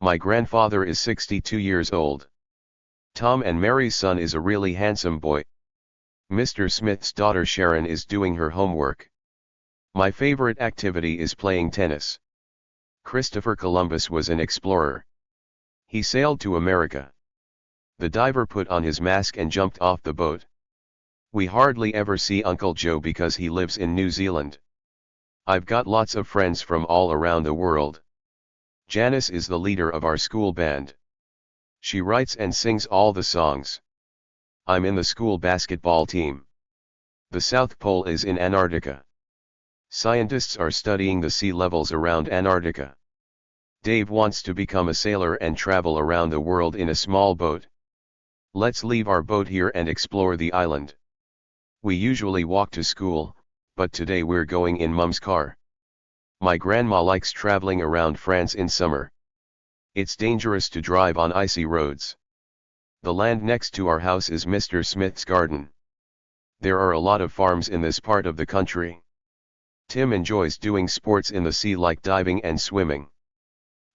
My grandfather is 62 years old. Tom and Mary's son is a really handsome boy. Mr. Smith's daughter Sharon is doing her homework. My favorite activity is playing tennis. Christopher Columbus was an explorer. He sailed to America. The diver put on his mask and jumped off the boat. We hardly ever see Uncle Joe because he lives in New Zealand. I've got lots of friends from all around the world. Janice is the leader of our school band. She writes and sings all the songs. I'm in the school basketball team. The South Pole is in Antarctica. Scientists are studying the sea levels around Antarctica. Dave wants to become a sailor and travel around the world in a small boat. Let's leave our boat here and explore the island. We usually walk to school, but today we're going in Mum's car. My grandma likes traveling around France in summer. It's dangerous to drive on icy roads. The land next to our house is Mr. Smith's garden. There are a lot of farms in this part of the country. Tim enjoys doing sports in the sea like diving and swimming.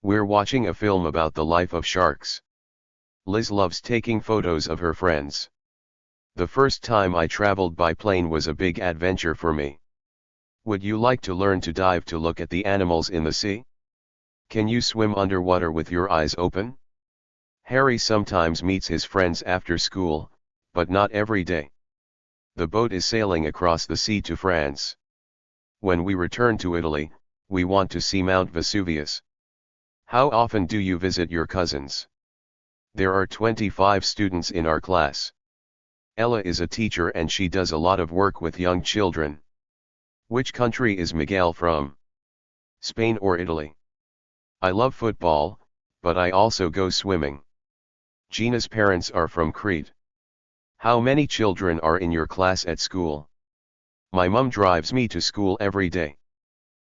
We're watching a film about the life of sharks. Liz loves taking photos of her friends. The first time I traveled by plane was a big adventure for me. Would you like to learn to dive to look at the animals in the sea? Can you swim underwater with your eyes open? Harry sometimes meets his friends after school, but not every day. The boat is sailing across the sea to France. When we return to Italy, we want to see Mount Vesuvius. How often do you visit your cousins? There are 25 students in our class. Ella is a teacher and she does a lot of work with young children. Which country is Miguel from? Spain or Italy? I love football, but I also go swimming. Gina's parents are from Crete. How many children are in your class at school? My mum drives me to school every day.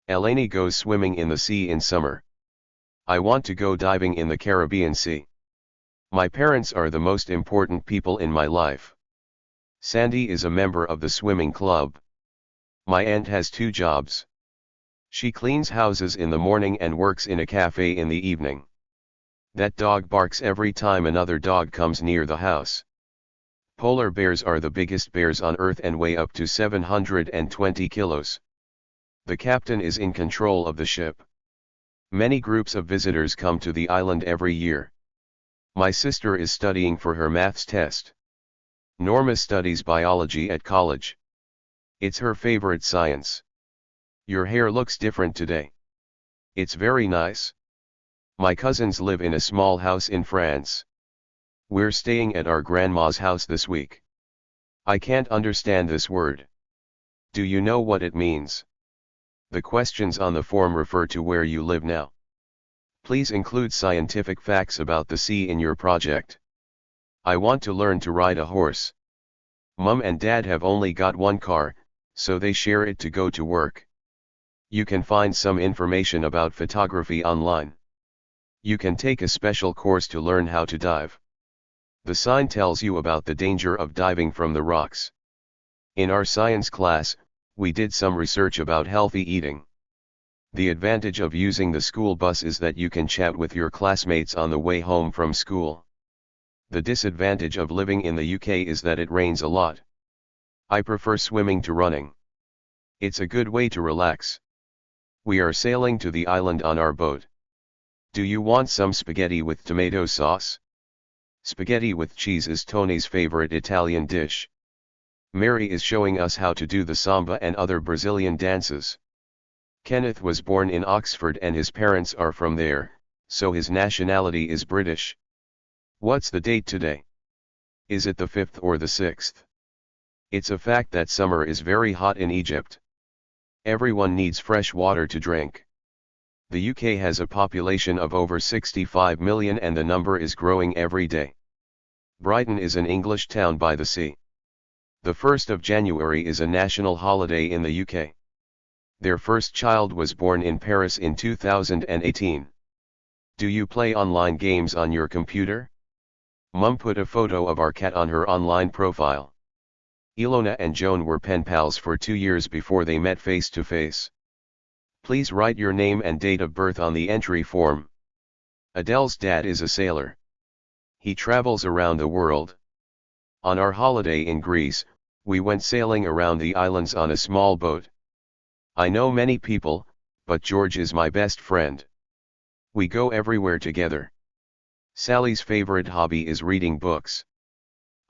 Eleni goes swimming in the sea in summer. I want to go diving in the Caribbean Sea. My parents are the most important people in my life. Sandy is a member of the swimming club. My aunt has 2 jobs. She cleans houses in the morning and works in a cafe in the evening. That dog barks every time another dog comes near the house. Polar bears are the biggest bears on Earth and weigh up to 720 kilos. The captain is in control of the ship. Many groups of visitors come to the island every year. My sister is studying for her maths test. Norma studies biology at college. It's her favorite science. Your hair looks different today. It's very nice. My cousins live in a small house in France. We're staying at our grandma's house this week. I can't understand this word. Do you know what it means? The questions on the form refer to where you live now. Please include scientific facts about the sea in your project. I want to learn to ride a horse. Mum and Dad have only got 1 car, so they share it to go to work. You can find some information about photography online. You can take a special course to learn how to dive. The sign tells you about the danger of diving from the rocks. In our science class, we did some research about healthy eating. The advantage of using the school bus is that you can chat with your classmates on the way home from school. The disadvantage of living in the UK is that it rains a lot. I prefer swimming to running. It's a good way to relax. We are sailing to the island on our boat. Do you want some spaghetti with tomato sauce? Spaghetti with cheese is Tony's favorite Italian dish. Mary is showing us how to do the samba and other Brazilian dances. Kenneth was born in Oxford and his parents are from there, so his nationality is British. What's the date today? Is it the 5th or the 6th? It's a fact that summer is very hot in Egypt. Everyone needs fresh water to drink. The UK has a population of over 65 million and the number is growing every day. Brighton is an English town by the sea. The 1st of January is a national holiday in the UK. Their first child was born in Paris in 2018. Do you play online games on your computer? Mum put a photo of our cat on her online profile. Ilona and Joan were pen pals for 2 years before they met face to face. Please write your name and date of birth on the entry form. Adele's dad is a sailor. He travels around the world. On our holiday in Greece, we went sailing around the islands on a small boat. I know many people, but George is my best friend. We go everywhere together. Sally's favorite hobby is reading books.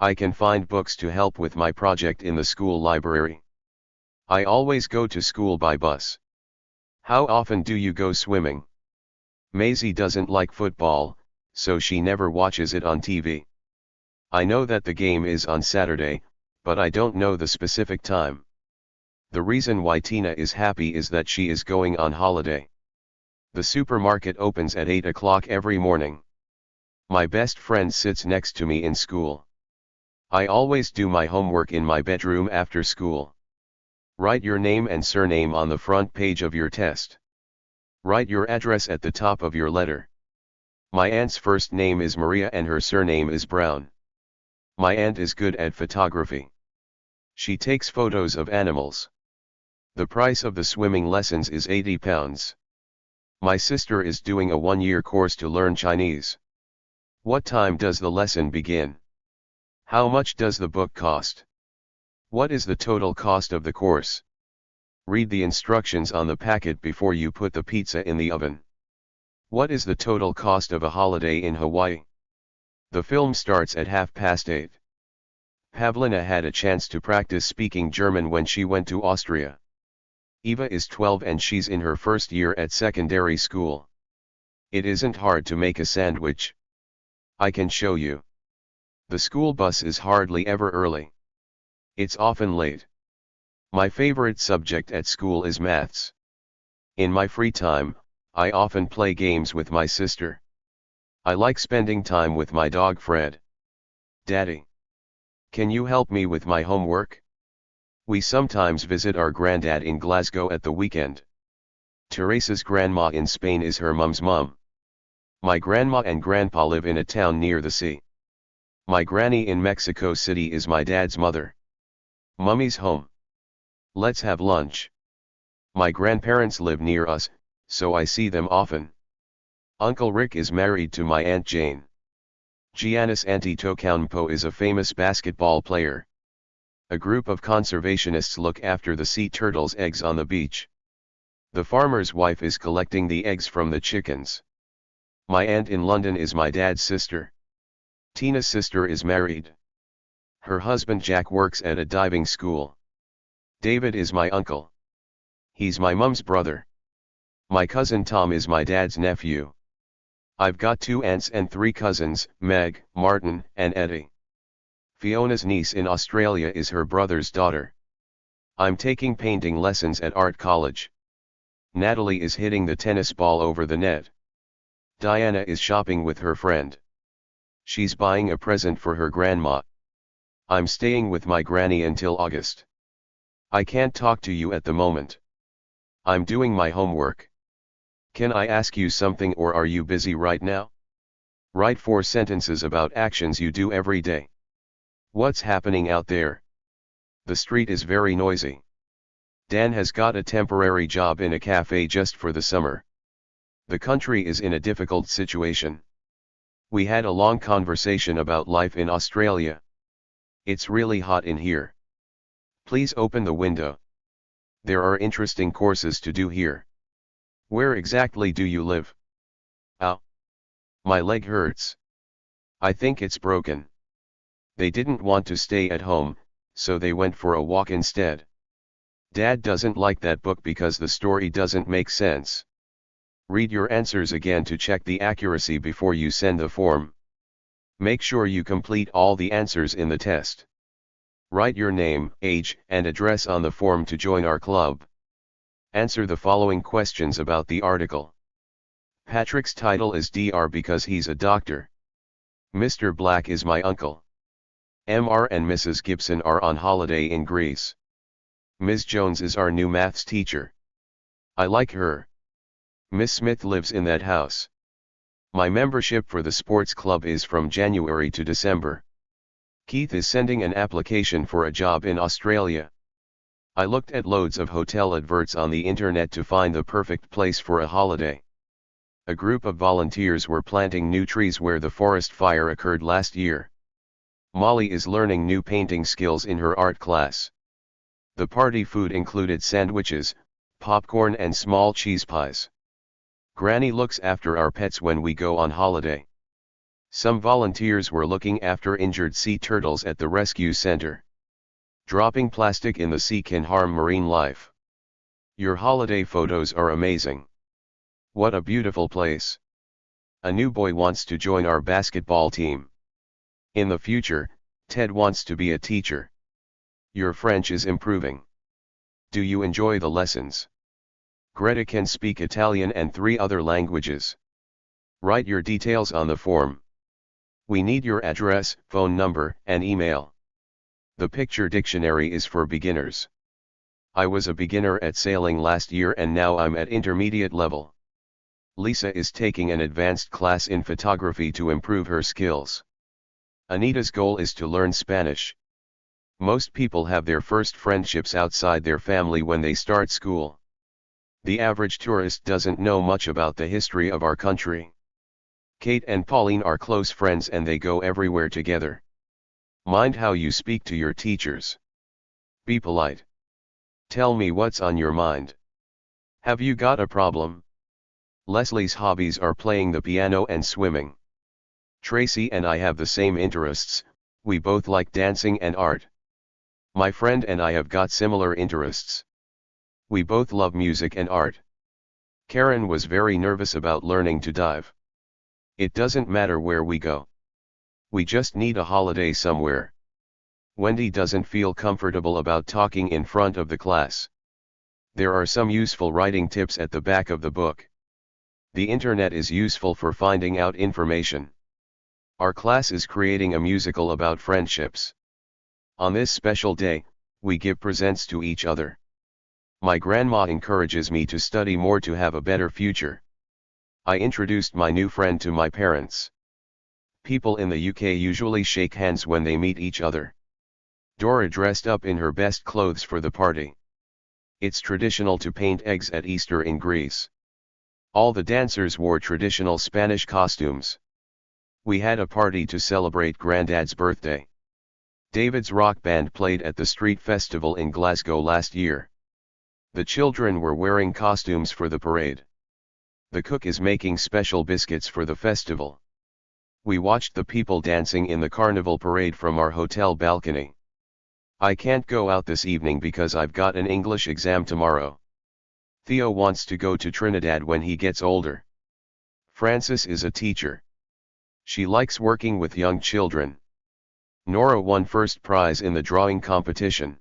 I can find books to help with my project in the school library. I always go to school by bus. How often do you go swimming? Maisie doesn't like football, so she never watches it on TV. I know that the game is on Saturday, but I don't know the specific time. The reason why Tina is happy is that she is going on holiday. The supermarket opens at 8 o'clock every morning. My best friend sits next to me in school. I always do my homework in my bedroom after school. Write your name and surname on the front page of your test. Write your address at the top of your letter. My aunt's first name is Maria and her surname is Brown. My aunt is good at photography. She takes photos of animals. The price of the swimming lessons is £80. My sister is doing a 1-year course to learn Chinese. What time does the lesson begin? How much does the book cost? What is the total cost of the course? Read the instructions on the packet before you put the pizza in the oven. What is the total cost of a holiday in Hawaii? The film starts at 8:30. Pavlina had a chance to practice speaking German when she went to Austria. Eva is 12 and she's in her first year at secondary school. It isn't hard to make a sandwich. I can show you. The school bus is hardly ever early. It's often late. My favorite subject at school is maths. In my free time, I often play games with my sister. I like spending time with my dog Fred. Daddy, can you help me with my homework? We sometimes visit our granddad in Glasgow at the weekend. Teresa's grandma in Spain is her mum's mum. My grandma and grandpa live in a town near the sea. My granny in Mexico City is my dad's mother. Mummy's home. Let's have lunch. My grandparents live near us, so I see them often. Uncle Rick is married to my Aunt Jane. Giannis Antetokounmpo is a famous basketball player. A group of conservationists look after the sea turtles' eggs on the beach. The farmer's wife is collecting the eggs from the chickens. My aunt in London is my dad's sister. Tina's sister is married. Her husband Jack works at a diving school. David is my uncle. He's my mum's brother. My cousin Tom is my dad's nephew. I've got 2 aunts and 3 cousins, Meg, Martin, and Eddie. Fiona's niece in Australia is her brother's daughter. I'm taking painting lessons at art college. Natalie is hitting the tennis ball over the net. Diana is shopping with her friend. She's buying a present for her grandma. I'm staying with my granny until August. I can't talk to you at the moment. I'm doing my homework. Can I ask you something or are you busy right now? Write 4 sentences about actions you do every day. What's happening out there? The street is very noisy. Dan has got a temporary job in a cafe just for the summer. The country is in a difficult situation. We had a long conversation about life in Australia. It's really hot in here. Please open the window. There are interesting courses to do here. Where exactly do you live? Ow. My leg hurts. I think it's broken. They didn't want to stay at home, so they went for a walk instead. Dad doesn't like that book because the story doesn't make sense. Read your answers again to check the accuracy before you send the form. Make sure you complete all the answers in the test. Write your name, age, and address on the form to join our club. Answer the following questions about the article. Patrick's title is Dr. because he's a doctor. Mr. Black is my uncle. Mr. and Mrs. Gibson are on holiday in Greece. Ms. Jones is our new maths teacher. I like her. Miss Smith lives in that house. My membership for the sports club is from January to December. Keith is sending an application for a job in Australia. I looked at loads of hotel adverts on the internet to find the perfect place for a holiday. A group of volunteers were planting new trees where the forest fire occurred last year. Molly is learning new painting skills in her art class. The party food included sandwiches, popcorn and small cheese pies. Granny looks after our pets when we go on holiday. Some volunteers were looking after injured sea turtles at the rescue center. Dropping plastic in the sea can harm marine life. Your holiday photos are amazing. What a beautiful place. A new boy wants to join our basketball team. In the future, Ted wants to be a teacher. Your French is improving. Do you enjoy the lessons? Greta can speak Italian and 3 other languages. Write your details on the form. We need your address, phone number, and email. The picture dictionary is for beginners. I was a beginner at sailing last year and now I'm at intermediate level. Lisa is taking an advanced class in photography to improve her skills. Anita's goal is to learn Spanish. Most people have their first friendships outside their family when they start school. The average tourist doesn't know much about the history of our country. Kate and Pauline are close friends and they go everywhere together. Mind how you speak to your teachers. Be polite. Tell me what's on your mind. Have you got a problem? Leslie's hobbies are playing the piano and swimming. Tracy and I have the same interests, we both like dancing and art. My friend and I have got similar interests. We both love music and art. Karen was very nervous about learning to dive. It doesn't matter where we go. We just need a holiday somewhere. Wendy doesn't feel comfortable about talking in front of the class. There are some useful writing tips at the back of the book. The internet is useful for finding out information. Our class is creating a musical about friendships. On this special day, we give presents to each other. My grandma encourages me to study more to have a better future. I introduced my new friend to my parents. People in the UK usually shake hands when they meet each other. Dora dressed up in her best clothes for the party. It's traditional to paint eggs at Easter in Greece. All the dancers wore traditional Spanish costumes. We had a party to celebrate Grandad's birthday. David's rock band played at the street festival in Glasgow last year. The children were wearing costumes for the parade. The cook is making special biscuits for the festival. We watched the people dancing in the carnival parade from our hotel balcony. I can't go out this evening because I've got an English exam tomorrow. Theo wants to go to Trinidad when he gets older. Frances is a teacher. She likes working with young children. Nora won first prize in the drawing competition.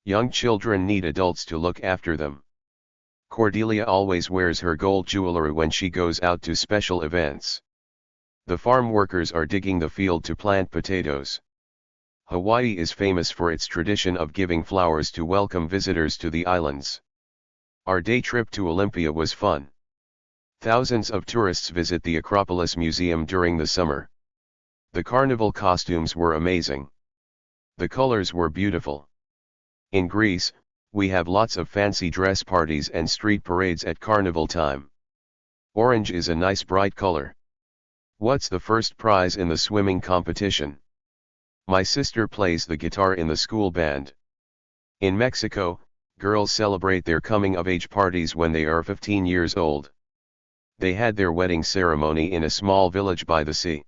Young children need adults to look after them. Cordelia always wears her gold jewelry when she goes out to special events. The farm workers are digging the field to plant potatoes. Hawaii is famous for its tradition of giving flowers to welcome visitors to the islands. Our day trip to Olympia was fun. Thousands of tourists visit the Acropolis Museum during the summer. The carnival costumes were amazing. The colors were beautiful. In Greece, we have lots of fancy dress parties and street parades at carnival time. Orange is a nice bright color. What's the first prize in the swimming competition? My sister plays the guitar in the school band. In Mexico, girls celebrate their coming-of-age parties when they are 15 years old. They had their wedding ceremony in a small village by the sea.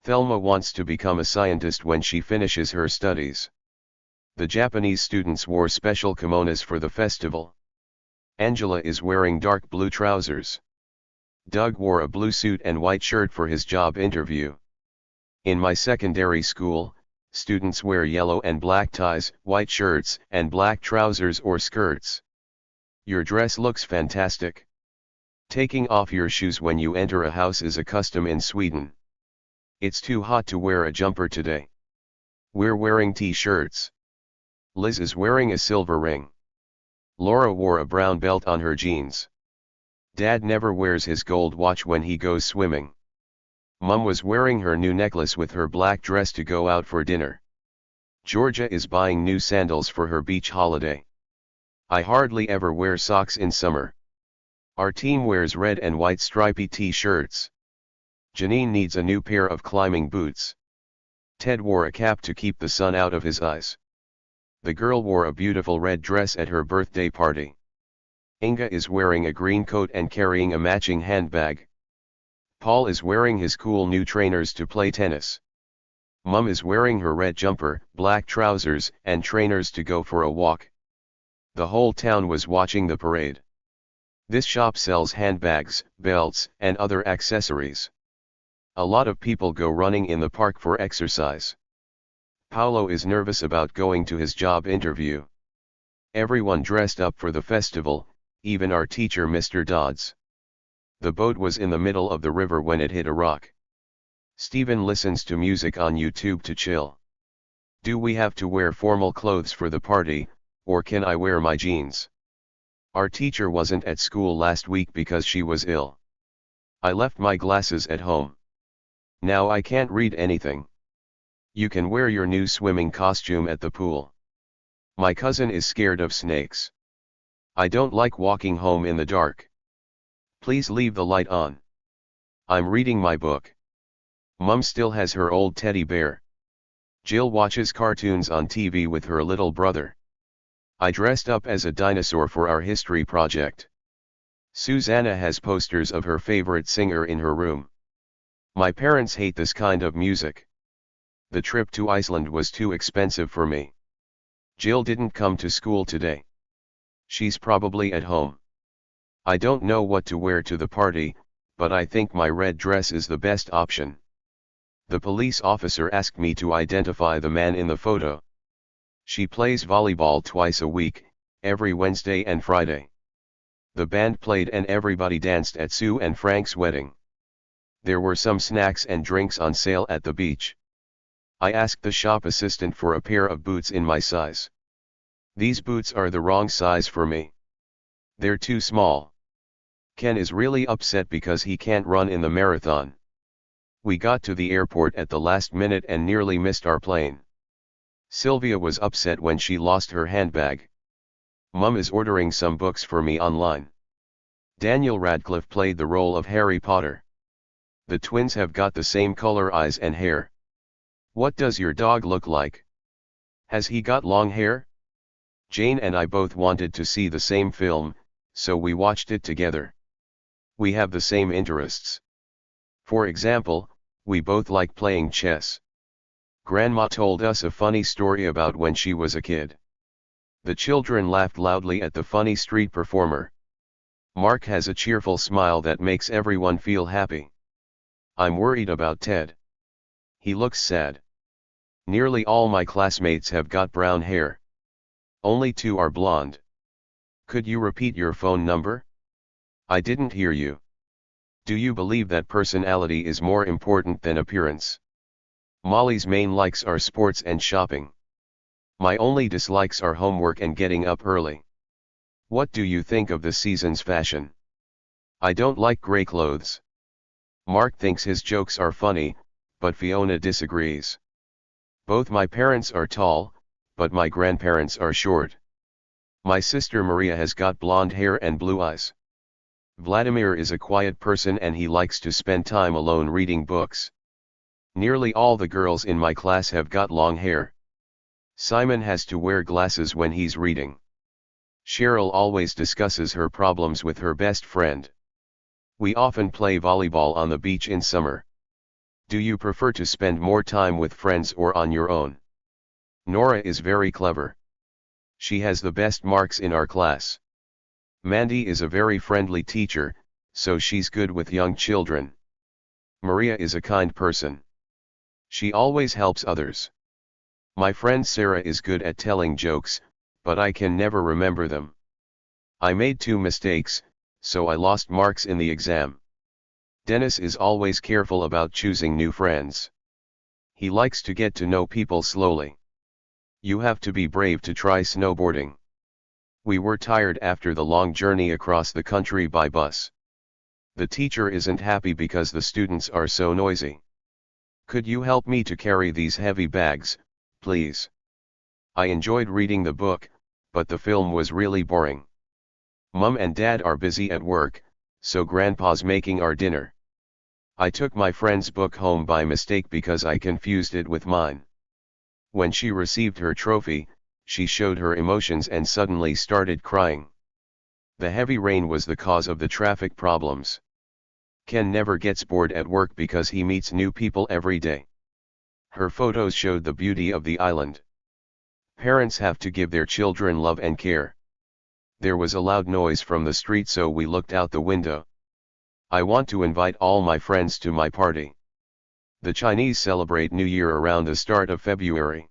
Thelma wants to become a scientist when she finishes her studies. The Japanese students wore special kimonos for the festival. Angela is wearing dark blue trousers. Doug wore a blue suit and white shirt for his job interview. In my secondary school, students wear yellow and black ties, white shirts, and black trousers or skirts. Your dress looks fantastic. Taking off your shoes when you enter a house is a custom in Sweden. It's too hot to wear a jumper today. We're wearing t-shirts. Liz is wearing a silver ring. Laura wore a brown belt on her jeans. Dad never wears his gold watch when he goes swimming. Mum was wearing her new necklace with her black dress to go out for dinner. Georgia is buying new sandals for her beach holiday. I hardly ever wear socks in summer. Our team wears red and white stripy t-shirts. Janine needs a new pair of climbing boots. Ted wore a cap to keep the sun out of his eyes. The girl wore a beautiful red dress at her birthday party. Inga is wearing a green coat and carrying a matching handbag. Paul is wearing his cool new trainers to play tennis. Mum is wearing her red jumper, black trousers, and trainers to go for a walk. The whole town was watching the parade. This shop sells handbags, belts, and other accessories. A lot of people go running in the park for exercise. Paolo is nervous about going to his job interview. Everyone dressed up for the festival, even our teacher Mr. Dodds. The boat was in the middle of the river when it hit a rock. Stephen listens to music on YouTube to chill. Do we have to wear formal clothes for the party, or can I wear my jeans? Our teacher wasn't at school last week because she was ill. I left my glasses at home. Now I can't read anything. You can wear your new swimming costume at the pool. My cousin is scared of snakes. I don't like walking home in the dark. Please leave the light on. I'm reading my book. Mum still has her old teddy bear. Jill watches cartoons on TV with her little brother. I dressed up as a dinosaur for our history project. Susanna has posters of her favorite singer in her room. My parents hate this kind of music. The trip to Iceland was too expensive for me. Jill didn't come to school today. She's probably at home. I don't know what to wear to the party, but I think my red dress is the best option. The police officer asked me to identify the man in the photo. She plays volleyball twice a week, every Wednesday and Friday. The band played and everybody danced at Sue and Frank's wedding. There were some snacks and drinks on sale at the beach. I asked the shop assistant for a pair of boots in my size. These boots are the wrong size for me. They're too small. Ken is really upset because he can't run in the marathon. We got to the airport at the last minute and nearly missed our plane. Sylvia was upset when she lost her handbag. Mum is ordering some books for me online. Daniel Radcliffe played the role of Harry Potter. The twins have got the same color eyes and hair. What does your dog look like? Has he got long hair? Jane and I both wanted to see the same film, so we watched it together. We have the same interests. For example, we both like playing chess. Grandma told us a funny story about when she was a kid. The children laughed loudly at the funny street performer. Mark has a cheerful smile that makes everyone feel happy. I'm worried about Ted. He looks sad. Nearly all my classmates have got brown hair. Only 2 are blonde. Could you repeat your phone number? I didn't hear you. Do you believe that personality is more important than appearance? Molly's main likes are sports and shopping. My only dislikes are homework and getting up early. What do you think of this season's fashion? I don't like gray clothes. Mark thinks his jokes are funny, but Fiona disagrees. Both my parents are tall, but my grandparents are short. My sister Maria has got blonde hair and blue eyes. Vladimir is a quiet person and he likes to spend time alone reading books. Nearly all the girls in my class have got long hair. Simon has to wear glasses when he's reading. Cheryl always discusses her problems with her best friend. We often play volleyball on the beach in summer. Do you prefer to spend more time with friends or on your own? Nora is very clever. She has the best marks in our class. Mandy is a very friendly teacher, so she's good with young children. Maria is a kind person. She always helps others. My friend Sarah is good at telling jokes, but I can never remember them. I made 2 mistakes, so I lost marks in the exam. Dennis is always careful about choosing new friends. He likes to get to know people slowly. You have to be brave to try snowboarding. We were tired after the long journey across the country by bus. The teacher isn't happy because the students are so noisy. Could you help me to carry these heavy bags, please? I enjoyed reading the book, but the film was really boring. Mum and Dad are busy at work, So Grandpa's making our dinner. I took my friend's book home by mistake because I confused it with mine. When she received her trophy, she showed her emotions and suddenly started crying. The heavy rain was the cause of the traffic problems. Ken never gets bored at work because he meets new people every day. Her photos showed the beauty of the island. Parents have to give their children love and care. There was a loud noise from the street, so we looked out the window. I want to invite all my friends to my party. The Chinese celebrate New Year around the start of February.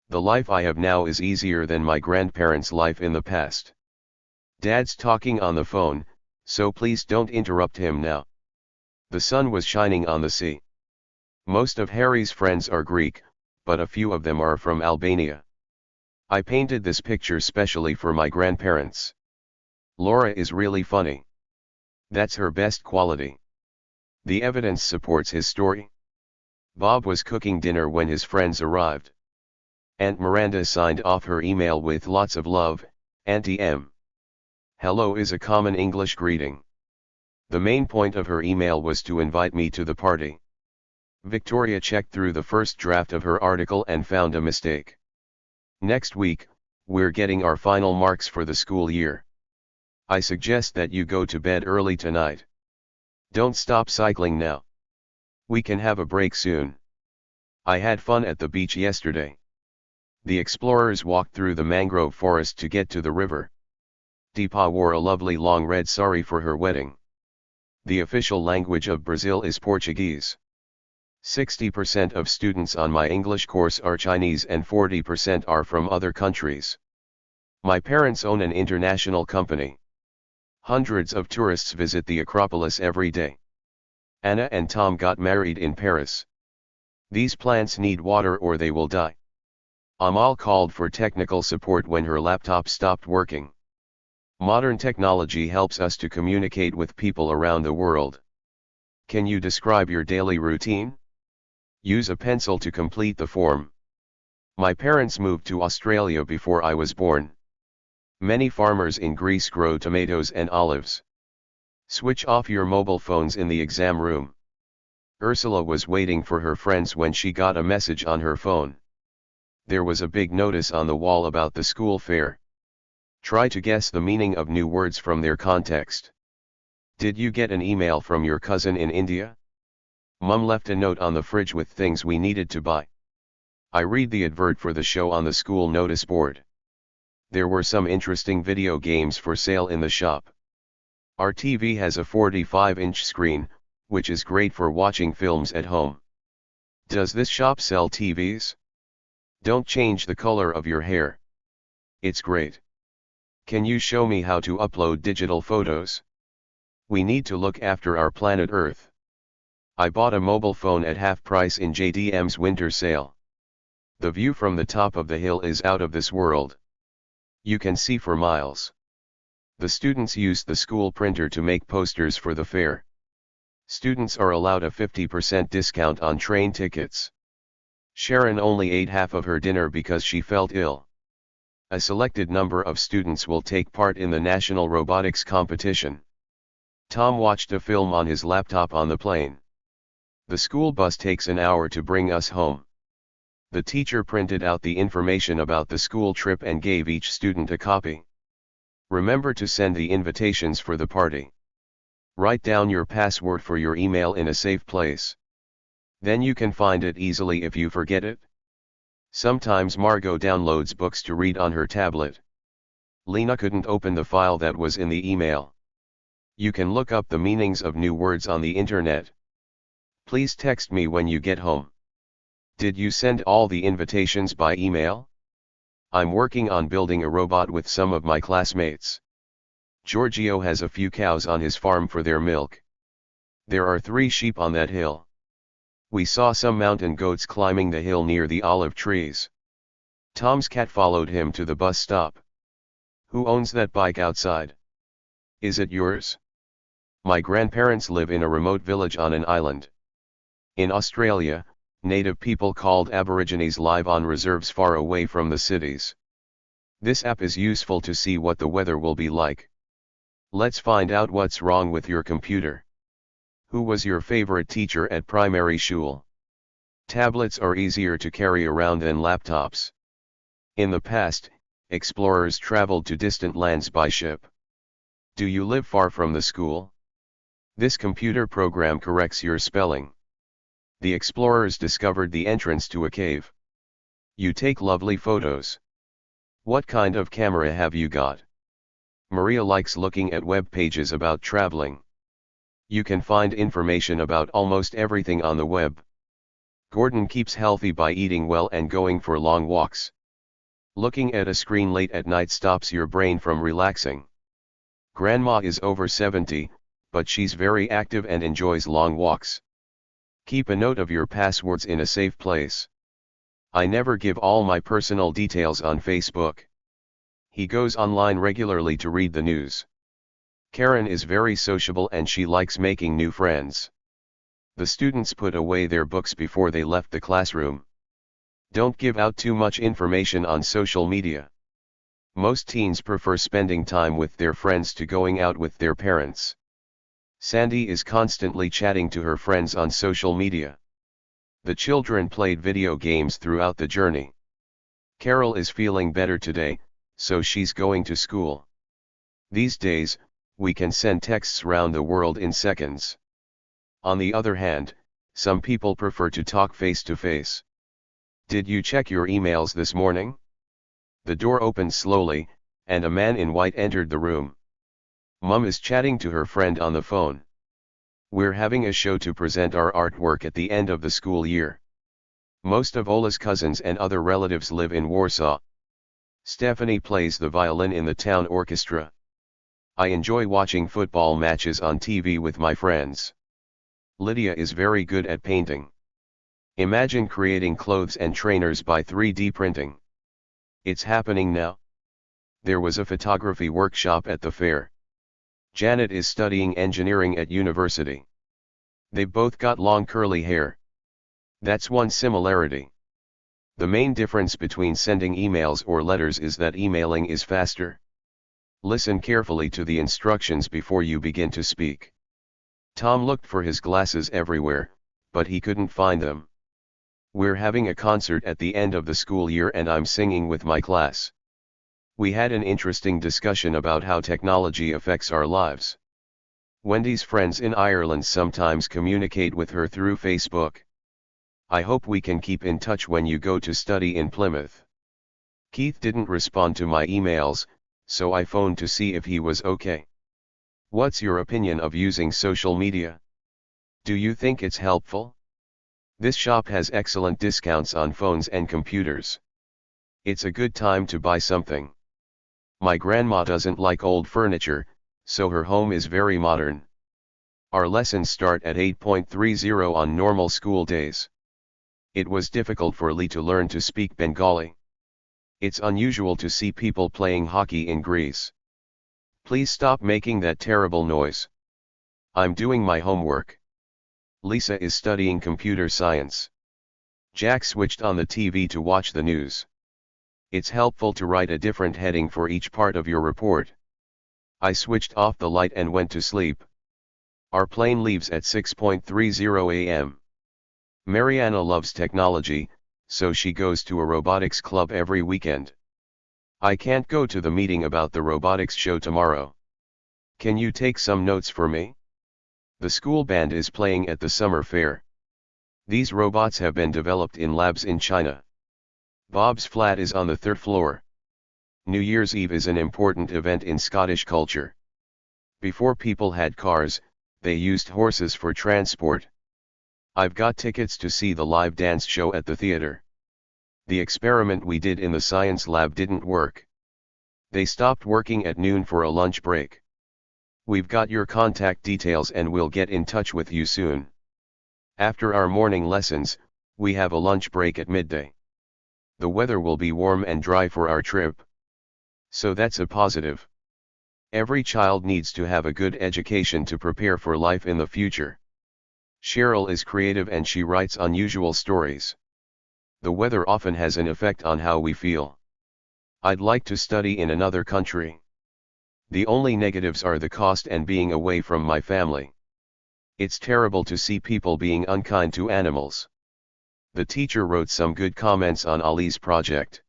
The life I have now is easier than my grandparents' life in the past. Dad's talking on the phone, so please don't interrupt him now. The sun was shining on the sea. Most of Harry's friends are Greek, but a few of them are from Albania. I painted this picture specially for my grandparents. Laura is really funny. That's her best quality. The evidence supports his story. Bob was cooking dinner when his friends arrived. Aunt Miranda signed off her email with lots of love, Auntie M. Hello is a common English greeting. The main point of her email was to invite me to the party. Victoria checked through the first draft of her article and found a mistake. Next week, we're getting our final marks for the school year. I suggest that you go to bed early tonight. Don't stop cycling now. We can have a break soon. I had fun at the beach yesterday. The explorers walked through the mangrove forest to get to the river. Deepa wore a lovely long red sari for her wedding. The official language of Brazil is Portuguese. 60% of students on my English course are Chinese and 40% are from other countries. My parents own an international company. Hundreds of tourists visit the Acropolis every day. Anna and Tom got married in Paris. These plants need water or they will die. Amal called for technical support when her laptop stopped working. Modern technology helps us to communicate with people around the world. Can you describe your daily routine? Use a pencil to complete the form. My parents moved to Australia before I was born. Many farmers in Greece grow tomatoes and olives. Switch off your mobile phones in the exam room. Ursula was waiting for her friends when she got a message on her phone. There was a big notice on the wall about the school fair. Try to guess the meaning of new words from their context. Did you get an email from your cousin in India? Mum left a note on the fridge with things we needed to buy. I read the advert for the show on the school notice board. There were some interesting video games for sale in the shop. Our TV has a 45-inch screen, which is great for watching films at home. Does this shop sell TVs? Don't change the color of your hair. It's great. Can you show me how to upload digital photos? We need to look after our planet Earth. I bought a mobile phone at half price in JDM's winter sale. The view from the top of the hill is out of this world. You can see for miles. The students used the school printer to make posters for the fair. Students are allowed a 50% discount on train tickets. Sharon only ate half of her dinner because she felt ill. A selected number of students will take part in the national robotics competition. Tom watched a film on his laptop on the plane. The school bus takes an hour to bring us home. The teacher printed out the information about the school trip and gave each student a copy. Remember to send the invitations for the party. Write down your password for your email in a safe place. Then you can find it easily if you forget it. Sometimes Margot downloads books to read on her tablet. Lena couldn't open the file that was in the email. You can look up the meanings of new words on the internet. Please text me when you get home. Did you send all the invitations by email? I'm working on building a robot with some of my classmates. Giorgio has a few cows on his farm for their milk. There are 3 sheep on that hill. We saw some mountain goats climbing the hill near the olive trees. Tom's cat followed him to the bus stop. Who owns that bike outside? Is it yours? My grandparents live in a remote village on an island. In Australia, native people called Aborigines live on reserves far away from the cities. This app is useful to see what the weather will be like. Let's find out what's wrong with your computer. Who was your favorite teacher at primary school? Tablets are easier to carry around than laptops. In the past, explorers traveled to distant lands by ship. Do you live far from the school? This computer program corrects your spelling. The explorers discovered the entrance to a cave. You take lovely photos. What kind of camera have you got? Maria likes looking at web pages about traveling. You can find information about almost everything on the web. Gordon keeps healthy by eating well and going for long walks. Looking at a screen late at night stops your brain from relaxing. Grandma is over 70, but she's very active and enjoys long walks. Keep a note of your passwords in a safe place. I never give all my personal details on Facebook. He goes online regularly to read the news. Karen is very sociable and she likes making new friends. The students put away their books before they left the classroom. Don't give out too much information on social media. Most teens prefer spending time with their friends to going out with their parents. Sandy is constantly chatting to her friends on social media. The children played video games throughout the journey. Carol is feeling better today, so she's going to school. These days, we can send texts round the world in seconds. On the other hand, some people prefer to talk face to face. Did you check your emails this morning? The door opened slowly, and a man in white entered the room. Mum is chatting to her friend on the phone. We're having a show to present our artwork at the end of the school year. Most of Ola's cousins and other relatives live in Warsaw. Stephanie plays the violin in the town orchestra. I enjoy watching football matches on TV with my friends. Lydia is very good at painting. Imagine creating clothes and trainers by 3D printing. It's happening now. There was a photography workshop at the fair. Janet is studying engineering at university. They've both got long curly hair. That's one similarity. The main difference between sending emails or letters is that emailing is faster. Listen carefully to the instructions before you begin to speak. Tom looked for his glasses everywhere, but he couldn't find them. We're having a concert at the end of the school year and I'm singing with my class. We had an interesting discussion about how technology affects our lives. Wendy's friends in Ireland sometimes communicate with her through Facebook. I hope we can keep in touch when you go to study in Plymouth. Keith didn't respond to my emails, so I phoned to see if he was okay. What's your opinion of using social media? Do you think it's helpful? This shop has excellent discounts on phones and computers. It's a good time to buy something. My grandma doesn't like old furniture, so her home is very modern. Our lessons start at 8:30 on normal school days. It was difficult for Lee to learn to speak Bengali. It's unusual to see people playing hockey in Greece. Please stop making that terrible noise. I'm doing my homework. Lisa is studying computer science. Jack switched on the TV to watch the news. It's helpful to write a different heading for each part of your report. I switched off the light and went to sleep. Our plane leaves at 6:30 a.m. Mariana loves technology, so she goes to a robotics club every weekend. I can't go to the meeting about the robotics show tomorrow. Can you take some notes for me? The school band is playing at the summer fair. These robots have been developed in labs in China. Bob's flat is on the 3rd floor. New Year's Eve is an important event in Scottish culture. Before people had cars, they used horses for transport. I've got tickets to see the live dance show at the theater. The experiment we did in the science lab didn't work. They stopped working at noon for a lunch break. We've got your contact details and we'll get in touch with you soon. After our morning lessons, we have a lunch break at midday. The weather will be warm and dry for our trip. So that's a positive. Every child needs to have a good education to prepare for life in the future. Cheryl is creative and she writes unusual stories. The weather often has an effect on how we feel. I'd like to study in another country. The only negatives are the cost and being away from my family. It's terrible to see people being unkind to animals. The teacher wrote some good comments on Ali's project.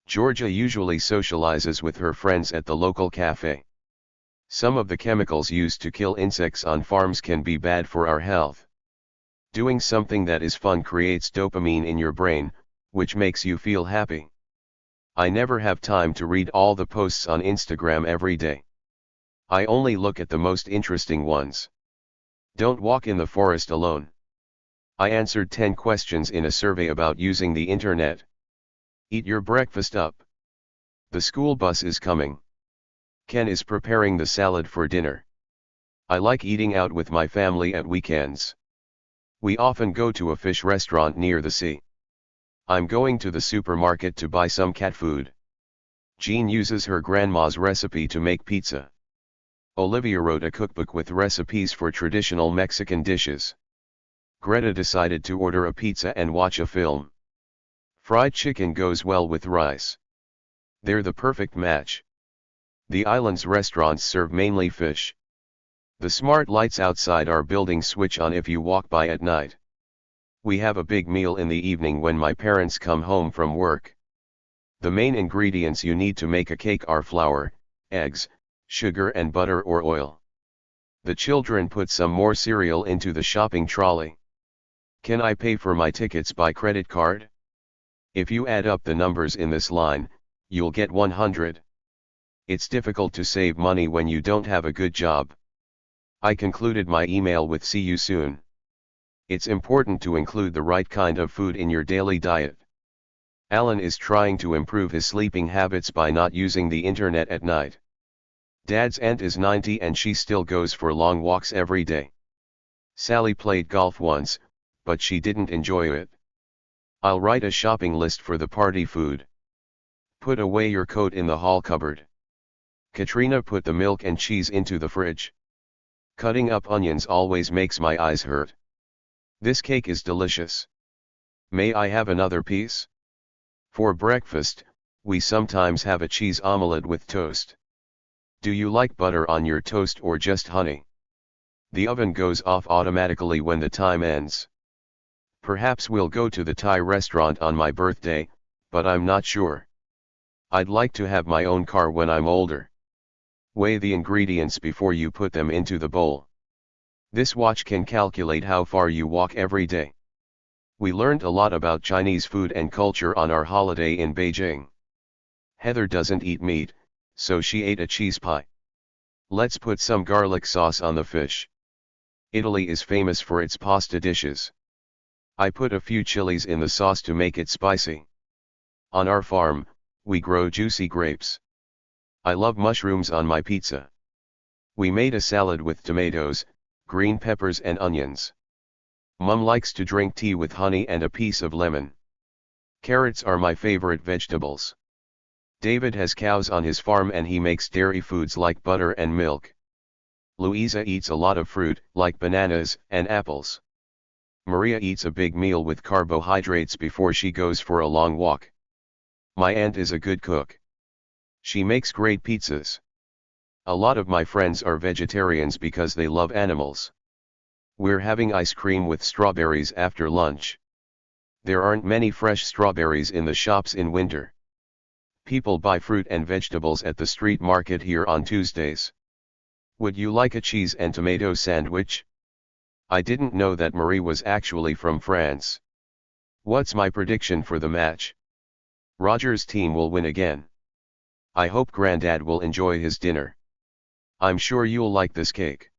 Georgia usually socializes with her friends at the local cafe. Some of the chemicals used to kill insects on farms can be bad for our health. Doing something that is fun creates dopamine in your brain, which makes you feel happy. I never have time to read all the posts on Instagram every day. I only look at the most interesting ones. Don't walk in the forest alone. I answered 10 questions in a survey about using the internet. Eat your breakfast up. The school bus is coming. Ken is preparing the salad for dinner. I like eating out with my family at weekends. We often go to a fish restaurant near the sea. I'm going to the supermarket to buy some cat food. Jean uses her grandma's recipe to make pizza. Olivia wrote a cookbook with recipes for traditional Mexican dishes. Greta decided to order a pizza and watch a film. Fried chicken goes well with rice. They're the perfect match. The island's restaurants serve mainly fish. The smart lights outside our building switch on if you walk by at night. We have a big meal in the evening when my parents come home from work. The main ingredients you need to make a cake are flour, eggs, sugar and butter or oil. The children put some more cereal into the shopping trolley. Can I pay for my tickets by credit card? If you add up the numbers in this line, you'll get 100. It's difficult to save money when you don't have a good job. I concluded my email with "see you soon." It's important to include the right kind of food in your daily diet. Alan is trying to improve his sleeping habits by not using the internet at night. Dad's aunt is 90 and she still goes for long walks every day. Sally played golf once, but she didn't enjoy it. I'll write a shopping list for the party food. Put away your coat in the hall cupboard. Katrina put the milk and cheese into the fridge. Cutting up onions always makes my eyes hurt. This cake is delicious. May I have another piece? For breakfast, we sometimes have a cheese omelette with toast. Do you like butter on your toast or just honey? The oven goes off automatically when the time ends. Perhaps we'll go to the Thai restaurant on my birthday, but I'm not sure. I'd like to have my own car when I'm older. Weigh the ingredients before you put them into the bowl. This watch can calculate how far you walk every day. We learned a lot about Chinese food and culture on our holiday in Beijing. Heather doesn't eat meat, so she ate a cheese pie. Let's put some garlic sauce on the fish. Italy is famous for its pasta dishes. I put a few chilies in the sauce to make it spicy. On our farm, we grow juicy grapes. I love mushrooms on my pizza. We made a salad with tomatoes, green peppers and onions. Mum likes to drink tea with honey and a piece of lemon. Carrots are my favorite vegetables. David has cows on his farm and he makes dairy foods like butter and milk. Louisa eats a lot of fruit, like bananas and apples. Maria eats a big meal with carbohydrates before she goes for a long walk. My aunt is a good cook. She makes great pizzas. A lot of my friends are vegetarians because they love animals. We're having ice cream with strawberries after lunch. There aren't many fresh strawberries in the shops in winter. People buy fruit and vegetables at the street market here on Tuesdays. Would you like a cheese and tomato sandwich? I didn't know that Marie was actually from France. What's my prediction for the match? Roger's team will win again. I hope Granddad will enjoy his dinner. I'm sure you'll like this cake.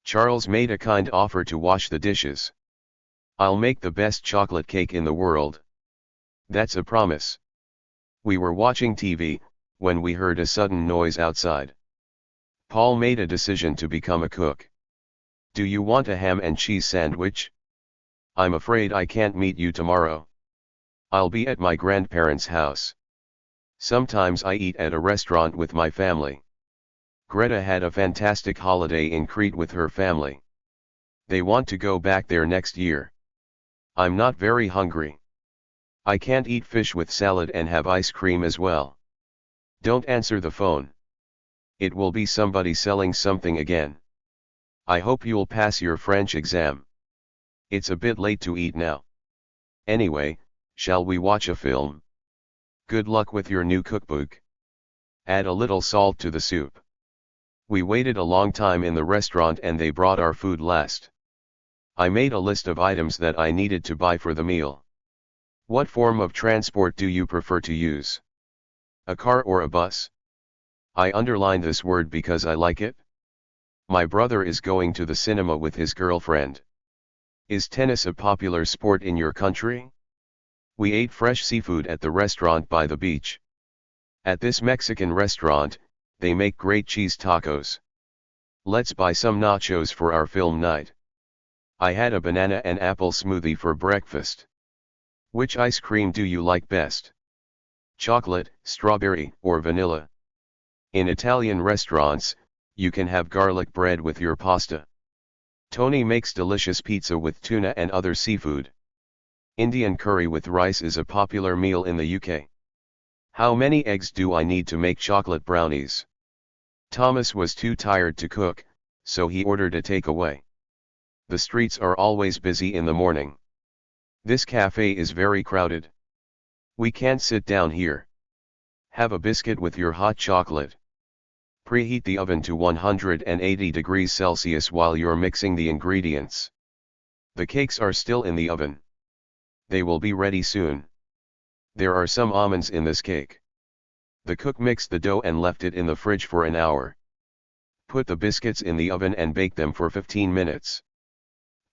Charles made a kind offer to wash the dishes. I'll make the best chocolate cake in the world. That's a promise. We were watching TV, when we heard a sudden noise outside. Paul made a decision to become a cook. Do you want a ham and cheese sandwich? I'm afraid I can't meet you tomorrow. I'll be at my grandparents' house. Sometimes I eat at a restaurant with my family. Greta had a fantastic holiday in Crete with her family. They want to go back there next year. I'm not very hungry. I can't eat fish with salad and have ice cream as well. Don't answer the phone. It will be somebody selling something again. I hope you'll pass your French exam. It's a bit late to eat now. Anyway, shall we watch a film? Good luck with your new cookbook. Add a little salt to the soup. We waited a long time in the restaurant and they brought our food last. I made a list of items that I needed to buy for the meal. What form of transport do you prefer to use? A car or a bus? I underlined this word because I like it. My brother is going to the cinema with his girlfriend. Is tennis a popular sport in your country? We ate fresh seafood at the restaurant by the beach. At this Mexican restaurant, they make great cheese tacos. Let's buy some nachos for our film night. I had a banana and apple smoothie for breakfast. Which ice cream do you like best? Chocolate, strawberry, or vanilla? In Italian restaurants, you can have garlic bread with your pasta. Tony makes delicious pizza with tuna and other seafood. Indian curry with rice is a popular meal in the UK. How many eggs do I need to make chocolate brownies? Thomas was too tired to cook, so he ordered a takeaway. The streets are always busy in the morning. This cafe is very crowded. We can't sit down here. Have a biscuit with your hot chocolate. Preheat the oven to 180 degrees Celsius while you're mixing the ingredients. The cakes are still in the oven. They will be ready soon. There are some almonds in this cake. The cook mixed the dough and left it in the fridge for an hour. Put the biscuits in the oven and bake them for 15 minutes.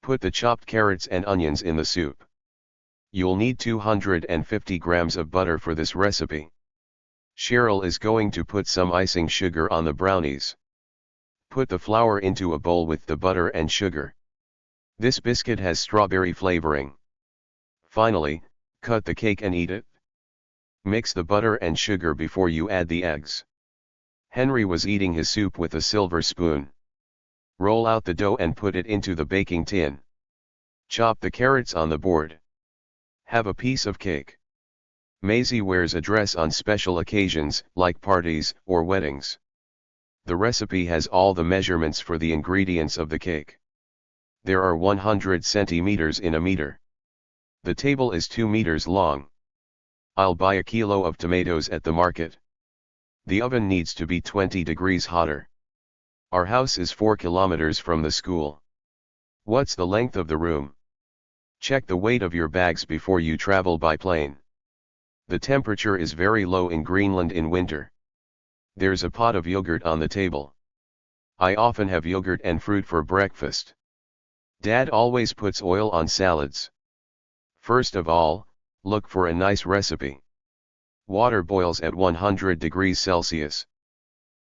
Put the chopped carrots and onions in the soup. You'll need 250 grams of butter for this recipe. Cheryl is going to put some icing sugar on the brownies. Put the flour into a bowl with the butter and sugar. This biscuit has strawberry flavoring. Finally, cut the cake and eat it. Mix the butter and sugar before you add the eggs. Henry was eating his soup with a silver spoon. Roll out the dough and put it into the baking tin. Chop the carrots on the board. Have a piece of cake. Maisie wears a dress on special occasions, like parties or weddings. The recipe has all the measurements for the ingredients of the cake. There are 100 centimeters in a meter. The table is 2 meters long. I'll buy a kilo of tomatoes at the market. The oven needs to be 20 degrees hotter. Our house is 4 kilometers from the school. What's the length of the room? Check the weight of your bags before you travel by plane. The temperature is very low in Greenland in winter. There's a pot of yogurt on the table. I often have yogurt and fruit for breakfast. Dad always puts oil on salads. First of all, look for a nice recipe. Water boils at 100 degrees Celsius.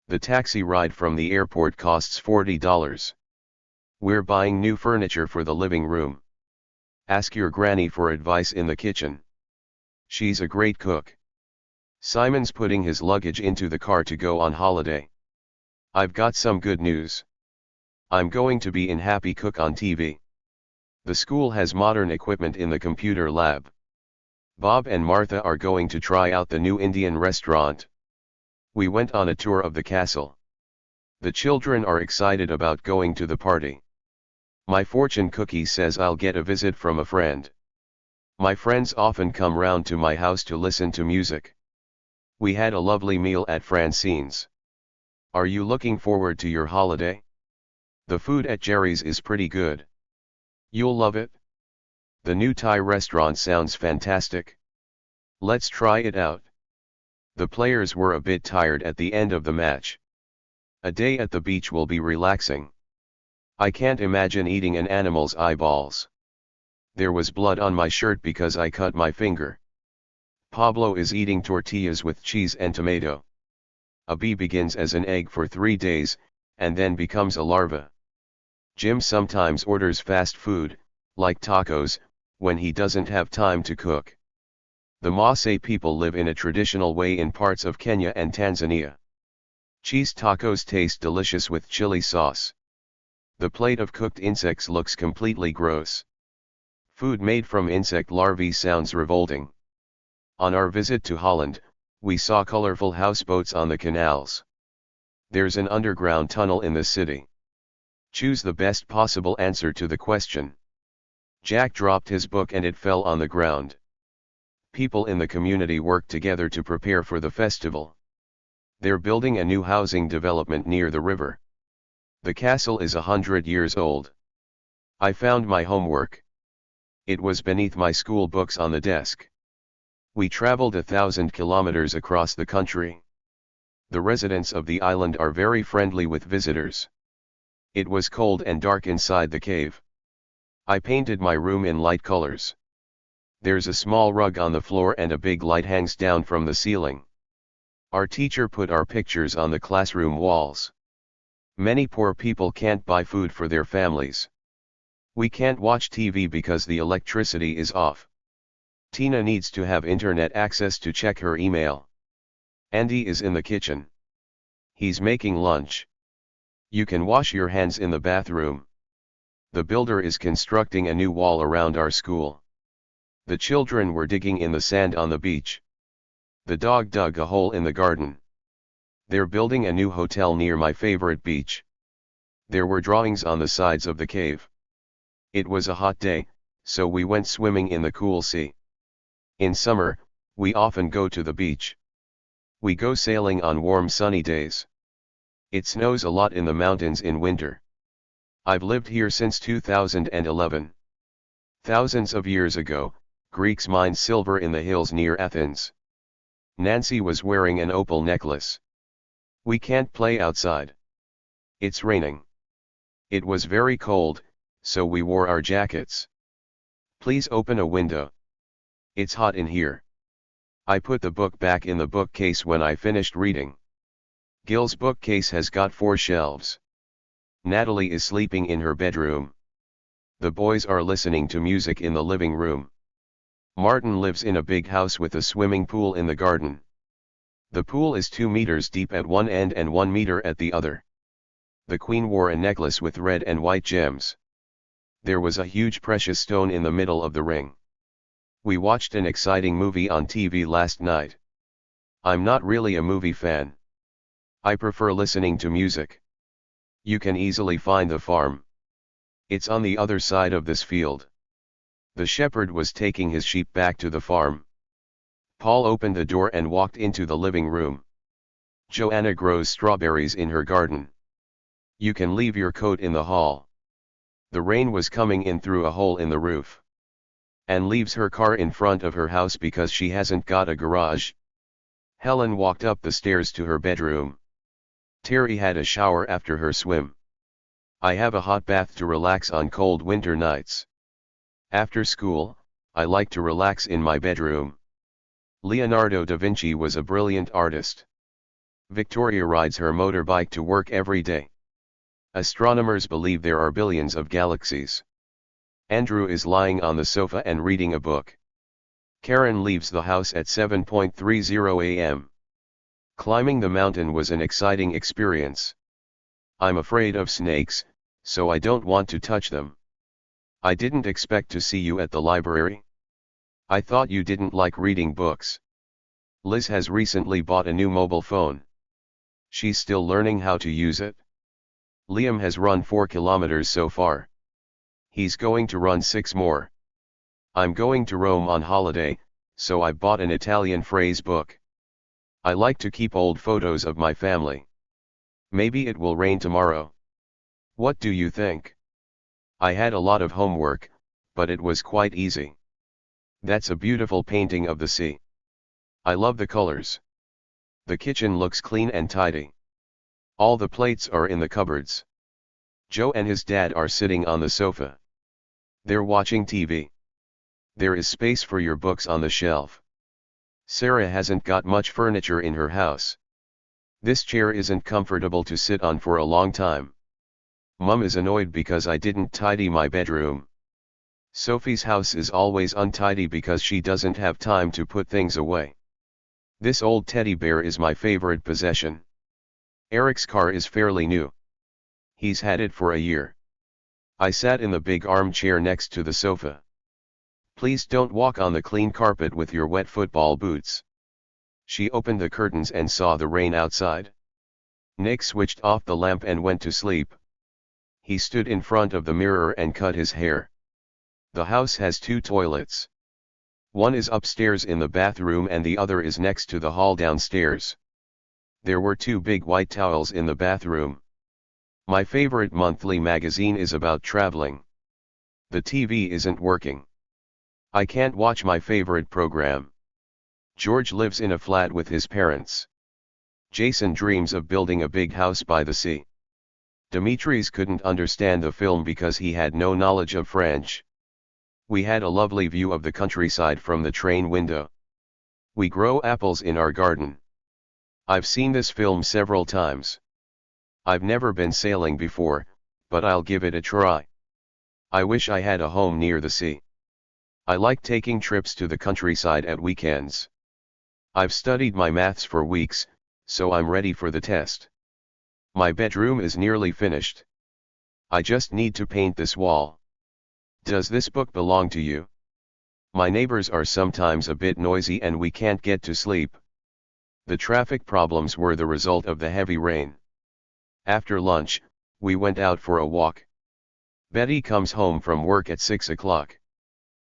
The taxi ride from the airport costs $40. We're buying new furniture for the living room. Ask your granny for advice in the kitchen. She's a great cook. Simon's putting his luggage into the car to go on holiday. I've got some good news. I'm going to be in Happy Cook on TV. The school has modern equipment in the computer lab. Bob and Martha are going to try out the new Indian restaurant. We went on a tour of the castle. The children are excited about going to the party. My fortune cookie says I'll get a visit from a friend. My friends often come round to my house to listen to music. We had a lovely meal at Francine's. Are you looking forward to your holiday? The food at Jerry's is pretty good. You'll love it. The new Thai restaurant sounds fantastic. Let's try it out. The players were a bit tired at the end of the match. A day at the beach will be relaxing. I can't imagine eating an animal's eyeballs. There was blood on my shirt because I cut my finger. Pablo is eating tortillas with cheese and tomato. A bee begins as an egg for 3 days, and then becomes a larva. Jim sometimes orders fast food, like tacos, when he doesn't have time to cook. The Maasai people live in a traditional way in parts of Kenya and Tanzania. Cheese tacos taste delicious with chili sauce. The plate of cooked insects looks completely gross. Food made from insect larvae sounds revolting. On our visit to Holland, we saw colorful houseboats on the canals. There's an underground tunnel in the city. Choose the best possible answer to the question. Jack dropped his book and it fell on the ground. People in the community worked together to prepare for the festival. They're building a new housing development near the river. The castle is 100 years old. I found my homework. It was beneath my school books on the desk. We traveled 1,000 kilometers across the country. The residents of the island are very friendly with visitors. It was cold and dark inside the cave. I painted my room in light colors. There's a small rug on the floor and a big light hangs down from the ceiling. Our teacher put our pictures on the classroom walls. Many poor people can't buy food for their families. We can't watch TV because the electricity is off. Tina needs to have internet access to check her email. Andy is in the kitchen. He's making lunch. You can wash your hands in the bathroom. The builder is constructing a new wall around our school. The children were digging in the sand on the beach. The dog dug a hole in the garden. They're building a new hotel near my favorite beach. There were drawings on the sides of the cave. It was a hot day, so we went swimming in the cool sea. In summer, we often go to the beach. We go sailing on warm sunny days. It snows a lot in the mountains in winter. I've lived here since 2011. Thousands of years ago, Greeks mined silver in the hills near Athens. Nancy was wearing an opal necklace. We can't play outside. It's raining. It was very cold, so we wore our jackets. Please open a window. It's hot in here. I put the book back in the bookcase when I finished reading. Gil's bookcase has got 4 shelves. Natalie is sleeping in her bedroom. The boys are listening to music in the living room. Martin lives in a big house with a swimming pool in the garden. The pool is 2 meters deep at one end and 1 meter at the other. The Queen wore a necklace with red and white gems. There was a huge precious stone in the middle of the ring. We watched an exciting movie on TV last night. I'm not really a movie fan. I prefer listening to music. You can easily find the farm. It's on the other side of this field. The shepherd was taking his sheep back to the farm. Paul opened the door and walked into the living room. Joanna grows strawberries in her garden. You can leave your coat in the hall. The rain was coming in through a hole in the roof. Anne leaves her car in front of her house because she hasn't got a garage. Helen walked up the stairs to her bedroom. Terry had a shower after her swim. I have a hot bath to relax on cold winter nights. After school, I like to relax in my bedroom. Leonardo da Vinci was a brilliant artist. Victoria rides her motorbike to work every day. Astronomers believe there are billions of galaxies. Andrew is lying on the sofa and reading a book. Karen leaves the house at 7:30 a.m. Climbing the mountain was an exciting experience. I'm afraid of snakes, so I don't want to touch them. I didn't expect to see you at the library. I thought you didn't like reading books. Liz has recently bought a new mobile phone. She's still learning how to use it. Liam has run 4 kilometers so far. He's going to run 6 more. I'm going to Rome on holiday, so I bought an Italian phrase book. I like to keep old photos of my family. Maybe it will rain tomorrow. What do you think? I had a lot of homework, but it was quite easy. That's a beautiful painting of the sea. I love the colors. The kitchen looks clean and tidy. All the plates are in the cupboards. Joe and his dad are sitting on the sofa. They're watching TV. There is space for your books on the shelf. Sarah hasn't got much furniture in her house. This chair isn't comfortable to sit on for a long time. Mum is annoyed because I didn't tidy my bedroom. Sophie's house is always untidy because she doesn't have time to put things away. This old teddy bear is my favorite possession. Eric's car is fairly new. He's had it for a year. I sat in the big armchair next to the sofa. Please don't walk on the clean carpet with your wet football boots. She opened the curtains and saw the rain outside. Nick switched off the lamp and went to sleep. He stood in front of the mirror and cut his hair. The house has 2 toilets. One is upstairs in the bathroom and the other is next to the hall downstairs. There were 2 big white towels in the bathroom. My favorite monthly magazine is about traveling. The TV isn't working. I can't watch my favorite program. George lives in a flat with his parents. Jason dreams of building a big house by the sea. Dimitris couldn't understand the film because he had no knowledge of French. We had a lovely view of the countryside from the train window. We grow apples in our garden. I've seen this film several times. I've never been sailing before, but I'll give it a try. I wish I had a home near the sea. I like taking trips to the countryside at weekends. I've studied my maths for weeks, so I'm ready for the test. My bedroom is nearly finished. I just need to paint this wall. Does this book belong to you? My neighbors are sometimes a bit noisy and we can't get to sleep. The traffic problems were the result of the heavy rain. After lunch, we went out for a walk. Betty comes home from work at 6 o'clock.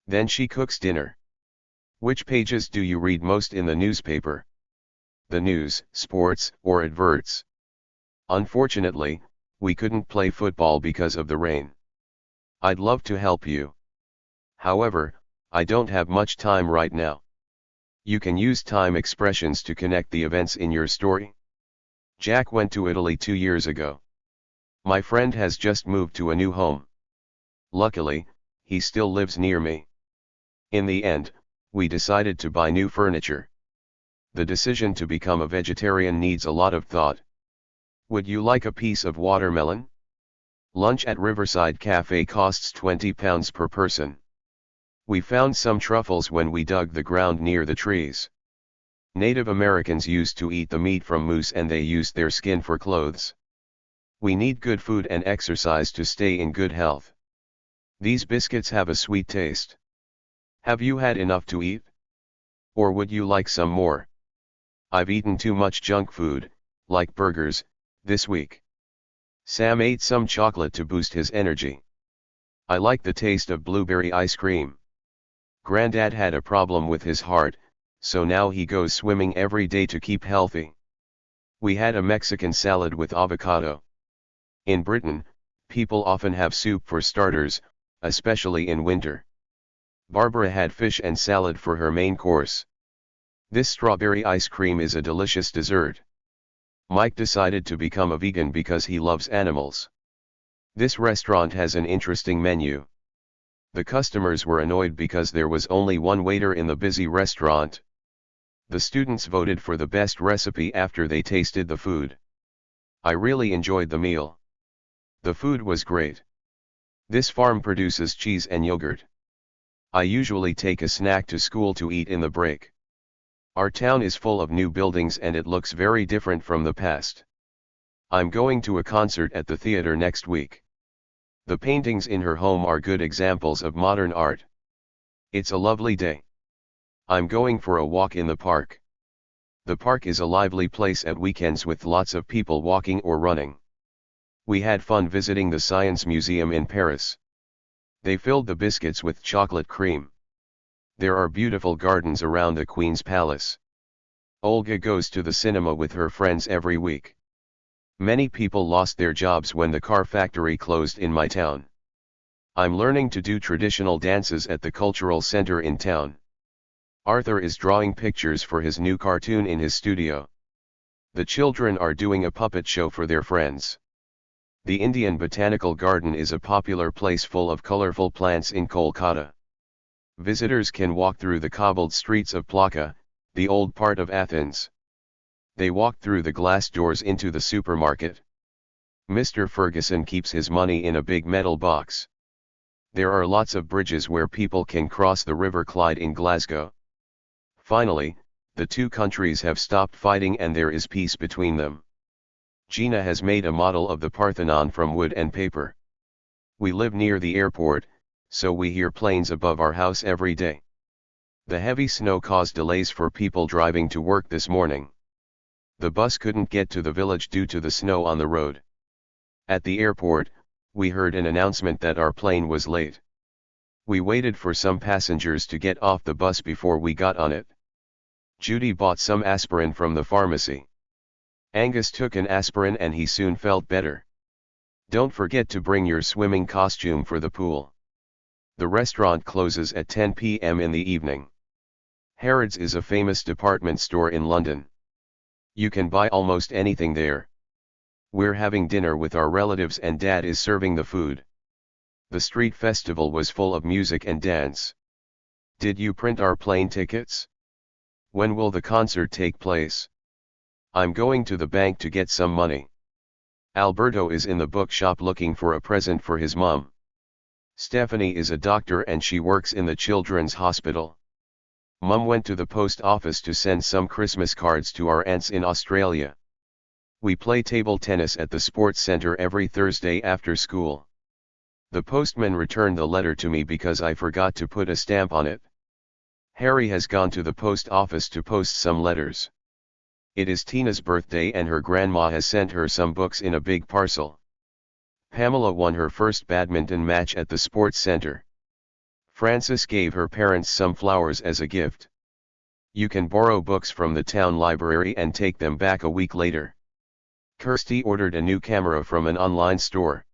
Then she cooks dinner. Which pages do you read most in the newspaper? The news, sports, or adverts? Unfortunately, we couldn't play football because of the rain. I'd love to help you. However, I don't have much time right now. You can use time expressions to connect the events in your story. Jack went to Italy 2 years ago. My friend has just moved to a new home. Luckily, he still lives near me. In the end, we decided to buy new furniture. The decision to become a vegetarian needs a lot of thought. Would you like a piece of watermelon? Lunch at Riverside Cafe costs £20 per person. We found some truffles when we dug the ground near the trees. Native Americans used to eat the meat from moose and they used their skin for clothes. We need good food and exercise to stay in good health. These biscuits have a sweet taste. Have you had enough to eat? Or would you like some more? I've eaten too much junk food, like burgers, this week. Sam ate some chocolate to boost his energy. I like the taste of blueberry ice cream. Granddad had a problem with his heart, so now he goes swimming every day to keep healthy. We had a Mexican salad with avocado. In Britain, people often have soup for starters, especially in winter. Barbara had fish and salad for her main course. This strawberry ice cream is a delicious dessert. Mike decided to become a vegan because he loves animals. This restaurant has an interesting menu. The customers were annoyed because there was only one waiter in the busy restaurant. The students voted for the best recipe after they tasted the food. I really enjoyed the meal. The food was great. This farm produces cheese and yogurt. I usually take a snack to school to eat in the break. Our town is full of new buildings and it looks very different from the past. I'm going to a concert at the theater next week. The paintings in her home are good examples of modern art. It's a lovely day. I'm going for a walk in the park. The park is a lively place at weekends with lots of people walking or running. We had fun visiting the Science Museum in Paris. They filled the biscuits with chocolate cream. There are beautiful gardens around the Queen's Palace. Olga goes to the cinema with her friends every week. Many people lost their jobs when the car factory closed in my town. I'm learning to do traditional dances at the cultural center in town. Arthur is drawing pictures for his new cartoon in his studio. The children are doing a puppet show for their friends. The Indian Botanical Garden is a popular place full of colorful plants in Kolkata. Visitors can walk through the cobbled streets of Plaka, the old part of Athens. They walk through the glass doors into the supermarket. Mr. Ferguson keeps his money in a big metal box. There are lots of bridges where people can cross the River Clyde in Glasgow. Finally, the two countries have stopped fighting and there is peace between them. Gina has made a model of the Parthenon from wood and paper. We live near the airport, so we hear planes above our house every day. The heavy snow caused delays for people driving to work this morning. The bus couldn't get to the village due to the snow on the road. At the airport, we heard an announcement that our plane was late. We waited for some passengers to get off the bus before we got on it. Judy bought some aspirin from the pharmacy. Angus took an aspirin and he soon felt better. Don't forget to bring your swimming costume for the pool. The restaurant closes at 10 p.m. in the evening. Harrods is a famous department store in London. You can buy almost anything there. We're having dinner with our relatives and Dad is serving the food. The street festival was full of music and dance. Did you print our plane tickets? When will the concert take place? I'm going to the bank to get some money. Alberto is in the bookshop looking for a present for his mum. Stephanie is a doctor and she works in the children's hospital. Mum went to the post office to send some Christmas cards to our aunts in Australia. We play table tennis at the sports center every Thursday after school. The postman returned the letter to me because I forgot to put a stamp on it. Harry has gone to the post office to post some letters. It is Tina's birthday and her grandma has sent her some books in a big parcel. Pamela won her first badminton match at the sports center. Frances gave her parents some flowers as a gift. You can borrow books from the town library and take them back a week later. Kirsty ordered a new camera from an online store.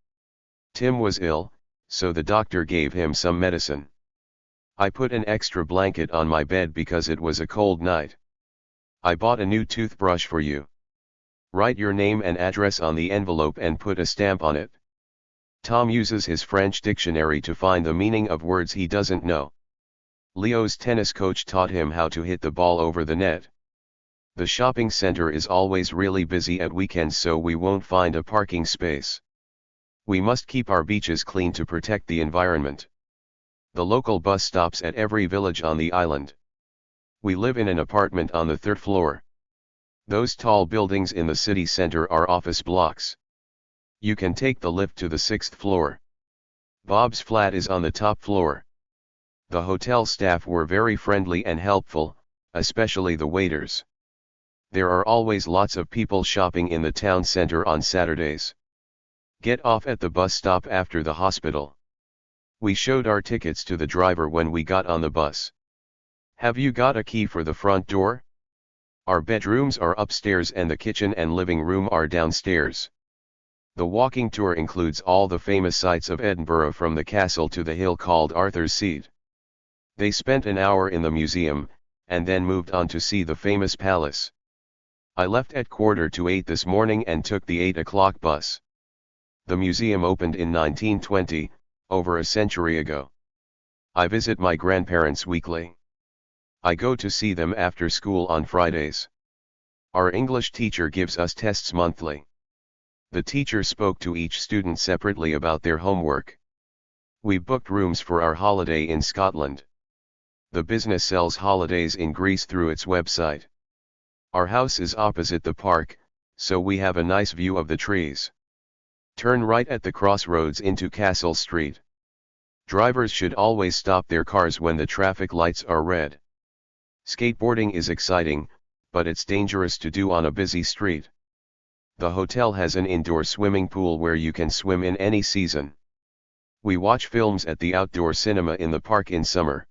Tim was ill, so the doctor gave him some medicine. I put an extra blanket on my bed because it was a cold night. I bought a new toothbrush for you. Write your name and address on the envelope and put a stamp on it. Tom uses his French dictionary to find the meaning of words he doesn't know. Leo's tennis coach taught him how to hit the ball over the net. The shopping center is always really busy at weekends, so we won't find a parking space. We must keep our beaches clean to protect the environment. The local bus stops at every village on the island. We live in an apartment on the 3rd floor. Those tall buildings in the city center are office blocks. You can take the lift to the 6th floor. Bob's flat is on the top floor. The hotel staff were very friendly and helpful, especially the waiters. There are always lots of people shopping in the town center on Saturdays. Get off at the bus stop after the hospital. We showed our tickets to the driver when we got on the bus. Have you got a key for the front door? Our bedrooms are upstairs and the kitchen and living room are downstairs. The walking tour includes all the famous sights of Edinburgh from the castle to the hill called Arthur's Seat. They spent an hour in the museum, and then moved on to see the famous palace. I left at 7:45 this morning and took the 8 o'clock bus. The museum opened in 1920, over a century ago. I visit my grandparents weekly. I go to see them after school on Fridays. Our English teacher gives us tests monthly. The teacher spoke to each student separately about their homework. We booked rooms for our holiday in Scotland. The business sells holidays in Greece through its website. Our house is opposite the park, so we have a nice view of the trees. Turn right at the crossroads into Castle Street. Drivers should always stop their cars when the traffic lights are red. Skateboarding is exciting, but it's dangerous to do on a busy street. The hotel has an indoor swimming pool where you can swim in any season. We watch films at the outdoor cinema in the park in summer.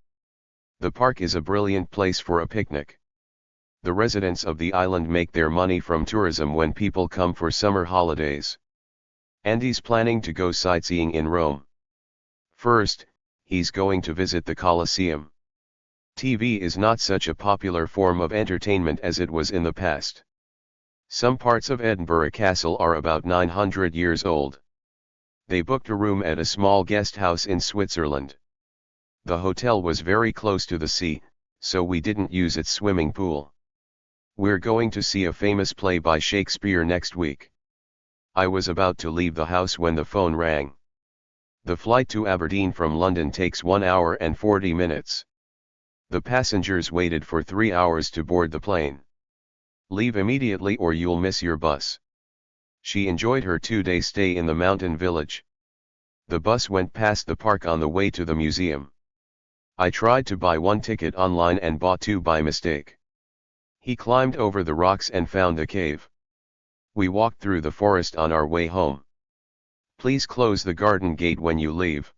The park is a brilliant place for a picnic. The residents of the island make their money from tourism when people come for summer holidays. Andy's planning to go sightseeing in Rome. First, he's going to visit the Colosseum. TV is not such a popular form of entertainment as it was in the past. Some parts of Edinburgh Castle are about 900 years old. They booked a room at a small guest house in Switzerland. The hotel was very close to the sea, so we didn't use its swimming pool. We're going to see a famous play by Shakespeare next week. I was about to leave the house when the phone rang. The flight to Aberdeen from London takes 1 hour and 40 minutes. The passengers waited for 3 hours to board the plane. Leave immediately or you'll miss your bus. She enjoyed her 2-day stay in the mountain village. The bus went past the park on the way to the museum. I tried to buy one ticket online and bought two by mistake. He climbed over the rocks and found the cave. We walked through the forest on our way home. Please close the garden gate when you leave.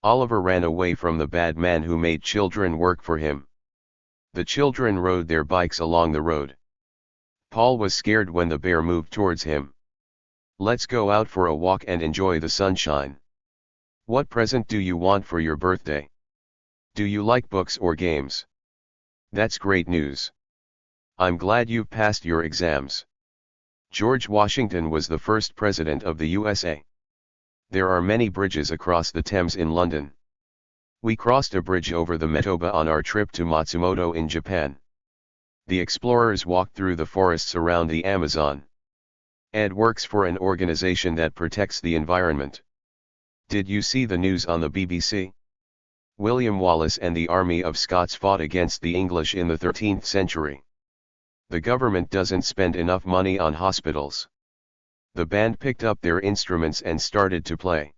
Oliver ran away from the bad man who made children work for him. The children rode their bikes along the road. Paul was scared when the bear moved towards him. Let's go out for a walk and enjoy the sunshine. What present do you want for your birthday? Do you like books or games? That's great news. I'm glad you've passed your exams. George Washington was the first president of the USA. There are many bridges across the Thames in London. We crossed a bridge over the Metoba on our trip to Matsumoto in Japan. The explorers walked through the forests around the Amazon. Ed works for an organization that protects the environment. Did you see the news on the BBC? William Wallace and the army of Scots fought against the English in the 13th century. The government doesn't spend enough money on hospitals. The band picked up their instruments and started to play.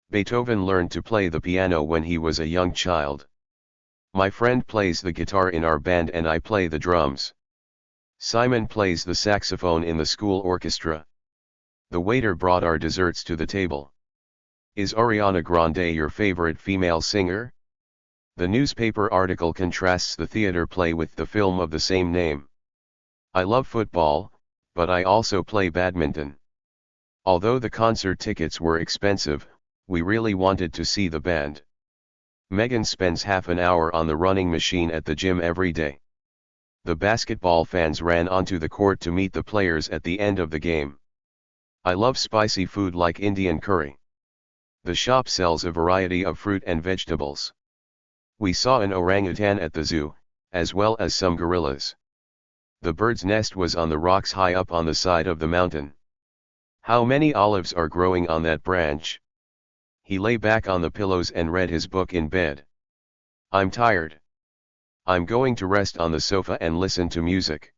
Beethoven learned to play the piano when he was a young child. My friend plays the guitar in our band and I play the drums. Simon plays the saxophone in the school orchestra. The waiter brought our desserts to the table. Is Ariana Grande your favorite female singer? The newspaper article contrasts the theater play with the film of the same name. I love football, but I also play badminton. Although the concert tickets were expensive, we really wanted to see the band. Megan spends half an hour on the running machine at the gym every day. The basketball fans ran onto the court to meet the players at the end of the game. I love spicy food like Indian curry. The shop sells a variety of fruit and vegetables. We saw an orangutan at the zoo, as well as some gorillas. The bird's nest was on the rocks high up on the side of the mountain. How many olives are growing on that branch? He lay back on the pillows and read his book in bed. I'm tired. I'm going to rest on the sofa and listen to music.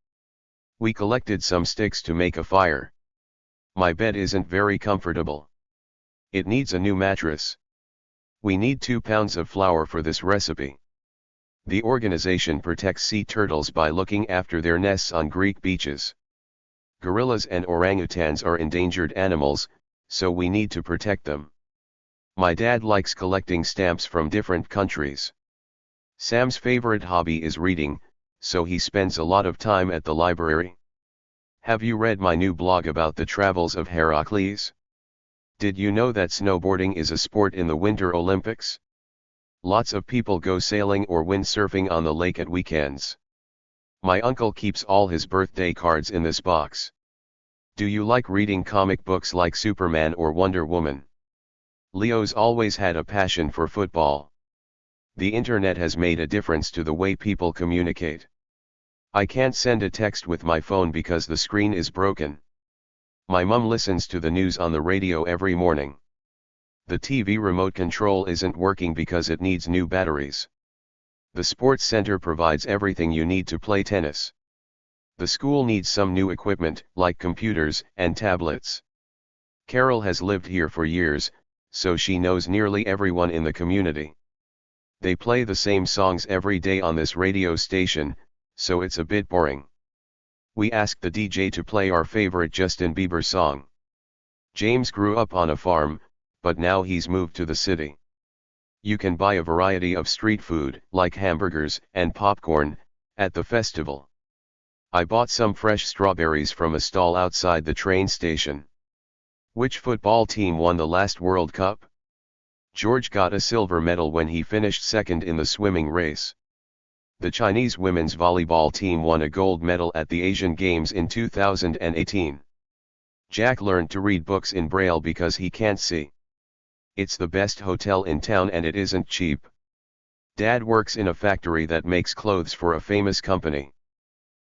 We collected some sticks to make a fire. My bed isn't very comfortable. It needs a new mattress. We need 2 pounds of flour for this recipe. The organization protects sea turtles by looking after their nests on Greek beaches. Gorillas and orangutans are endangered animals, so we need to protect them. My dad likes collecting stamps from different countries. Sam's favorite hobby is reading, so he spends a lot of time at the library. Have you read my new blog about the travels of Heracles? Did you know that snowboarding is a sport in the Winter Olympics? Lots of people go sailing or windsurfing on the lake at weekends. My uncle keeps all his birthday cards in this box. Do you like reading comic books like Superman or Wonder Woman? Leo's always had a passion for football. The internet has made a difference to the way people communicate. I can't send a text with my phone because the screen is broken. My mum listens to the news on the radio every morning. The TV remote control isn't working because it needs new batteries. The sports center provides everything you need to play tennis. The school needs some new equipment, like computers and tablets. Carol has lived here for years, so she knows nearly everyone in the community. They play the same songs every day on this radio station, so it's a bit boring. We asked the DJ to play our favorite Justin Bieber song. James grew up on a farm, but now he's moved to the city. You can buy a variety of street food, like hamburgers and popcorn, at the festival. I bought some fresh strawberries from a stall outside the train station. Which football team won the last World Cup? George got a silver medal when he finished second in the swimming race. The Chinese women's volleyball team won a gold medal at the Asian Games in 2018. Jack learned to read books in Braille because he can't see. It's the best hotel in town and it isn't cheap. Dad works in a factory that makes clothes for a famous company.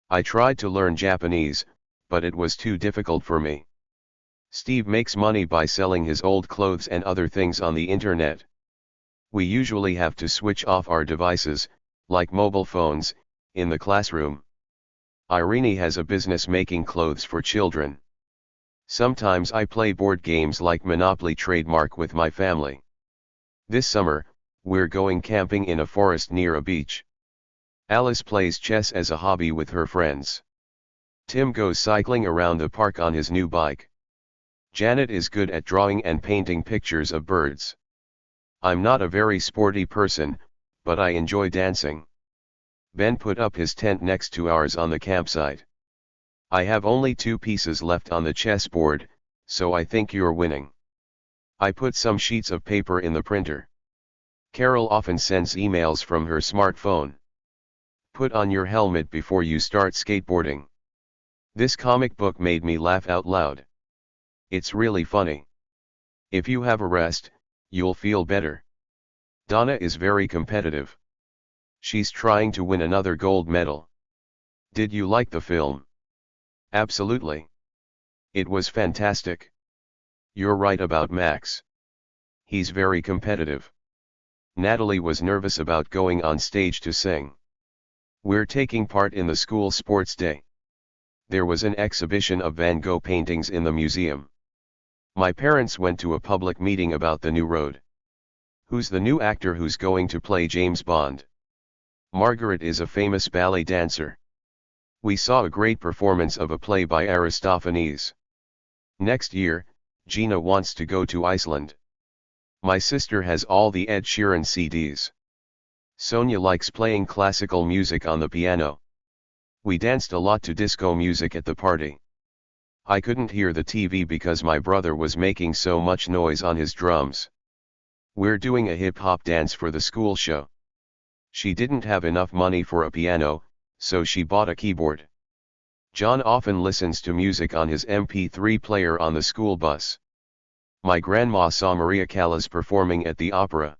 I tried to learn Japanese, but it was too difficult for me. Steve makes money by selling his old clothes and other things on the internet. We usually have to switch off our devices, like mobile phones, in the classroom. Irene has a business making clothes for children. Sometimes I play board games like Monopoly Trademark with my family. This summer, we're going camping in a forest near a beach. Alice plays chess as a hobby with her friends. Tim goes cycling around the park on his new bike. Janet is good at drawing and painting pictures of birds. I'm not a very sporty person, but I enjoy dancing. Ben put up his tent next to ours on the campsite. I have only 2 pieces left on the chessboard, so I think you're winning. I put some sheets of paper in the printer. Carol often sends emails from her smartphone. Put on your helmet before you start skateboarding. This comic book made me laugh out loud. It's really funny. If you have a rest, you'll feel better. Donna is very competitive. She's trying to win another gold medal. Did you like the film? Absolutely. It was fantastic. You're right about Max. He's very competitive. Natalie was nervous about going on stage to sing. We're taking part in the school sports day. There was an exhibition of Van Gogh paintings in the museum. My parents went to a public meeting about the new road. Who's the new actor who's going to play James Bond? Margaret is a famous ballet dancer. We saw a great performance of a play by Aristophanes. Next year, Gina wants to go to Iceland. My sister has all the Ed Sheeran CDs. Sonia likes playing classical music on the piano. We danced a lot to disco music at the party. I couldn't hear the TV because my brother was making so much noise on his drums. We're doing a hip-hop dance for the school show. She didn't have enough money for a piano, so she bought a keyboard. John often listens to music on his MP3 player on the school bus. My grandma saw Maria Callas performing at the opera.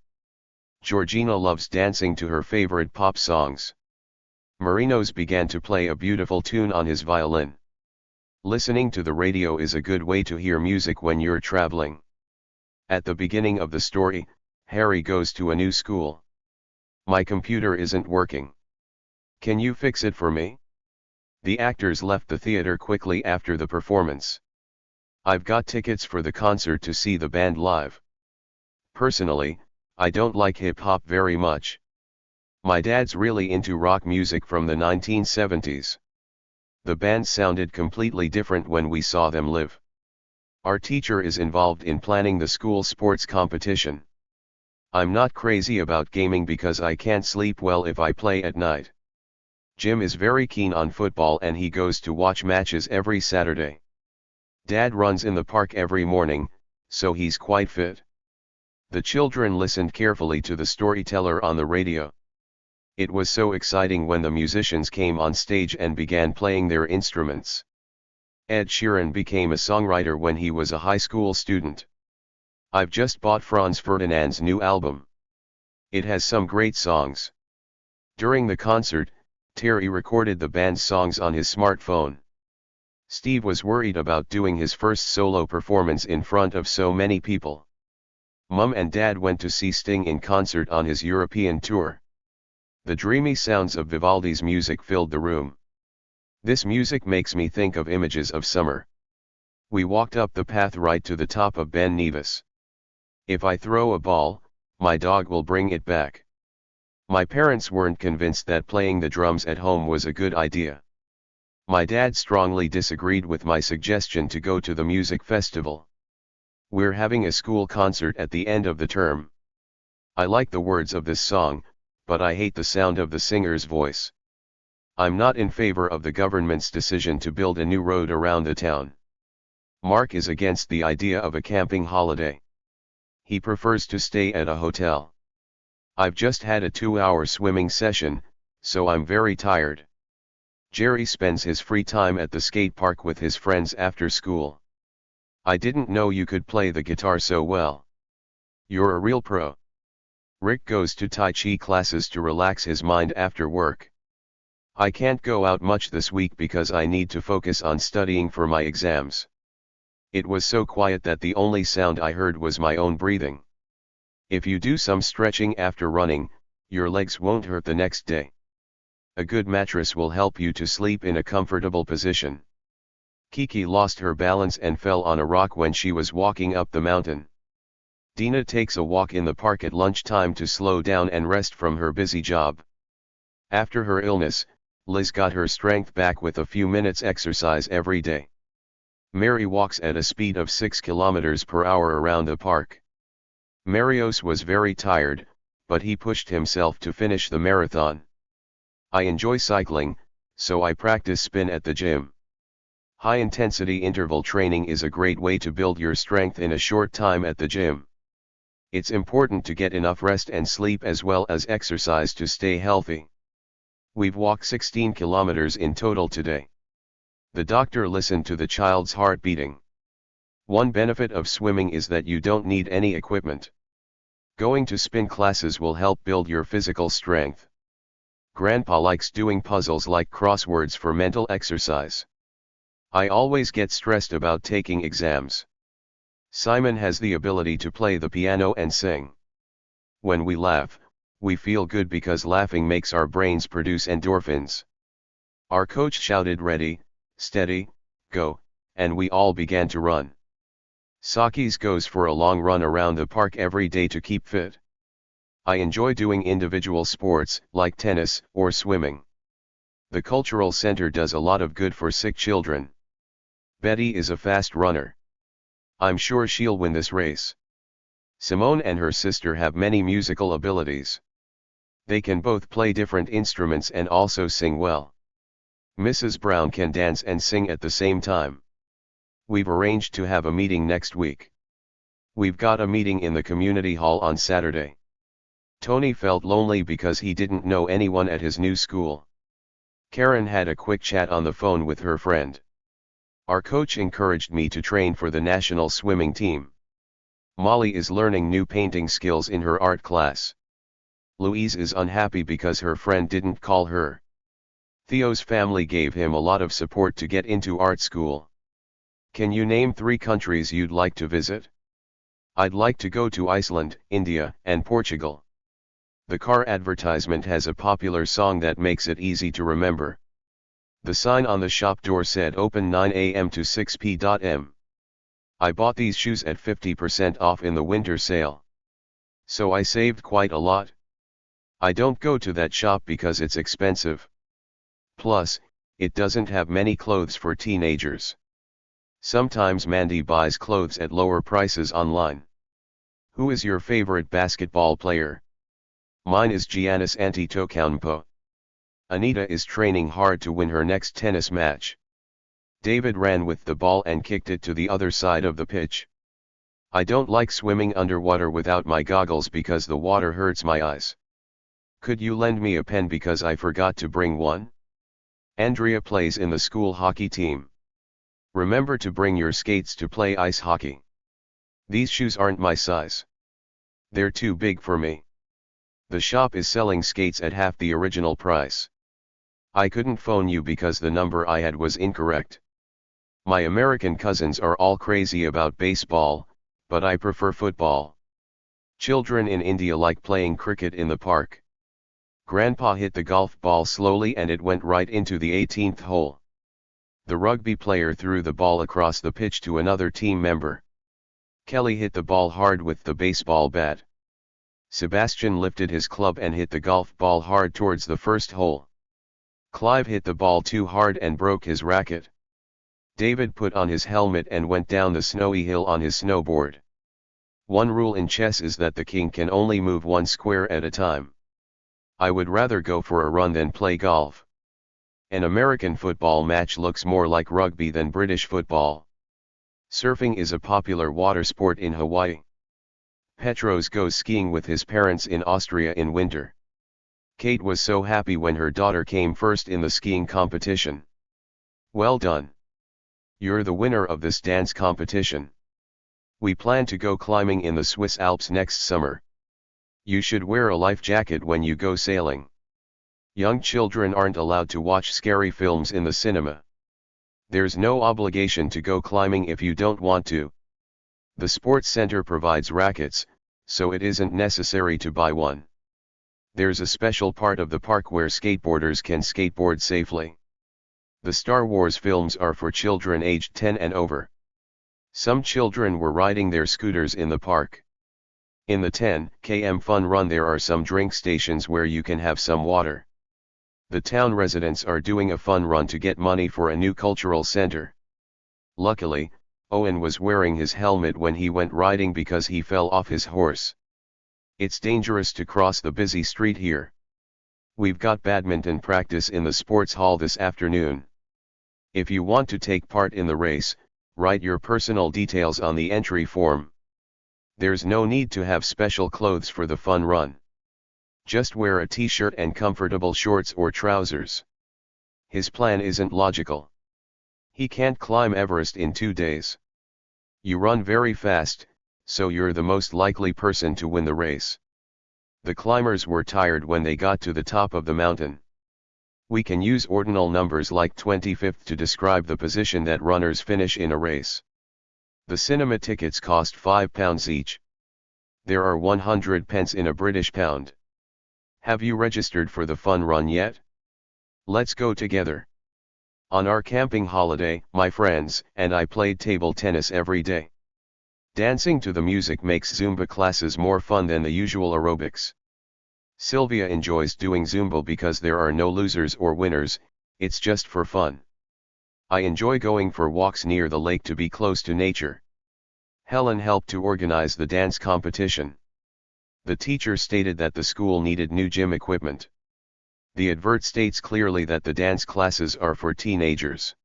Georgina loves dancing to her favorite pop songs. Marinos began to play a beautiful tune on his violin. Listening to the radio is a good way to hear music when you're traveling. At the beginning of the story, Harry goes to a new school. My computer isn't working. Can you fix it for me? The actors left the theater quickly after the performance. I've got tickets for the concert to see the band live. Personally, I don't like hip-hop very much. My dad's really into rock music from the 1970s. The band sounded completely different when we saw them live. Our teacher is involved in planning the school sports competition. I'm not crazy about gaming because I can't sleep well if I play at night. Jim is very keen on football and he goes to watch matches every Saturday. Dad runs in the park every morning, so he's quite fit. The children listened carefully to the storyteller on the radio. It was so exciting when the musicians came on stage and began playing their instruments. Ed Sheeran became a songwriter when he was a high school student. I've just bought Franz Ferdinand's new album. It has some great songs. During the concert, Terry recorded the band's songs on his smartphone. Steve was worried about doing his first solo performance in front of so many people. Mum and Dad went to see Sting in concert on his European tour. The dreamy sounds of Vivaldi's music filled the room. This music makes me think of images of summer. We walked up the path right to the top of Ben Nevis. If I throw a ball, my dog will bring it back. My parents weren't convinced that playing the drums at home was a good idea. My dad strongly disagreed with my suggestion to go to the music festival. We're having a school concert at the end of the term. I like the words of this song, but I hate the sound of the singer's voice. I'm not in favor of the government's decision to build a new road around the town. Mark is against the idea of a camping holiday. He prefers to stay at a hotel. I've just had a 2-hour swimming session, so I'm very tired. Jerry spends his free time at the skate park with his friends after school. I didn't know you could play the guitar so well. You're a real pro. Rick goes to Tai Chi classes to relax his mind after work. I can't go out much this week because I need to focus on studying for my exams. It was so quiet that the only sound I heard was my own breathing. If you do some stretching after running, your legs won't hurt the next day. A good mattress will help you to sleep in a comfortable position. Kiki lost her balance and fell on a rock when she was walking up the mountain. Dina takes a walk in the park at lunchtime to slow down and rest from her busy job. After her illness, Liz got her strength back with a few minutes exercise every day. Mary walks at a speed of 6 kilometers per hour around the park. Marios was very tired, but he pushed himself to finish the marathon. I enjoy cycling, so I practice spin at the gym. High-intensity interval training is a great way to build your strength in a short time at the gym. It's important to get enough rest and sleep as well as exercise to stay healthy. We've walked 16 kilometers in total today. The doctor listened to the child's heart beating. One benefit of swimming is that you don't need any equipment. Going to spin classes will help build your physical strength. Grandpa likes doing puzzles like crosswords for mental exercise. I always get stressed about taking exams. Simon has the ability to play the piano and sing. When we laugh, we feel good because laughing makes our brains produce endorphins. Our coach shouted ready, steady, go, and we all began to run. Sakis goes for a long run around the park every day to keep fit. I enjoy doing individual sports like tennis or swimming. The cultural center does a lot of good for sick children. Betty is a fast runner. I'm sure she'll win this race. Simone and her sister have many musical abilities. They can both play different instruments and also sing well. Mrs. Brown can dance and sing at the same time. We've arranged to have a meeting next week. We've got a meeting in the community hall on Saturday. Tony felt lonely because he didn't know anyone at his new school. Karen had a quick chat on the phone with her friend. Our coach encouraged me to train for the national swimming team. Molly is learning new painting skills in her art class. Louise is unhappy because her friend didn't call her. Theo's family gave him a lot of support to get into art school. Can you name 3 countries you'd like to visit? I'd like to go to Iceland, India, and Portugal. The car advertisement has a popular song that makes it easy to remember. The sign on the shop door said open 9 a.m. to 6 p.m. I bought these shoes at 50% off in the winter sale. So I saved quite a lot. I don't go to that shop because it's expensive. Plus, it doesn't have many clothes for teenagers. Sometimes Mandy buys clothes at lower prices online. Who is your favorite basketball player? Mine is Giannis Antetokounmpo. Anita is training hard to win her next tennis match. David ran with the ball and kicked it to the other side of the pitch. I don't like swimming underwater without my goggles because the water hurts my eyes. Could you lend me a pen because I forgot to bring one? Andrea plays in the school hockey team. Remember to bring your skates to play ice hockey. These shoes aren't my size. They're too big for me. The shop is selling skates at half the original price. I couldn't phone you because the number I had was incorrect. My American cousins are all crazy about baseball, but I prefer football. Children in India like playing cricket in the park. Grandpa hit the golf ball slowly and it went right into the 18th hole. The rugby player threw the ball across the pitch to another team member. Kelly hit the ball hard with the baseball bat. Sebastian lifted his club and hit the golf ball hard towards the first hole. Clive hit the ball too hard and broke his racket. David put on his helmet and went down the snowy hill on his snowboard. One rule in chess is that the king can only move one square at a time. I would rather go for a run than play golf. An American football match looks more like rugby than British football. Surfing is a popular water sport in Hawaii. Petros goes skiing with his parents in Austria in winter. Kate was so happy when her daughter came first in the skiing competition. Well done. You're the winner of this dance competition. We plan to go climbing in the Swiss Alps next summer. You should wear a life jacket when you go sailing. Young children aren't allowed to watch scary films in the cinema. There's no obligation to go climbing if you don't want to. The sports center provides rackets, so it isn't necessary to buy one. There's a special part of the park where skateboarders can skateboard safely. The Star Wars films are for children aged 10 and over. Some children were riding their scooters in the park. In the 10 km fun run there are some drink stations where you can have some water. The town residents are doing a fun run to get money for a new cultural center. Luckily, Owen was wearing his helmet when he went riding because he fell off his horse. It's dangerous to cross the busy street here. We've got badminton practice in the sports hall this afternoon. If you want to take part in the race, write your personal details on the entry form. There's no need to have special clothes for the fun run. Just wear a t-shirt and comfortable shorts or trousers. His plan isn't logical. He can't climb Everest in 2 days. You run very fast, so you're the most likely person to win the race. The climbers were tired when they got to the top of the mountain. We can use ordinal numbers like 25th to describe the position that runners finish in a race. The cinema tickets cost £5 each. There are 100 pence in a British pound. Have you registered for the fun run yet? Let's go together. On our camping holiday, my friends and I played table tennis every day. Dancing to the music makes Zumba classes more fun than the usual aerobics. Sylvia enjoys doing Zumba because there are no losers or winners, it's just for fun. I enjoy going for walks near the lake to be close to nature. Helen helped to organize the dance competition. The teacher stated that the school needed new gym equipment. The advert states clearly that the dance classes are for teenagers.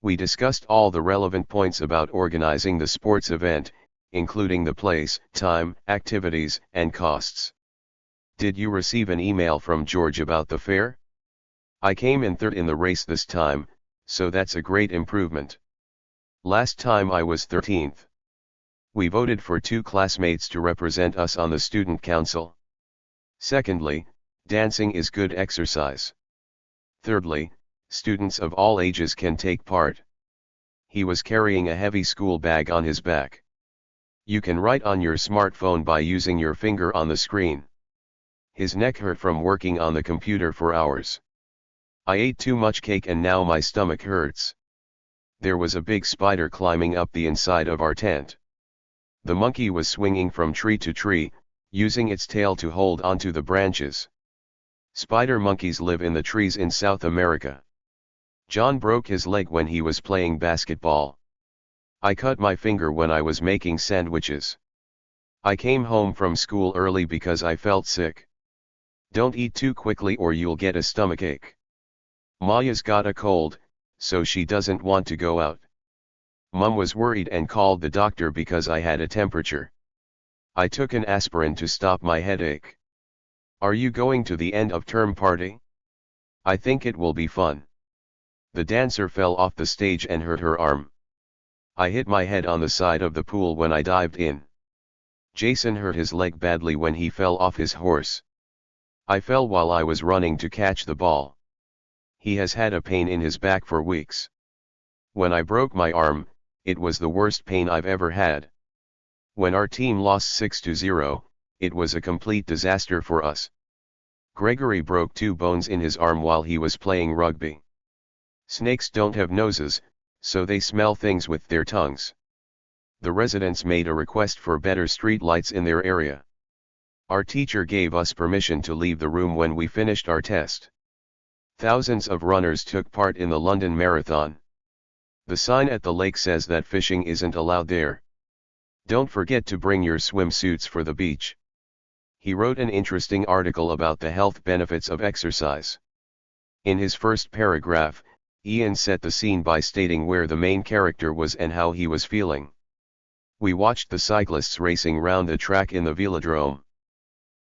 We discussed all the relevant points about organizing the sports event, including the place, time, activities, and costs. Did you receive an email from George about the fair? I came in third in the race this time, so that's a great improvement. Last time I was 13th. We voted for 2 classmates to represent us on the student council. Secondly, dancing is good exercise. Thirdly, students of all ages can take part. He was carrying a heavy school bag on his back. You can write on your smartphone by using your finger on the screen. His neck hurt from working on the computer for hours. I ate too much cake and now my stomach hurts. There was a big spider climbing up the inside of our tent. The monkey was swinging from tree to tree, using its tail to hold onto the branches. Spider monkeys live in the trees in South America. John broke his leg when he was playing basketball. I cut my finger when I was making sandwiches. I came home from school early because I felt sick. Don't eat too quickly or you'll get a stomachache. Maya's got a cold, so she doesn't want to go out. Mum was worried and called the doctor because I had a temperature. I took an aspirin to stop my headache. Are you going to the end of term party? I think it will be fun. The dancer fell off the stage and hurt her arm. I hit my head on the side of the pool when I dived in. Jason hurt his leg badly when he fell off his horse. I fell while I was running to catch the ball. He has had a pain in his back for weeks. When I broke my arm, it was the worst pain I've ever had. When our team lost 6-0, it was a complete disaster for us. Gregory broke 2 bones in his arm while he was playing rugby. Snakes don't have noses, so they smell things with their tongues. The residents made a request for better street lights in their area. Our teacher gave us permission to leave the room when we finished our test. Thousands of runners took part in the London Marathon. The sign at the lake says that fishing isn't allowed there. Don't forget to bring your swimsuits for the beach. He wrote an interesting article about the health benefits of exercise. In his first paragraph, Ian set the scene by stating where the main character was and how he was feeling. We watched the cyclists racing round the track in the velodrome.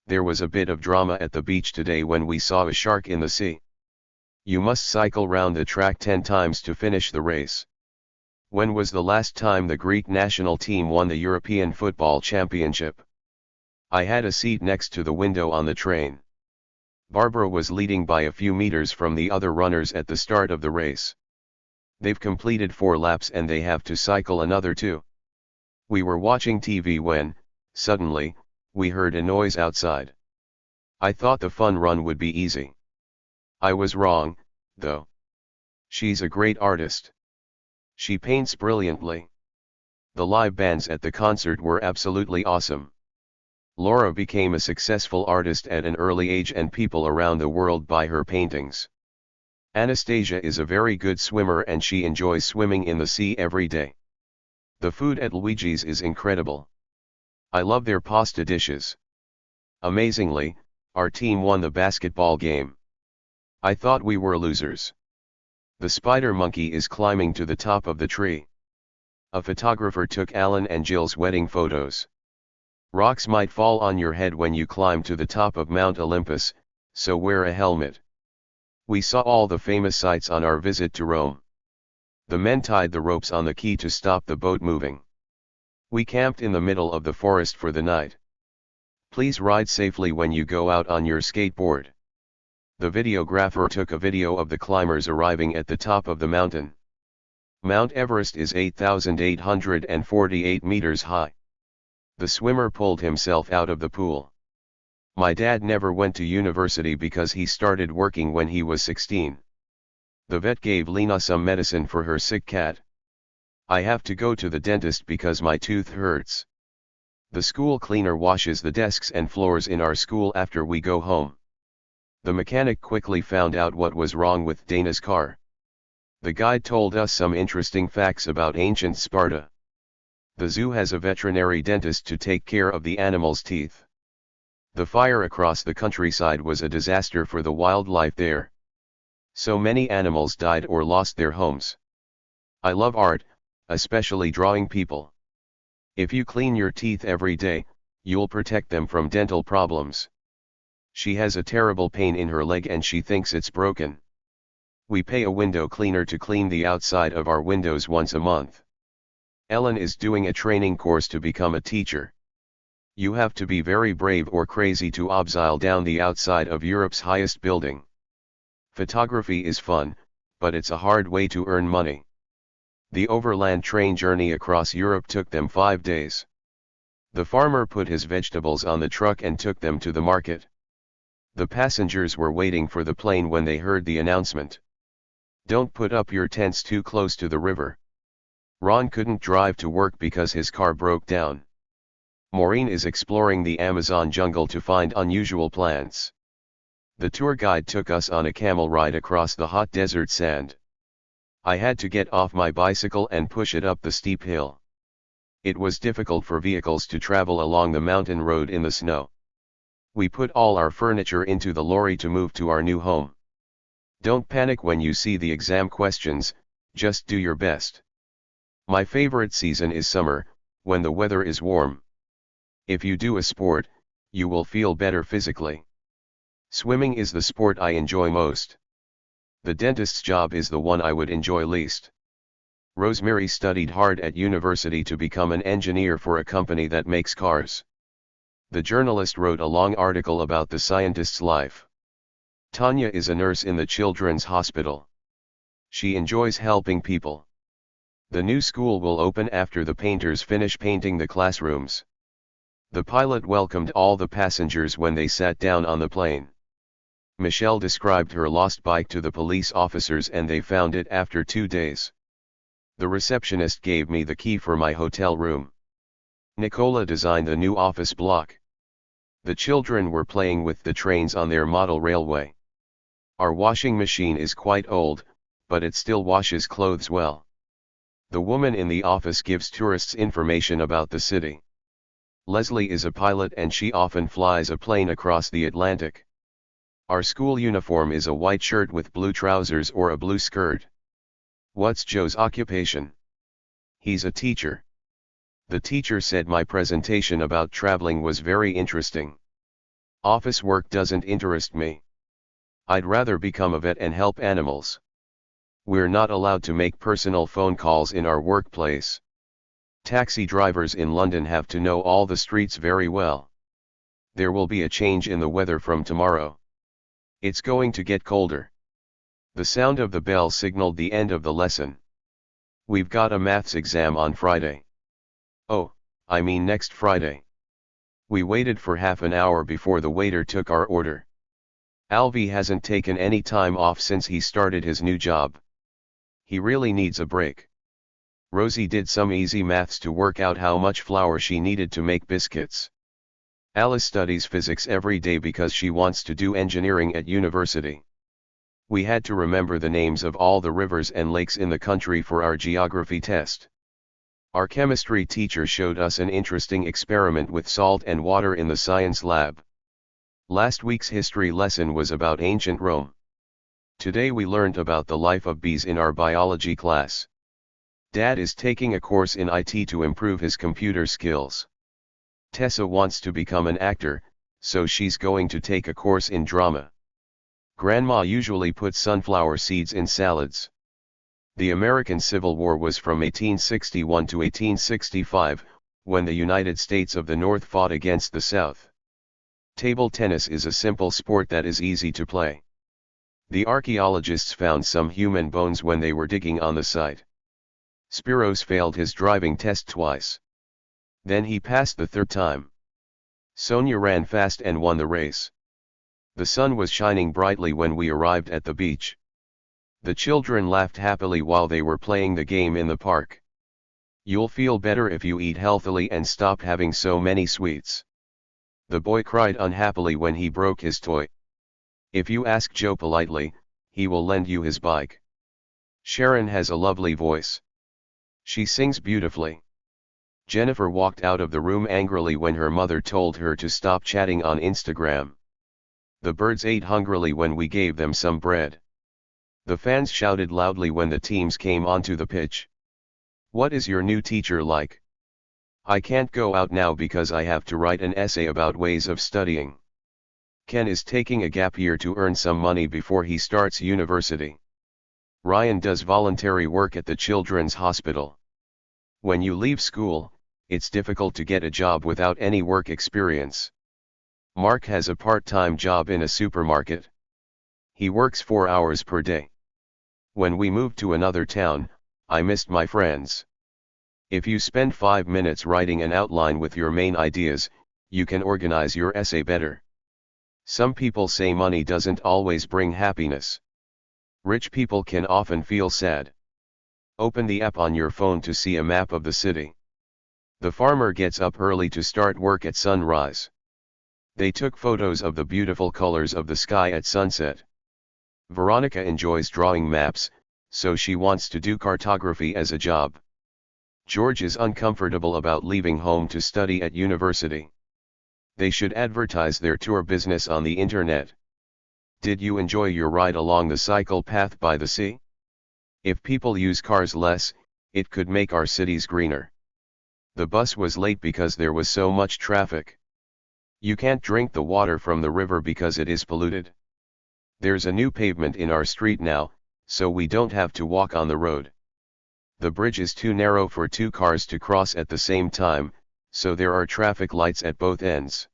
There was a bit of drama at the beach today when we saw a shark in the sea. You must cycle round the track 10 times to finish the race. When was the last time the Greek national team won the European Football Championship? I had a seat next to the window on the train. Barbara was leading by a few meters from the other runners at the start of the race. They've completed 4 laps and they have to cycle another 2. We were watching TV when, suddenly, we heard a noise outside. I thought the fun run would be easy. I was wrong, though. She's a great artist. She paints brilliantly. The live bands at the concert were absolutely awesome. Laura became a successful artist at an early age and people around the world buy her paintings. Anastasia is a very good swimmer and she enjoys swimming in the sea every day. The food at Luigi's is incredible. I love their pasta dishes. Amazingly, our team won the basketball game. I thought we were losers. The spider monkey is climbing to the top of the tree. A photographer took Alan and Jill's wedding photos. Rocks might fall on your head when you climb to the top of Mount Olympus, so wear a helmet. We saw all the famous sights on our visit to Rome. The men tied the ropes on the quay to stop the boat moving. We camped in the middle of the forest for the night. Please ride safely when you go out on your skateboard. The videographer took a video of the climbers arriving at the top of the mountain. Mount Everest is 8,848 meters high. The swimmer pulled himself out of the pool. My dad never went to university because he started working when he was 16. The vet gave Lena some medicine for her sick cat. I have to go to the dentist because my tooth hurts. The school cleaner washes the desks and floors in our school after we go home. The mechanic quickly found out what was wrong with Dana's car. The guide told us some interesting facts about ancient Sparta. The zoo has a veterinary dentist to take care of the animals' teeth. The fire across the countryside was a disaster for the wildlife there. So many animals died or lost their homes. I love art, especially drawing people. If you clean your teeth every day, you'll protect them from dental problems. She has a terrible pain in her leg and she thinks it's broken. We pay a window cleaner to clean the outside of our windows once a month. Ellen is doing a training course to become a teacher. You have to be very brave or crazy to obseil down the outside of Europe's highest building. Photography is fun, but it's a hard way to earn money. The overland train journey across Europe took them 5 days. The farmer put his vegetables on the truck and took them to the market. The passengers were waiting for the plane when they heard the announcement. Don't put up your tents too close to the river. Ron couldn't drive to work because his car broke down. Maureen is exploring the Amazon jungle to find unusual plants. The tour guide took us on a camel ride across the hot desert sand. I had to get off my bicycle and push it up the steep hill. It was difficult for vehicles to travel along the mountain road in the snow. We put all our furniture into the lorry to move to our new home. Don't panic when you see the exam questions, just do your best. My favorite season is summer, when the weather is warm. If you do a sport, you will feel better physically. Swimming is the sport I enjoy most. The dentist's job is the one I would enjoy least. Rosemary studied hard at university to become an engineer for a company that makes cars. The journalist wrote a long article about the scientist's life. Tanya is a nurse in the children's hospital. She enjoys helping people. The new school will open after the painters finish painting the classrooms. The pilot welcomed all the passengers when they sat down on the plane. Michelle described her lost bike to the police officers and they found it after 2 days. The receptionist gave me the key for my hotel room. Nicola designed the new office block. The children were playing with the trains on their model railway. Our washing machine is quite old, but it still washes clothes well. The woman in the office gives tourists information about the city. Leslie is a pilot and she often flies a plane across the Atlantic. Our school uniform is a white shirt with blue trousers or a blue skirt. What's Joe's occupation? He's a teacher. The teacher said my presentation about traveling was very interesting. Office work doesn't interest me. I'd rather become a vet and help animals. We're not allowed to make personal phone calls in our workplace. Taxi drivers in London have to know all the streets very well. There will be a change in the weather from tomorrow. It's going to get colder. The sound of the bell signaled the end of the lesson. We've got a maths exam on Friday. Oh, I mean next Friday. We waited for half an hour before the waiter took our order. Alvy hasn't taken any time off since he started his new job. He really needs a break. Rosie did some easy maths to work out how much flour she needed to make biscuits. Alice studies physics every day because she wants to do engineering at university. We had to remember the names of all the rivers and lakes in the country for our geography test. Our chemistry teacher showed us an interesting experiment with salt and water in the science lab. Last week's history lesson was about ancient Rome. Today we learned about the life of bees in our biology class. Dad is taking a course in IT to improve his computer skills. Tessa wants to become an actor, so she's going to take a course in drama. Grandma usually puts sunflower seeds in salads. The American Civil War was from 1861 to 1865, when the United States of the North fought against the South. Table tennis is a simple sport that is easy to play. The archaeologists found some human bones when they were digging on the site. Spiros failed his driving test twice. Then he passed the third time. Sonia ran fast and won the race. The sun was shining brightly when we arrived at the beach. The children laughed happily while they were playing the game in the park. You'll feel better if you eat healthily and stop having so many sweets. The boy cried unhappily when he broke his toy. If you ask Joe politely, he will lend you his bike. Sharon has a lovely voice. She sings beautifully. Jennifer walked out of the room angrily when her mother told her to stop chatting on Instagram. The birds ate hungrily when we gave them some bread. The fans shouted loudly when the teams came onto the pitch. What is your new teacher like? I can't go out now because I have to write an essay about ways of studying. Ken is taking a gap year to earn some money before he starts university. Ryan does voluntary work at the Children's Hospital. When you leave school, it's difficult to get a job without any work experience. Mark has a part-time job in a supermarket. He works 4 hours per day. When we moved to another town, I missed my friends. If you spend 5 minutes writing an outline with your main ideas, you can organize your essay better. Some people say money doesn't always bring happiness. Rich people can often feel sad. Open the app on your phone to see a map of the city. The farmer gets up early to start work at sunrise. They took photos of the beautiful colors of the sky at sunset. Veronica enjoys drawing maps, so she wants to do cartography as a job. George is uncomfortable about leaving home to study at university. They should advertise their tour business on the internet. Did you enjoy your ride along the cycle path by the sea? If people use cars less, it could make our cities greener. The bus was late because there was so much traffic. You can't drink the water from the river because it is polluted. There's a new pavement in our street now, so we don't have to walk on the road. The bridge is too narrow for 2 cars to cross at the same time, so there are traffic lights at both ends.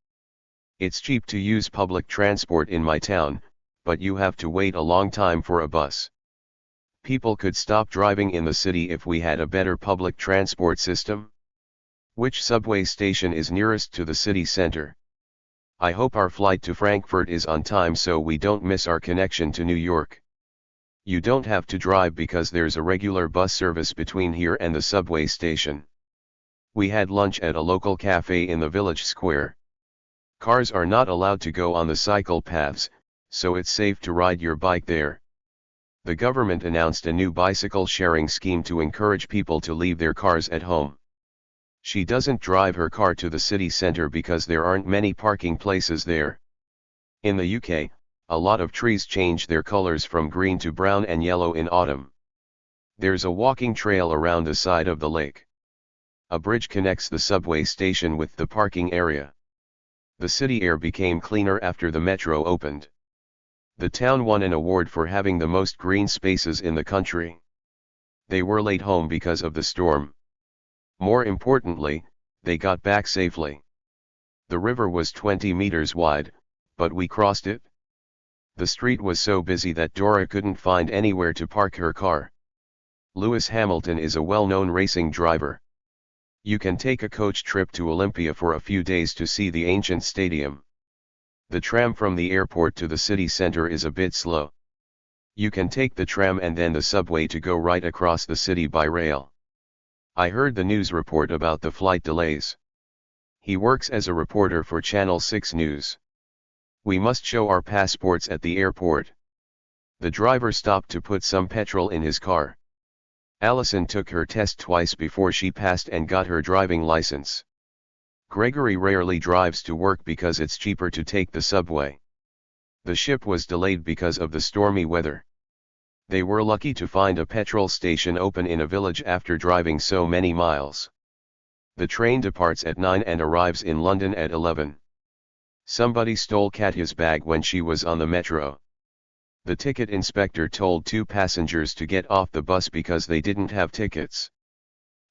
It's cheap to use public transport in my town, but you have to wait a long time for a bus. People could stop driving in the city if we had a better public transport system. Which subway station is nearest to the city center? I hope our flight to Frankfurt is on time so we don't miss our connection to New York. You don't have to drive because there's a regular bus service between here and the subway station. We had lunch at a local cafe in the village square. Cars are not allowed to go on the cycle paths, so it's safe to ride your bike there. The government announced a new bicycle sharing scheme to encourage people to leave their cars at home. She doesn't drive her car to the city center because there aren't many parking places there. In the UK, a lot of trees change their colors from green to brown and yellow in autumn. There's a walking trail around the side of the lake. A bridge connects the subway station with the parking area. The city air became cleaner after the metro opened. The town won an award for having the most green spaces in the country. They were late home because of the storm. More importantly, they got back safely. The river was 20 meters wide, but we crossed it. The street was so busy that Dora couldn't find anywhere to park her car. Lewis Hamilton is a well-known racing driver. You can take a coach trip to Olympia for a few days to see the ancient stadium. The tram from the airport to the city center is a bit slow. You can take the tram and then the subway to go right across the city by rail. I heard the news report about the flight delays. He works as a reporter for Channel 6 News. We must show our passports at the airport. The driver stopped to put some petrol in his car. Allison took her test twice before she passed and got her driving license. Gregory rarely drives to work because it's cheaper to take the subway. The ship was delayed because of the stormy weather. They were lucky to find a petrol station open in a village after driving so many miles. The train departs at 9 and arrives in London at 11. Somebody stole Katya's bag when she was on the metro. The ticket inspector told 2 passengers to get off the bus because they didn't have tickets.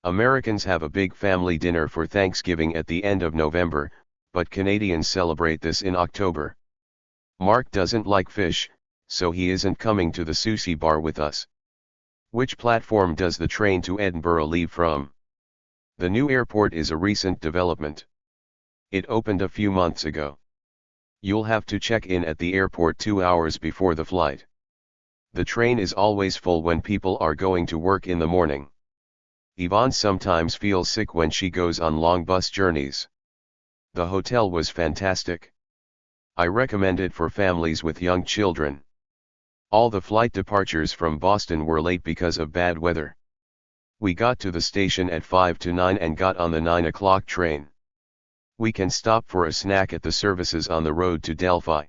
Americans have a big family dinner for Thanksgiving at the end of November, but Canadians celebrate this in October. Mark doesn't like fish, so he isn't coming to the sushi bar with us. Which platform does the train to Edinburgh leave from? The new airport is a recent development. It opened a few months ago. You'll have to check in at the airport 2 hours before the flight. The train is always full when people are going to work in the morning. Yvonne sometimes feels sick when she goes on long bus journeys. The hotel was fantastic. I recommend it for families with young children. All the flight departures from Boston were late because of bad weather. We got to the station at 5 to 9 and got on the 9 o'clock train. We can stop for a snack at the services on the road to Delphi.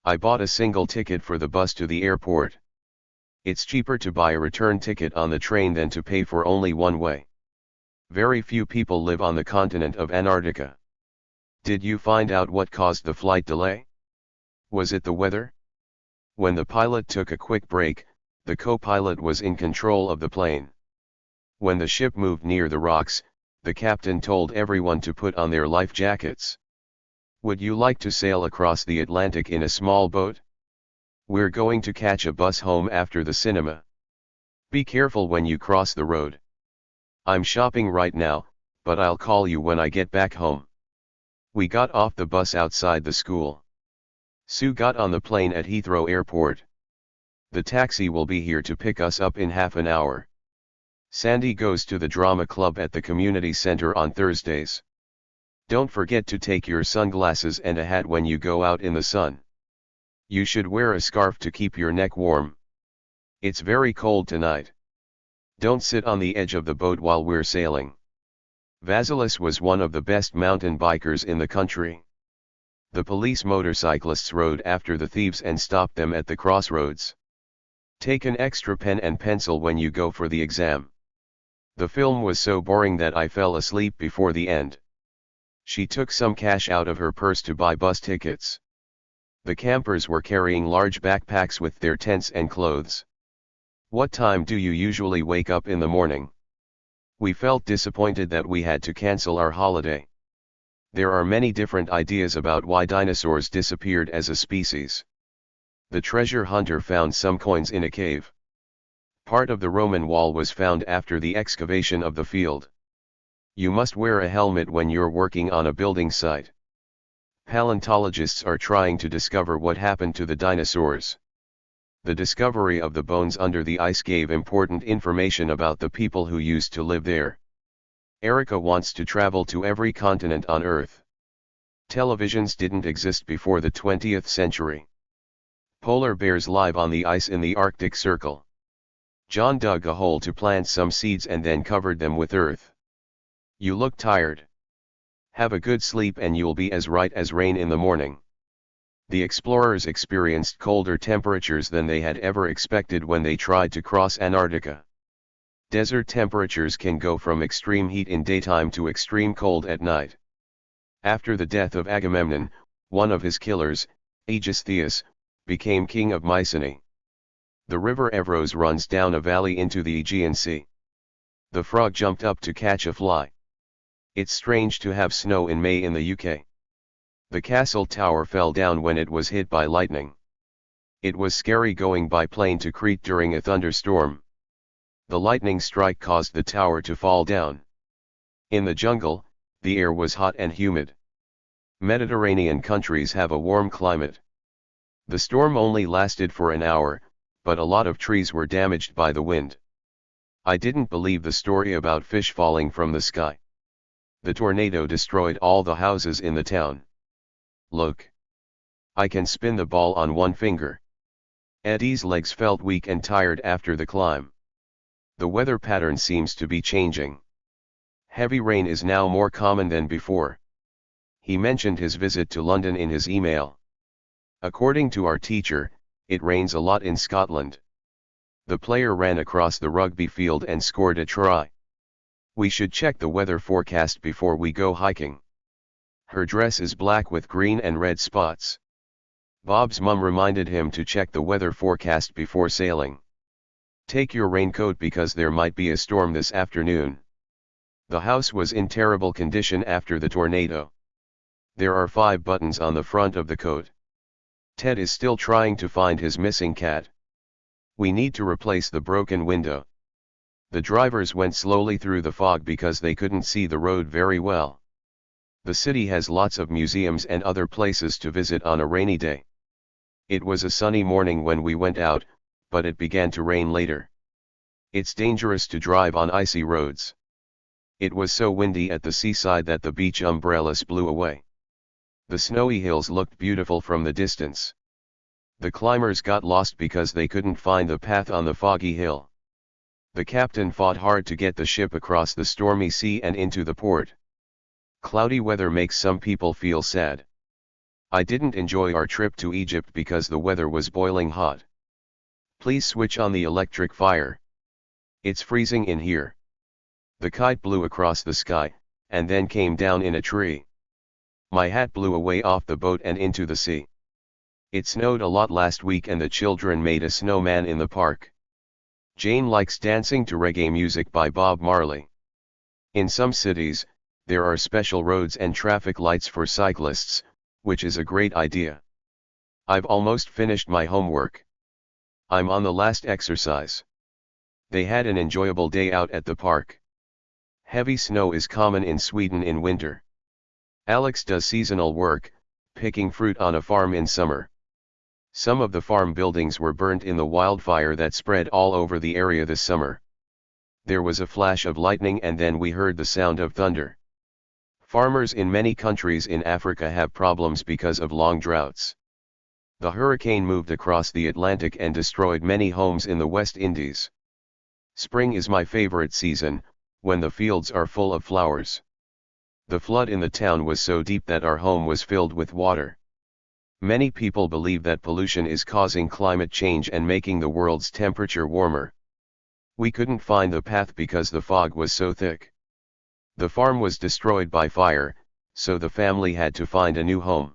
I bought a single ticket for the bus to the airport. It's cheaper to buy a return ticket on the train than to pay for only one way. Very few people live on the continent of Antarctica. Did you find out what caused the flight delay? Was it the weather? When the pilot took a quick break, the co-pilot was in control of the plane. When the ship moved near the rocks, the captain told everyone to put on their life jackets. Would you like to sail across the Atlantic in a small boat? We're going to catch a bus home after the cinema. Be careful when you cross the road. I'm shopping right now, but I'll call you when I get back home. We got off the bus outside the school. Sue got on the plane at Heathrow Airport. The taxi will be here to pick us up in half an hour. Sandy goes to the drama club at the community center on Thursdays. Don't forget to take your sunglasses and a hat when you go out in the sun. You should wear a scarf to keep your neck warm. It's very cold tonight. Don't sit on the edge of the boat while we're sailing. Vasilis was one of the best mountain bikers in the country. The police motorcyclists rode after the thieves and stopped them at the crossroads. Take an extra pen and pencil when you go for the exam. The film was so boring that I fell asleep before the end. She took some cash out of her purse to buy bus tickets. The campers were carrying large backpacks with their tents and clothes. What time do you usually wake up in the morning? We felt disappointed that we had to cancel our holiday. There are many different ideas about why dinosaurs disappeared as a species. The treasure hunter found some coins in a cave. Part of the Roman wall was found after the excavation of the field. You must wear a helmet when you're working on a building site. Paleontologists are trying to discover what happened to the dinosaurs. The discovery of the bones under the ice gave important information about the people who used to live there. Erica wants to travel to every continent on Earth. Televisions didn't exist before the 20th century. Polar bears live on the ice in the Arctic Circle. John dug a hole to plant some seeds and then covered them with earth. You look tired. Have a good sleep and you'll be as right as rain in the morning. The explorers experienced colder temperatures than they had ever expected when they tried to cross Antarctica. Desert temperatures can go from extreme heat in daytime to extreme cold at night. After the death of Agamemnon, one of his killers, Aegistheus, became king of Mycenae. The river Evros runs down a valley into the Aegean Sea. The frog jumped up to catch a fly. It's strange to have snow in May in the UK. The castle tower fell down when it was hit by lightning. It was scary going by plane to Crete during a thunderstorm. The lightning strike caused the tower to fall down. In the jungle, the air was hot and humid. Mediterranean countries have a warm climate. The storm only lasted for an hour, but a lot of trees were damaged by the wind. I didn't believe the story about fish falling from the sky. The tornado destroyed all the houses in the town. Look. I can spin the ball on one finger. Eddie's legs felt weak and tired after the climb. The weather pattern seems to be changing. Heavy rain is now more common than before. He mentioned his visit to London in his email. According to our teacher, it rains a lot in Scotland. The player ran across the rugby field and scored a try. We should check the weather forecast before we go hiking. Her dress is black with green and red spots. Bob's mum reminded him to check the weather forecast before sailing. Take your raincoat because there might be a storm this afternoon. The house was in terrible condition after the tornado. There are 5 buttons on the front of the coat. Ted is still trying to find his missing cat. We need to replace the broken window. The drivers went slowly through the fog because they couldn't see the road very well. The city has lots of museums and other places to visit on a rainy day. It was a sunny morning when we went out, but it began to rain later. It's dangerous to drive on icy roads. It was so windy at the seaside that the beach umbrellas blew away. The snowy hills looked beautiful from the distance. The climbers got lost because they couldn't find the path on the foggy hill. The captain fought hard to get the ship across the stormy sea and into the port. Cloudy weather makes some people feel sad. I didn't enjoy our trip to Egypt because the weather was boiling hot. Please switch on the electric fire. It's freezing in here. The kite blew across the sky, and then came down in a tree. My hat blew away off the boat and into the sea. It snowed a lot last week and the children made a snowman in the park. Jane likes dancing to reggae music by Bob Marley. In some cities, there are special roads and traffic lights for cyclists, which is a great idea. I've almost finished my homework. I'm on the last exercise. They had an enjoyable day out at the park. Heavy snow is common in Sweden in winter. Alex does seasonal work, picking fruit on a farm in summer. Some of the farm buildings were burnt in the wildfire that spread all over the area this summer. There was a flash of lightning and then we heard the sound of thunder. Farmers in many countries in Africa have problems because of long droughts. The hurricane moved across the Atlantic and destroyed many homes in the West Indies. Spring is my favorite season, when the fields are full of flowers. The flood in the town was so deep that our home was filled with water. Many people believe that pollution is causing climate change and making the world's temperature warmer. We couldn't find the path because the fog was so thick. The farm was destroyed by fire, so the family had to find a new home.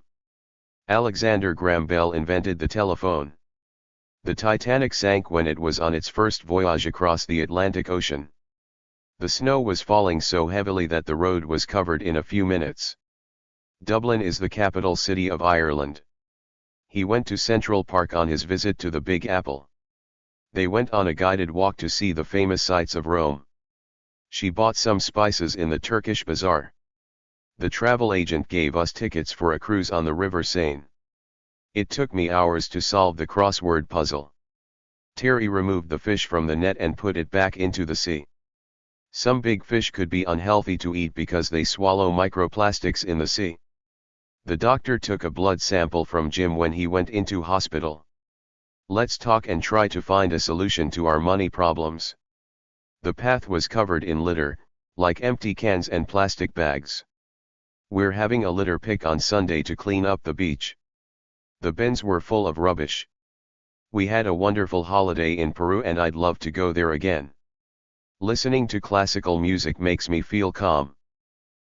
Alexander Graham Bell invented the telephone. The Titanic sank when it was on its first voyage across the Atlantic Ocean. The snow was falling so heavily that the road was covered in a few minutes. Dublin is the capital city of Ireland. He went to Central Park on his visit to the Big Apple. They went on a guided walk to see the famous sights of Rome. She bought some spices in the Turkish bazaar. The travel agent gave us tickets for a cruise on the River Seine. It took me hours to solve the crossword puzzle. Terry removed the fish from the net and put it back into the sea. Some big fish could be unhealthy to eat because they swallow microplastics in the sea. The doctor took a blood sample from Jim when he went into hospital. Let's talk and try to find a solution to our money problems. The path was covered in litter, like empty cans and plastic bags. We're having a litter pick on Sunday to clean up the beach. The bins were full of rubbish. We had a wonderful holiday in Peru and I'd love to go there again. Listening to classical music makes me feel calm.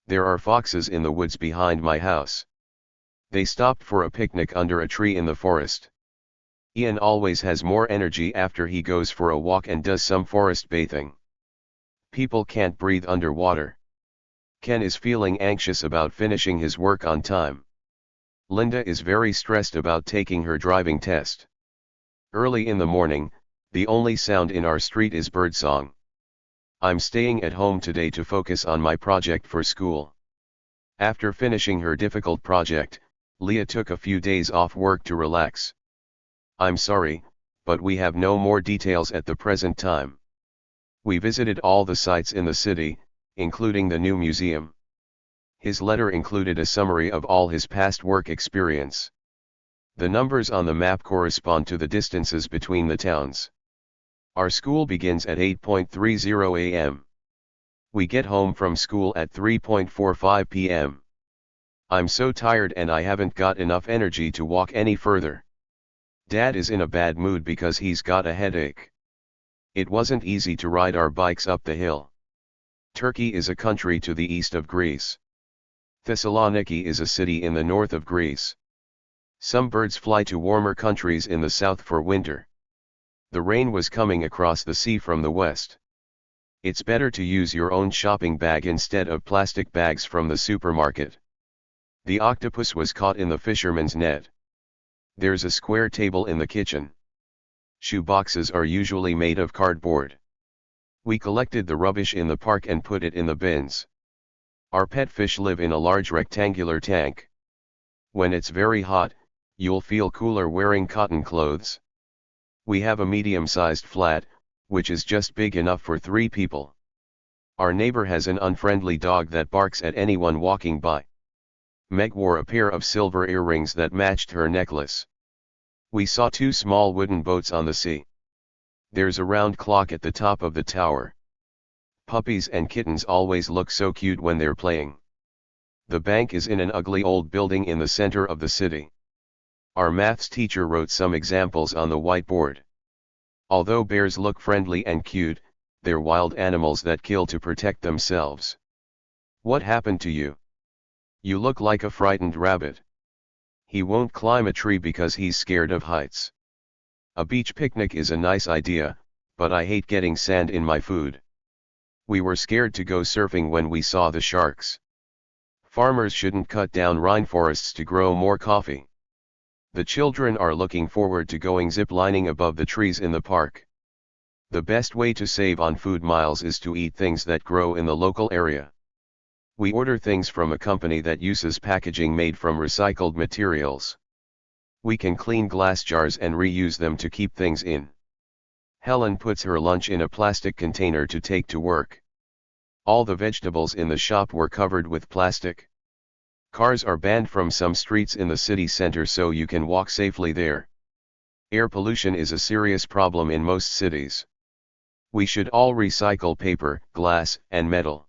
There are foxes in the woods behind my house. They stopped for a picnic under a tree in the forest. Ian always has more energy after he goes for a walk and does some forest bathing. People can't breathe underwater. Ken is feeling anxious about finishing his work on time. Linda is very stressed about taking her driving test. Early in the morning, the only sound in our street is birdsong. I'm staying at home today to focus on my project for school. After finishing her difficult project, Leah took a few days off work to relax. I'm sorry, but we have no more details at the present time. We visited all the sites in the city, including the new museum. His letter included a summary of all his past work experience. The numbers on the map correspond to the distances between the towns. Our school begins at 8:30 a.m. We get home from school at 3:45 p.m. I'm so tired and I haven't got enough energy to walk any further. Dad is in a bad mood because he's got a headache. It wasn't easy to ride our bikes up the hill. Turkey is a country to the east of Greece. Thessaloniki is a city in the north of Greece. Some birds fly to warmer countries in the south for winter. The rain was coming across the sea from the west. It's better to use your own shopping bag instead of plastic bags from the supermarket. The octopus was caught in the fisherman's net. There's a square table in the kitchen. Shoe boxes are usually made of cardboard. We collected the rubbish in the park and put it in the bins. Our pet fish live in a large rectangular tank. When it's very hot, you'll feel cooler wearing cotton clothes. We have a medium-sized flat, which is just big enough for 3 people. Our neighbor has an unfriendly dog that barks at anyone walking by. Meg wore a pair of silver earrings that matched her necklace. We saw 2 small wooden boats on the sea. There's a round clock at the top of the tower. Puppies and kittens always look so cute when they're playing. The bank is in an ugly old building in the center of the city. Our maths teacher wrote some examples on the whiteboard. Although bears look friendly and cute, they're wild animals that kill to protect themselves. What happened to you? You look like a frightened rabbit. He won't climb a tree because he's scared of heights. A beach picnic is a nice idea, but I hate getting sand in my food. We were scared to go surfing when we saw the sharks. Farmers shouldn't cut down rainforests to grow more coffee. The children are looking forward to going zip-lining above the trees in the park. The best way to save on food miles is to eat things that grow in the local area. We order things from a company that uses packaging made from recycled materials. We can clean glass jars and reuse them to keep things in. Helen puts her lunch in a plastic container to take to work. All the vegetables in the shop were covered with plastic. Cars are banned from some streets in the city center so you can walk safely there. Air pollution is a serious problem in most cities. We should all recycle paper, glass, and metal.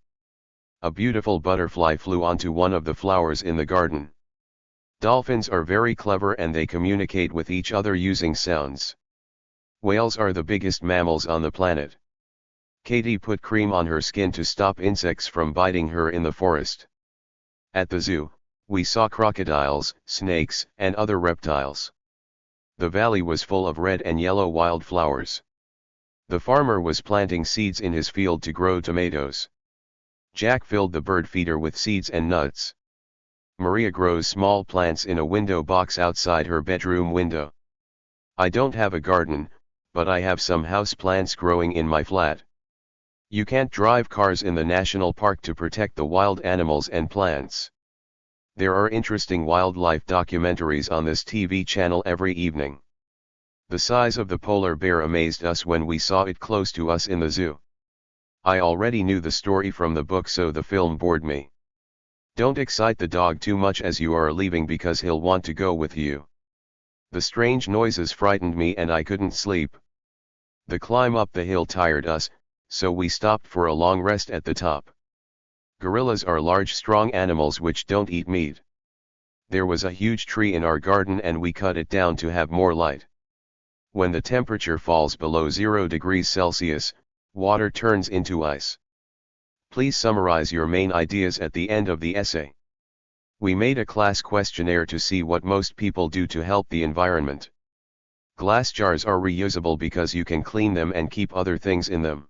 A beautiful butterfly flew onto one of the flowers in the garden. Dolphins are very clever and they communicate with each other using sounds. Whales are the biggest mammals on the planet. Katie put cream on her skin to stop insects from biting her in the forest. At the zoo, we saw crocodiles, snakes, and other reptiles. The valley was full of red and yellow wildflowers. The farmer was planting seeds in his field to grow tomatoes. Jack filled the bird feeder with seeds and nuts. Maria grows small plants in a window box outside her bedroom window. I don't have a garden, but I have some house plants growing in my flat. You can't drive cars in the national park to protect the wild animals and plants. There are interesting wildlife documentaries on this TV channel every evening. The size of the polar bear amazed us when we saw it close to us in the zoo. I already knew the story from the book, so the film bored me. Don't excite the dog too much as you are leaving because he'll want to go with you. The strange noises frightened me and I couldn't sleep. The climb up the hill tired us, so we stopped for a long rest at the top. Gorillas are large, strong animals which don't eat meat. There was a huge tree in our garden and we cut it down to have more light. When the temperature falls below 0 degrees Celsius, water turns into ice. Please summarize your main ideas at the end of the essay. We made a class questionnaire to see what most people do to help the environment. Glass jars are reusable because you can clean them and keep other things in them.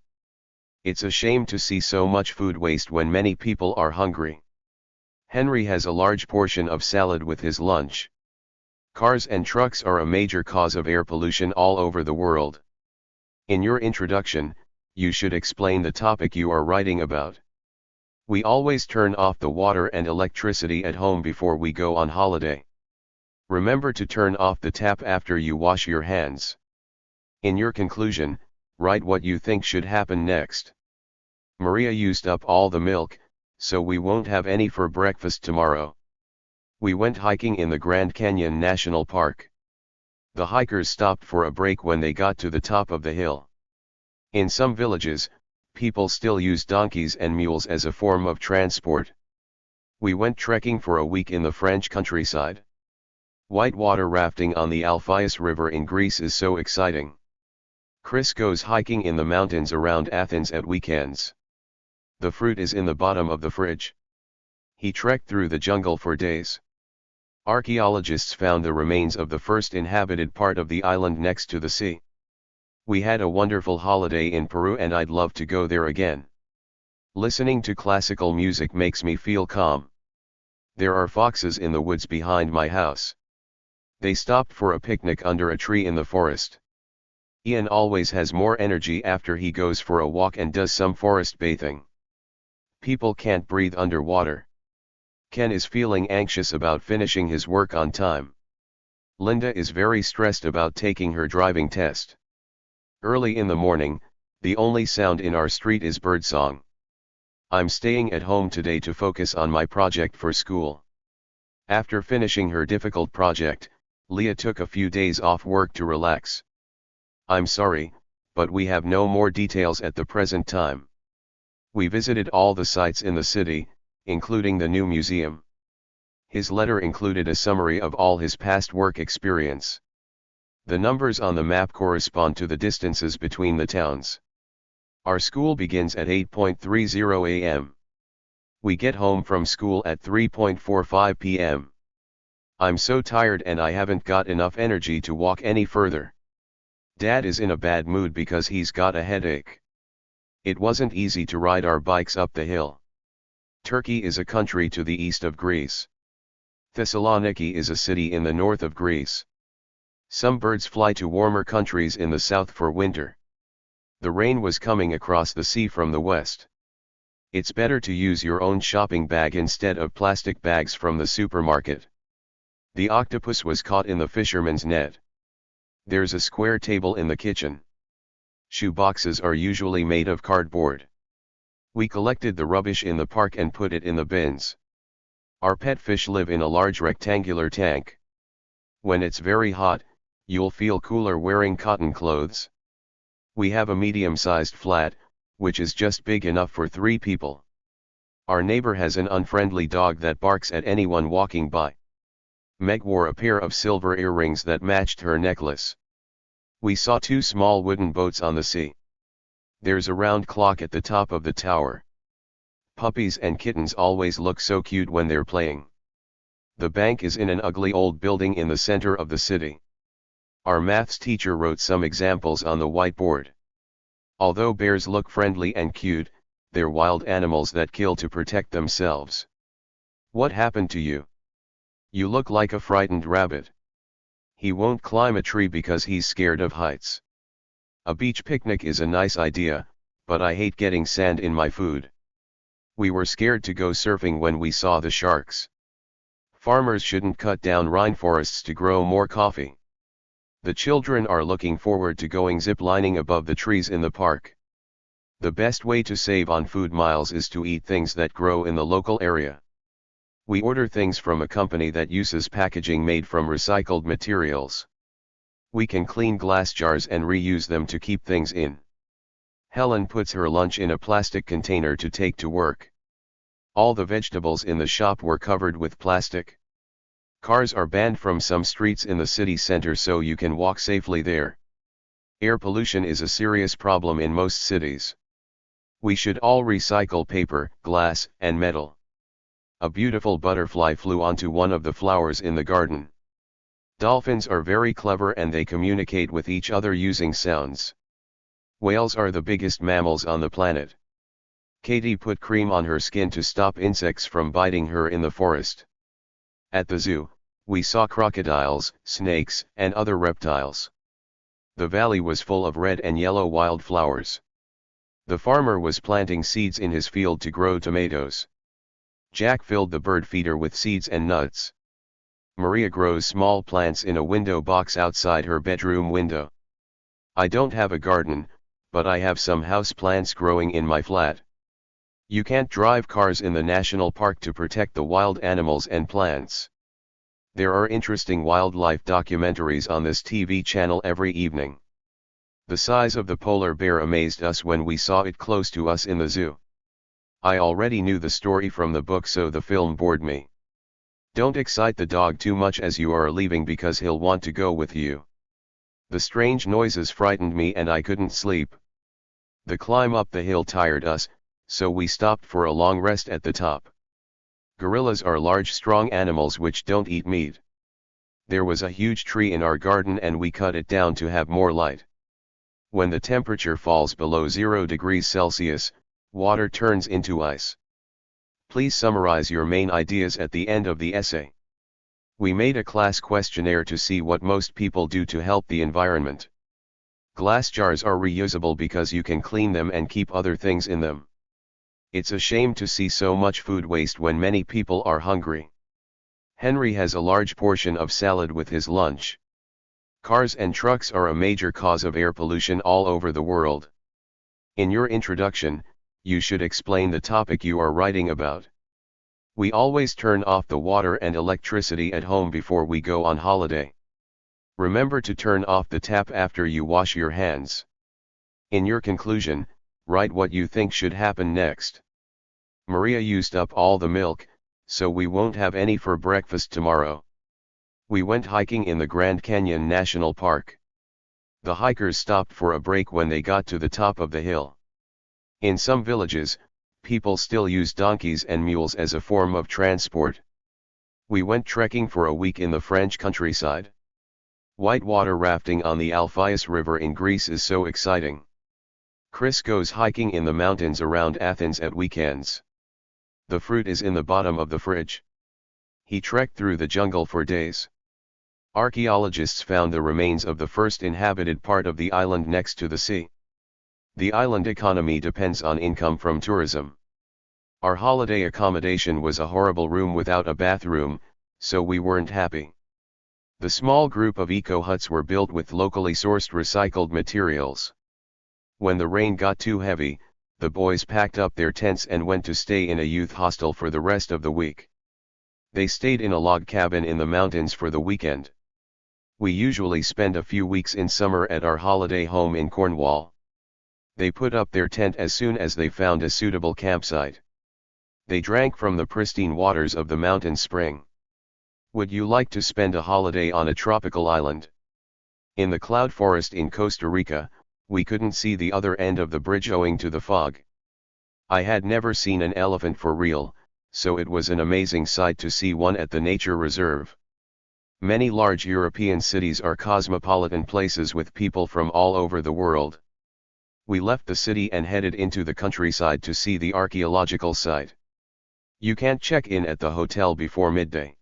It's a shame to see so much food waste when many people are hungry. Henry has a large portion of salad with his lunch. Cars and trucks are a major cause of air pollution all over the world. In your introduction, you should explain the topic you are writing about. We always turn off the water and electricity at home before we go on holiday. Remember to turn off the tap after you wash your hands. In your conclusion, write what you think should happen next. Maria used up all the milk, so we won't have any for breakfast tomorrow. We went hiking in the Grand Canyon National Park. The hikers stopped for a break when they got to the top of the hill. In some villages, people still use donkeys and mules as a form of transport. We went trekking for a week in the French countryside. Whitewater rafting on the Alpheus River in Greece is so exciting. Chris goes hiking in the mountains around Athens at weekends. The fruit is in the bottom of the fridge. He trekked through the jungle for days. Archaeologists found the remains of the first inhabited part of the island next to the sea. We had a wonderful holiday in Peru and I'd love to go there again. Listening to classical music makes me feel calm. There are foxes in the woods behind my house. They stopped for a picnic under a tree in the forest. Ian always has more energy after he goes for a walk and does some forest bathing. People can't breathe underwater. Ken is feeling anxious about finishing his work on time. Linda is very stressed about taking her driving test. Early in the morning, the only sound in our street is birdsong. I'm staying at home today to focus on my project for school. After finishing her difficult project, Leah took a few days off work to relax. I'm sorry, but we have no more details at the present time. We visited all the sites in the city, including the new museum. His letter included a summary of all his past work experience. The numbers on the map correspond to the distances between the towns. Our school begins at 8:30 a.m. We get home from school at 3:45 p.m. I'm so tired and I haven't got enough energy to walk any further. Dad is in a bad mood because he's got a headache. It wasn't easy to ride our bikes up the hill. Turkey is a country to the east of Greece. Thessaloniki is a city in the north of Greece. Some birds fly to warmer countries in the south for winter. The rain was coming across the sea from the west. It's better to use your own shopping bag instead of plastic bags from the supermarket. The octopus was caught in the fisherman's net. There's a square table in the kitchen. Shoe boxes are usually made of cardboard. We collected the rubbish in the park and put it in the bins. Our pet fish live in a large rectangular tank. When it's very hot, you'll feel cooler wearing cotton clothes. We have a medium-sized flat, which is just big enough for 3 people. Our neighbor has an unfriendly dog that barks at anyone walking by. Meg wore a pair of silver earrings that matched her necklace. We saw 2 small wooden boats on the sea. There's a round clock at the top of the tower. Puppies and kittens always look so cute when they're playing. The bank is in an ugly old building in the center of the city. Our maths teacher wrote some examples on the whiteboard. Although bears look friendly and cute, they're wild animals that kill to protect themselves. What happened to you? You look like a frightened rabbit. He won't climb a tree because he's scared of heights. A beach picnic is a nice idea, but I hate getting sand in my food. We were scared to go surfing when we saw the sharks. Farmers shouldn't cut down rainforests to grow more coffee. The children are looking forward to going zip-lining above the trees in the park. The best way to save on food miles is to eat things that grow in the local area. We order things from a company that uses packaging made from recycled materials. We can clean glass jars and reuse them to keep things in. Helen puts her lunch in a plastic container to take to work. All the vegetables in the shop were covered with plastic. Cars are banned from some streets in the city center so you can walk safely there. Air pollution is a serious problem in most cities. We should all recycle paper, glass, and metal. A beautiful butterfly flew onto one of the flowers in the garden. Dolphins are very clever and they communicate with each other using sounds. Whales are the biggest mammals on the planet. Katie put cream on her skin to stop insects from biting her in the forest. At the zoo, we saw crocodiles, snakes, and other reptiles. The valley was full of red and yellow wildflowers. The farmer was planting seeds in his field to grow tomatoes. Jack filled the bird feeder with seeds and nuts. Maria grows small plants in a window box outside her bedroom window. I don't have a garden, but I have some house plants growing in my flat. You can't drive cars in the national park to protect the wild animals and plants. There are interesting wildlife documentaries on this TV channel every evening. The size of the polar bear amazed us when we saw it close to us in the zoo. I already knew the story from the book, so the film bored me. Don't excite the dog too much as you are leaving, because he'll want to go with you. The strange noises frightened me and I couldn't sleep. The climb up the hill tired us, so we stopped for a long rest at the top. Gorillas are large, strong animals which don't eat meat. There was a huge tree in our garden and we cut it down to have more light. When the temperature falls below 0 degrees Celsius, water turns into ice. Please summarize your main ideas at the end of the essay. We made a class questionnaire to see what most people do to help the environment. Glass jars are reusable because you can clean them and keep other things in them. It's a shame to see so much food waste when many people are hungry. Henry has a large portion of salad with his lunch. Cars and trucks are a major cause of air pollution all over the world. In your introduction, you should explain the topic you are writing about. We always turn off the water and electricity at home before we go on holiday. Remember to turn off the tap after you wash your hands. In your conclusion, write what you think should happen next. Maria used up all the milk, so we won't have any for breakfast tomorrow. We went hiking in the Grand Canyon National Park. The hikers stopped for a break when they got to the top of the hill. In some villages, people still use donkeys and mules as a form of transport. We went trekking for a week in the French countryside. Whitewater rafting on the Alpheus River in Greece is so exciting. Chris goes hiking in the mountains around Athens at weekends. The fruit is in the bottom of the fridge. He trekked through the jungle for days. Archaeologists found the remains of the first inhabited part of the island next to the sea. The island economy depends on income from tourism. Our holiday accommodation was a horrible room without a bathroom, so we weren't happy. The small group of eco-huts were built with locally sourced recycled materials. When the rain got too heavy, the boys packed up their tents and went to stay in a youth hostel for the rest of the week. They stayed in a log cabin in the mountains for the weekend. We usually spend a few weeks in summer at our holiday home in Cornwall. They put up their tent as soon as they found a suitable campsite. They drank from the pristine waters of the mountain spring. Would you like to spend a holiday on a tropical island? In the cloud forest in Costa Rica, we couldn't see the other end of the bridge owing to the fog. I had never seen an elephant for real, so it was an amazing sight to see one at the nature reserve. Many large European cities are cosmopolitan places with people from all over the world. We left the city and headed into the countryside to see the archaeological site. You can't check in at the hotel before midday.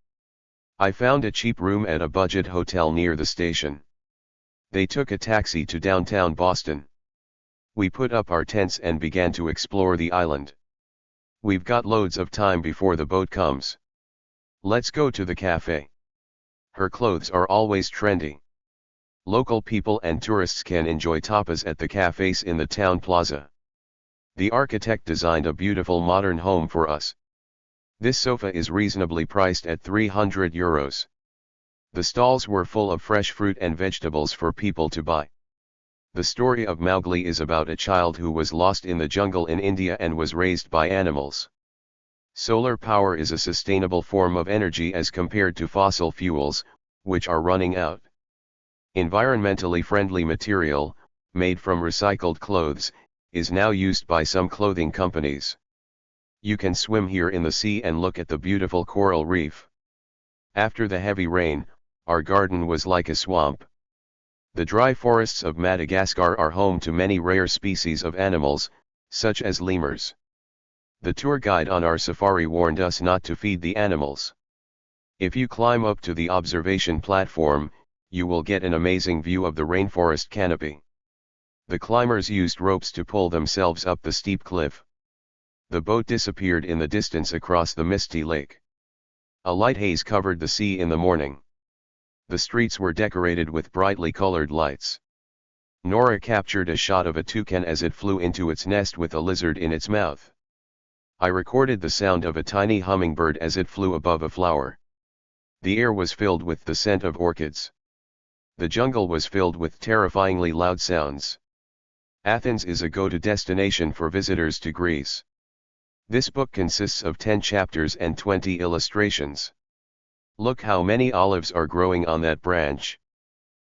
I found a cheap room at a budget hotel near the station. They took a taxi to downtown Boston. We put up our tents and began to explore the island. We've got loads of time before the boat comes. Let's go to the cafe. Her clothes are always trendy. Local people and tourists can enjoy tapas at the cafes in the town plaza. The architect designed a beautiful modern home for us. This sofa is reasonably priced at €300. The stalls were full of fresh fruit and vegetables for people to buy. The story of Mowgli is about a child who was lost in the jungle in India and was raised by animals. Solar power is a sustainable form of energy as compared to fossil fuels, which are running out. Environmentally friendly material, made from recycled clothes, is now used by some clothing companies. You can swim here in the sea and look at the beautiful coral reef. After the heavy rain, our garden was like a swamp. The dry forests of Madagascar are home to many rare species of animals, such as lemurs. The tour guide on our safari warned us not to feed the animals. If you climb up to the observation platform, you will get an amazing view of the rainforest canopy. The climbers used ropes to pull themselves up the steep cliff. The boat disappeared in the distance across the misty lake. A light haze covered the sea in the morning. The streets were decorated with brightly colored lights. Nora captured a shot of a toucan as it flew into its nest with a lizard in its mouth. I recorded the sound of a tiny hummingbird as it flew above a flower. The air was filled with the scent of orchids. The jungle was filled with terrifyingly loud sounds. Athens is a go-to destination for visitors to Greece. This book consists of 10 chapters and 20 illustrations. Look how many olives are growing on that branch.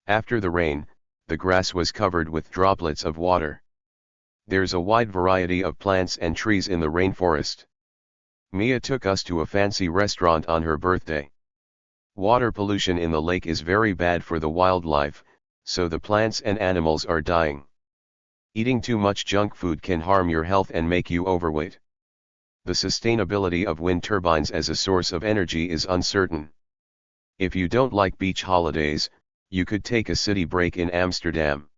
After the rain, the grass was covered with droplets of water. There's a wide variety of plants and trees in the rainforest. Mia took us to a fancy restaurant on her birthday. Water pollution in the lake is very bad for the wildlife, so the plants and animals are dying. Eating too much junk food can harm your health and make you overweight. The sustainability of wind turbines as a source of energy is uncertain. If you don't like beach holidays, you could take a city break in Amsterdam.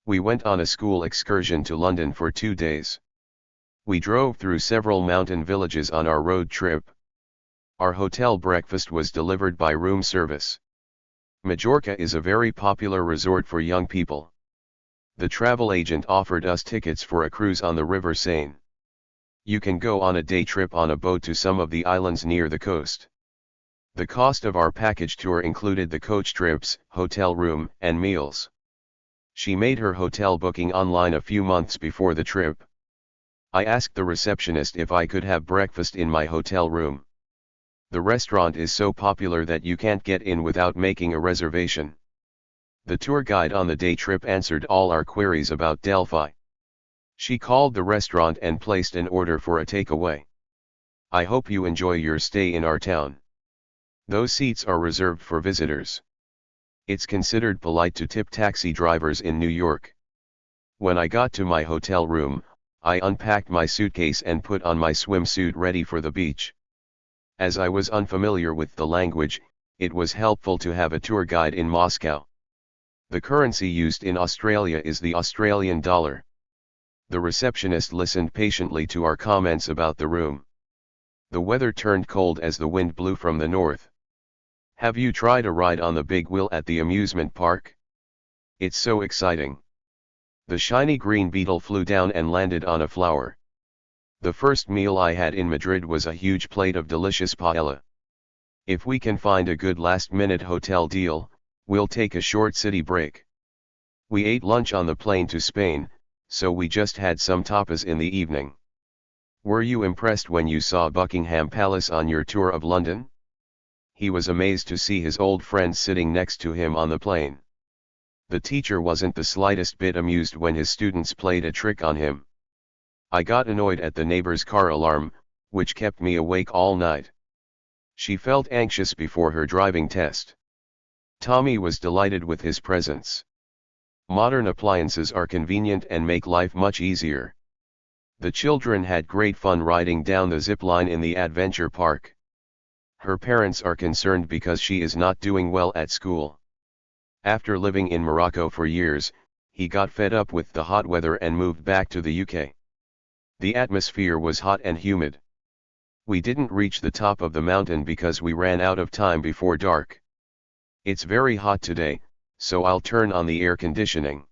We went on a school excursion to London for 2 days. We drove through several mountain villages on our road trip. Our hotel breakfast was delivered by room service. Majorca is a very popular resort for young people. The travel agent offered us tickets for a cruise on the River Seine. You can go on a day trip on a boat to some of the islands near the coast. The cost of our package tour included the coach trips, hotel room, and meals. She made her hotel booking online a few months before the trip. I asked the receptionist if I could have breakfast in my hotel room. The restaurant is so popular that you can't get in without making a reservation. The tour guide on the day trip answered all our queries about Delphi. She called the restaurant and placed an order for a takeaway. I hope you enjoy your stay in our town. Those seats are reserved for visitors. It's considered polite to tip taxi drivers in New York. When I got to my hotel room, I unpacked my suitcase and put on my swimsuit ready for the beach. As I was unfamiliar with the language, it was helpful to have a tour guide in Moscow. The currency used in Australia is the Australian dollar. The receptionist listened patiently to our comments about the room. The weather turned cold as the wind blew from the north. Have you tried a ride on the big wheel at the amusement park? It's so exciting. The shiny green beetle flew down and landed on a flower. The first meal I had in Madrid was a huge plate of delicious paella. If we can find a good last-minute hotel deal, we'll take a short city break. We ate lunch on the plane to Spain, so we just had some tapas in the evening. Were you impressed when you saw Buckingham Palace on your tour of London? He was amazed to see his old friend sitting next to him on the plane. The teacher wasn't the slightest bit amused when his students played a trick on him. I got annoyed at the neighbor's car alarm, which kept me awake all night. She felt anxious before her driving test. Tommy was delighted with his presence. Modern appliances are convenient and make life much easier. The children had great fun riding down the zip line in the adventure park. Her parents are concerned because she is not doing well at school. After living in Morocco for years, he got fed up with the hot weather and moved back to the UK. The atmosphere was hot and humid. We didn't reach the top of the mountain because we ran out of time before dark. It's very hot today, so I'll turn on the air conditioning.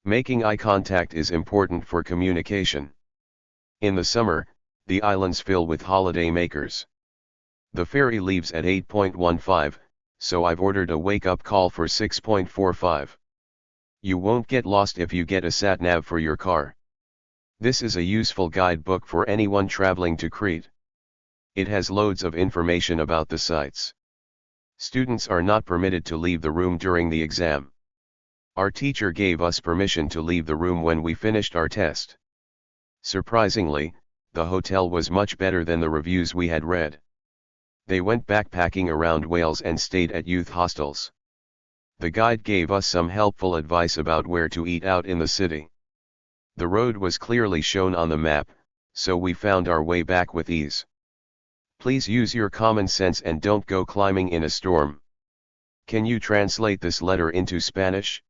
Making eye contact is important for communication. In the summer, the islands fill with holiday makers. The ferry leaves at 8:15, so I've ordered a wake-up call for 6:45. You won't get lost if you get a sat-nav for your car. This is a useful guidebook for anyone traveling to Crete. It has loads of information about the sites. Students are not permitted to leave the room during the exam. Our teacher gave us permission to leave the room when we finished our test. Surprisingly, the hotel was much better than the reviews we had read. They went backpacking around Wales and stayed at youth hostels. The guide gave us some helpful advice about where to eat out in the city. The road was clearly shown on the map, so we found our way back with ease. Please use your common sense and don't go climbing in a storm. Can you translate this letter into Spanish?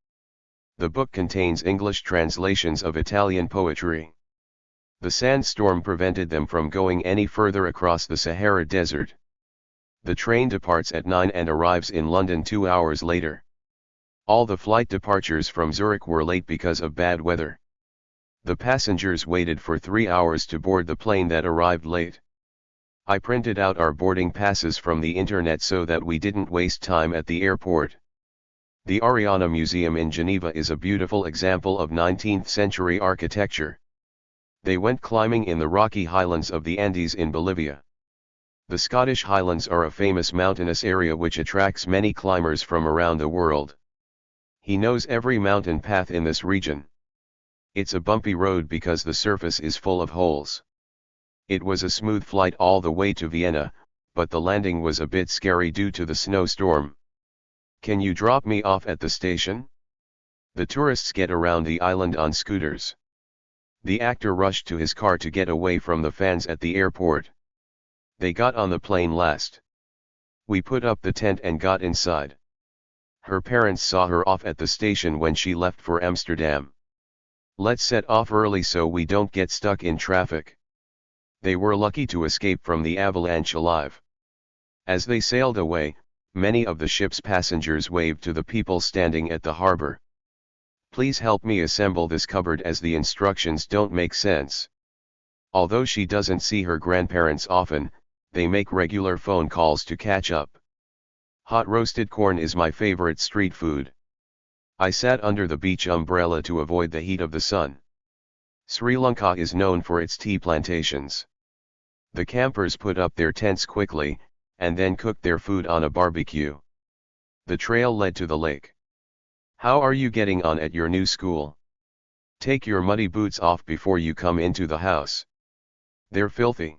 The book contains English translations of Italian poetry. The sandstorm prevented them from going any further across the Sahara Desert. The train departs at 9 and arrives in London 2 hours later. All the flight departures from Zurich were late because of bad weather. The passengers waited for 3 hours to board the plane that arrived late. I printed out our boarding passes from the internet so that we didn't waste time at the airport. The Ariana Museum in Geneva is a beautiful example of 19th century architecture. They went climbing in the rocky highlands of the Andes in Bolivia. The Scottish Highlands are a famous mountainous area which attracts many climbers from around the world. He knows every mountain path in this region. It's a bumpy road because the surface is full of holes. It was a smooth flight all the way to Vienna, but the landing was a bit scary due to the snowstorm. Can you drop me off at the station? The tourists get around the island on scooters. The actor rushed to his car to get away from the fans at the airport. They got on the plane last. We put up the tent and got inside. Her parents saw her off at the station when she left for Amsterdam. Let's set off early so we don't get stuck in traffic. They were lucky to escape from the avalanche alive. As they sailed away, many of the ship's passengers waved to the people standing at the harbor. Please help me assemble this cupboard as the instructions don't make sense. Although she doesn't see her grandparents often, they make regular phone calls to catch up. Hot roasted corn is my favorite street food. I sat under the beach umbrella to avoid the heat of the sun. Sri Lanka is known for its tea plantations. The campers put up their tents quickly, and then cooked their food on a barbecue. The trail led to the lake. How are you getting on at your new school? Take your muddy boots off before you come into the house. They're filthy.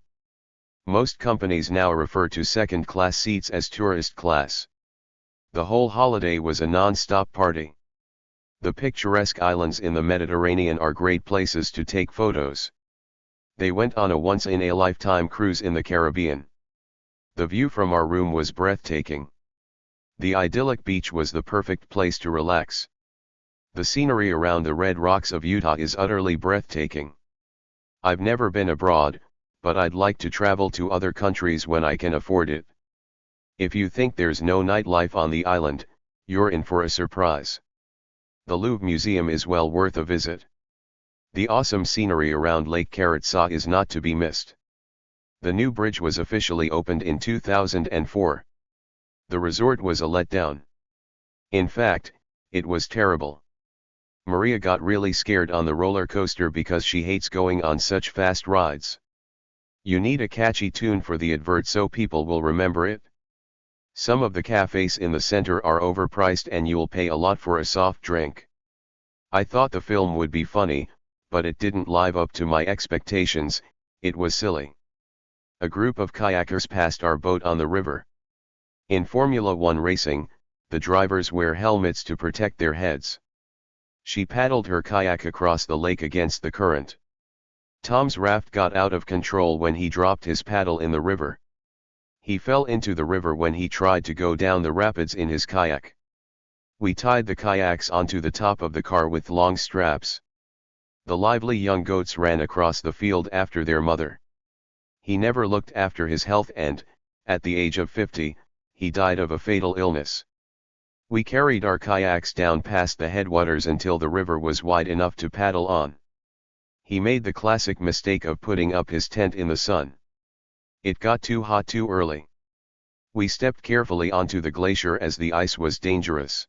Most companies now refer to second-class seats as tourist class. The whole holiday was a non-stop party. The picturesque islands in the Mediterranean are great places to take photos. They went on a once-in-a-lifetime cruise in the Caribbean. The view from our room was breathtaking. The idyllic beach was the perfect place to relax. The scenery around the red rocks of Utah is utterly breathtaking. I've never been abroad, but I'd like to travel to other countries when I can afford it. If you think there's no nightlife on the island, you're in for a surprise. The Louvre Museum is well worth a visit. The awesome scenery around Lake Karatsa is not to be missed. The new bridge was officially opened in 2004. The resort was a letdown. In fact, it was terrible. Maria got really scared on the roller coaster because she hates going on such fast rides. You need a catchy tune for the advert so people will remember it. Some of the cafes in the center are overpriced and you'll pay a lot for a soft drink. I thought the film would be funny, but it didn't live up to my expectations. It was silly. A group of kayakers passed our boat on the river. In Formula 1 racing, the drivers wear helmets to protect their heads. She paddled her kayak across the lake against the current. Tom's raft got out of control when he dropped his paddle in the river. He fell into the river when he tried to go down the rapids in his kayak. We tied the kayaks onto the top of the car with long straps. The lively young goats ran across the field after their mother. He never looked after his health and, at the age of 50, he died of a fatal illness. We carried our kayaks down past the headwaters until the river was wide enough to paddle on. He made the classic mistake of putting up his tent in the sun. It got too hot too early. We stepped carefully onto the glacier as the ice was dangerous.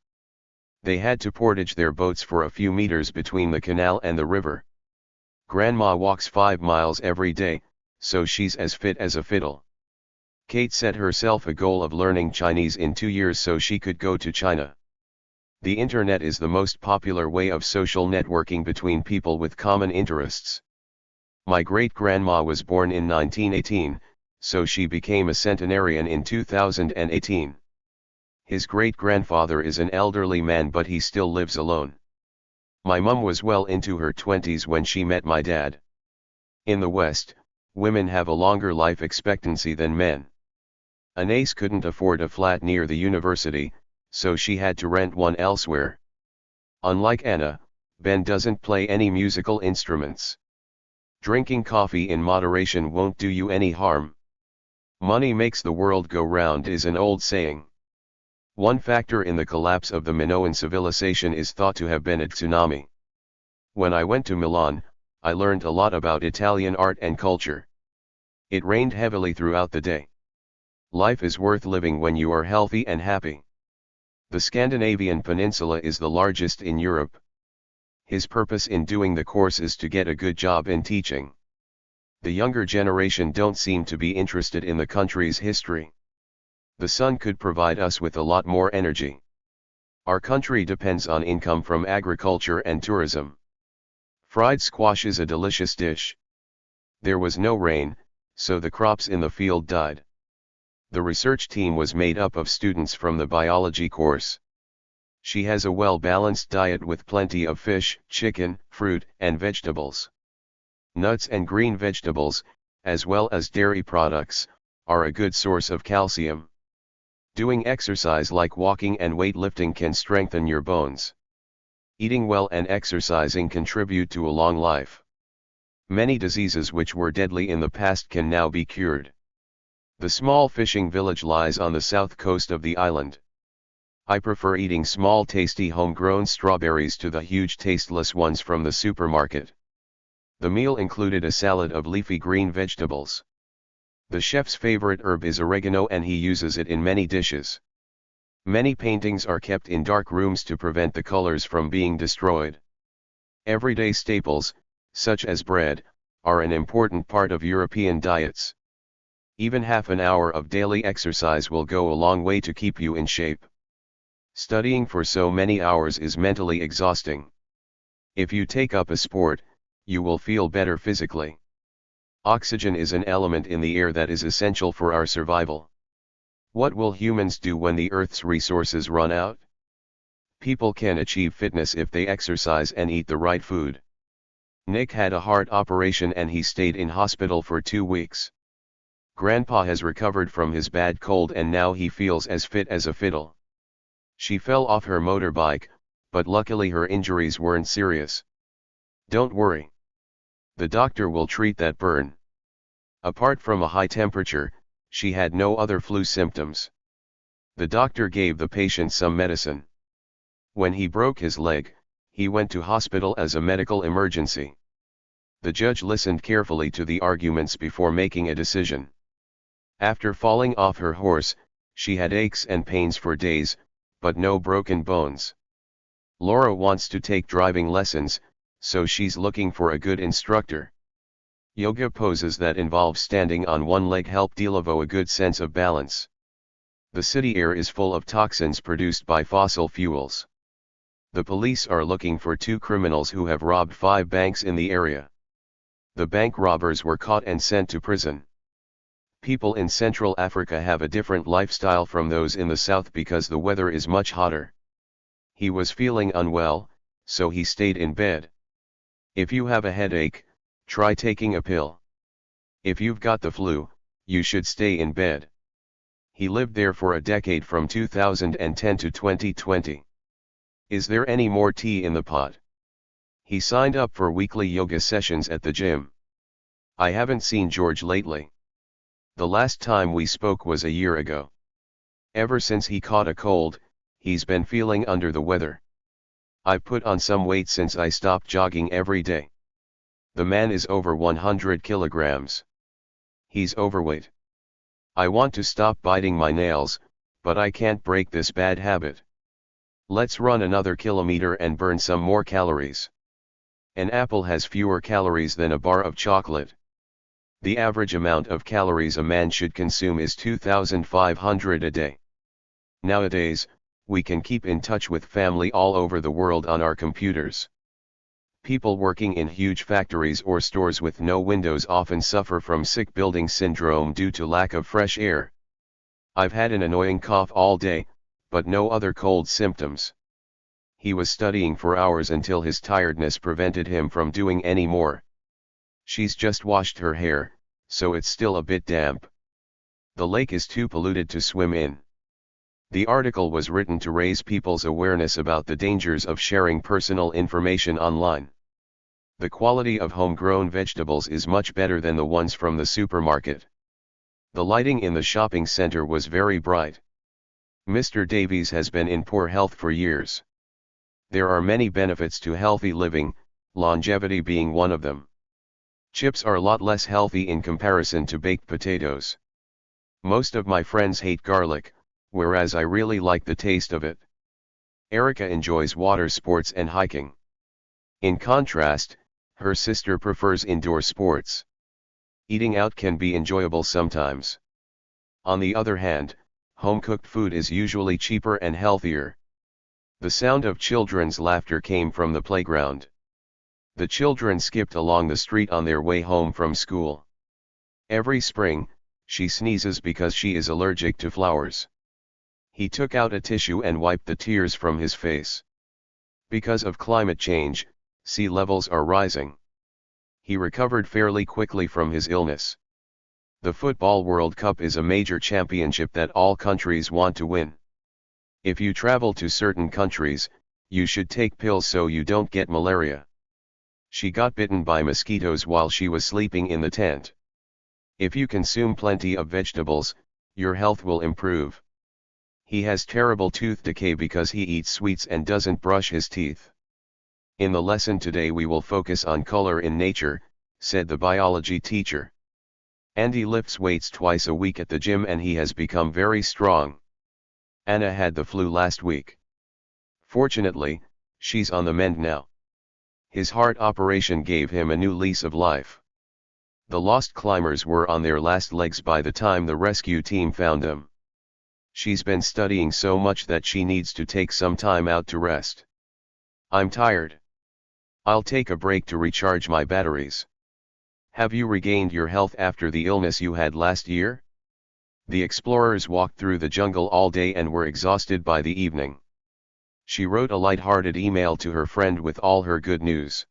They had to portage their boats for a few meters between the canal and the river. Grandma walks 5 miles every day, so she's as fit as a fiddle. Kate set herself a goal of learning Chinese in 2 years so she could go to China. The internet is the most popular way of social networking between people with common interests. My great-grandma was born in 1918, so she became a centenarian in 2018. His great-grandfather is an elderly man but he still lives alone. My mum was well into her 20s when she met my dad. In the West, women have a longer life expectancy than men. Anais couldn't afford a flat near the university, so she had to rent one elsewhere. Unlike Anna, Ben doesn't play any musical instruments. Drinking coffee in moderation won't do you any harm. Money makes the world go round is an old saying. One factor in the collapse of the Minoan civilization is thought to have been a tsunami. When I went to Milan, I learned a lot about Italian art and culture. It rained heavily throughout the day. Life is worth living when you are healthy and happy. The Scandinavian peninsula is the largest in Europe. His purpose in doing the course is to get a good job in teaching. The younger generation don't seem to be interested in the country's history. The sun could provide us with a lot more energy. Our country depends on income from agriculture and tourism. Fried squash is a delicious dish. There was no rain, so the crops in the field died. The research team was made up of students from the biology course. She has a well-balanced diet with plenty of fish, chicken, fruit, and vegetables. Nuts and green vegetables, as well as dairy products, are a good source of calcium. Doing exercise like walking and weightlifting can strengthen your bones. Eating well and exercising contribute to a long life. Many diseases which were deadly in the past can now be cured. The small fishing village lies on the south coast of the island. I prefer eating small tasty homegrown strawberries to the huge tasteless ones from the supermarket. The meal included a salad of leafy green vegetables. The chef's favorite herb is oregano and he uses it in many dishes. Many paintings are kept in dark rooms to prevent the colors from being destroyed. Everyday staples, such as bread, are an important part of European diets. Even half an hour of daily exercise will go a long way to keep you in shape. Studying for so many hours is mentally exhausting. If you take up a sport, you will feel better physically. Oxygen is an element in the air that is essential for our survival. What will humans do when the Earth's resources run out? People can achieve fitness if they exercise and eat the right food. Nick had a heart operation and he stayed in hospital for 2 weeks. Grandpa has recovered from his bad cold and now he feels as fit as a fiddle. She fell off her motorbike, but luckily her injuries weren't serious. Don't worry. The doctor will treat that burn. Apart from a high temperature, she had no other flu symptoms. The doctor gave the patient some medicine. When he broke his leg, he went to hospital as a medical emergency. The judge listened carefully to the arguments before making a decision. After falling off her horse, she had aches and pains for days, but no broken bones. Laura wants to take driving lessons, so she's looking for a good instructor. Yoga poses that involve standing on one leg help develop a good sense of balance. The city air is full of toxins produced by fossil fuels. The police are looking for 2 criminals who have robbed 5 banks in the area. The bank robbers were caught and sent to prison. People in Central Africa have a different lifestyle from those in the south because the weather is much hotter. He was feeling unwell, so he stayed in bed. If you have a headache, try taking a pill. If you've got the flu, you should stay in bed. He lived there for a decade from 2010 to 2020. Is there any more tea in the pot? He signed up for weekly yoga sessions at the gym. I haven't seen George lately. The last time we spoke was a year ago. Ever since he caught a cold, he's been feeling under the weather. I've put on some weight since I stopped jogging every day. The man is over 100 kilograms. He's overweight. I want to stop biting my nails, but I can't break this bad habit. Let's run another kilometer and burn some more calories. An apple has fewer calories than a bar of chocolate. The average amount of calories a man should consume is 2,500 a day. Nowadays, we can keep in touch with family all over the world on our computers. People working in huge factories or stores with no windows often suffer from sick building syndrome due to lack of fresh air. I've had an annoying cough all day, but no other cold symptoms. He was studying for hours until his tiredness prevented him from doing any more. She's just washed her hair, so it's still a bit damp. The lake is too polluted to swim in. The article was written to raise people's awareness about the dangers of sharing personal information online. The quality of homegrown vegetables is much better than the ones from the supermarket. The lighting in the shopping center was very bright. Mr. Davies has been in poor health for years. There are many benefits to healthy living, longevity being one of them. Chips are a lot less healthy in comparison to baked potatoes. Most of my friends hate garlic, whereas I really like the taste of it. Erica enjoys water sports and hiking. In contrast, her sister prefers indoor sports. Eating out can be enjoyable sometimes. On the other hand, home-cooked food is usually cheaper and healthier. The sound of children's laughter came from the playground. The children skipped along the street on their way home from school. Every spring, she sneezes because she is allergic to flowers. He took out a tissue and wiped the tears from his face. Because of climate change, sea levels are rising. He recovered fairly quickly from his illness. The Football World Cup is a major championship that all countries want to win. If you travel to certain countries, you should take pills so you don't get malaria. She got bitten by mosquitoes while she was sleeping in the tent. If you consume plenty of vegetables, your health will improve. He has terrible tooth decay because he eats sweets and doesn't brush his teeth. In the lesson today we will focus on color in nature, said the biology teacher. Andy lifts weights twice a week at the gym and he has become very strong. Anna had the flu last week. Fortunately, she's on the mend now. His heart operation gave him a new lease of life. The lost climbers were on their last legs by the time the rescue team found them. She's been studying so much that she needs to take some time out to rest. I'm tired. I'll take a break to recharge my batteries. Have you regained your health after the illness you had last year? The explorers walked through the jungle all day and were exhausted by the evening. She wrote a light-hearted email to her friend with all her good news.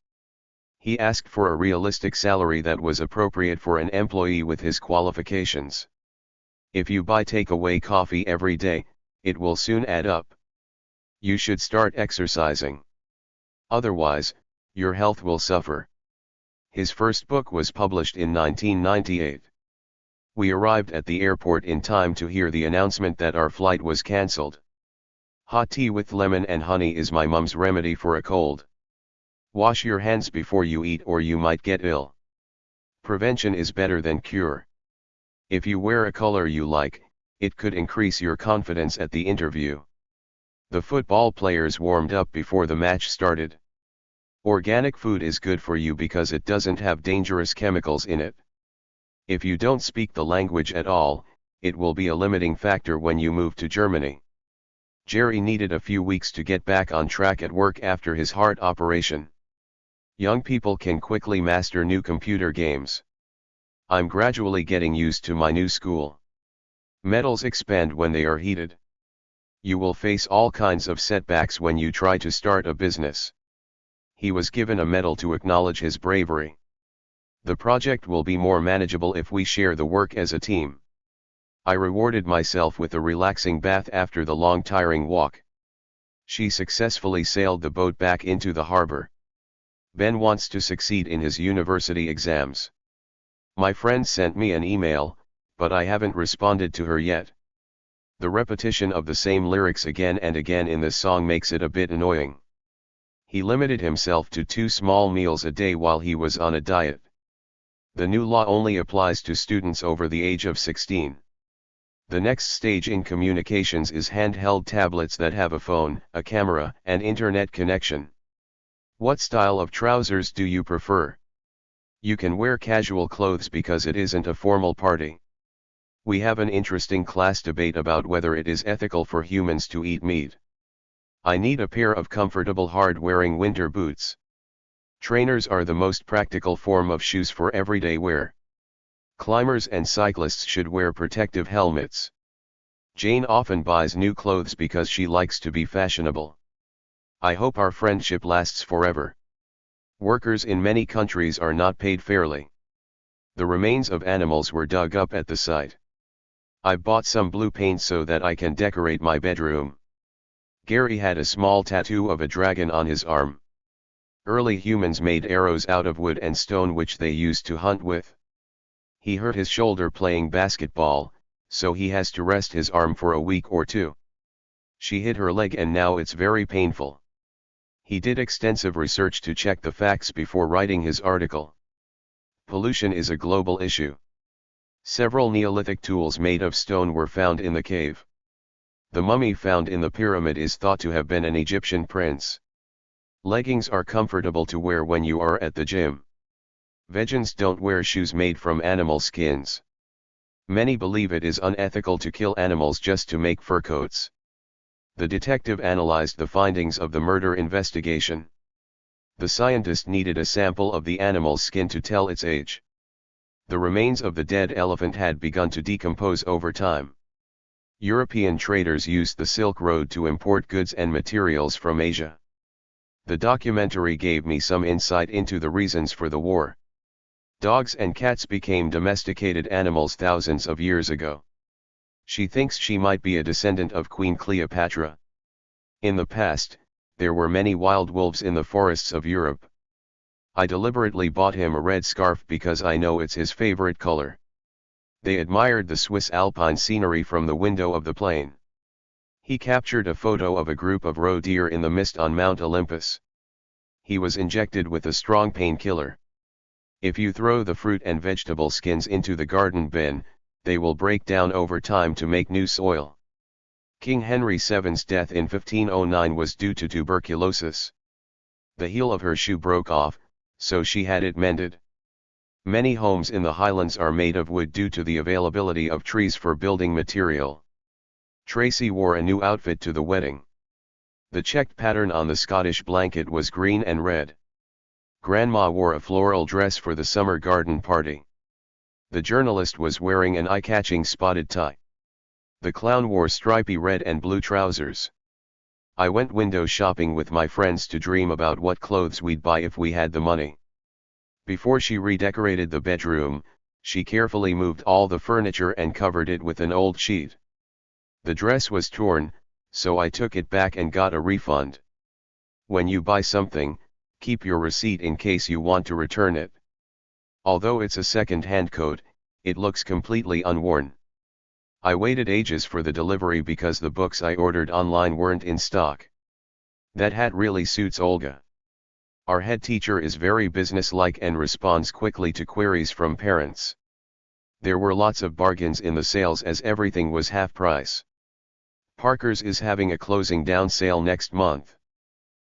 He asked for a realistic salary that was appropriate for an employee with his qualifications. If you buy takeaway coffee every day, it will soon add up. You should start exercising. Otherwise, your health will suffer. His first book was published in 1998. We arrived at the airport in time to hear the announcement that our flight was cancelled. Hot tea with lemon and honey is my mum's remedy for a cold. Wash your hands before you eat or you might get ill. Prevention is better than cure. If you wear a color you like, it could increase your confidence at the interview. The football players warmed up before the match started. Organic food is good for you because it doesn't have dangerous chemicals in it. If you don't speak the language at all, it will be a limiting factor when you move to Germany. Jerry needed a few weeks to get back on track at work after his heart operation. Young people can quickly master new computer games. I'm gradually getting used to my new school. Metals expand when they are heated. You will face all kinds of setbacks when you try to start a business. He was given a medal to acknowledge his bravery. The project will be more manageable if we share the work as a team. I rewarded myself with a relaxing bath after the long tiring walk. She successfully sailed the boat back into the harbor. Ben wants to succeed in his university exams. My friend sent me an email, but I haven't responded to her yet. The repetition of the same lyrics again and again in the song makes it a bit annoying. He limited himself to 2 small meals a day while he was on a diet. The new law only applies to students over the age of 16. The next stage in communications is handheld tablets that have a phone, a camera, and internet connection. What style of trousers do you prefer? You can wear casual clothes because it isn't a formal party. We have an interesting class debate about whether it is ethical for humans to eat meat. I need a pair of comfortable hard-wearing winter boots. Trainers are the most practical form of shoes for everyday wear. Climbers and cyclists should wear protective helmets. Jane often buys new clothes because she likes to be fashionable. I hope our friendship lasts forever. Workers in many countries are not paid fairly. The remains of animals were dug up at the site. I've bought some blue paint so that I can decorate my bedroom. Gary had a small tattoo of a dragon on his arm. Early humans made arrows out of wood and stone which they used to hunt with. He hurt his shoulder playing basketball, so he has to rest his arm for a week or 2. She hit her leg and now it's very painful. He did extensive research to check the facts before writing his article. Pollution is a global issue. Several Neolithic tools made of stone were found in the cave. The mummy found in the pyramid is thought to have been an Egyptian prince. Leggings are comfortable to wear when you are at the gym. Vegans don't wear shoes made from animal skins. Many believe it is unethical to kill animals just to make fur coats. The detective analyzed the findings of the murder investigation. The scientist needed a sample of the animal's skin to tell its age. The remains of the dead elephant had begun to decompose over time. European traders used the Silk Road to import goods and materials from Asia. The documentary gave me some insight into the reasons for the war. Dogs and cats became domesticated animals thousands of years ago. She thinks she might be a descendant of Queen Cleopatra. In the past, there were many wild wolves in the forests of Europe. I deliberately bought him a red scarf because I know it's his favorite color. They admired the Swiss alpine scenery from the window of the plane. He captured a photo of a group of roe deer in the mist on Mount Olympus. He was injected with a strong painkiller. If you throw the fruit and vegetable skins into the garden bin, they will break down over time to make new soil. King Henry VII's death in 1509 was due to tuberculosis. The heel of her shoe broke off, so she had it mended. Many homes in the Highlands are made of wood due to the availability of trees for building material. Tracy wore a new outfit to the wedding. The checked pattern on the Scottish blanket was green and red. Grandma wore a floral dress for the summer garden party. The journalist was wearing an eye-catching spotted tie. The clown wore stripy red and blue trousers. I went window shopping with my friends to dream about what clothes we'd buy if we had the money. Before she redecorated the bedroom, she carefully moved all the furniture and covered it with an old sheet. The dress was torn, so I took it back and got a refund. When you buy something, keep your receipt in case you want to return it. Although it's a second-hand coat, it looks completely unworn. I waited ages for the delivery because the books I ordered online weren't in stock. That hat really suits Olga. Our head teacher is very businesslike and responds quickly to queries from parents. There were lots of bargains in the sales as everything was half price. Parker's is having a closing down sale next month.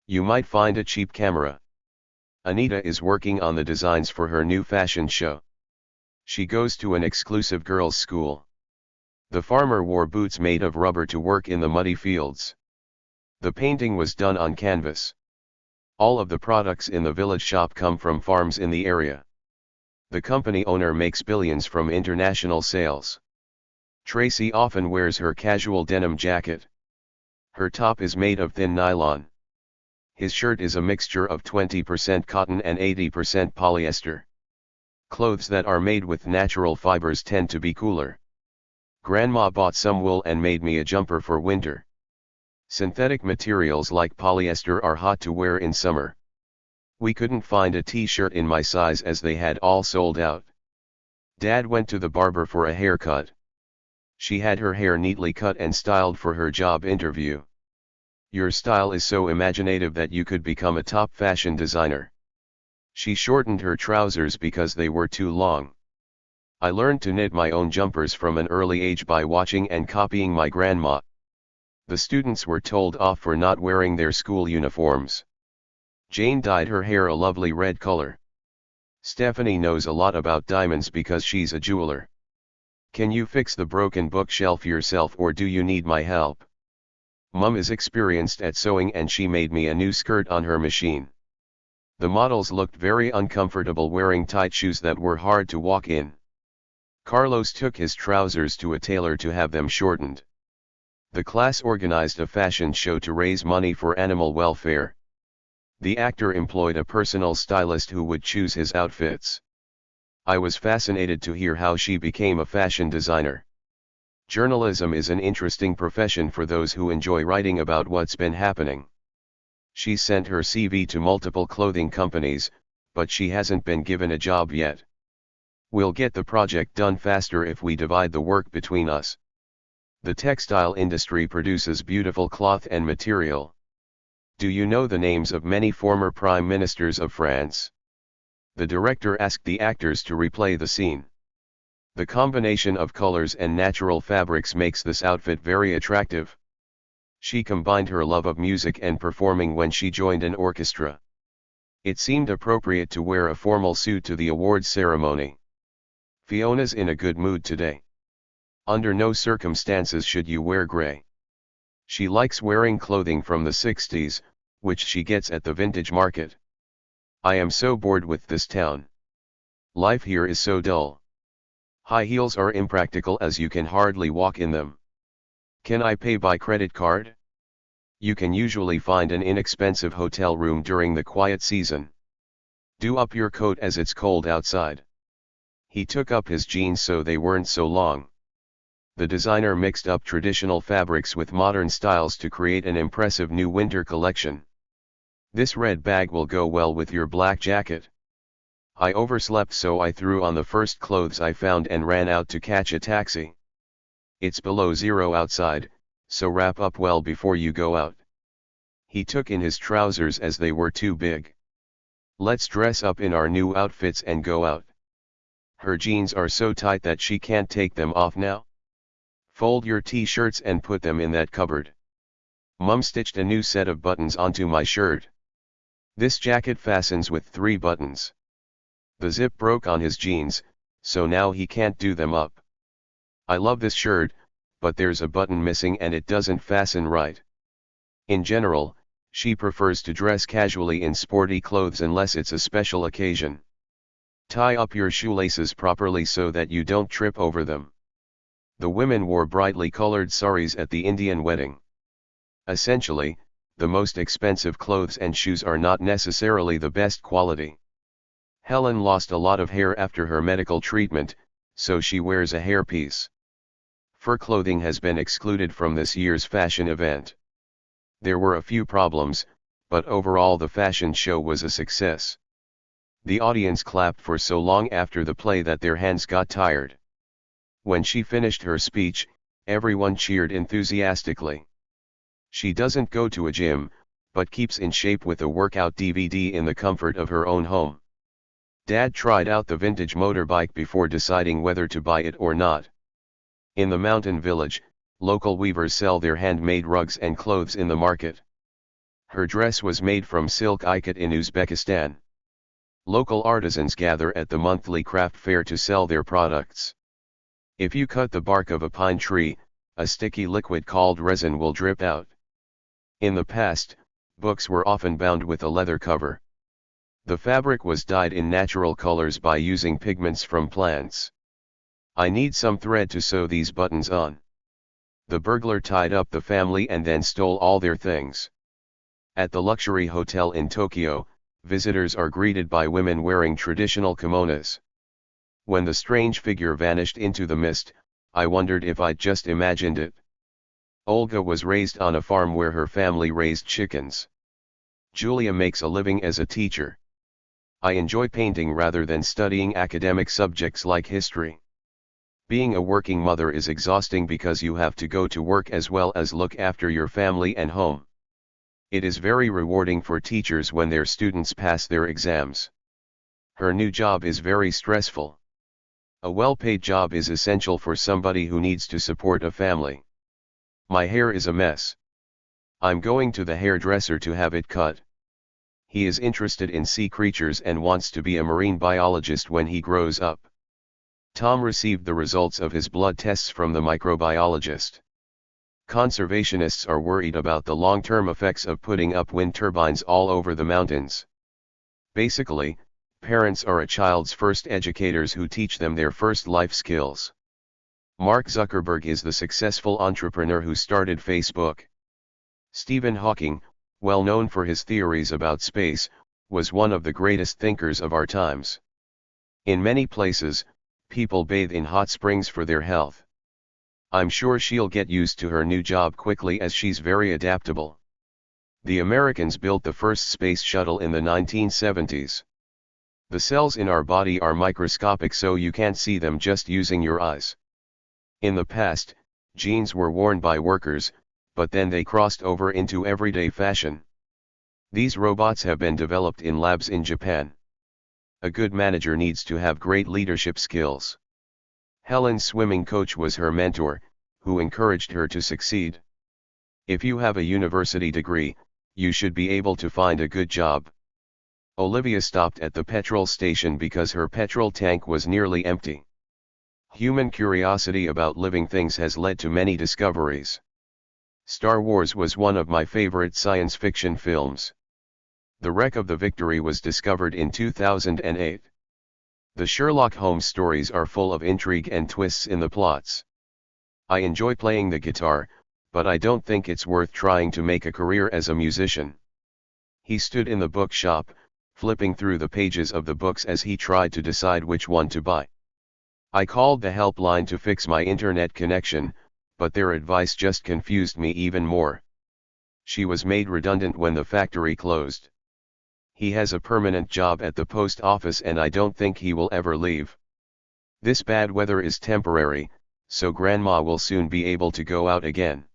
You might find a cheap camera. Anita is working on the designs for her new fashion show. She goes to an exclusive girls' school. The farmer wore boots made of rubber to work in the muddy fields. The painting was done on canvas. All of the products in the village shop come from farms in the area. The company owner makes billions from international sales. Tracy often wears her casual denim jacket. Her top is made of thin nylon. His shirt is a mixture of 20% cotton and 80% polyester. Clothes that are made with natural fibers tend to be cooler. Grandma bought some wool and made me a jumper for winter. Synthetic materials like polyester are hot to wear in summer. We couldn't find a t-shirt in my size as they had all sold out. Dad went to the barber for a haircut. She had her hair neatly cut and styled for her job interview. Your style is so imaginative that you could become a top fashion designer. She shortened her trousers because they were too long. I learned to knit my own jumpers from an early age by watching and copying my grandma. The students were told off for not wearing their school uniforms. Jane dyed her hair a lovely red color. Stephanie knows a lot about diamonds because she's a jeweler. Can you fix the broken bookshelf yourself or do you need my help? Mum is experienced at sewing and she made me a new skirt on her machine. The models looked very uncomfortable wearing tight shoes that were hard to walk in. Carlos took his trousers to a tailor to have them shortened. The class organized a fashion show to raise money for animal welfare. The actor employed a personal stylist who would choose his outfits. I was fascinated to hear how she became a fashion designer. Journalism is an interesting profession for those who enjoy writing about what's been happening. She sent her CV to multiple clothing companies, but she hasn't been given a job yet. We'll get the project done faster if we divide the work between us. The textile industry produces beautiful cloth and material. Do you know the names of many former prime ministers of France? The director asked the actors to replay the scene. The combination of colors and natural fabrics makes this outfit very attractive. She combined her love of music and performing when she joined an orchestra. It seemed appropriate to wear a formal suit to the awards ceremony. Fiona's in a good mood today. Under no circumstances should you wear gray. She likes wearing clothing from the 60s, which she gets at the vintage market. I am so bored with this town. Life here is so dull. High heels are impractical as you can hardly walk in them. Can I pay by credit card? You can usually find an inexpensive hotel room during the quiet season. Do up your coat as it's cold outside. He took up his jeans so they weren't so long. The designer mixed up traditional fabrics with modern styles to create an impressive new winter collection. This red bag will go well with your black jacket. I overslept, so I threw on the first clothes I found and ran out to catch a taxi. It's below zero outside, so wrap up well before you go out. He took in his trousers as they were too big. Let's dress up in our new outfits and go out. Her jeans are so tight that she can't take them off now. Fold your t-shirts and put them in that cupboard. Mum stitched a new set of buttons onto my shirt. This jacket fastens with 3 buttons. The zip broke on his jeans, so now he can't do them up. I love this shirt, but there's a button missing and it doesn't fasten right. In general, she prefers to dress casually in sporty clothes unless it's a special occasion. Tie up your shoelaces properly so that you don't trip over them. The women wore brightly colored saris at the Indian wedding. Essentially, the most expensive clothes and shoes are not necessarily the best quality. Helen lost a lot of hair after her medical treatment, so she wears a hairpiece. Fur clothing has been excluded from this year's fashion event. There were a few problems, but overall the fashion show was a success. The audience clapped for so long after the play that their hands got tired. When she finished her speech, everyone cheered enthusiastically. She doesn't go to a gym, but keeps in shape with a workout DVD in the comfort of her own home. Dad tried out the vintage motorbike before deciding whether to buy it or not. In the mountain village, local weavers sell their handmade rugs and clothes in the market. Her dress was made from silk ikat in Uzbekistan. Local artisans gather at the monthly craft fair to sell their products. If you cut the bark of a pine tree, a sticky liquid called resin will drip out. In the past, books were often bound with a leather cover. The fabric was dyed in natural colors by using pigments from plants. I need some thread to sew these buttons on. The burglar tied up the family and then stole all their things. At the luxury hotel in Tokyo, visitors are greeted by women wearing traditional kimonos. When the strange figure vanished into the mist, I wondered if I'd just imagined it. Olga was raised on a farm where her family raised chickens. Julia makes a living as a teacher. I enjoy painting rather than studying academic subjects like history. Being a working mother is exhausting because you have to go to work as well as look after your family and home. It is very rewarding for teachers when their students pass their exams. Her new job is very stressful. A well-paid job is essential for somebody who needs to support a family. My hair is a mess. I'm going to the hairdresser to have it cut. He is interested in sea creatures and wants to be a marine biologist when he grows up. Tom received the results of his blood tests from the microbiologist. Conservationists are worried about the long-term effects of putting up wind turbines all over the mountains. Basically, parents are a child's first educators who teach them their first life skills. Mark Zuckerberg is the successful entrepreneur who started Facebook. Stephen Hawking, well known for his theories about space, was one of the greatest thinkers of our times. In many places, people bathe in hot springs for their health. I'm sure she'll get used to her new job quickly as she's very adaptable. The Americans built the first space shuttle in the 1970s. The cells in our body are microscopic, so you can't see them just using your eyes. In the past, jeans were worn by workers, but then they crossed over into everyday fashion. These robots have been developed in labs in Japan. A good manager needs to have great leadership skills. Helen's swimming coach was her mentor, who encouraged her to succeed. If you have a university degree, you should be able to find a good job. Olivia stopped at the petrol station because her petrol tank was nearly empty. Human curiosity about living things has led to many discoveries. Star Wars was one of my favorite science fiction films. The wreck of the Victory was discovered in 2008. The Sherlock Holmes stories are full of intrigue and twists in the plots. I enjoy playing the guitar, but I don't think it's worth trying to make a career as a musician. He stood in the bookshop, flipping through the pages of the books as he tried to decide which one to buy. I called the helpline to fix my internet connection, but their advice just confused me even more. She was made redundant when the factory closed. He has a permanent job at the post office and I don't think he will ever leave. This bad weather is temporary, so Grandma will soon be able to go out again.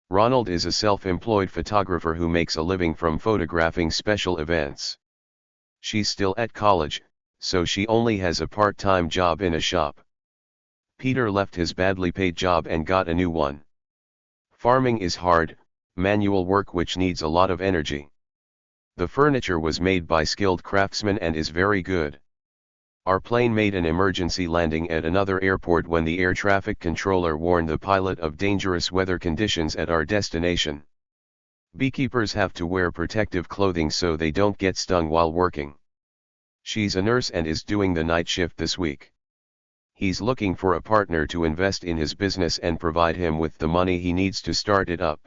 Ronald is a self-employed photographer who makes a living from photographing special events. She's still at college, so she only has a part-time job in a shop. Peter left his badly paid job and got a new one. Farming is hard, manual work which needs a lot of energy. The furniture was made by skilled craftsmen and is very good. Our plane made an emergency landing at another airport when the air traffic controller warned the pilot of dangerous weather conditions at our destination. Beekeepers have to wear protective clothing so they don't get stung while working. She's a nurse and is doing the night shift this week. He's looking for a partner to invest in his business and provide him with the money he needs to start it up.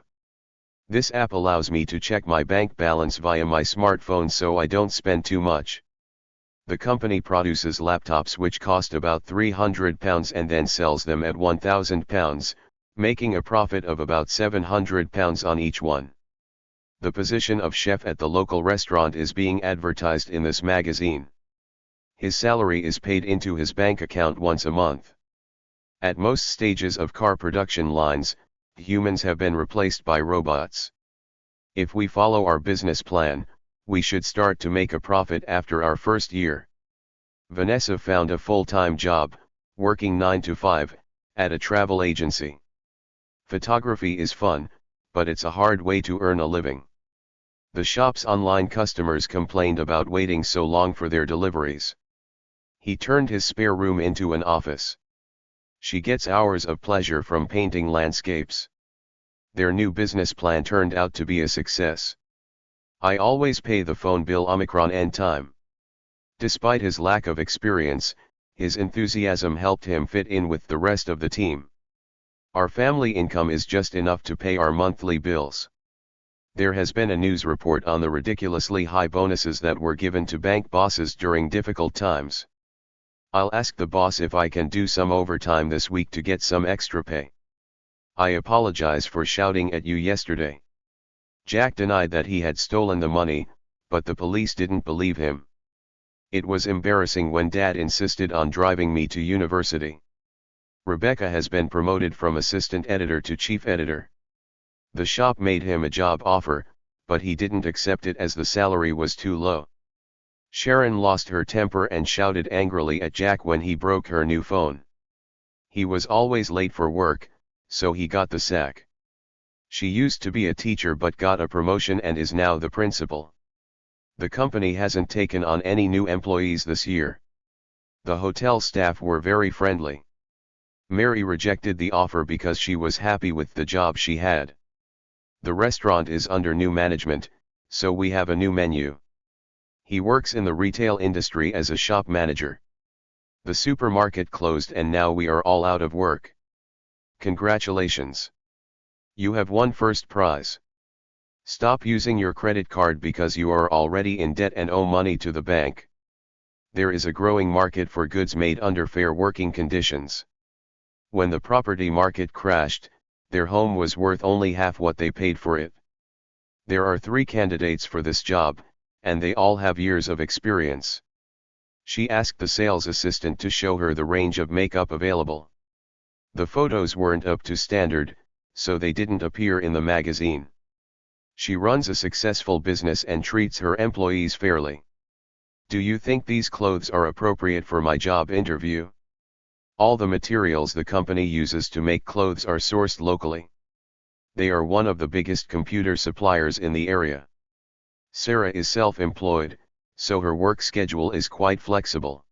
This app allows me to check my bank balance via my smartphone so I don't spend too much. The company produces laptops which cost about £300 and then sells them at £1,000, making a profit of about £700 on each one. The position of chef at the local restaurant is being advertised in this magazine. His salary is paid into his bank account once a month. At most stages of car production lines, humans have been replaced by robots. If we follow our business plan, we should start to make a profit after our first year. Vanessa found a full-time job, working 9 to 5, at a travel agency. Photography is fun, but it's a hard way to earn a living. The shop's online customers complained about waiting so long for their deliveries. He turned his spare room into an office. She gets hours of pleasure from painting landscapes. Their new business plan turned out to be a success. I always pay the phone bill Omicron and time. Despite his lack of experience, his enthusiasm helped him fit in with the rest of the team. Our family income is just enough to pay our monthly bills. There has been a news report on the ridiculously high bonuses that were given to bank bosses during difficult times. I'll ask the boss if I can do some overtime this week to get some extra pay. I apologize for shouting at you yesterday. Jack denied that he had stolen the money, but the police didn't believe him. It was embarrassing when Dad insisted on driving me to university. Rebecca has been promoted from assistant editor to chief editor. The shop made him a job offer, but he didn't accept it as the salary was too low. Sharon lost her temper and shouted angrily at Jack when he broke her new phone. He was always late for work, so he got the sack. She used to be a teacher but got a promotion and is now the principal. The company hasn't taken on any new employees this year. The hotel staff were very friendly. Mary rejected the offer because she was happy with the job she had. The restaurant is under new management, so we have a new menu. He works in the retail industry as a shop manager. The supermarket closed and now we are all out of work. Congratulations. You have won first prize. Stop using your credit card because you are already in debt and owe money to the bank. There is a growing market for goods made under fair working conditions. When the property market crashed, their home was worth only half what they paid for it. There are 3 candidates for this job, and they all have years of experience. She asked the sales assistant to show her the range of makeup available. The photos weren't up to standard, so they didn't appear in the magazine. She runs a successful business and treats her employees fairly. Do you think these clothes are appropriate for my job interview? All the materials the company uses to make clothes are sourced locally. They are one of the biggest computer suppliers in the area. Sarah is self-employed, so her work schedule is quite flexible.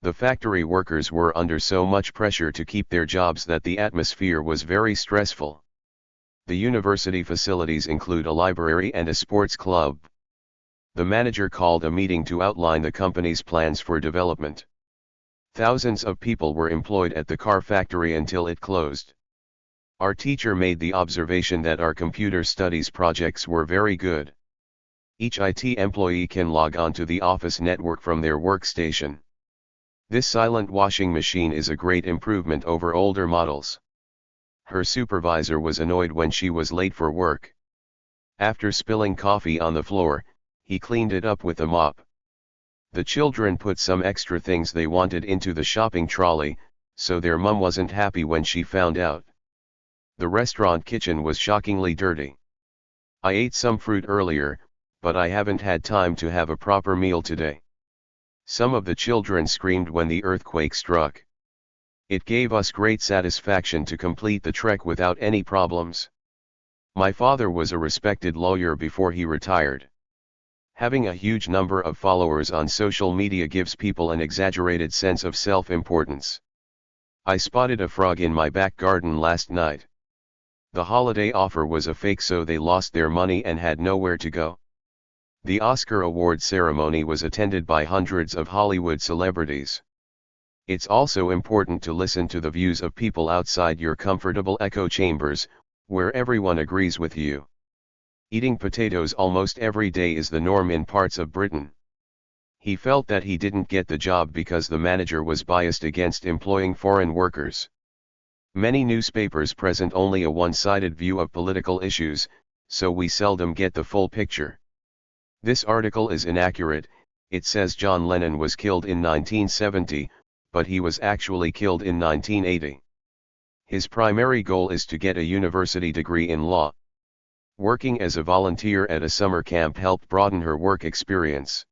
The factory workers were under so much pressure to keep their jobs that the atmosphere was very stressful. The university facilities include a library and a sports club. The manager called a meeting to outline the company's plans for development. Thousands of people were employed at the car factory until it closed. Our teacher made the observation that our computer studies projects were very good. Each IT employee can log on to the office network from their workstation. This silent washing machine is a great improvement over older models. Her supervisor was annoyed when she was late for work. After spilling coffee on the floor, he cleaned it up with a mop. The children put some extra things they wanted into the shopping trolley, so their mum wasn't happy when she found out. The restaurant kitchen was shockingly dirty. I ate some fruit earlier, but I haven't had time to have a proper meal today. Some of the children screamed when the earthquake struck. It gave us great satisfaction to complete the trek without any problems. My father was a respected lawyer before he retired. Having a huge number of followers on social media gives people an exaggerated sense of self-importance. I spotted a frog in my back garden last night. The holiday offer was a fake, so they lost their money and had nowhere to go. The Oscar award ceremony was attended by hundreds of Hollywood celebrities. It's also important to listen to the views of people outside your comfortable echo chambers, where everyone agrees with you. Eating potatoes almost every day is the norm in parts of Britain. He felt that he didn't get the job because the manager was biased against employing foreign workers. Many newspapers present only a one-sided view of political issues, so we seldom get the full picture. This article is inaccurate. It says John Lennon was killed in 1970, but he was actually killed in 1980. His primary goal is to get a university degree in law. Working as a volunteer at a summer camp helped broaden her work experience.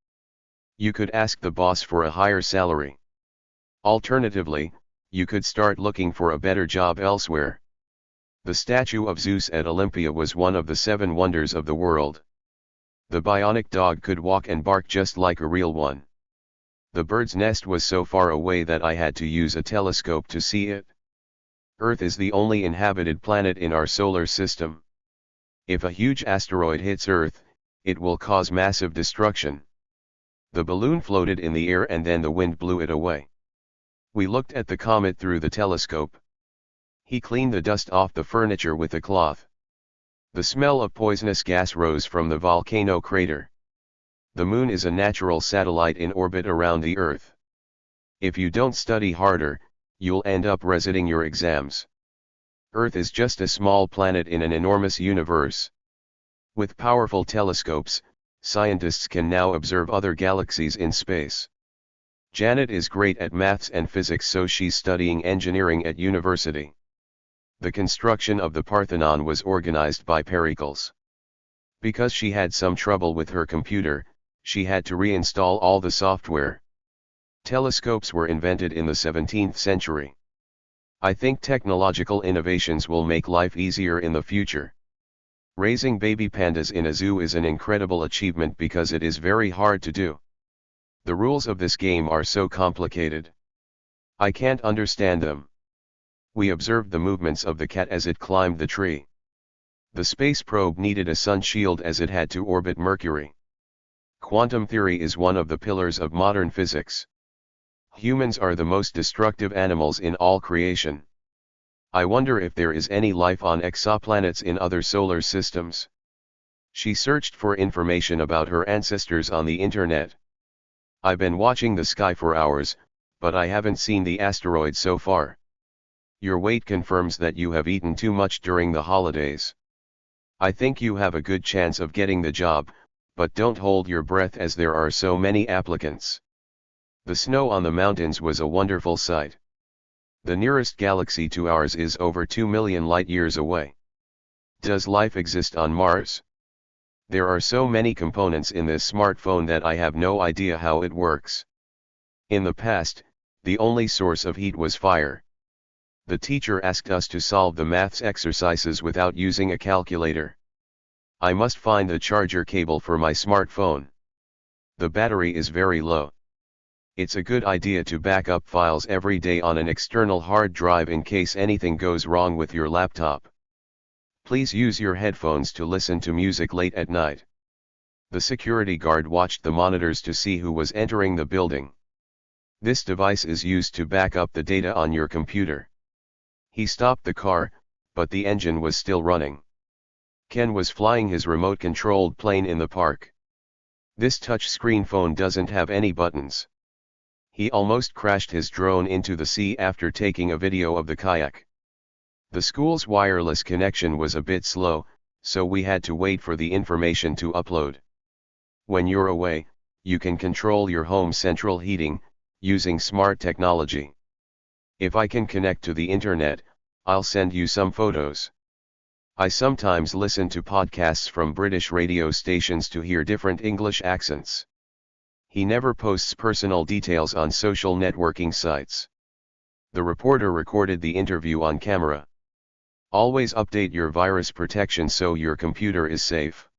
You could ask the boss for a higher salary. Alternatively, you could start looking for a better job elsewhere. The statue of Zeus at Olympia was one of the 7 wonders of the world. The bionic dog could walk and bark just like a real one. The bird's nest was so far away that I had to use a telescope to see it. Earth is the only inhabited planet in our solar system. If a huge asteroid hits Earth, it will cause massive destruction. The balloon floated in the air and then the wind blew it away. We looked at the comet through the telescope. He cleaned the dust off the furniture with a cloth. The smell of poisonous gas rose from the volcano crater. The moon is a natural satellite in orbit around the Earth. If you don't study harder, you'll end up resetting your exams. Earth is just a small planet in an enormous universe. With powerful telescopes, scientists can now observe other galaxies in space. Janet is great at maths and physics, so she's studying engineering at university. The construction of the Parthenon was organized by Pericles. Because she had some trouble with her computer, she had to reinstall all the software. Telescopes were invented in the 17th century. I think technological innovations will make life easier in the future. Raising baby pandas in a zoo is an incredible achievement because it is very hard to do. The rules of this game are so complicated. I can't understand them. We observed the movements of the cat as it climbed the tree. The space probe needed a sun shield as it had to orbit Mercury. Quantum theory is one of the pillars of modern physics. Humans are the most destructive animals in all creation. I wonder if there is any life on exoplanets in other solar systems. She searched for information about her ancestors on the internet. I've been watching the sky for hours, but I haven't seen the asteroid so far. Your weight confirms that you have eaten too much during the holidays. I think you have a good chance of getting the job, but don't hold your breath as there are so many applicants. The snow on the mountains was a wonderful sight. The nearest galaxy to ours is over 2 million light-years away. Does life exist on Mars? There are so many components in this smartphone that I have no idea how it works. In the past, the only source of heat was fire. The teacher asked us to solve the maths exercises without using a calculator. I must find the charger cable for my smartphone. The battery is very low. It's a good idea to back up files every day on an external hard drive in case anything goes wrong with your laptop. Please use your headphones to listen to music late at night. The security guard watched the monitors to see who was entering the building. This device is used to back up the data on your computer. He stopped the car, but the engine was still running. Ken was flying his remote-controlled plane in the park. This touch-screen phone doesn't have any buttons. He almost crashed his drone into the sea after taking a video of the kayak. The school's wireless connection was a bit slow, so we had to wait for the information to upload. When you're away, you can control your home's central heating, using smart technology. If I can connect to the internet, I'll send you some photos. I sometimes listen to podcasts from British radio stations to hear different English accents. He never posts personal details on social networking sites. The reporter recorded the interview on camera. Always update your virus protection so your computer is safe.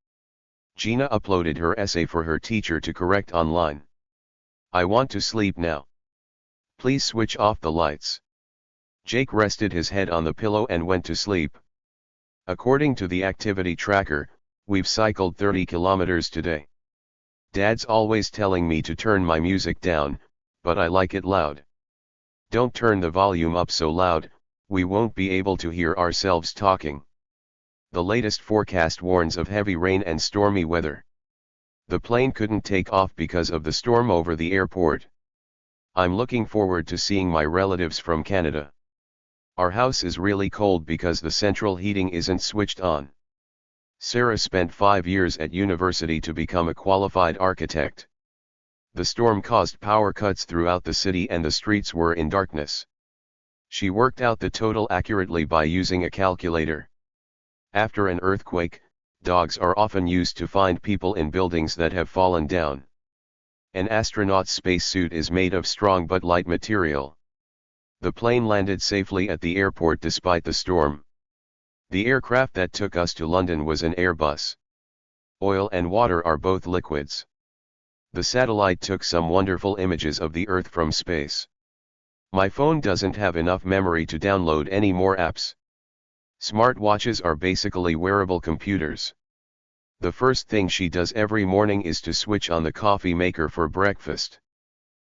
Gina uploaded her essay for her teacher to correct online. I want to sleep now. Please switch off the lights. Jake rested his head on the pillow and went to sleep. According to the activity tracker, we've cycled 30 kilometers today. Dad's always telling me to turn my music down, but I like it loud. Don't turn the volume up so loud, we won't be able to hear ourselves talking. The latest forecast warns of heavy rain and stormy weather. The plane couldn't take off because of the storm over the airport. I'm looking forward to seeing my relatives from Canada. Our house is really cold because the central heating isn't switched on. Sarah spent 5 years at university to become a qualified architect. The storm caused power cuts throughout the city and the streets were in darkness. She worked out the total accurately by using a calculator. After an earthquake, dogs are often used to find people in buildings that have fallen down. An astronaut's spacesuit is made of strong but light material. The plane landed safely at the airport despite the storm. The aircraft that took us to London was an Airbus. Oil and water are both liquids. The satellite took some wonderful images of the Earth from space. My phone doesn't have enough memory to download any more apps. Smartwatches are basically wearable computers. The first thing she does every morning is to switch on the coffee maker for breakfast.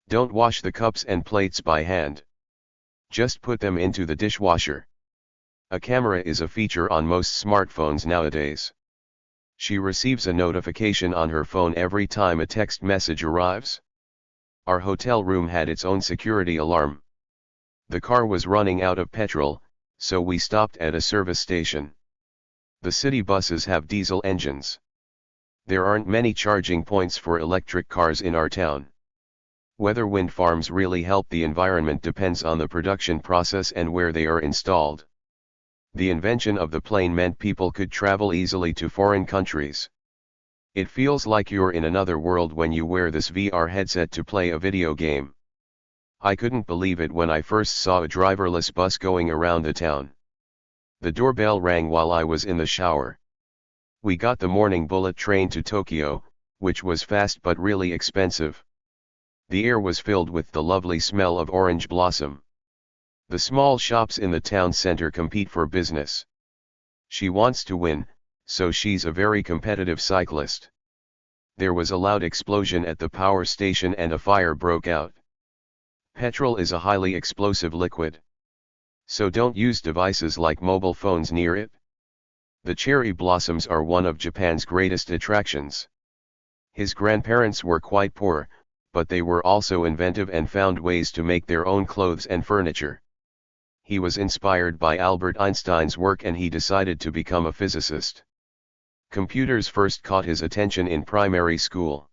Don't wash the cups and plates by hand. Just put them into the dishwasher. A camera is a feature on most smartphones nowadays. She receives a notification on her phone every time a text message arrives. Our hotel room had its own security alarm. The car was running out of petrol, so we stopped at a service station. The city buses have diesel engines. There aren't many charging points for electric cars in our town. Whether wind farms really help the environment depends on the production process and where they are installed. The invention of the plane meant people could travel easily to foreign countries. It feels like you're in another world when you wear this VR headset to play a video game. I couldn't believe it when I first saw a driverless bus going around the town. The doorbell rang while I was in the shower. We got the morning bullet train to Tokyo, which was fast but really expensive. The air was filled with the lovely smell of orange blossom. The small shops in the town center compete for business. She wants to win, so she's a very competitive cyclist. There was a loud explosion at the power station and a fire broke out. Petrol is a highly explosive liquid. So don't use devices like mobile phones near it. The cherry blossoms are one of Japan's greatest attractions. His grandparents were quite poor, but they were also inventive and found ways to make their own clothes and furniture. He was inspired by Albert Einstein's work and he decided to become a physicist. Computers first caught his attention in primary school.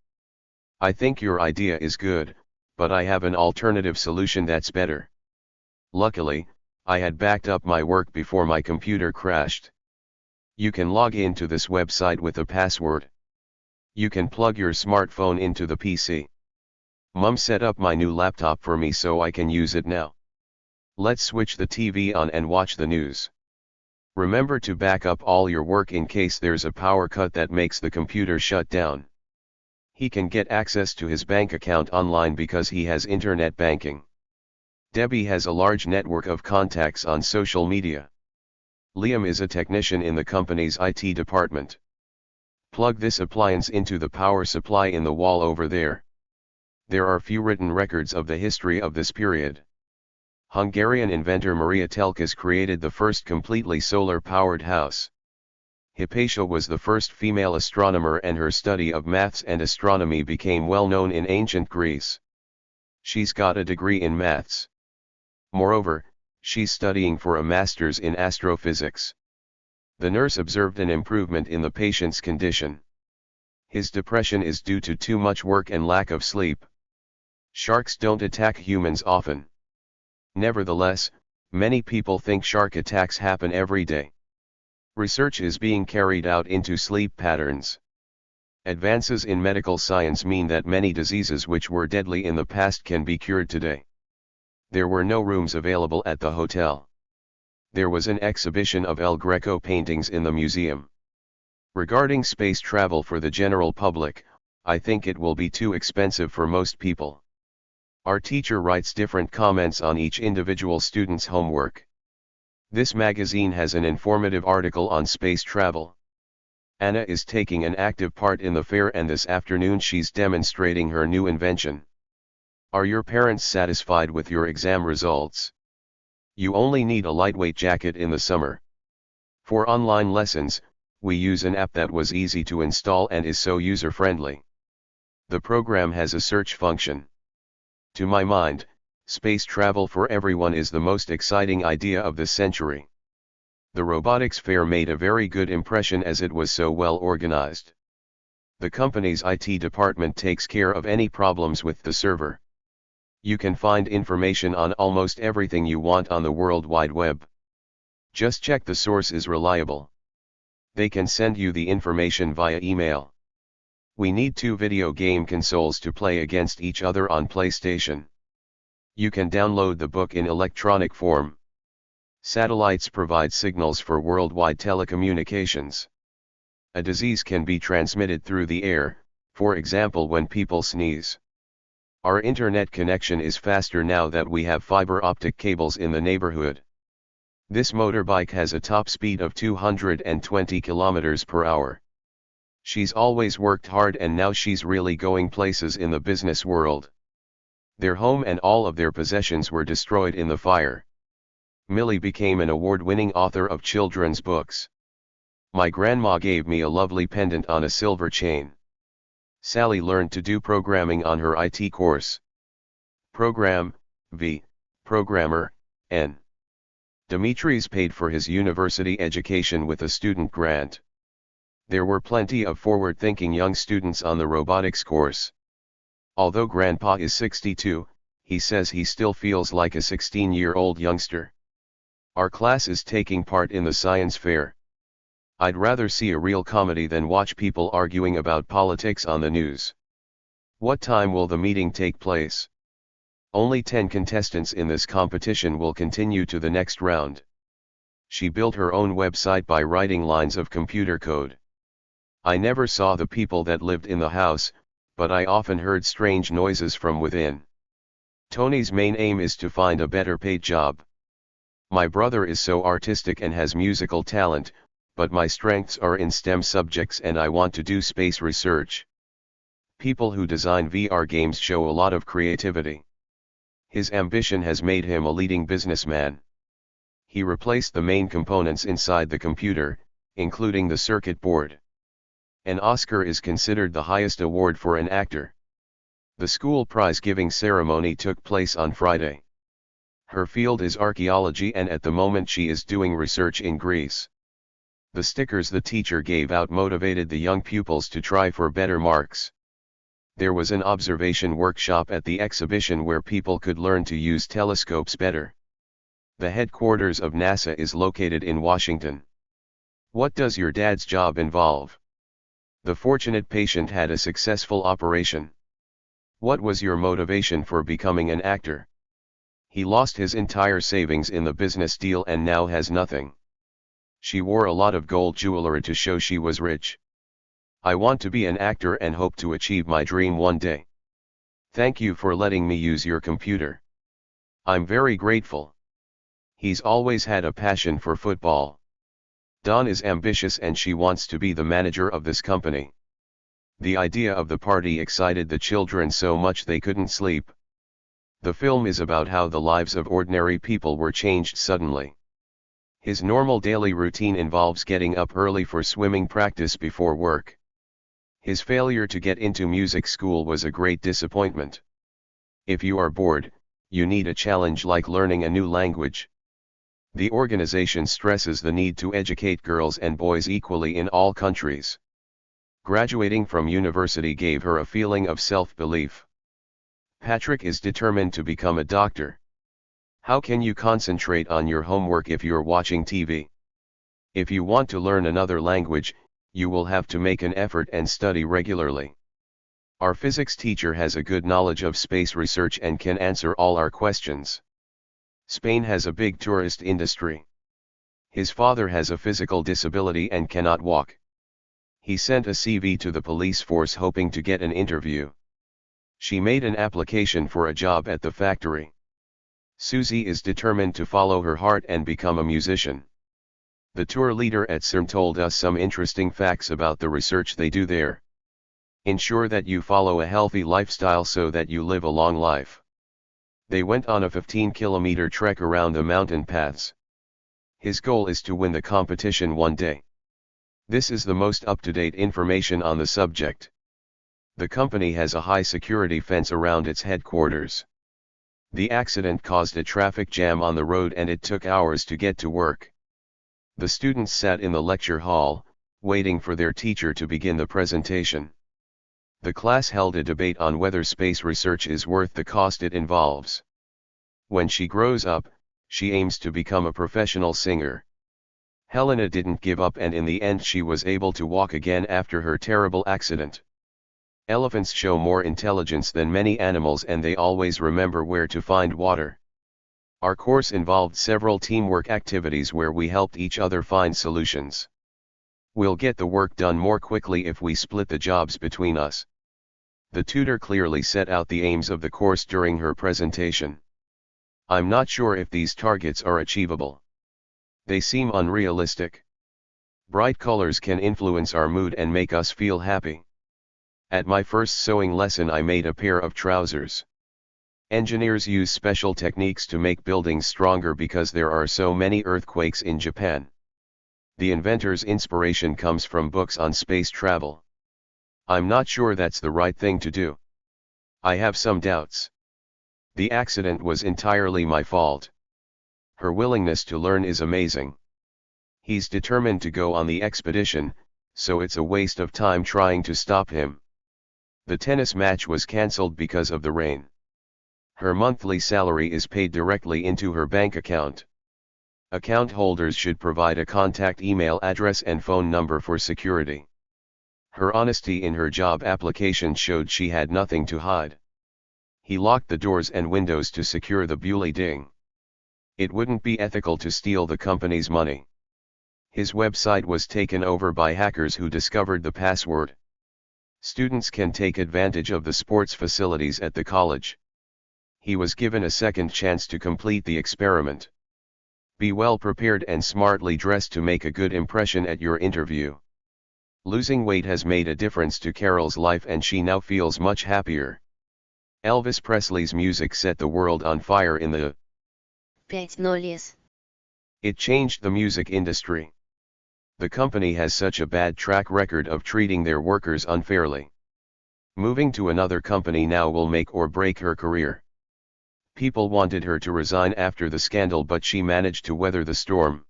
I think your idea is good, but I have an alternative solution that's better. Luckily, I had backed up my work before my computer crashed. You can log into this website with a password. You can plug your smartphone into the PC. Mum set up my new laptop for me so I can use it now. Let's switch the TV on and watch the news. Remember to back up all your work in case there's a power cut that makes the computer shut down. He can get access to his bank account online because he has internet banking. Debbie has a large network of contacts on social media. Liam is a technician in the company's IT department. Plug this appliance into the power supply in the wall over there. There are few written records of the history of this period. Hungarian inventor Maria Telkes created the first completely solar-powered house. Hypatia was the first female astronomer and her study of maths and astronomy became well known in ancient Greece. She's got a degree in maths. Moreover, she's studying for a master's in astrophysics. The nurse observed an improvement in the patient's condition. His depression is due to too much work and lack of sleep. Sharks don't attack humans often. Nevertheless, many people think shark attacks happen every day. Research is being carried out into sleep patterns. Advances in medical science mean that many diseases which were deadly in the past can be cured today. There were no rooms available at the hotel. There was an exhibition of El Greco paintings in the museum. Regarding space travel for the general public, I think it will be too expensive for most people. Our teacher writes different comments on each individual student's homework. This magazine has an informative article on space travel. Anna is taking an active part in the fair and this afternoon she's demonstrating her new invention. Are your parents satisfied with your exam results? You only need a lightweight jacket in the summer. For online lessons, we use an app that was easy to install and is so user-friendly. The program has a search function. To my mind, space travel for everyone is the most exciting idea of this century. The robotics fair made a very good impression as it was so well organized. The company's IT department takes care of any problems with the server. You can find information on almost everything you want on the World Wide Web. Just check the source is reliable. They can send you the information via email. We need 2 video game consoles to play against each other on PlayStation. You can download the book in electronic form. Satellites provide signals for worldwide telecommunications. A disease can be transmitted through the air, for example when people sneeze. Our internet connection is faster now that we have fiber optic cables in the neighborhood. This motorbike has a top speed of 220 kilometers per hour. She's always worked hard and now she's really going places in the business world. Their home and all of their possessions were destroyed in the fire. Millie became an award-winning author of children's books. My grandma gave me a lovely pendant on a silver chain. Sally learned to do programming on her IT course. Program, V, programmer, N. Dimitris paid for his university education with a student grant. There were plenty of forward-thinking young students on the robotics course. Although Grandpa is 62, he says he still feels like a 16-year-old youngster. Our class is taking part in the science fair. I'd rather see a real comedy than watch people arguing about politics on the news. What time will the meeting take place? Only 10 contestants in this competition will continue to the next round. She built her own website by writing lines of computer code. I never saw the people that lived in the house, but I often heard strange noises from within. Tony's main aim is to find a better paid job. My brother is so artistic and has musical talent, but my strengths are in STEM subjects and I want to do space research. People who design VR games show a lot of creativity. His ambition has made him a leading businessman. He replaced the main components inside the computer, including the circuit board. An Oscar is considered the highest award for an actor. The school prize-giving ceremony took place on Friday. Her field is archaeology and at the moment she is doing research in Greece. The stickers the teacher gave out motivated the young pupils to try for better marks. There was an observation workshop at the exhibition where people could learn to use telescopes better. The headquarters of NASA is located in Washington. What does your dad's job involve? The fortunate patient had a successful operation. What was your motivation for becoming an actor? He lost his entire savings in the business deal and now has nothing. She wore a lot of gold jewelry to show she was rich. I want to be an actor and hope to achieve my dream one day. Thank you for letting me use your computer. I'm very grateful. He's always had a passion for football. Dawn is ambitious and she wants to be the manager of this company. The idea of the party excited the children so much they couldn't sleep. The film is about how the lives of ordinary people were changed suddenly. His normal daily routine involves getting up early for swimming practice before work. His failure to get into music school was a great disappointment. If you are bored, you need a challenge like learning a new language. The organization stresses the need to educate girls and boys equally in all countries. Graduating from university gave her a feeling of self-belief. Patrick is determined to become a doctor. How can you concentrate on your homework if you're watching TV? If you want to learn another language, you will have to make an effort and study regularly. Our physics teacher has a good knowledge of space research and can answer all our questions. Spain has a big tourist industry. His father has a physical disability and cannot walk. He sent a CV to the police force hoping to get an interview. She made an application for a job at the factory. Susie is determined to follow her heart and become a musician. The tour leader at CERN told us some interesting facts about the research they do there. Ensure that you follow a healthy lifestyle so that you live a long life. They went on a 15-kilometer trek around the mountain paths. His goal is to win the competition one day. This is the most up-to-date information on the subject. The company has a high security fence around its headquarters. The accident caused a traffic jam on the road and it took hours to get to work. The students sat in the lecture hall, waiting for their teacher to begin the presentation. The class held a debate on whether space research is worth the cost it involves. When she grows up, she aims to become a professional singer. Helena didn't give up and in the end she was able to walk again after her terrible accident. Elephants show more intelligence than many animals and they always remember where to find water. Our course involved several teamwork activities where we helped each other find solutions. We'll get the work done more quickly if we split the jobs between us. The tutor clearly set out the aims of the course during her presentation. I'm not sure if these targets are achievable. They seem unrealistic. Bright colors can influence our mood and make us feel happy. At my first sewing lesson I made a pair of trousers. Engineers use special techniques to make buildings stronger because there are so many earthquakes in Japan. The inventor's inspiration comes from books on space travel. I'm not sure that's the right thing to do. I have some doubts. The accident was entirely my fault. Her willingness to learn is amazing. He's determined to go on the expedition, so it's a waste of time trying to stop him. The tennis match was cancelled because of the rain. Her monthly salary is paid directly into her bank account. Account holders should provide a contact email address and phone number for security. Her honesty in her job application showed she had nothing to hide. He locked the doors and windows to secure the building. It wouldn't be ethical to steal the company's money. His website was taken over by hackers who discovered the password. Students can take advantage of the sports facilities at the college. He was given a second chance to complete the experiment. Be well prepared and smartly dressed to make a good impression at your interview. Losing weight has made a difference to Carol's life and she now feels much happier. Elvis Presley's music set the world on fire in the 50s. It changed the music industry. The company has such a bad track record of treating their workers unfairly. Moving to another company now will make or break her career. People wanted her to resign after the scandal but she managed to weather the storm.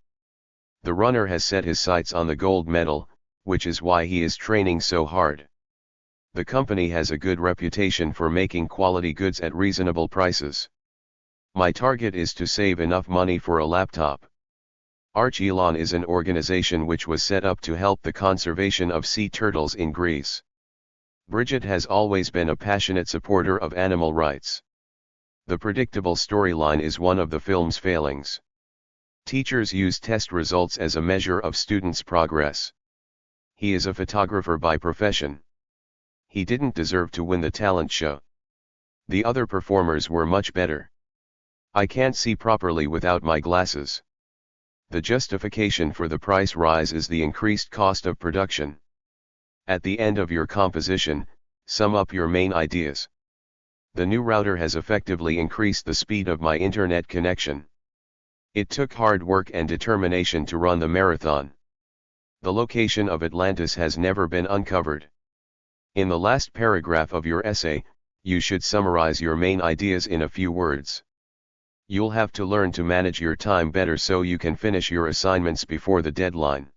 The runner has set his sights on the gold medal, which is why he is training so hard. The company has a good reputation for making quality goods at reasonable prices. My target is to save enough money for a laptop. Archelon is an organization which was set up to help the conservation of sea turtles in Greece. Bridget has always been a passionate supporter of animal rights. The predictable storyline is one of the film's failings. Teachers use test results as a measure of students' progress. He is a photographer by profession. He didn't deserve to win the talent show. The other performers were much better. I can't see properly without my glasses. The justification for the price rise is the increased cost of production. At the end of your composition, sum up your main ideas. The new router has effectively increased the speed of my internet connection. It took hard work and determination to run the marathon. The location of Atlantis has never been uncovered. In the last paragraph of your essay, you should summarize your main ideas in a few words. You'll have to learn to manage your time better so you can finish your assignments before the deadline.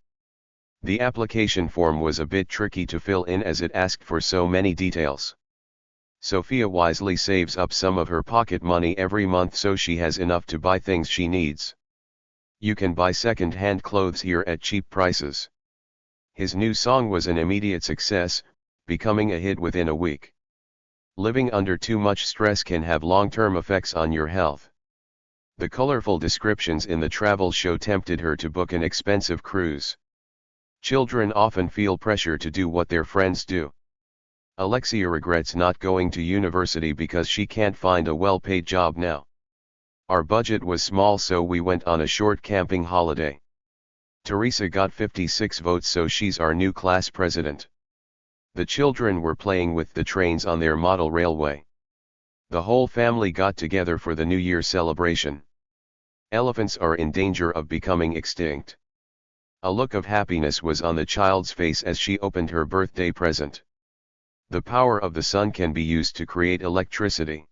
The application form was a bit tricky to fill in as it asked for so many details. Sophia wisely saves up some of her pocket money every month so she has enough to buy things she needs. You can buy second-hand clothes here at cheap prices. His new song was an immediate success, becoming a hit within a week. Living under too much stress can have long-term effects on your health. The colorful descriptions in the travel show tempted her to book an expensive cruise. Children often feel pressure to do what their friends do. Alexia regrets not going to university because she can't find a well-paid job now. Our budget was small so we went on a short camping holiday. Teresa got 56 votes so she's our new class president. The children were playing with the trains on their model railway. The whole family got together for the New Year celebration. Elephants are in danger of becoming extinct. A look of happiness was on the child's face as she opened her birthday present. The power of the sun can be used to create electricity.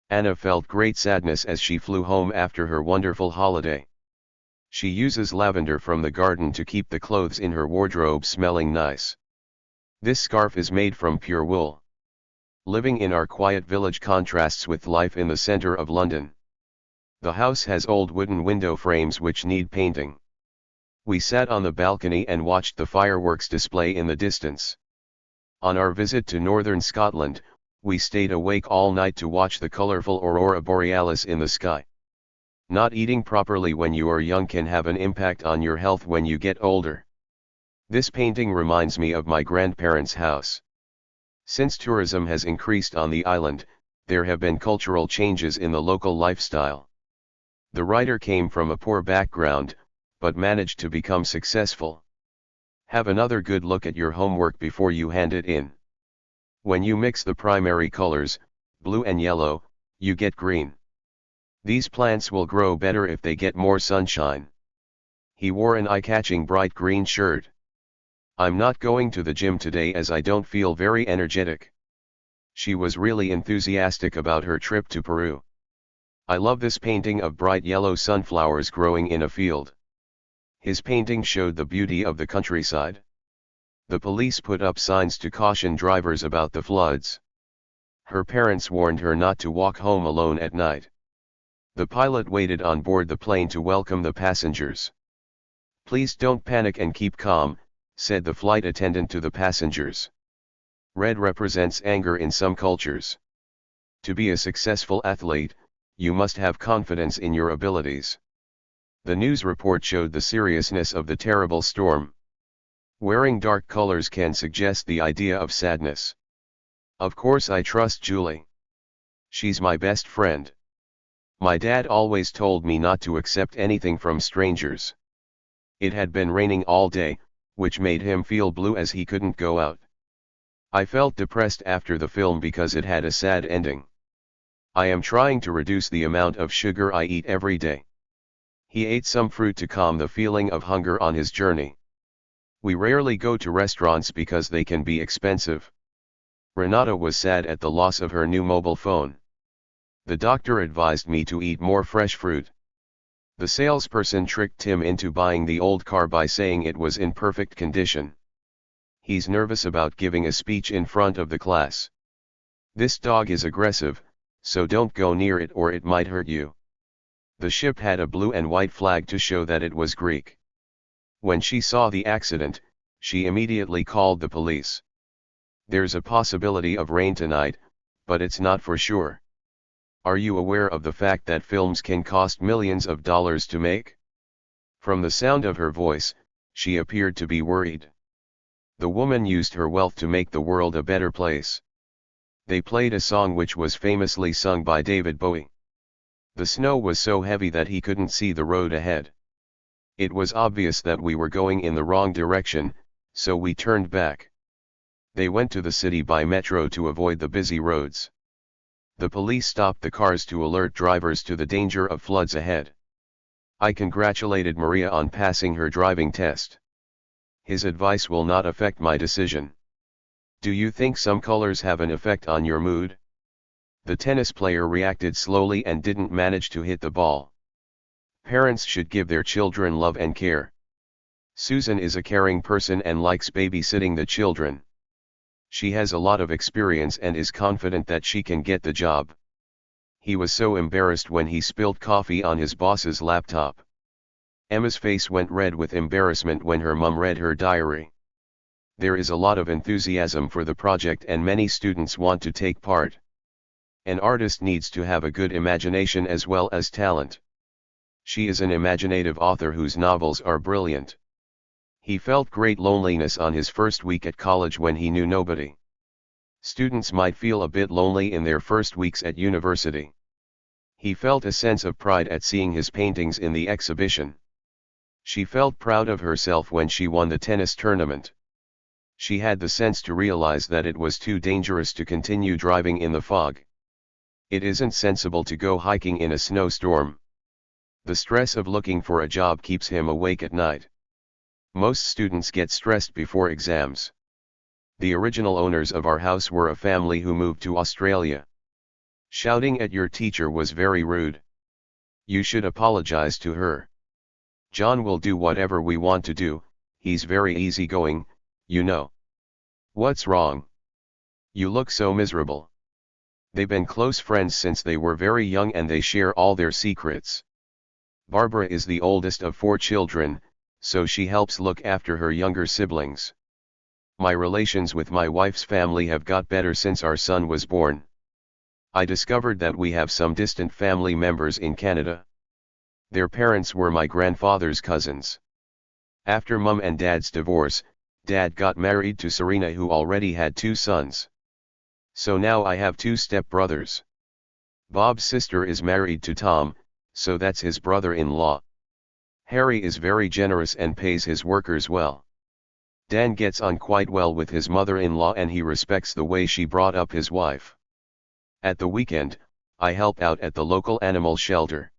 Anna felt great sadness as she flew home after her wonderful holiday. She uses lavender from the garden to keep the clothes in her wardrobe smelling nice. This scarf is made from pure wool. Living in our quiet village contrasts with life in the center of London. The house has old wooden window frames which need painting. We sat on the balcony and watched the fireworks display in the distance. On our visit to northern Scotland, we stayed awake all night to watch the colorful aurora borealis in the sky. Not eating properly when you are young can have an impact on your health when you get older. This painting reminds me of my grandparents' house. Since tourism has increased on the island, there have been cultural changes in the local lifestyle. The writer came from a poor background, but managed to become successful. Have another good look at your homework before you hand it in. When you mix the primary colors, blue and yellow, you get green. These plants will grow better if they get more sunshine. He wore an eye-catching bright green shirt. I'm not going to the gym today as I don't feel very energetic. She was really enthusiastic about her trip to Peru. I love this painting of bright yellow sunflowers growing in a field. His painting showed the beauty of the countryside. The police put up signs to caution drivers about the floods. Her parents warned her not to walk home alone at night. The pilot waited on board the plane to welcome the passengers. Please don't panic and keep calm, said the flight attendant to the passengers. Red represents anger in some cultures. To be a successful athlete, you must have confidence in your abilities. The news report showed the seriousness of the terrible storm. Wearing dark colors can suggest the idea of sadness. Of course I trust Julie. She's my best friend. My dad always told me not to accept anything from strangers. It had been raining all day, which made him feel blue as he couldn't go out. I felt depressed after the film because it had a sad ending. I am trying to reduce the amount of sugar I eat every day. He ate some fruit to calm the feeling of hunger on his journey. We rarely go to restaurants because they can be expensive. Renata was sad at the loss of her new mobile phone. The doctor advised me to eat more fresh fruit. The salesperson tricked Tim into buying the old car by saying it was in perfect condition. He's nervous about giving a speech in front of the class. This dog is aggressive, so don't go near it or it might hurt you. The ship had a blue and white flag to show that it was Greek. When she saw the accident, she immediately called the police. There's a possibility of rain tonight, but it's not for sure. Are you aware of the fact that films can cost millions of dollars to make? From the sound of her voice, she appeared to be worried. The woman used her wealth to make the world a better place. They played a song which was famously sung by David Bowie. The snow was so heavy that he couldn't see the road ahead. It was obvious that we were going in the wrong direction, so we turned back. They went to the city by metro to avoid the busy roads. The police stopped the cars to alert drivers to the danger of floods ahead. I congratulated Maria on passing her driving test. His advice will not affect my decision. Do you think some colors have an effect on your mood? The tennis player reacted slowly and didn't manage to hit the ball. Parents should give their children love and care. Susan is a caring person and likes babysitting the children. She has a lot of experience and is confident that she can get the job. He was so embarrassed when he spilled coffee on his boss's laptop. Emma's face went red with embarrassment when her mum read her diary. There is a lot of enthusiasm for the project and many students want to take part. An artist needs to have a good imagination as well as talent. She is an imaginative author whose novels are brilliant. He felt great loneliness on his first week at college when he knew nobody. Students might feel a bit lonely in their first weeks at university. He felt a sense of pride at seeing his paintings in the exhibition. She felt proud of herself when she won the tennis tournament. She had the sense to realize that it was too dangerous to continue driving in the fog. It isn't sensible to go hiking in a snowstorm. The stress of looking for a job keeps him awake at night. Most students get stressed before exams. The original owners of our house were a family who moved to Australia. Shouting at your teacher was very rude. You should apologize to her. John will do whatever we want to do, he's very easygoing, you know. What's wrong? You look so miserable. They've been close friends since they were very young and they share all their secrets. Barbara is the oldest of 4 children, so she helps look after her younger siblings. My relations with my wife's family have got better since our son was born. I discovered that we have some distant family members in Canada. Their parents were my grandfather's cousins. After Mum and Dad's divorce, Dad got married to Serena, who already had 2 sons. So now I have 2 stepbrothers. Bob's sister is married to Tom, so that's his brother-in-law. Harry is very generous and pays his workers well. Dan gets on quite well with his mother-in-law and he respects the way she brought up his wife. At the weekend, I help out at the local animal shelter.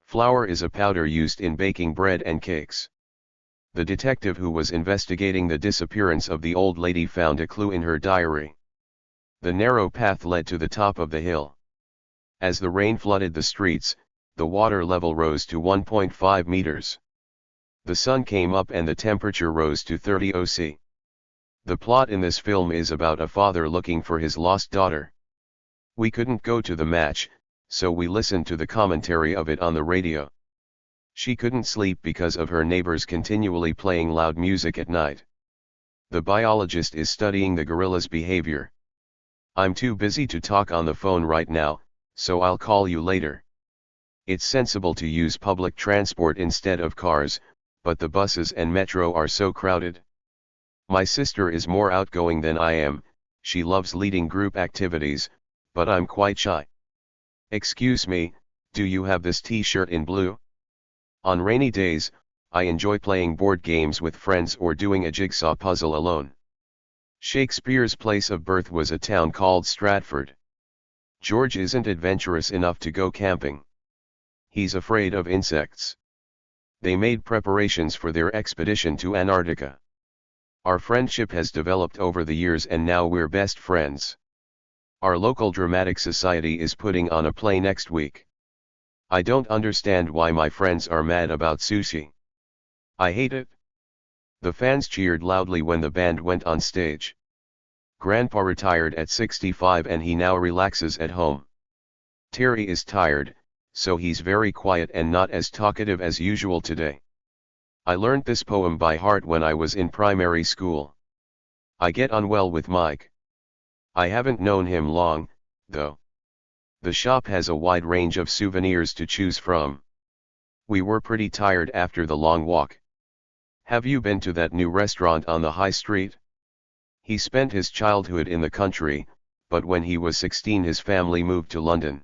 Flour is a powder used in baking bread and cakes. The detective who was investigating the disappearance of the old lady found a clue in her diary. The narrow path led to the top of the hill. As the rain flooded the streets, the water level rose to 1.5 meters. The sun came up and the temperature rose to 30 degrees. The plot in this film is about a father looking for his lost daughter. We couldn't go to the match, so we listened to the commentary of it on the radio. She couldn't sleep because of her neighbors continually playing loud music at night. The biologist is studying the gorilla's behavior. I'm too busy to talk on the phone right now, so I'll call you later. It's sensible to use public transport instead of cars, but the buses and metro are so crowded. My sister is more outgoing than I am, she loves leading group activities, but I'm quite shy. Excuse me, do you have this t-shirt in blue? On rainy days, I enjoy playing board games with friends or doing a jigsaw puzzle alone. Shakespeare's place of birth was a town called Stratford. George isn't adventurous enough to go camping. He's afraid of insects. They made preparations for their expedition to Antarctica. Our friendship has developed over the years and now we're best friends. Our local dramatic society is putting on a play next week. I don't understand why my friends are mad about sushi. I hate it. The fans cheered loudly when the band went on stage. Grandpa retired at 65 and he now relaxes at home. Terry is tired, so he's very quiet and not as talkative as usual today. I learned this poem by heart when I was in primary school. I get on well with Mike. I haven't known him long, though. The shop has a wide range of souvenirs to choose from. We were pretty tired after the long walk. Have you been to that new restaurant on the high street? He spent his childhood in the country, but when he was 16 his family moved to London.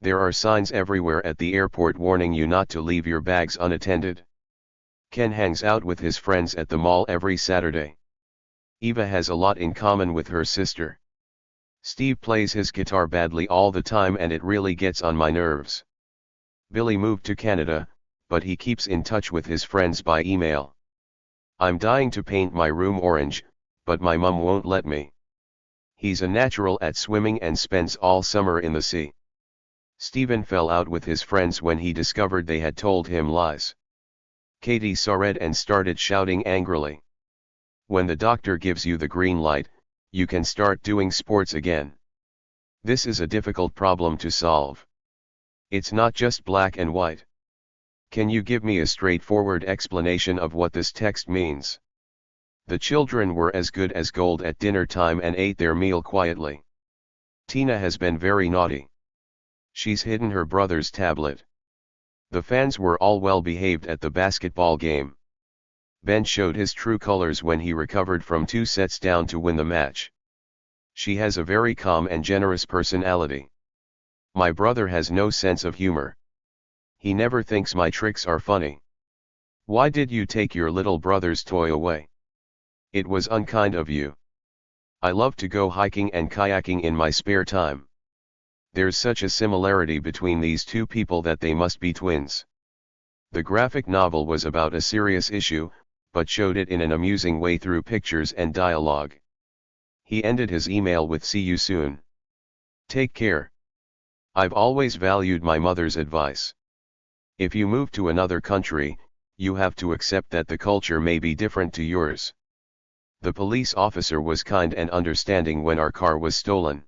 There are signs everywhere at the airport warning you not to leave your bags unattended. Ken hangs out with his friends at the mall every Saturday. Eva has a lot in common with her sister. Steve plays his guitar badly all the time and it really gets on my nerves. Billy moved to Canada, but he keeps in touch with his friends by email. I'm dying to paint my room orange, but my mum won't let me. He's a natural at swimming and spends all summer in the sea. Stephen fell out with his friends when he discovered they had told him lies. Katie saw red and started shouting angrily. When the doctor gives you the green light, you can start doing sports again. This is a difficult problem to solve. It's not just black and white. Can you give me a straightforward explanation of what this text means? The children were as good as gold at dinner time and ate their meal quietly. Tina has been very naughty. She's hidden her brother's tablet. The fans were all well behaved at the basketball game. Ben showed his true colors when he recovered from 2 sets down to win the match. She has a very calm and generous personality. My brother has no sense of humor. He never thinks my tricks are funny. Why did you take your little brother's toy away? It was unkind of you. I love to go hiking and kayaking in my spare time. There's such a similarity between these two people that they must be twins. The graphic novel was about a serious issue, but showed it in an amusing way through pictures and dialogue. He ended his email with "See you soon. Take care. I've always valued my mother's advice. If you move to another country, you have to accept that the culture may be different to yours." The police officer was kind and understanding when our car was stolen.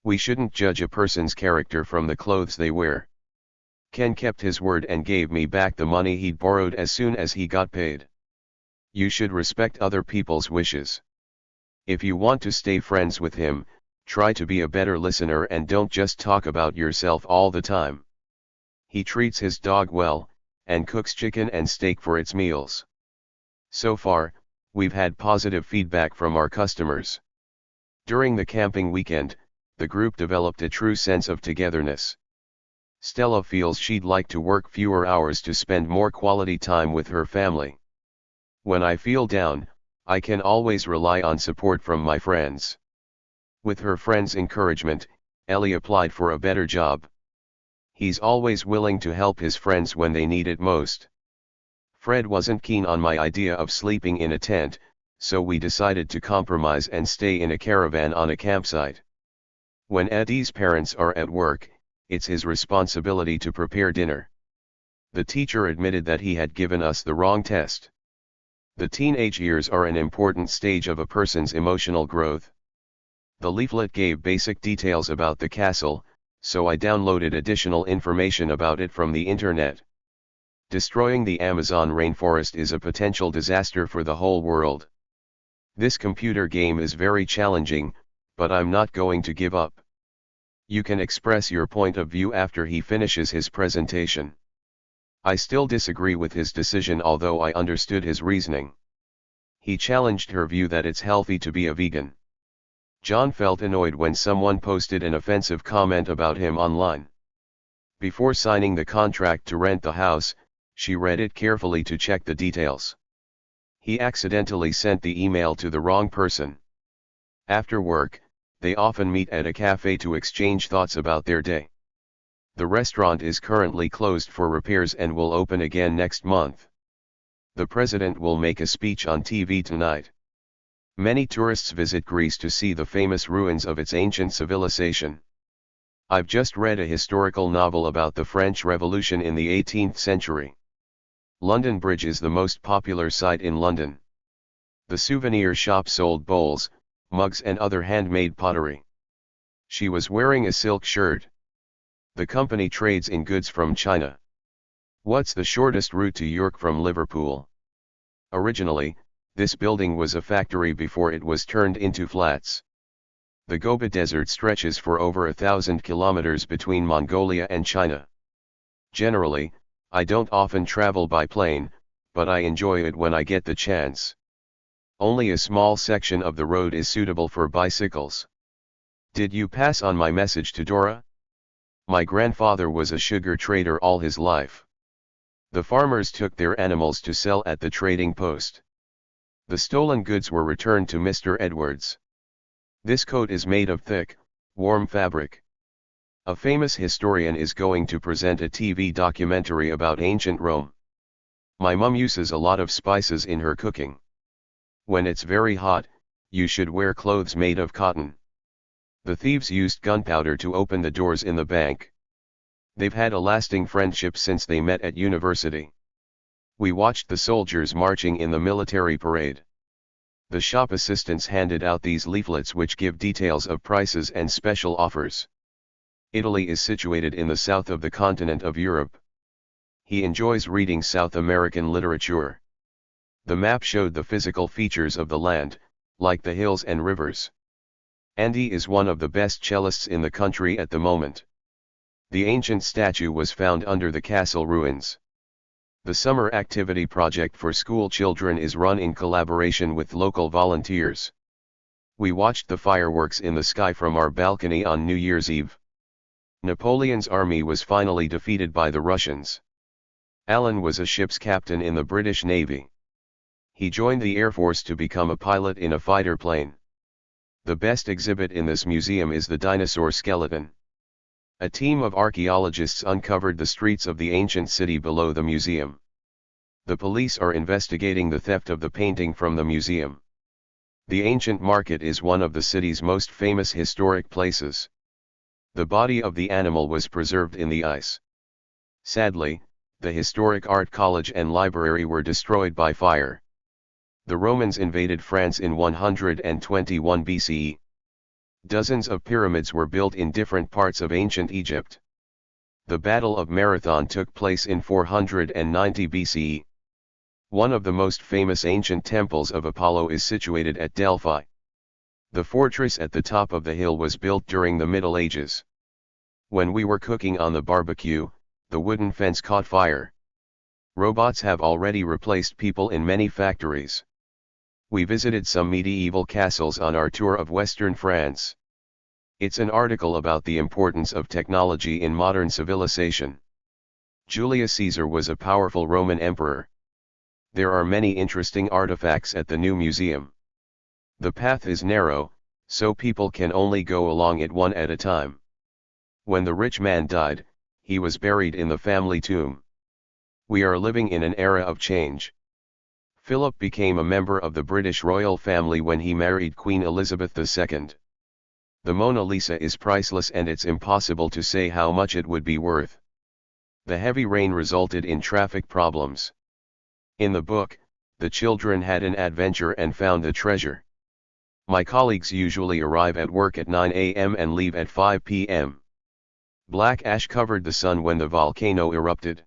We shouldn't judge a person's character from the clothes they wear. Ken kept his word and gave me back the money he'd borrowed as soon as he got paid. You should respect other people's wishes. If you want to stay friends with him, try to be a better listener and don't just talk about yourself all the time. He treats his dog well, and cooks chicken and steak for its meals. So far, we've had positive feedback from our customers. During the camping weekend, the group developed a true sense of togetherness. Stella feels she'd like to work fewer hours to spend more quality time with her family. When I feel down, I can always rely on support from my friends. With her friends' encouragement, Ellie applied for a better job. He's always willing to help his friends when they need it most. Fred wasn't keen on my idea of sleeping in a tent, so we decided to compromise and stay in a caravan on a campsite. When Eddie's parents are at work, it's his responsibility to prepare dinner. The teacher admitted that he had given us the wrong test. The teenage years are an important stage of a person's emotional growth. The leaflet gave basic details about the castle, so I downloaded additional information about it from the internet. Destroying the Amazon rainforest is a potential disaster for the whole world. This computer game is very challenging, but I'm not going to give up. You can express your point of view after he finishes his presentation. I still disagree with his decision, although I understood his reasoning. He challenged her view that it's healthy to be a vegan. John felt annoyed when someone posted an offensive comment about him online. Before signing the contract to rent the house, she read it carefully to check the details. He accidentally sent the email to the wrong person. After work, they often meet at a cafe to exchange thoughts about their day. The restaurant is currently closed for repairs and will open again next month. The president will make a speech on TV tonight. Many tourists visit Greece to see the famous ruins of its ancient civilization. I've just read a historical novel about the French Revolution in the 18th century. London Bridge is the most popular site in London. The souvenir shop sold bowls, mugs and other handmade pottery. She was wearing a silk shirt. The company trades in goods from China. What's the shortest route to York from Liverpool? Originally, this building was a factory before it was turned into flats. The Gobi Desert stretches for over 1,000 kilometers between Mongolia and China. Generally, I don't often travel by plane, but I enjoy it when I get the chance. Only a small section of the road is suitable for bicycles. Did you pass on my message to Dora? My grandfather was a sugar trader all his life. The farmers took their animals to sell at the trading post. The stolen goods were returned to Mr. Edwards. This coat is made of thick, warm fabric. A famous historian is going to present a TV documentary about ancient Rome. My mum uses a lot of spices in her cooking. When it's very hot, you should wear clothes made of cotton. The thieves used gunpowder to open the doors in the bank. They've had a lasting friendship since they met at university. We watched the soldiers marching in the military parade. The shop assistants handed out these leaflets which give details of prices and special offers. Italy is situated in the south of the continent of Europe. He enjoys reading South American literature. The map showed the physical features of the land, like the hills and rivers. Andy is one of the best cellists in the country at the moment. The ancient statue was found under the castle ruins. The summer activity project for school children is run in collaboration with local volunteers. We watched the fireworks in the sky from our balcony on New Year's Eve. Napoleon's army was finally defeated by the Russians. Alan was a ship's captain in the British Navy. He joined the Air Force to become a pilot in a fighter plane. The best exhibit in this museum is the dinosaur skeleton. A team of archaeologists uncovered the streets of the ancient city below the museum. The police are investigating the theft of the painting from the museum. The ancient market is one of the city's most famous historic places. The body of the animal was preserved in the ice. Sadly, the historic art college and library were destroyed by fire. The Romans invaded France in 121 BCE. Dozens of pyramids were built in different parts of ancient Egypt. The Battle of Marathon took place in 490 BCE. One of the most famous ancient temples of Apollo is situated at Delphi. The fortress at the top of the hill was built during the Middle Ages. When we were cooking on the barbecue, the wooden fence caught fire. Robots have already replaced people in many factories. We visited some medieval castles on our tour of Western France. It's an article about the importance of technology in modern civilization. Julius Caesar was a powerful Roman emperor. There are many interesting artifacts at the new museum. The path is narrow, so people can only go along it one at a time. When the rich man died, he was buried in the family tomb. We are living in an era of change. Philip became a member of the British royal family when he married Queen Elizabeth II. The Mona Lisa is priceless and it's impossible to say how much it would be worth. The heavy rain resulted in traffic problems. In the book, the children had an adventure and found the treasure. My colleagues usually arrive at work at 9 a.m. and leave at 5 p.m. Black ash covered the sun when the volcano erupted.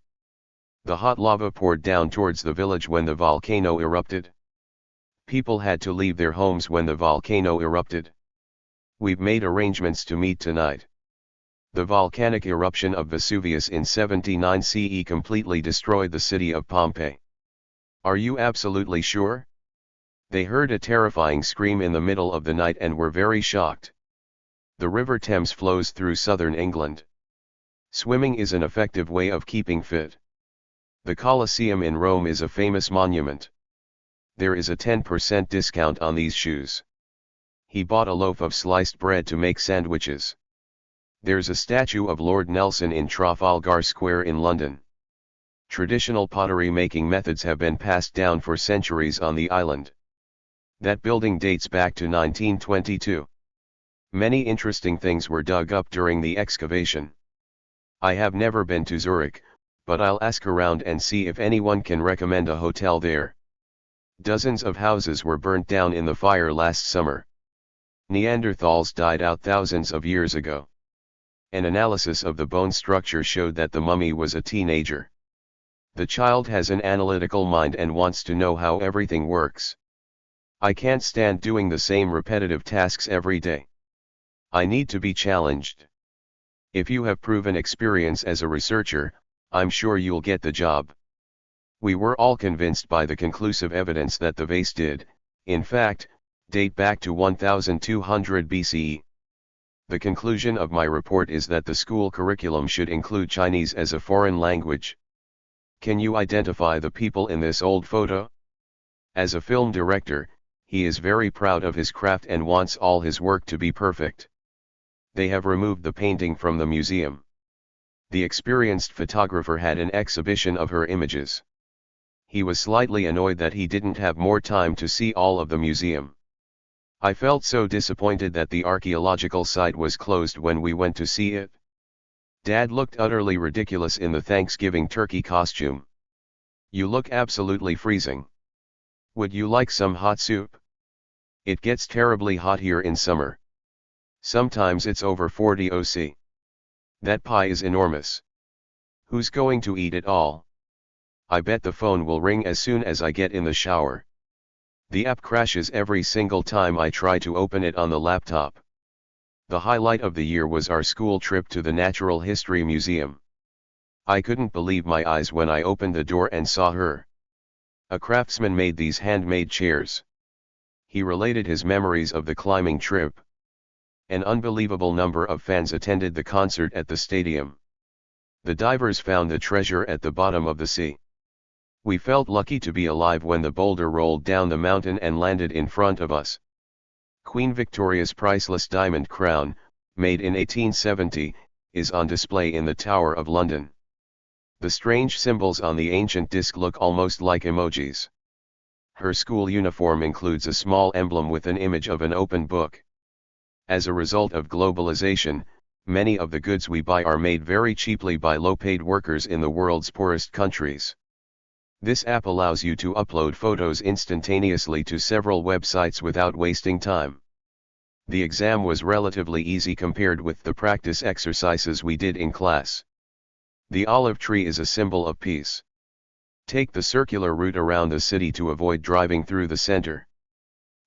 The hot lava poured down towards the village when the volcano erupted. People had to leave their homes when the volcano erupted. We've made arrangements to meet tonight. The volcanic eruption of Vesuvius in 79 CE completely destroyed the city of Pompeii. Are you absolutely sure? They heard a terrifying scream in the middle of the night and were very shocked. The River Thames flows through southern England. Swimming is an effective way of keeping fit. The Colosseum in Rome is a famous monument. There is a 10% discount on these shoes. He bought a loaf of sliced bread to make sandwiches. There's a statue of Lord Nelson in Trafalgar Square in London. Traditional pottery making methods have been passed down for centuries on the island. That building dates back to 1922. Many interesting things were dug up during the excavation. I have never been to Zurich, but I'll ask around and see if anyone can recommend a hotel there. Dozens of houses were burnt down in the fire last summer. Neanderthals died out thousands of years ago. An analysis of the bone structure showed that the mummy was a teenager. The child has an analytical mind and wants to know how everything works. I can't stand doing the same repetitive tasks every day. I need to be challenged. If you have proven experience as a researcher, I'm sure you'll get the job. We were all convinced by the conclusive evidence that the vase did, in fact, date back to 1200 BCE. The conclusion of my report is that the school curriculum should include Chinese as a foreign language. Can you identify the people in this old photo? As a film director, he is very proud of his craft and wants all his work to be perfect. They have removed the painting from the museum. The experienced photographer had an exhibition of her images. He was slightly annoyed that he didn't have more time to see all of the museum. I felt so disappointed that the archaeological site was closed when we went to see it. Dad looked utterly ridiculous in the Thanksgiving turkey costume. You look absolutely freezing. Would you like some hot soup? It gets terribly hot here in summer. Sometimes it's over 40 OC. That pie is enormous. Who's going to eat it all? I bet the phone will ring as soon as I get in the shower. The app crashes every single time I try to open it on the laptop. The highlight of the year was our school trip to the Natural History Museum. I couldn't believe my eyes when I opened the door and saw her. A craftsman made these handmade chairs. He related his memories of the climbing trip. An unbelievable number of fans attended the concert at the stadium. The divers found the treasure at the bottom of the sea. We felt lucky to be alive when the boulder rolled down the mountain and landed in front of us. Queen Victoria's priceless diamond crown, made in 1870, is on display in the Tower of London. The strange symbols on the ancient disc look almost like emojis. Her school uniform includes a small emblem with an image of an open book. As a result of globalization, many of the goods we buy are made very cheaply by low-paid workers in the world's poorest countries. This app allows you to upload photos instantaneously to several websites without wasting time. The exam was relatively easy compared with the practice exercises we did in class. The olive tree is a symbol of peace. Take the circular route around the city to avoid driving through the center.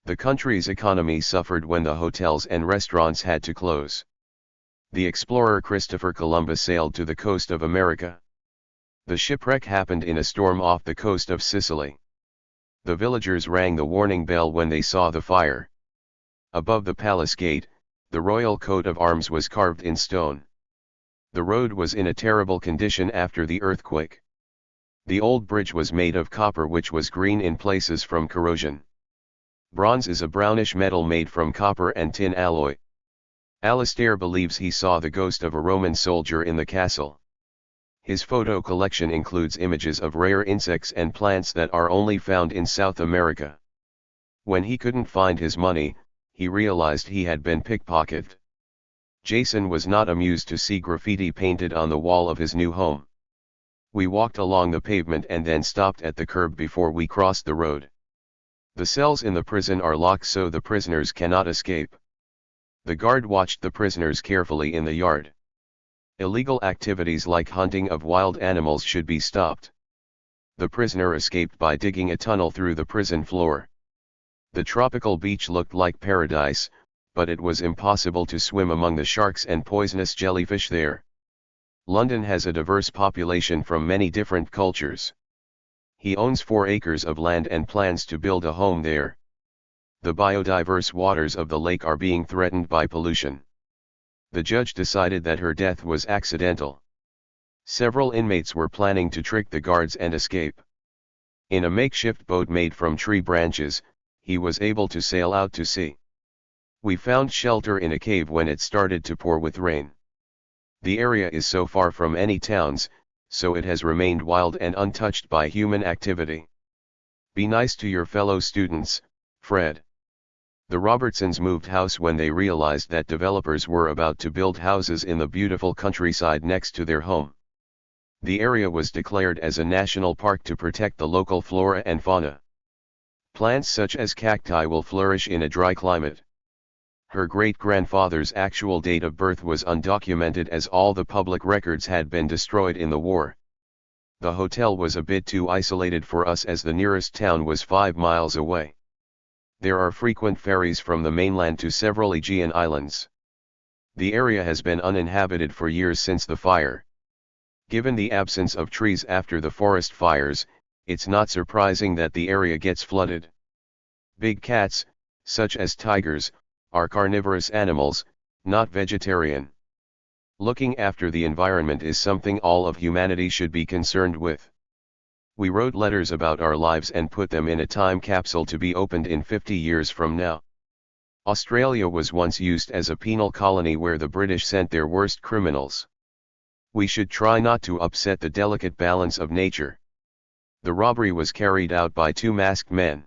The country's economy suffered when the hotels and restaurants had to close. The explorer Christopher Columbus sailed to the coast of America. The shipwreck happened in a storm off the coast of Sicily. The villagers rang the warning bell when they saw the fire. Above the palace gate, the royal coat of arms was carved in stone. The road was in a terrible condition after the earthquake. The old bridge was made of copper which was green in places from corrosion. Bronze is a brownish metal made from copper and tin alloy. Alistair believes he saw the ghost of a Roman soldier in the castle. His photo collection includes images of rare insects and plants that are only found in South America. When he couldn't find his money, he realized he had been pickpocketed. Jason was not amused to see graffiti painted on the wall of his new home. We walked along the pavement and then stopped at the curb before we crossed the road. The cells in the prison are locked so the prisoners cannot escape. The guard watched the prisoners carefully in the yard. Illegal activities like hunting of wild animals should be stopped. The prisoner escaped by digging a tunnel through the prison floor. The tropical beach looked like paradise, but it was impossible to swim among the sharks and poisonous jellyfish there. London has a diverse population from many different cultures. He owns 4 acres of land and plans to build a home there. The biodiverse waters of the lake are being threatened by pollution. The judge decided that her death was accidental. Several inmates were planning to trick the guards and escape. In a makeshift boat made from tree branches, he was able to sail out to sea. We found shelter in a cave when it started to pour with rain. The area is so far from any towns, so it has remained wild and untouched by human activity. Be nice to your fellow students, Fred. The Robertsons moved house when they realized that developers were about to build houses in the beautiful countryside next to their home. The area was declared as a national park to protect the local flora and fauna. Plants such as cacti will flourish in a dry climate. Her great-grandfather's actual date of birth was undocumented as all the public records had been destroyed in the war. The hotel was a bit too isolated for us as the nearest town was 5 miles away. There are frequent ferries from the mainland to several Aegean islands. The area has been uninhabited for years since the fire. Given the absence of trees after the forest fires, it's not surprising that the area gets flooded. Big cats, such as tigers, are carnivorous animals, not vegetarian. Looking after the environment is something all of humanity should be concerned with. We wrote letters about our lives and put them in a time capsule to be opened in 50 years from now. Australia was once used as a penal colony where the British sent their worst criminals. We should try not to upset the delicate balance of nature. The robbery was carried out by 2 masked men.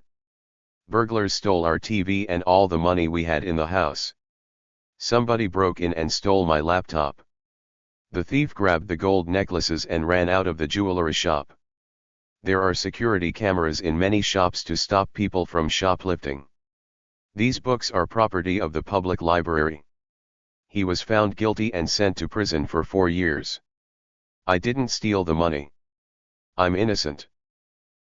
Burglars stole our TV and all the money we had in the house. Somebody broke in and stole my laptop. The thief grabbed the gold necklaces and ran out of the jewelry shop. There are security cameras in many shops to stop people from shoplifting. These books are property of the public library. He was found guilty and sent to prison for 4 years. I didn't steal the money. I'm innocent.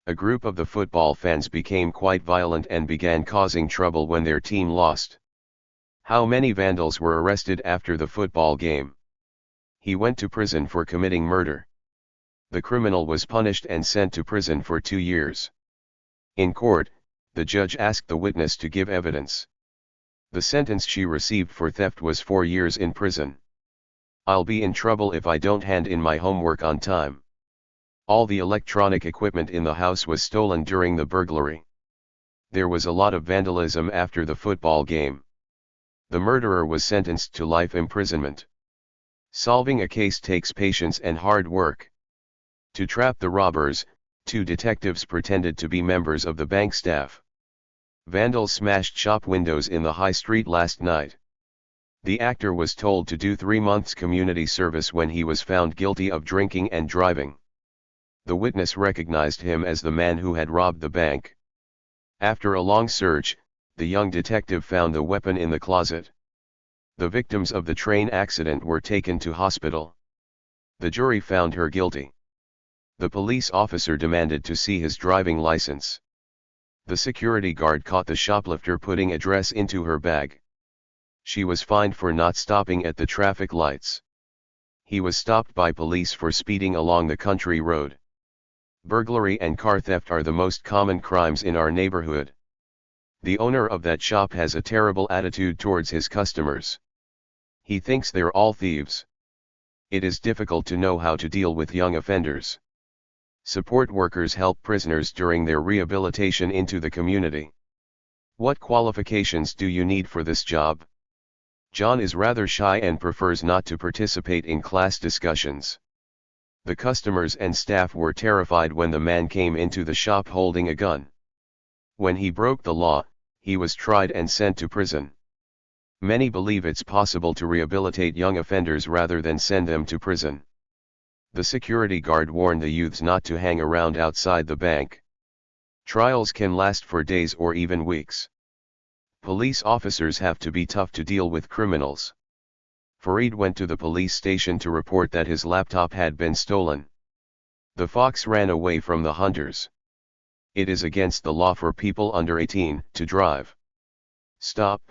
A group of the football fans became quite violent and began causing trouble when their team lost. How many vandals were arrested after the football game? He went to prison for committing murder. The criminal was punished and sent to prison for 2 years. In court, the judge asked the witness to give evidence. The sentence she received for theft was 4 years in prison. I'll be in trouble if I don't hand in my homework on time. All the electronic equipment in the house was stolen during the burglary. There was a lot of vandalism after the football game. The murderer was sentenced to life imprisonment. Solving a case takes patience and hard work. To trap the robbers, 2 detectives pretended to be members of the bank staff. Vandals smashed shop windows in the high street last night. The actor was told to do 3 months community service when he was found guilty of drinking and driving. The witness recognized him as the man who had robbed the bank. After a long search, the young detective found the weapon in the closet. The victims of the train accident were taken to hospital. The jury found her guilty. The police officer demanded to see his driving license. The security guard caught the shoplifter putting a dress into her bag. She was fined for not stopping at the traffic lights. He was stopped by police for speeding along the country road. Burglary and car theft are the most common crimes in our neighborhood. The owner of that shop has a terrible attitude towards his customers. He thinks they're all thieves. It is difficult to know how to deal with young offenders. Support workers help prisoners during their rehabilitation into the community. What qualifications do you need for this job? John is rather shy and prefers not to participate in class discussions. The customers and staff were terrified when the man came into the shop holding a gun. When he broke the law, he was tried and sent to prison. Many believe it's possible to rehabilitate young offenders rather than send them to prison. The security guard warned the youths not to hang around outside the bank. Trials can last for days or even weeks. Police officers have to be tough to deal with criminals. Fareed went to the police station to report that his laptop had been stolen. The fox ran away from the hunters. It is against the law for people under 18 to drive. Stop.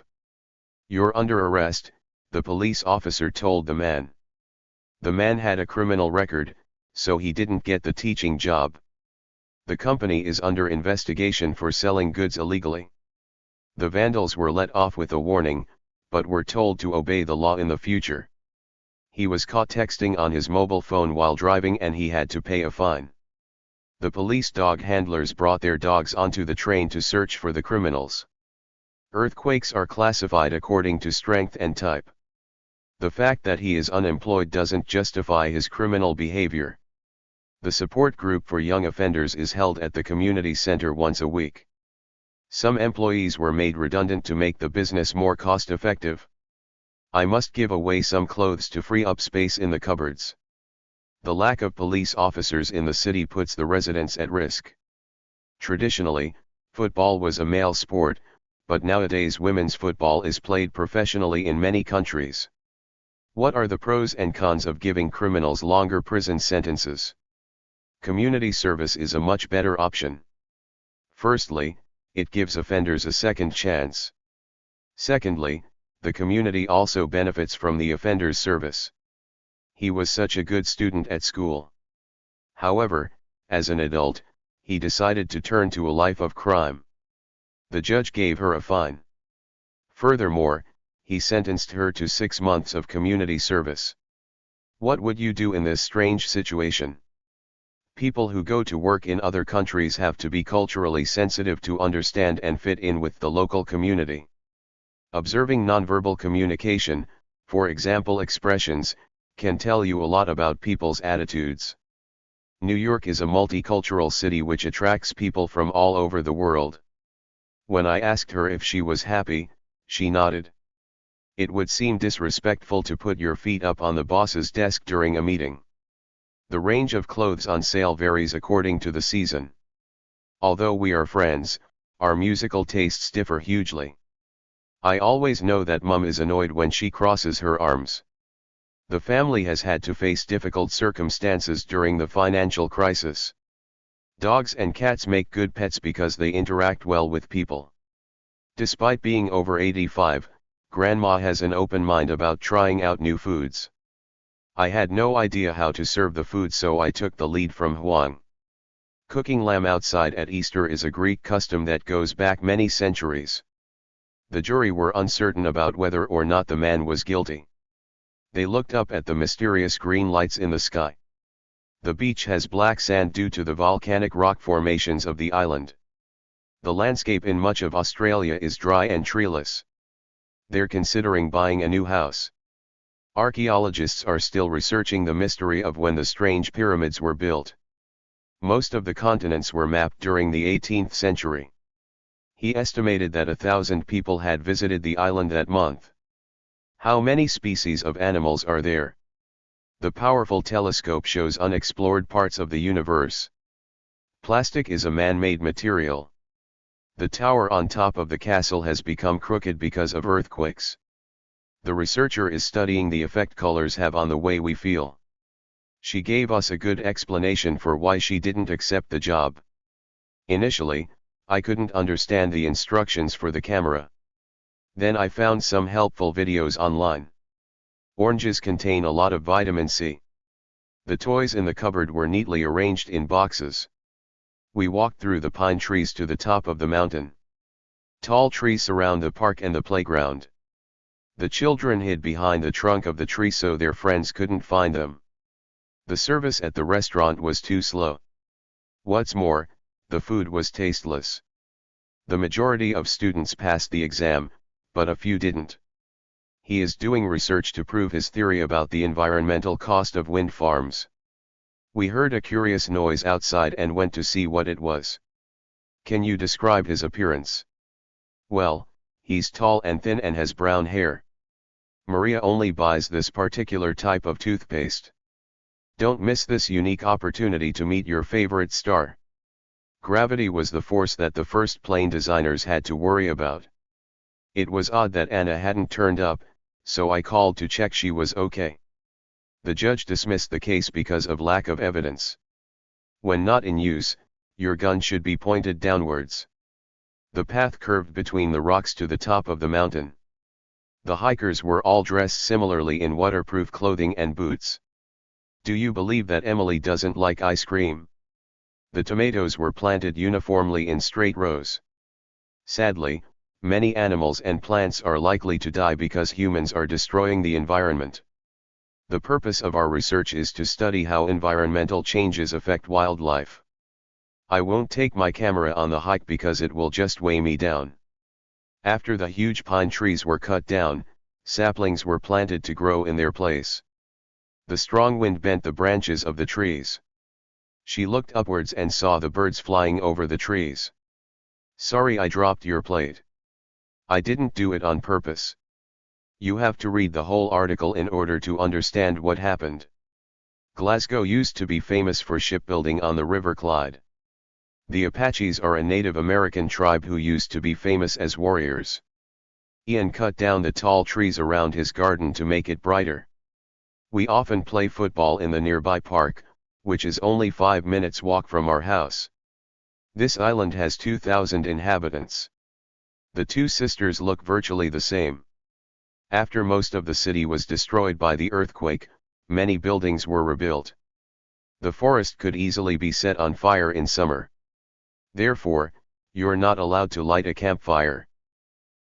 You're under arrest, the police officer told the man. The man had a criminal record, so he didn't get the teaching job. The company is under investigation for selling goods illegally. The vandals were let off with a warning, but were told to obey the law in the future. He was caught texting on his mobile phone while driving and he had to pay a fine. The police dog handlers brought their dogs onto the train to search for the criminals. Earthquakes are classified according to strength and type. The fact that he is unemployed doesn't justify his criminal behavior. The support group for young offenders is held at the community center once a week. Some employees were made redundant to make the business more cost-effective. I must give away some clothes to free up space in the cupboards. The lack of police officers in the city puts the residents at risk. Traditionally, football was a male sport, but nowadays women's football is played professionally in many countries. What are the pros and cons of giving criminals longer prison sentences? Community service is a much better option. Firstly, it gives offenders a second chance. Secondly, the community also benefits from the offender's service. He was such a good student at school. However, as an adult, he decided to turn to a life of crime. The judge gave her a fine. Furthermore, he sentenced her to 6 months of community service. What would you do in this strange situation? People who go to work in other countries have to be culturally sensitive to understand and fit in with the local community. Observing nonverbal communication, for example expressions, can tell you a lot about people's attitudes. New York is a multicultural city which attracts people from all over the world. When I asked her if she was happy, she nodded. It would seem disrespectful to put your feet up on the boss's desk during a meeting. The range of clothes on sale varies according to the season. Although we are friends, our musical tastes differ hugely. I always know that Mum is annoyed when she crosses her arms. The family has had to face difficult circumstances during the financial crisis. Dogs and cats make good pets because they interact well with people. Despite being over 85, Grandma has an open mind about trying out new foods. I had no idea how to serve the food, so I took the lead from Huang. Cooking lamb outside at Easter is a Greek custom that goes back many centuries. The jury were uncertain about whether or not the man was guilty. They looked up at the mysterious green lights in the sky. The beach has black sand due to the volcanic rock formations of the island. The landscape in much of Australia is dry and treeless. They're considering buying a new house. Archaeologists are still researching the mystery of when the strange pyramids were built. Most of the continents were mapped during the 18th century. He estimated that 1,000 people had visited the island that month. How many species of animals are there? The powerful telescope shows unexplored parts of the universe. Plastic is a man-made material. The tower on top of the castle has become crooked because of earthquakes. The researcher is studying the effect colors have on the way we feel. She gave us a good explanation for why she didn't accept the job. Initially, I couldn't understand the instructions for the camera. Then I found some helpful videos online. Oranges contain a lot of vitamin C. The toys in the cupboard were neatly arranged in boxes. We walked through the pine trees to the top of the mountain. Tall trees surround the park and the playground. The children hid behind the trunk of the tree so their friends couldn't find them. The service at the restaurant was too slow. What's more, the food was tasteless. The majority of students passed the exam, but a few didn't. He is doing research to prove his theory about the environmental cost of wind farms. We heard a curious noise outside and went to see what it was. Can you describe his appearance? Well, he's tall and thin and has brown hair. Maria only buys this particular type of toothpaste. Don't miss this unique opportunity to meet your favorite star. Gravity was the force that the first plane designers had to worry about. It was odd that Anna hadn't turned up, so I called to check she was okay. The judge dismissed the case because of lack of evidence. When not in use, your gun should be pointed downwards. The path curved between the rocks to the top of the mountain. The hikers were all dressed similarly in waterproof clothing and boots. Do you believe that Emily doesn't like ice cream? The tomatoes were planted uniformly in straight rows. Sadly, many animals and plants are likely to die because humans are destroying the environment. The purpose of our research is to study how environmental changes affect wildlife. I won't take my camera on the hike because it will just weigh me down. After the huge pine trees were cut down, saplings were planted to grow in their place. The strong wind bent the branches of the trees. She looked upwards and saw the birds flying over the trees. Sorry I dropped your plate. I didn't do it on purpose. You have to read the whole article in order to understand what happened. Glasgow used to be famous for shipbuilding on the River Clyde. The Apaches are a Native American tribe who used to be famous as warriors. Ian cut down the tall trees around his garden to make it brighter. We often play football in the nearby park, which is only 5 minutes walk from our house. This island has 2,000 inhabitants. The two sisters look virtually the same. After most of the city was destroyed by the earthquake, many buildings were rebuilt. The forest could easily be set on fire in summer. Therefore, you're not allowed to light a campfire.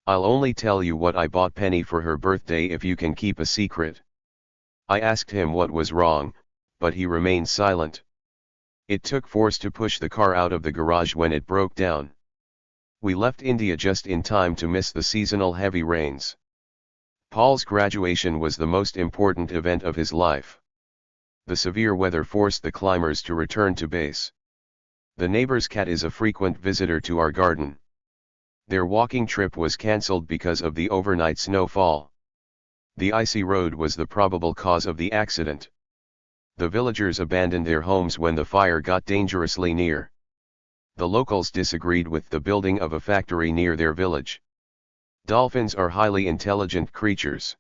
I'll only tell you what I bought Penny for her birthday if you can keep a secret. I asked him what was wrong, but he remained silent. It took force to push the car out of the garage when it broke down. We left India just in time to miss the seasonal heavy rains. Paul's graduation was the most important event of his life. The severe weather forced the climbers to return to base. The neighbor's cat is a frequent visitor to our garden. Their walking trip was cancelled because of the overnight snowfall. The icy road was the probable cause of the accident. The villagers abandoned their homes when the fire got dangerously near. The locals disagreed with the building of a factory near their village. Dolphins are highly intelligent creatures.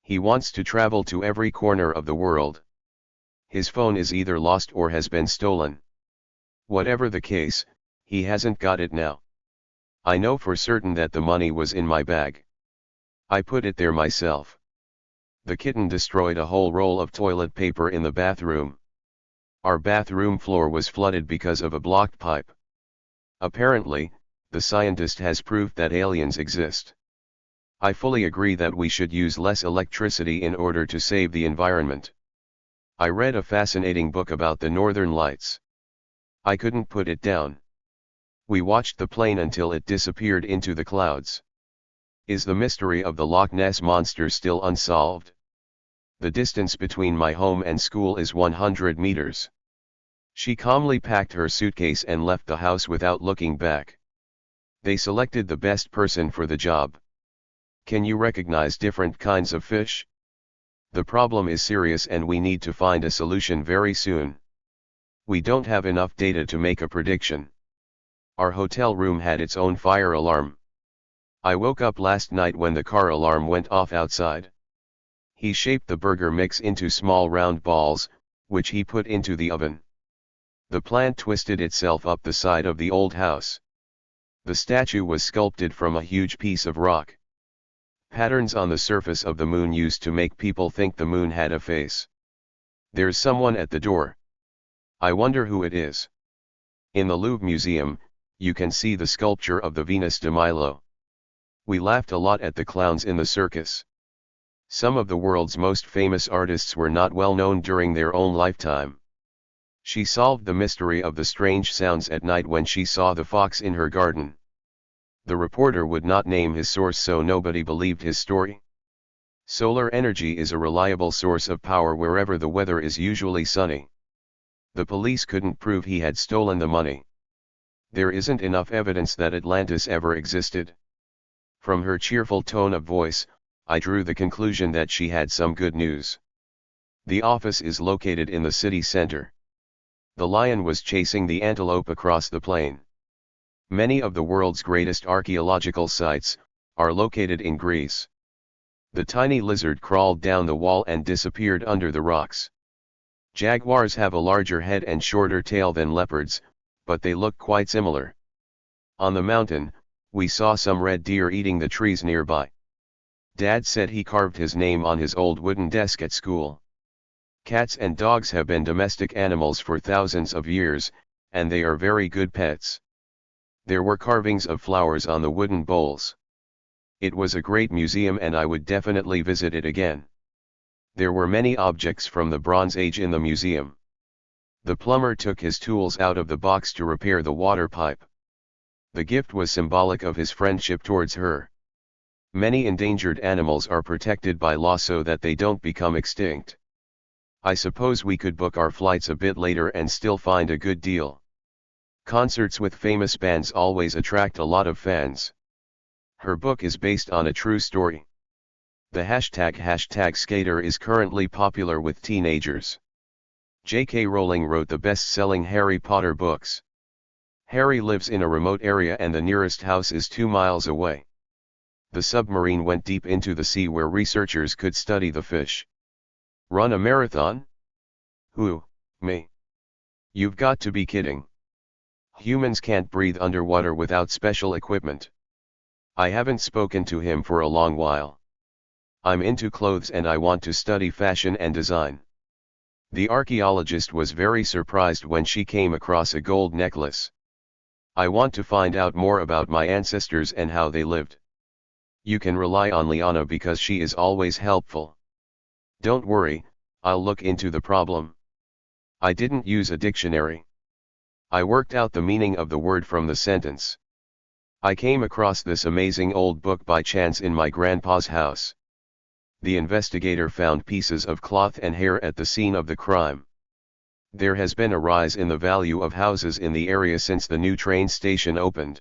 He wants to travel to every corner of the world. His phone is either lost or has been stolen. Whatever the case, he hasn't got it now. I know for certain that the money was in my bag. I put it there myself. The kitten destroyed a whole roll of toilet paper in the bathroom. Our bathroom floor was flooded because of a blocked pipe. Apparently, the scientist has proved that aliens exist. I fully agree that we should use less electricity in order to save the environment. I read a fascinating book about the Northern Lights. I couldn't put it down. We watched the plane until it disappeared into the clouds. Is the mystery of the Loch Ness Monster still unsolved? The distance between my home and school is 100 meters. She calmly packed her suitcase and left the house without looking back. They selected the best person for the job. Can you recognize different kinds of fish? The problem is serious and we need to find a solution very soon. We don't have enough data to make a prediction. Our hotel room had its own fire alarm. I woke up last night when the car alarm went off outside. He shaped the burger mix into small round balls, which he put into the oven. The plant twisted itself up the side of the old house. The statue was sculpted from a huge piece of rock. Patterns on the surface of the moon used to make people think the moon had a face. There's someone at the door. I wonder who it is. In the Louvre Museum, you can see the sculpture of the Venus de Milo. We laughed a lot at the clowns in the circus. Some of the world's most famous artists were not well known during their own lifetime. She solved the mystery of the strange sounds at night when she saw the fox in her garden. The reporter would not name his source, so nobody believed his story. Solar energy is a reliable source of power wherever the weather is usually sunny. The police couldn't prove he had stolen the money. There isn't enough evidence that Atlantis ever existed. From her cheerful tone of voice, I drew the conclusion that she had some good news. The office is located in the city center. The lion was chasing the antelope across the plain. Many of the world's greatest archaeological sites are located in Greece. The tiny lizard crawled down the wall and disappeared under the rocks. Jaguars have a larger head and shorter tail than leopards, but they look quite similar. On the mountain, we saw some red deer eating the trees nearby. Dad said he carved his name on his old wooden desk at school. Cats and dogs have been domestic animals for thousands of years, and they are very good pets. There were carvings of flowers on the wooden bowls. It was a great museum and I would definitely visit it again. There were many objects from the Bronze Age in the museum. The plumber took his tools out of the box to repair the water pipe. The gift was symbolic of his friendship towards her. Many endangered animals are protected by law so that they don't become extinct. I suppose we could book our flights a bit later and still find a good deal. Concerts with famous bands always attract a lot of fans. Her book is based on a true story. The hashtag skater is currently popular with teenagers. J.K. Rowling wrote the best-selling Harry Potter books. Harry lives in a remote area and the nearest house is 2 miles away. The submarine went deep into the sea where researchers could study the fish. Run a marathon? Who, me? You've got to be kidding. Humans can't breathe underwater without special equipment. I haven't spoken to him for a long while. I'm into clothes and I want to study fashion and design. The archaeologist was very surprised when she came across a gold necklace. I want to find out more about my ancestors and how they lived. You can rely on Liana because she is always helpful. Don't worry, I'll look into the problem. I didn't use a dictionary. I worked out the meaning of the word from the sentence. I came across this amazing old book by chance in my grandpa's house. The investigator found pieces of cloth and hair at the scene of the crime. There has been a rise in the value of houses in the area since the new train station opened.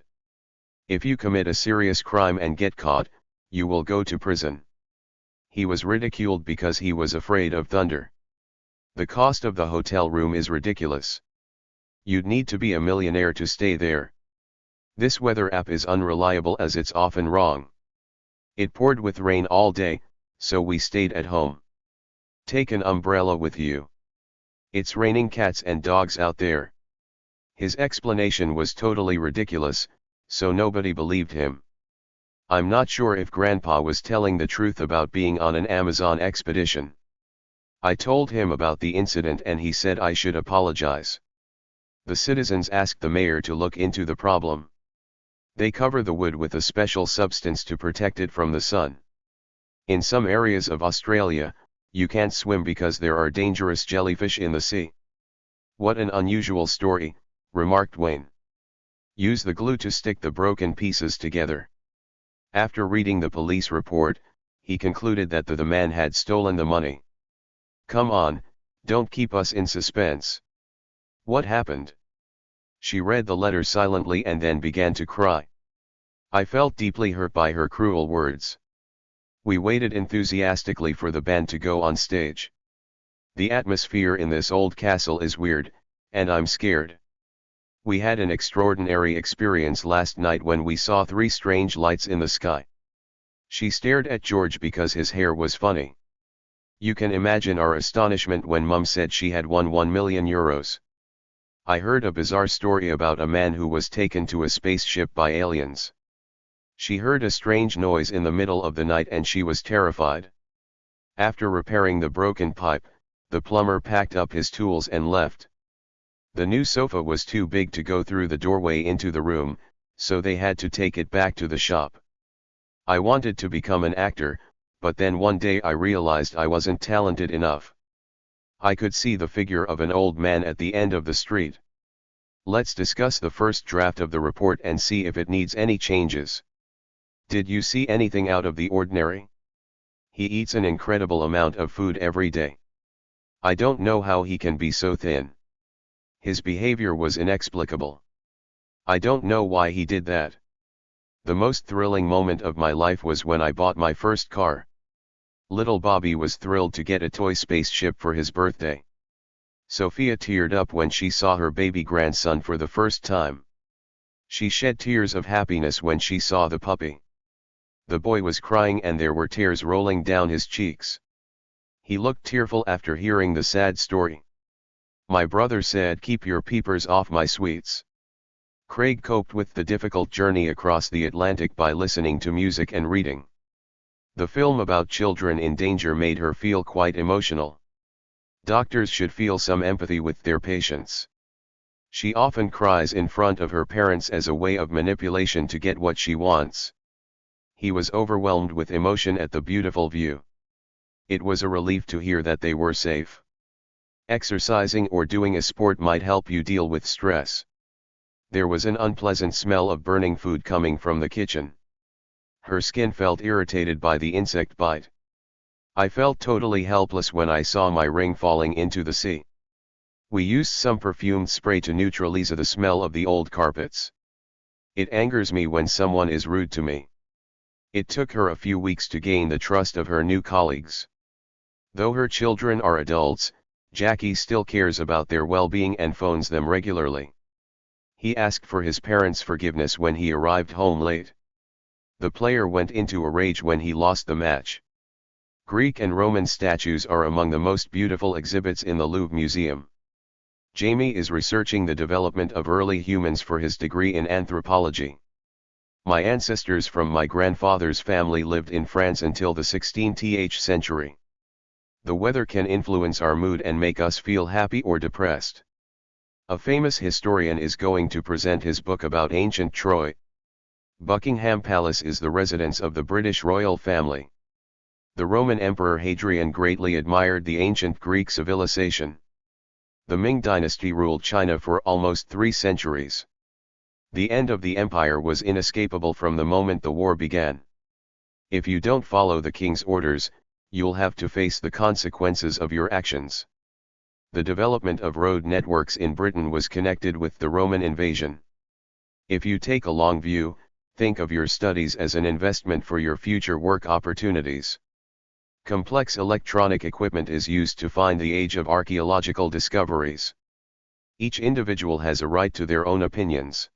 If you commit a serious crime and get caught, you will go to prison. He was ridiculed because he was afraid of thunder. The cost of the hotel room is ridiculous. You'd need to be a millionaire to stay there. This weather app is unreliable as it's often wrong. It poured with rain all day, so we stayed at home. Take an umbrella with you. It's raining cats and dogs out there. His explanation was totally ridiculous, so nobody believed him. I'm not sure if Grandpa was telling the truth about being on an Amazon expedition. I told him about the incident and he said I should apologize. The citizens asked the mayor to look into the problem. They cover the wood with a special substance to protect it from the sun. In some areas of Australia, you can't swim because there are dangerous jellyfish in the sea. What an unusual story, remarked Wayne. Use the glue to stick the broken pieces together. After reading the police report, he concluded that the man had stolen the money. Come on, don't keep us in suspense. What happened? She read the letter silently and then began to cry. I felt deeply hurt by her cruel words. We waited enthusiastically for the band to go on stage. The atmosphere in this old castle is weird, and I'm scared. We had an extraordinary experience last night when we saw 3 strange lights in the sky. She stared at George because his hair was funny. You can imagine our astonishment when Mum said she had won €1 million. I heard a bizarre story about a man who was taken to a spaceship by aliens. She heard a strange noise in the middle of the night and she was terrified. After repairing the broken pipe, the plumber packed up his tools and left. The new sofa was too big to go through the doorway into the room, so they had to take it back to the shop. I wanted to become an actor, but then one day I realized I wasn't talented enough. I could see the figure of an old man at the end of the street. Let's discuss the first draft of the report and see if it needs any changes. Did you see anything out of the ordinary? He eats an incredible amount of food every day. I don't know how he can be so thin. His behavior was inexplicable. I don't know why he did that. The most thrilling moment of my life was when I bought my first car. Little Bobby was thrilled to get a toy spaceship for his birthday. Sophia teared up when she saw her baby grandson for the first time. She shed tears of happiness when she saw the puppy. The boy was crying and there were tears rolling down his cheeks. He looked tearful after hearing the sad story. My brother said, "Keep your peepers off my sweets." Craig coped with the difficult journey across the Atlantic by listening to music and reading. The film about children in danger made her feel quite emotional. Doctors should feel some empathy with their patients. She often cries in front of her parents as a way of manipulation to get what she wants. He was overwhelmed with emotion at the beautiful view. It was a relief to hear that they were safe. Exercising or doing a sport might help you deal with stress. There was an unpleasant smell of burning food coming from the kitchen. Her skin felt irritated by the insect bite. I felt totally helpless when I saw my ring falling into the sea. We used some perfumed spray to neutralize the smell of the old carpets. It angers me when someone is rude to me. It took her a few weeks to gain the trust of her new colleagues. Though her children are adults, Jackie still cares about their well-being and phones them regularly. He asked for his parents' forgiveness when he arrived home late. The player went into a rage when he lost the match. Greek and Roman statues are among the most beautiful exhibits in the Louvre Museum. Jamie is researching the development of early humans for his degree in anthropology. My ancestors from my grandfather's family lived in France until the 16th century. The weather can influence our mood and make us feel happy or depressed. A famous historian is going to present his book about ancient Troy. Buckingham Palace is the residence of the British royal family. The Roman Emperor Hadrian greatly admired the ancient Greek civilization. The Ming dynasty ruled China for almost 3 centuries. The end of the empire was inescapable from the moment the war began. If you don't follow the king's orders, you'll have to face the consequences of your actions. The development of road networks in Britain was connected with the Roman invasion. If you take a long view, think of your studies as an investment for your future work opportunities. Complex electronic equipment is used to find the age of archaeological discoveries. Each individual has a right to their own opinions.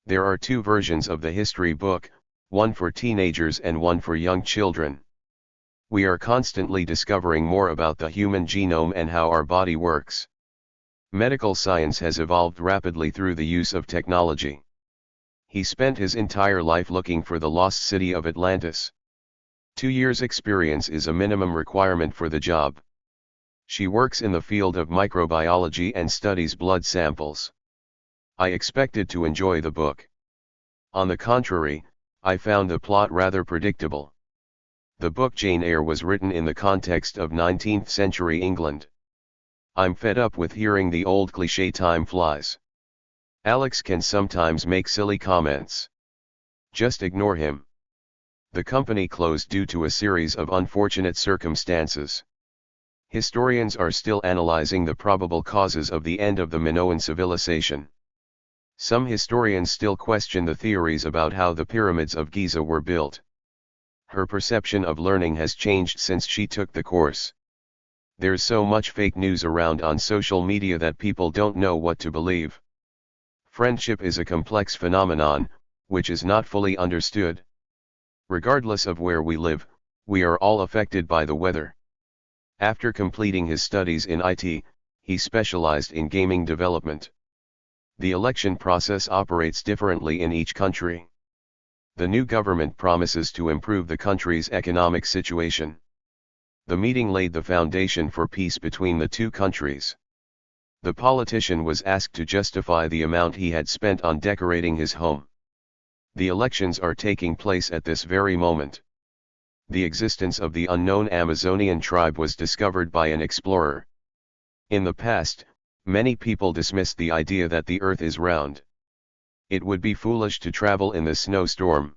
There are 2 versions of the history book, one for teenagers and one for young children. We are constantly discovering more about the human genome and how our body works. Medical science has evolved rapidly through the use of technology. He spent his entire life looking for the lost city of Atlantis. 2 years' experience is a minimum requirement for the job. She works in the field of microbiology and studies blood samples. I expected to enjoy the book. On the contrary, I found the plot rather predictable. The book Jane Eyre was written in the context of 19th century England. I'm fed up with hearing the old cliché time flies. Alex can sometimes make silly comments. Just ignore him. The company closed due to a series of unfortunate circumstances. Historians are still analyzing the probable causes of the end of the Minoan civilization. Some historians still question the theories about how the pyramids of Giza were built. Her perception of learning has changed since she took the course. There's so much fake news around on social media that people don't know what to believe. Friendship is a complex phenomenon, which is not fully understood. Regardless of where we live, we are all affected by the weather. After completing his studies in IT, he specialized in gaming development. The election process operates differently in each country. The new government promises to improve the country's economic situation. The meeting laid the foundation for peace between the 2 countries. The politician was asked to justify the amount he had spent on decorating his home. The elections are taking place at this very moment. The existence of the unknown Amazonian tribe was discovered by an explorer. In the past, many people dismissed the idea that the Earth is round. It would be foolish to travel in the snowstorm.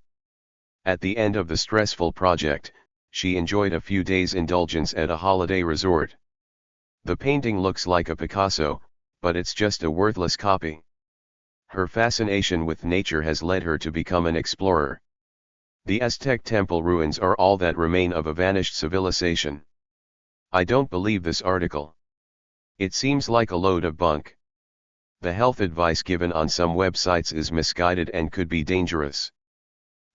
At the end of the stressful project, she enjoyed a few days' indulgence at a holiday resort. The painting looks like a Picasso, but it's just a worthless copy. Her fascination with nature has led her to become an explorer. The Aztec temple ruins are all that remain of a vanished civilization. I don't believe this article. It seems like a load of bunk. The health advice given on some websites is misguided and could be dangerous.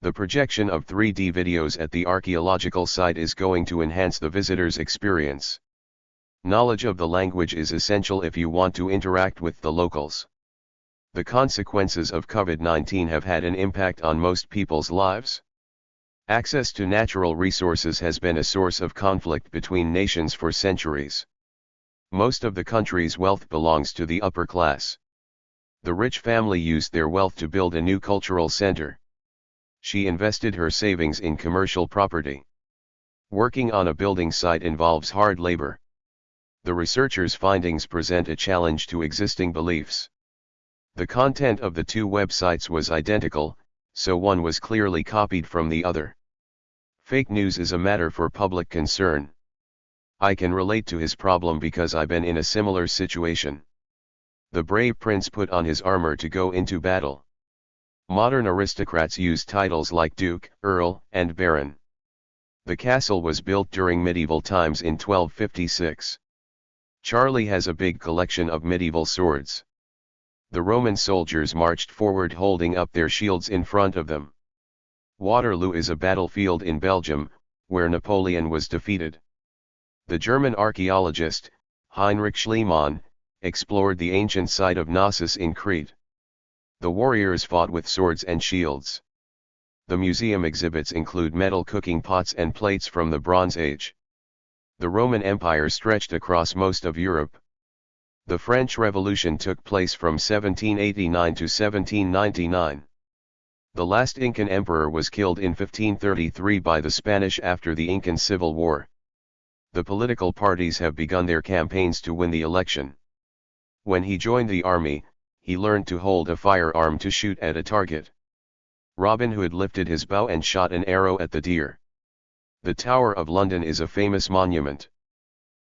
The projection of 3D videos at the archaeological site is going to enhance the visitor's experience. Knowledge of the language is essential if you want to interact with the locals. The consequences of COVID-19 have had an impact on most people's lives. Access to natural resources has been a source of conflict between nations for centuries. Most of the country's wealth belongs to the upper class. The rich family used their wealth to build a new cultural center. She invested her savings in commercial property. Working on a building site involves hard labor. The researchers' findings present a challenge to existing beliefs. The content of the 2 websites was identical, so one was clearly copied from the other. Fake news is a matter for public concern. I can relate to his problem because I've been in a similar situation. The brave prince put on his armor to go into battle. Modern aristocrats use titles like Duke, Earl, and Baron. The castle was built during medieval times in 1256. Charlie has a big collection of medieval swords. The Roman soldiers marched forward holding up their shields in front of them. Waterloo is a battlefield in Belgium, where Napoleon was defeated. The German archaeologist, Heinrich Schliemann, explored the ancient site of Knossos in Crete. The warriors fought with swords and shields. The museum exhibits include metal cooking pots and plates from the Bronze Age. The Roman Empire stretched across most of Europe. The French Revolution took place from 1789 to 1799. The last Incan emperor was killed in 1533 by the Spanish after the Incan Civil War. The political parties have begun their campaigns to win the election. When he joined the army, he learned to hold a firearm to shoot at a target. Robin Hood lifted his bow and shot an arrow at the deer. The Tower of London is a famous monument.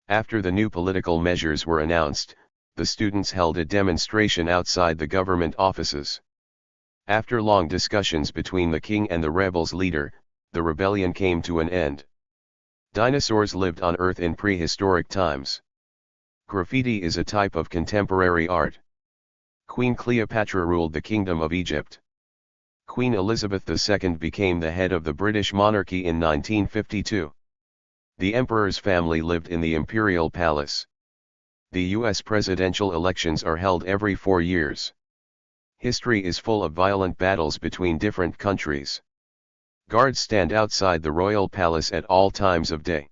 After the new political measures were announced, the students held a demonstration outside the government offices. After long discussions between the king and the rebels' leader, the rebellion came to an end. Dinosaurs lived on Earth in prehistoric times. Graffiti is a type of contemporary art. Queen Cleopatra ruled the Kingdom of Egypt. Queen Elizabeth II became the head of the British monarchy in 1952. The emperor's family lived in the imperial palace. The U.S. presidential elections are held every 4 years. History is full of violent battles between different countries. Guards stand outside the royal palace at all times of day.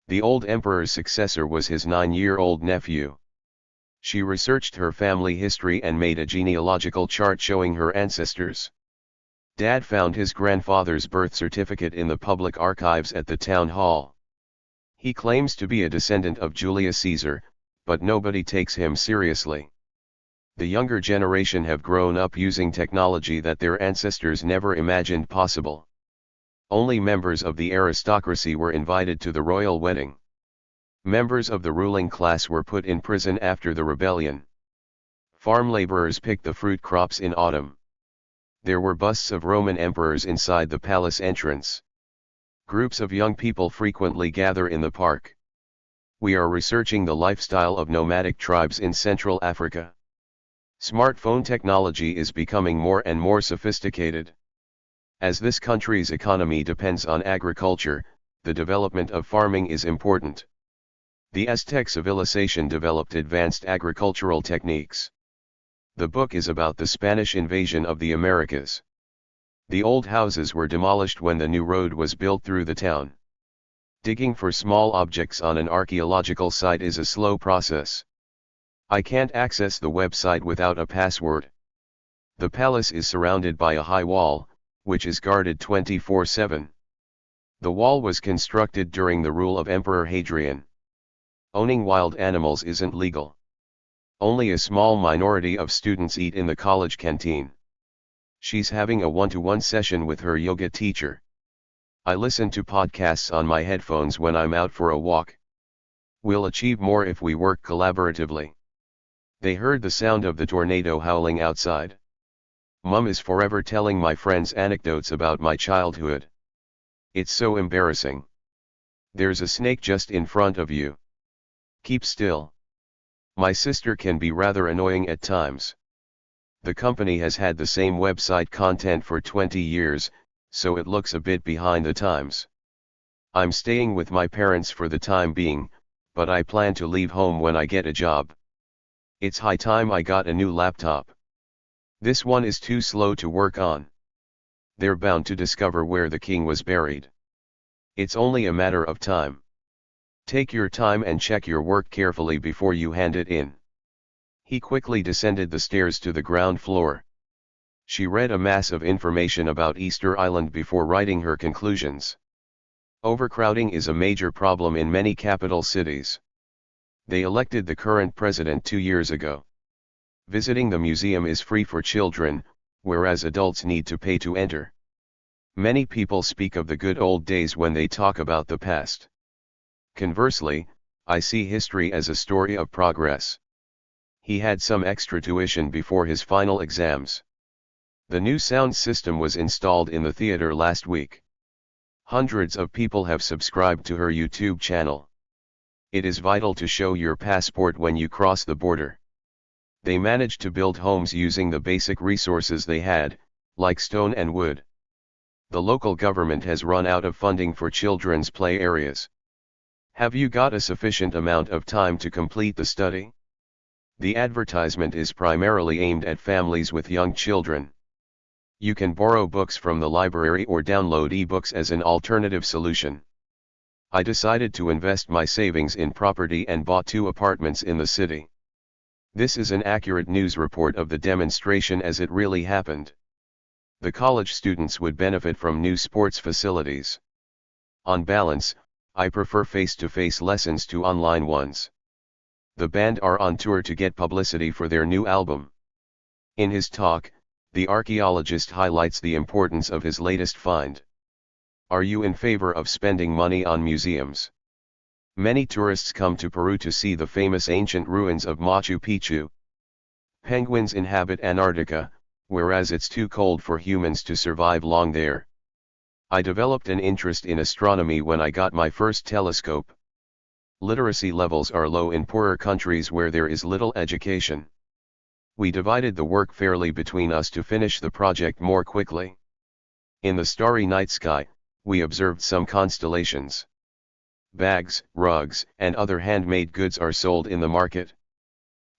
The old emperor's successor was his 9-year-old nephew. She researched her family history and made a genealogical chart showing her ancestors. Dad found his grandfather's birth certificate in the public archives at the town hall. He claims to be a descendant of Julius Caesar, but nobody takes him seriously. The younger generation have grown up using technology that their ancestors never imagined possible. Only members of the aristocracy were invited to the royal wedding. Members of the ruling class were put in prison after the rebellion. Farm laborers picked the fruit crops in autumn. There were busts of Roman emperors inside the palace entrance. Groups of young people frequently gather in the park. We are researching the lifestyle of nomadic tribes in Central Africa. Smartphone technology is becoming more and more sophisticated. As this country's economy depends on agriculture, the development of farming is important. The Aztec civilization developed advanced agricultural techniques. The book is about the Spanish invasion of the Americas. The old houses were demolished when the new road was built through the town. Digging for small objects on an archaeological site is a slow process. I can't access the website without a password. The palace is surrounded by a high wall, which is guarded 24/7. The wall was constructed during the rule of Emperor Hadrian. Owning wild animals isn't legal. Only a small minority of students eat in the college canteen. She's having a one-to-one session with her yoga teacher. I listen to podcasts on my headphones when I'm out for a walk. We'll achieve more if we work collaboratively. They heard the sound of the tornado howling outside. Mum is forever telling my friends anecdotes about my childhood. It's so embarrassing. There's a snake just in front of you. Keep still. My sister can be rather annoying at times. The company has had the same website content for 20 years, so it looks a bit behind the times. I'm staying with my parents for the time being, but I plan to leave home when I get a job. It's high time I got a new laptop. This one is too slow to work on. They're bound to discover where the king was buried. It's only a matter of time. Take your time and check your work carefully before you hand it in. He quickly descended the stairs to the ground floor. She read a mass of information about Easter Island before writing her conclusions. Overcrowding is a major problem in many capital cities. They elected the current president 2 years ago. Visiting the museum is free for children, whereas adults need to pay to enter. Many people speak of the good old days when they talk about the past. Conversely, I see history as a story of progress. He had some extra tuition before his final exams. The new sound system was installed in the theater last week. Hundreds of people have subscribed to her YouTube channel. It is vital to show your passport when you cross the border. They managed to build homes using the basic resources they had, like stone and wood. The local government has run out of funding for children's play areas. Have you got a sufficient amount of time to complete the study? The advertisement is primarily aimed at families with young children. You can borrow books from the library or download e-books as an alternative solution. I decided to invest my savings in property and bought 2 apartments in the city. This is an accurate news report of the demonstration as it really happened. The college students would benefit from new sports facilities. On balance, I prefer face-to-face lessons to online ones. The band are on tour to get publicity for their new album. In his talk, the archaeologist highlights the importance of his latest find. Are you in favor of spending money on museums? Many tourists come to Peru to see the famous ancient ruins of Machu Picchu. Penguins inhabit Antarctica, whereas it's too cold for humans to survive long there. I developed an interest in astronomy when I got my first telescope. Literacy levels are low in poorer countries where there is little education. We divided the work fairly between us to finish the project more quickly. In the starry night sky, we observed some constellations. Bags, rugs, and other handmade goods are sold in the market.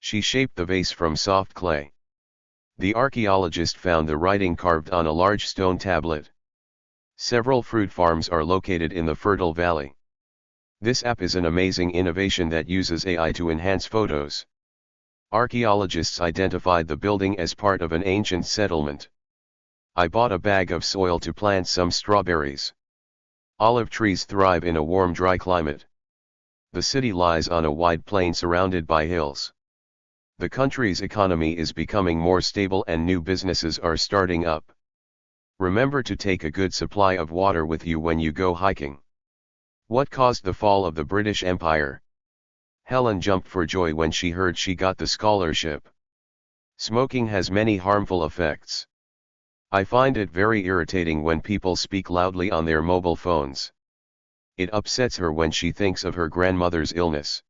She shaped the vase from soft clay. The archaeologist found the writing carved on a large stone tablet. Several fruit farms are located in the fertile valley. This app is an amazing innovation that uses AI to enhance photos. Archaeologists identified the building as part of an ancient settlement. I bought a bag of soil to plant some strawberries. Olive trees thrive in a warm, dry climate. The city lies on a wide plain surrounded by hills. The country's economy is becoming more stable and new businesses are starting up. Remember to take a good supply of water with you when you go hiking. What caused the fall of the British Empire? Helen jumped for joy when she heard she got the scholarship. Smoking has many harmful effects. I find it very irritating when people speak loudly on their mobile phones. It upsets her when she thinks of her grandmother's illness.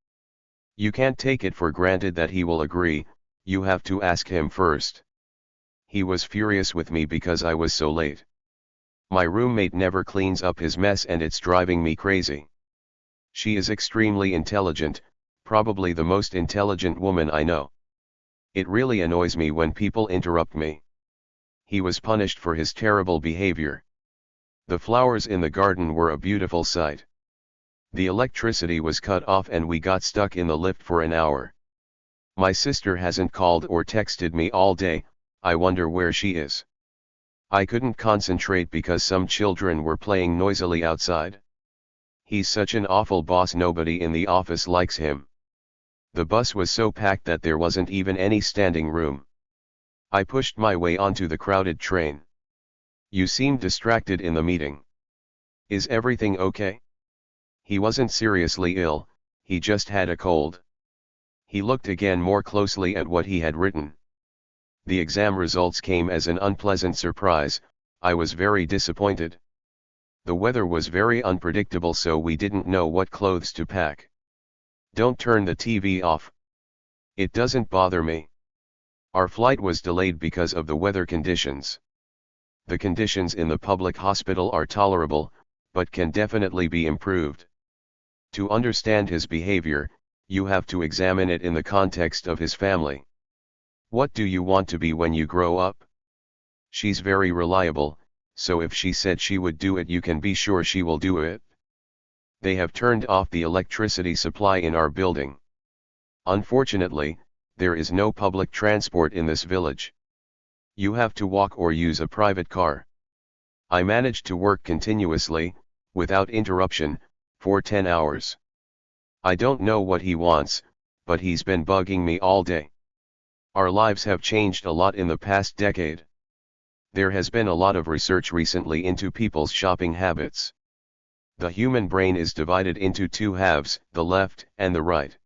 You can't take it for granted that he will agree, you have to ask him first. He was furious with me because I was so late. My roommate never cleans up his mess and it's driving me crazy. She is extremely intelligent, probably the most intelligent woman I know. It really annoys me when people interrupt me. He was punished for his terrible behavior. The flowers in the garden were a beautiful sight. The electricity was cut off and we got stuck in the lift for an hour. My sister hasn't called or texted me all day, I wonder where she is. I couldn't concentrate because some children were playing noisily outside. He's such an awful boss, nobody in the office likes him. The bus was so packed that there wasn't even any standing room. I pushed my way onto the crowded train. You seemed distracted in the meeting. Is everything okay? He wasn't seriously ill, he just had a cold. He looked again more closely at what he had written. The exam results came as an unpleasant surprise, I was very disappointed. The weather was very unpredictable, so we didn't know what clothes to pack. Don't turn the TV off. It doesn't bother me. Our flight was delayed because of the weather conditions. The conditions in the public hospital are tolerable, but can definitely be improved. To understand his behavior, you have to examine it in the context of his family. What do you want to be when you grow up? She's very reliable, so if she said she would do it, you can be sure she will do it. They have turned off the electricity supply in our building. Unfortunately, there is no public transport in this village. You have to walk or use a private car. I managed to work continuously, without interruption, for 10 hours. I don't know what he wants, but he's been bugging me all day. Our lives have changed a lot in the past decade. There has been a lot of research recently into people's shopping habits. The human brain is divided into 2 halves, the left and the right.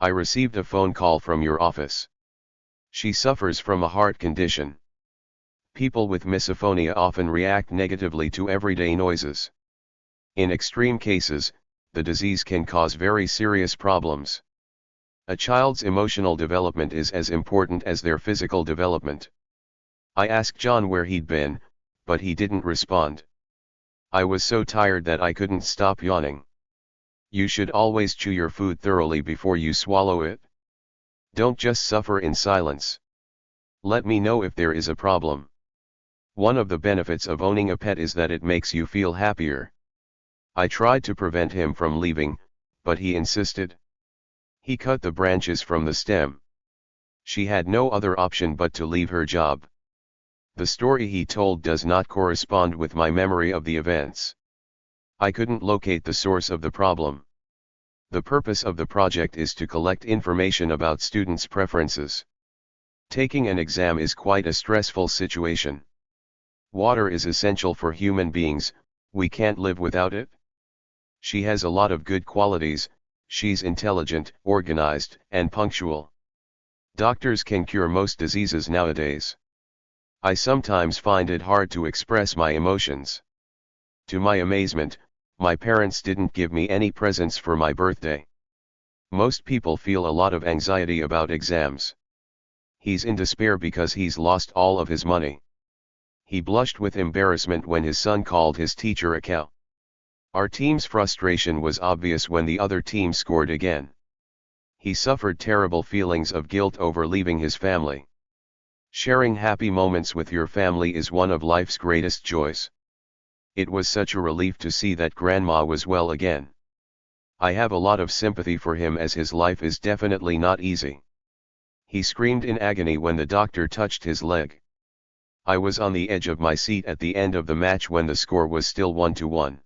I received a phone call from your office. She suffers from a heart condition. People with misophonia often react negatively to everyday noises. In extreme cases, the disease can cause very serious problems. A child's emotional development is as important as their physical development. I asked John where he'd been, but he didn't respond. I was so tired that I couldn't stop yawning. You should always chew your food thoroughly before you swallow it. Don't just suffer in silence. Let me know if there is a problem. One of the benefits of owning a pet is that it makes you feel happier. I tried to prevent him from leaving, but he insisted. He cut the branches from the stem. She had no other option but to leave her job. The story he told does not correspond with my memory of the events. I couldn't locate the source of the problem. The purpose of the project is to collect information about students' preferences. Taking an exam is quite a stressful situation. Water is essential for human beings, we can't live without it. She has a lot of good qualities, she's intelligent, organized, and punctual. Doctors can cure most diseases nowadays. I sometimes find it hard to express my emotions. To my amazement, my parents didn't give me any presents for my birthday. Most people feel a lot of anxiety about exams. He's in despair because he's lost all of his money. He blushed with embarrassment when his son called his teacher a cow. Our team's frustration was obvious when the other team scored again. He suffered terrible feelings of guilt over leaving his family. Sharing happy moments with your family is one of life's greatest joys. It was such a relief to see that Grandma was well again. I have a lot of sympathy for him as his life is definitely not easy. He screamed in agony when the doctor touched his leg. I was on the edge of my seat at the end of the match when the score was still 1-1.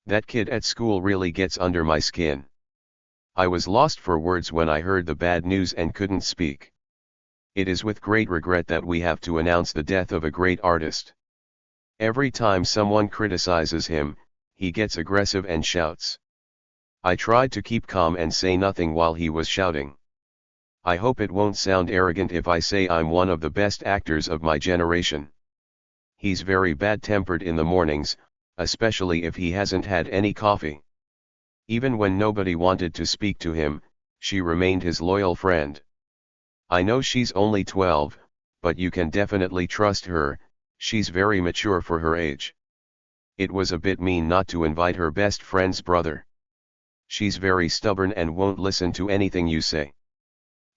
That kid at school really gets under my skin. I was lost for words when I heard the bad news and couldn't speak. It is with great regret that we have to announce the death of a great artist. Every time someone criticizes him, he gets aggressive and shouts. I tried to keep calm and say nothing while he was shouting. I hope it won't sound arrogant if I say I'm one of the best actors of my generation. He's very bad-tempered in the mornings, especially if he hasn't had any coffee. Even when nobody wanted to speak to him, she remained his loyal friend. I know she's only 12, but you can definitely trust her, she's very mature for her age. It was a bit mean not to invite her best friend's brother. She's very stubborn and won't listen to anything you say.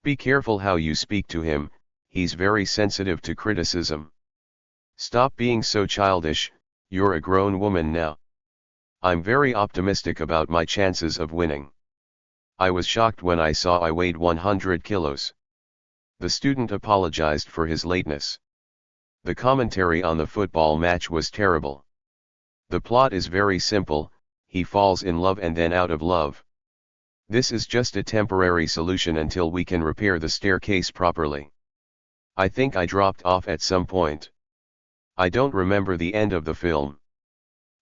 Be careful how you speak to him, he's very sensitive to criticism. Stop being so childish, you're a grown woman now. I'm very optimistic about my chances of winning. I was shocked when I saw I weighed 100 kilos. The student apologized for his lateness. The commentary on the football match was terrible. The plot is very simple, he falls in love and then out of love. This is just a temporary solution until we can repair the staircase properly. I think I dropped off at some point. I don't remember the end of the film.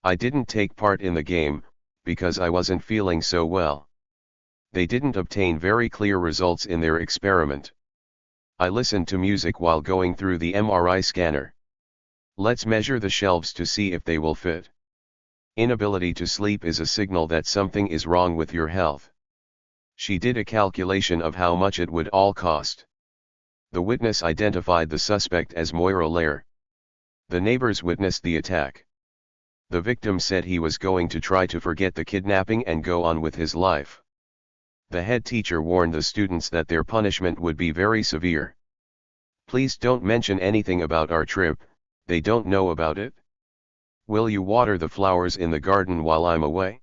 I didn't take part in the game, because I wasn't feeling so well. They didn't obtain very clear results in their experiment. I listened to music while going through the MRI scanner. Let's measure the shelves to see if they will fit. Inability to sleep is a signal that something is wrong with your health. She did a calculation of how much it would all cost. The witness identified the suspect as Moira Lair. The neighbors witnessed the attack. The victim said he was going to try to forget the kidnapping and go on with his life. The head teacher warned the students that their punishment would be very severe. Please don't mention anything about our trip, they don't know about it. Will you water the flowers in the garden while I'm away?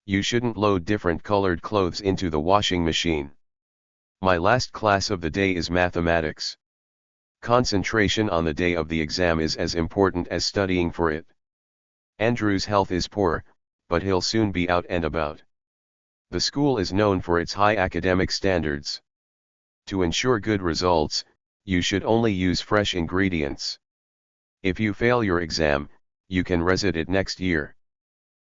You shouldn't load different colored clothes into the washing machine. My last class of the day is mathematics. Concentration on the day of the exam is as important as studying for it. Andrew's health is poor, but he'll soon be out and about. The school is known for its high academic standards. To ensure good results, you should only use fresh ingredients. If you fail your exam, you can resit it next year.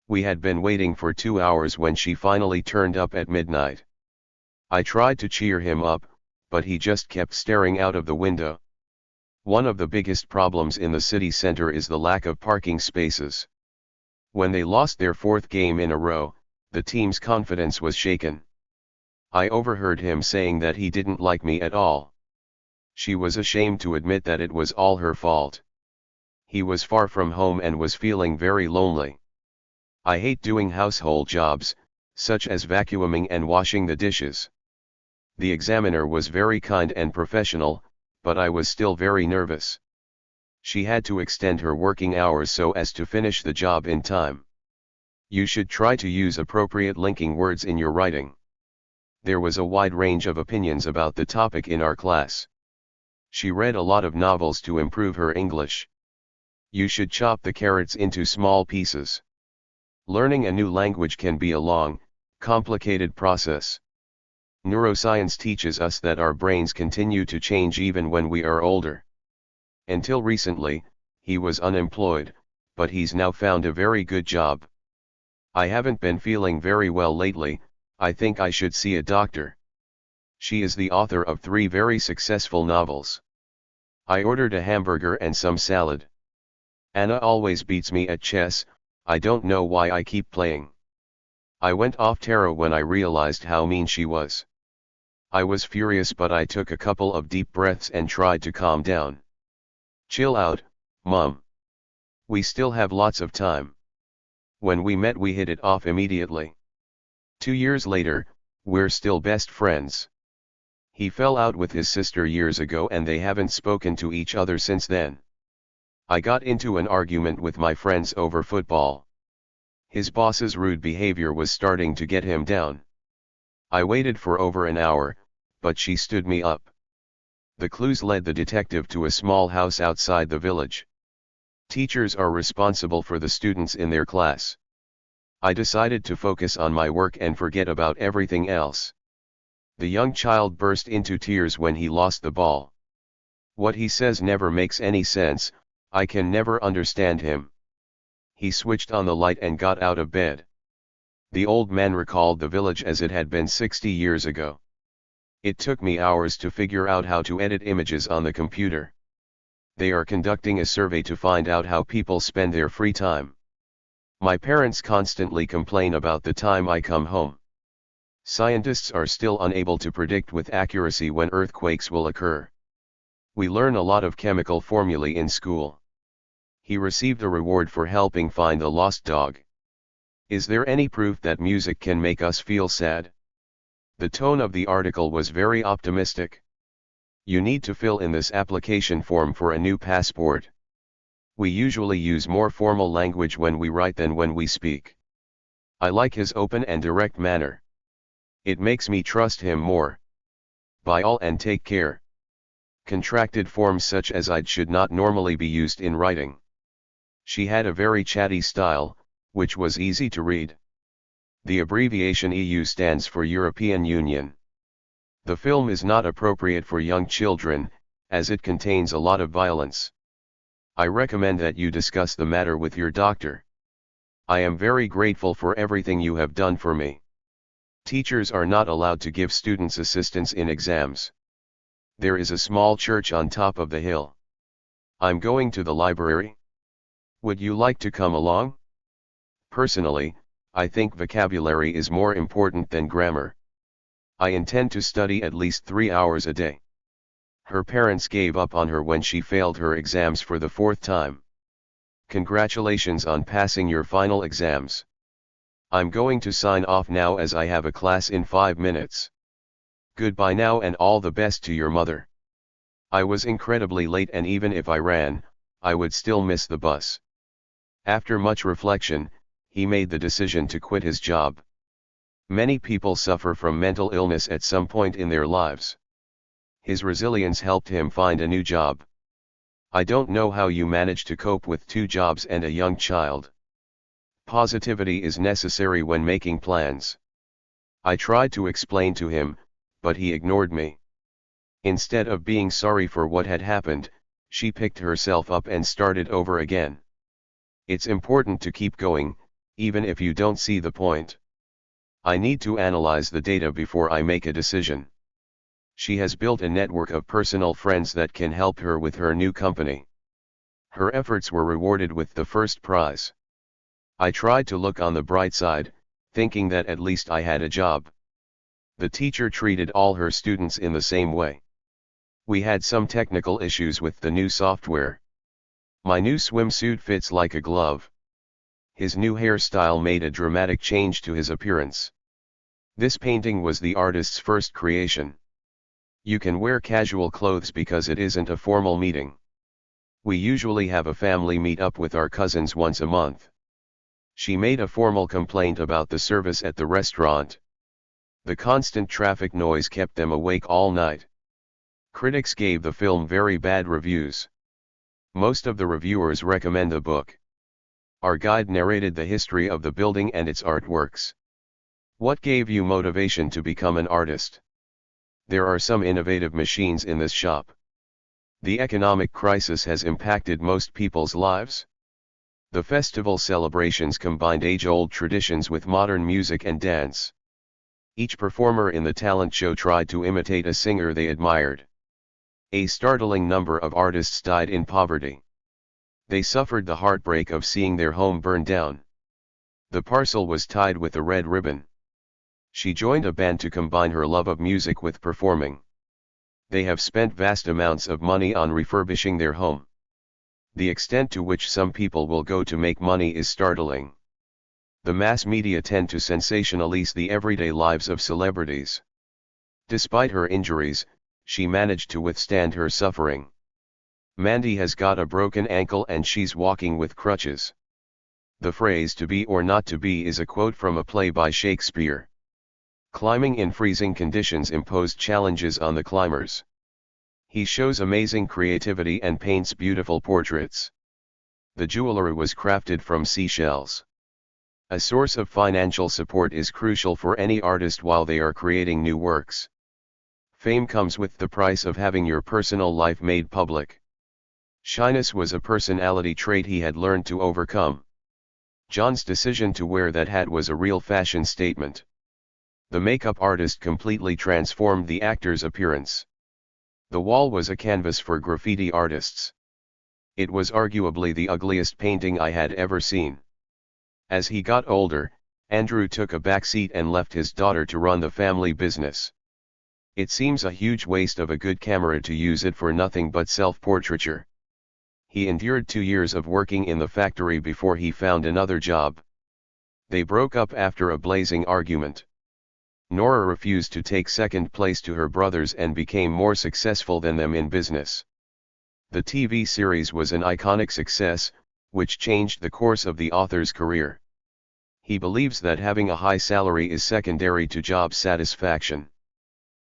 We had been waiting for 2 hours when she finally turned up at midnight. I tried to cheer him up, but he just kept staring out of the window. One of the biggest problems in the city center is the lack of parking spaces. When they lost their 4th game in a row, the team's confidence was shaken. I overheard him saying that he didn't like me at all. She was ashamed to admit that it was all her fault. He was far from home and was feeling very lonely. I hate doing household jobs, such as vacuuming and washing the dishes. The examiner was very kind and professional, but I was still very nervous. She had to extend her working hours so as to finish the job in time. You should try to use appropriate linking words in your writing. There was a wide range of opinions about the topic in our class. She read a lot of novels to improve her English. You should chop the carrots into small pieces. Learning a new language can be a long, complicated process. Neuroscience teaches us that our brains continue to change even when we are older. Until recently, he was unemployed, but he's now found a very good job. I haven't been feeling very well lately, I think I should see a doctor. She is the author of 3 very successful novels. I ordered a hamburger and some salad. Anna always beats me at chess, I don't know why I keep playing. I went off Tara when I realized how mean she was. I was furious, but I took a couple of deep breaths and tried to calm down. Chill out, Mom. We still have lots of time. When we met we hit it off immediately. 2 years later, we're still best friends. He fell out with his sister years ago and they haven't spoken to each other since then. I got into an argument with my friends over football. His boss's rude behavior was starting to get him down. I waited for over an hour, but she stood me up. The clues led the detective to a small house outside the village. Teachers are responsible for the students in their class. I decided to focus on my work and forget about everything else. The young child burst into tears when he lost the ball. What he says never makes any sense, I can never understand him. He switched on the light and got out of bed. The old man recalled the village as it had been 60 years ago. It took me hours to figure out how to edit images on the computer. They are conducting a survey to find out how people spend their free time. My parents constantly complain about the time I come home. Scientists are still unable to predict with accuracy when earthquakes will occur. We learn a lot of chemical formulae in school. He received a reward for helping find a lost dog. Is there any proof that music can make us feel sad? The tone of the article was very optimistic. You need to fill in this application form for a new passport. We usually use more formal language when we write than when we speak. I like his open and direct manner. It makes me trust him more. Buy all and take care. Contracted forms such as I'd should not normally be used in writing. She had a very chatty style, which was easy to read. The abbreviation EU stands for European Union. The film is not appropriate for young children, as it contains a lot of violence. I recommend that you discuss the matter with your doctor. I am very grateful for everything you have done for me. Teachers are not allowed to give students assistance in exams. There is a small church on top of the hill. I'm going to the library. Would you like to come along? Personally, I think vocabulary is more important than grammar. I intend to study at least 3 hours a day. Her parents gave up on her when she failed her exams for the 4th time. Congratulations on passing your final exams. I'm going to sign off now as I have a class in 5 minutes. Goodbye now and all the best to your mother. I was incredibly late and even if I ran, I would still miss the bus. After much reflection, he made the decision to quit his job. Many people suffer from mental illness at some point in their lives. His resilience helped him find a new job. I don't know how you manage to cope with 2 jobs and a young child. Positivity is necessary when making plans. I tried to explain to him, but he ignored me. Instead of being sorry for what had happened, she picked herself up and started over again. It's important to keep going, even if you don't see the point. I need to analyze the data before I make a decision. She has built a network of personal friends that can help her with her new company. Her efforts were rewarded with the first prize. I tried to look on the bright side, thinking that at least I had a job. The teacher treated all her students in the same way. We had some technical issues with the new software. My new swimsuit fits like a glove. His new hairstyle made a dramatic change to his appearance. This painting was the artist's first creation. You can wear casual clothes because it isn't a formal meeting. We usually have a family meet up with our cousins once a month. She made a formal complaint about the service at the restaurant. The constant traffic noise kept them awake all night. Critics gave the film very bad reviews. Most of the reviewers recommend the book. Our guide narrated the history of the building and its artworks. What gave you motivation to become an artist? There are some innovative machines in this shop. The economic crisis has impacted most people's lives. The festival celebrations combined age-old traditions with modern music and dance. Each performer in the talent show tried to imitate a singer they admired. A startling number of artists died in poverty. They suffered the heartbreak of seeing their home burn down. The parcel was tied with a red ribbon. She joined a band to combine her love of music with performing. They have spent vast amounts of money on refurbishing their home. The extent to which some people will go to make money is startling. The mass media tend to sensationalize the everyday lives of celebrities. Despite her injuries, she managed to withstand her suffering. Mandy has got a broken ankle and she's walking with crutches. The phrase "to be or not to be" is a quote from a play by Shakespeare. Climbing in freezing conditions imposed challenges on the climbers. He shows amazing creativity and paints beautiful portraits. The jewelry was crafted from seashells. A source of financial support is crucial for any artist while they are creating new works. Fame comes with the price of having your personal life made public. Shyness was a personality trait he had learned to overcome. John's decision to wear that hat was a real fashion statement. The makeup artist completely transformed the actor's appearance. The wall was a canvas for graffiti artists. It was arguably the ugliest painting I had ever seen. As he got older, Andrew took a back seat and left his daughter to run the family business. It seems a huge waste of a good camera to use it for nothing but self-portraiture. He endured 2 years of working in the factory before he found another job. They broke up after a blazing argument. Nora refused to take second place to her brothers and became more successful than them in business. The TV series was an iconic success, which changed the course of the author's career. He believes that having a high salary is secondary to job satisfaction.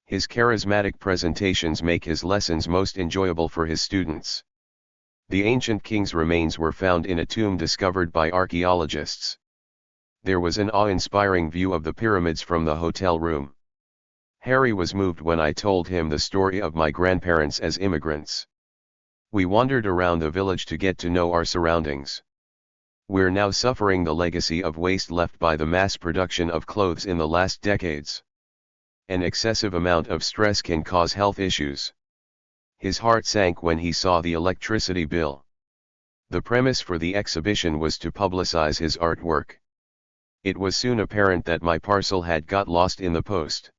His charismatic presentations make his lessons most enjoyable for his students. The ancient king's remains were found in a tomb discovered by archaeologists. There was an awe-inspiring view of the pyramids from the hotel room. Harry was moved when I told him the story of my grandparents as immigrants. We wandered around the village to get to know our surroundings. We're now suffering the legacy of waste left by the mass production of clothes in the last decades. An excessive amount of stress can cause health issues. His heart sank when he saw the electricity bill. The premise for the exhibition was to publicize his artwork. It was soon apparent that my parcel had got lost in the post.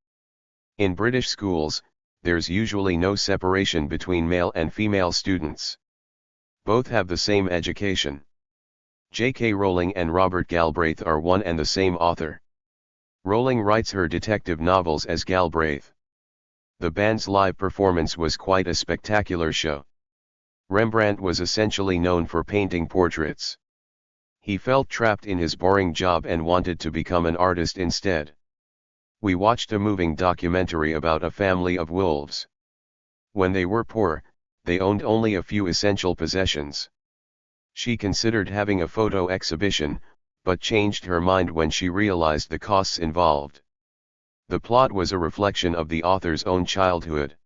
In British schools, there's usually no separation between male and female students. Both have the same education. J.K. Rowling and Robert Galbraith are one and the same author. Rowling writes her detective novels as Galbraith. The band's live performance was quite a spectacular show. Rembrandt was essentially known for painting portraits. He felt trapped in his boring job and wanted to become an artist instead. We watched a moving documentary about a family of wolves. When they were poor, they owned only a few essential possessions. She considered having a photo exhibition, but changed her mind when she realized the costs involved. The plot was a reflection of the author's own childhood.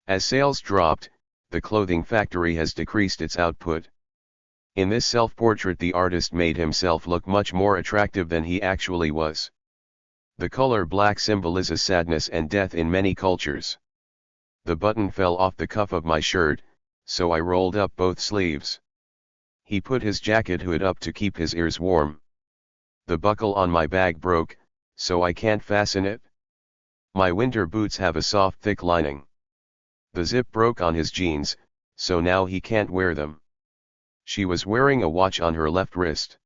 As sales dropped, the clothing factory has decreased its output. In this self-portrait, the artist made himself look much more attractive than he actually was. The color black symbolizes sadness and death in many cultures. The button fell off the cuff of my shirt, so I rolled up both sleeves. He put his jacket hood up to keep his ears warm. The buckle on my bag broke, so I can't fasten it. My winter boots have a soft thick lining. The zip broke on his jeans, so now he can't wear them. She was wearing a watch on her left wrist.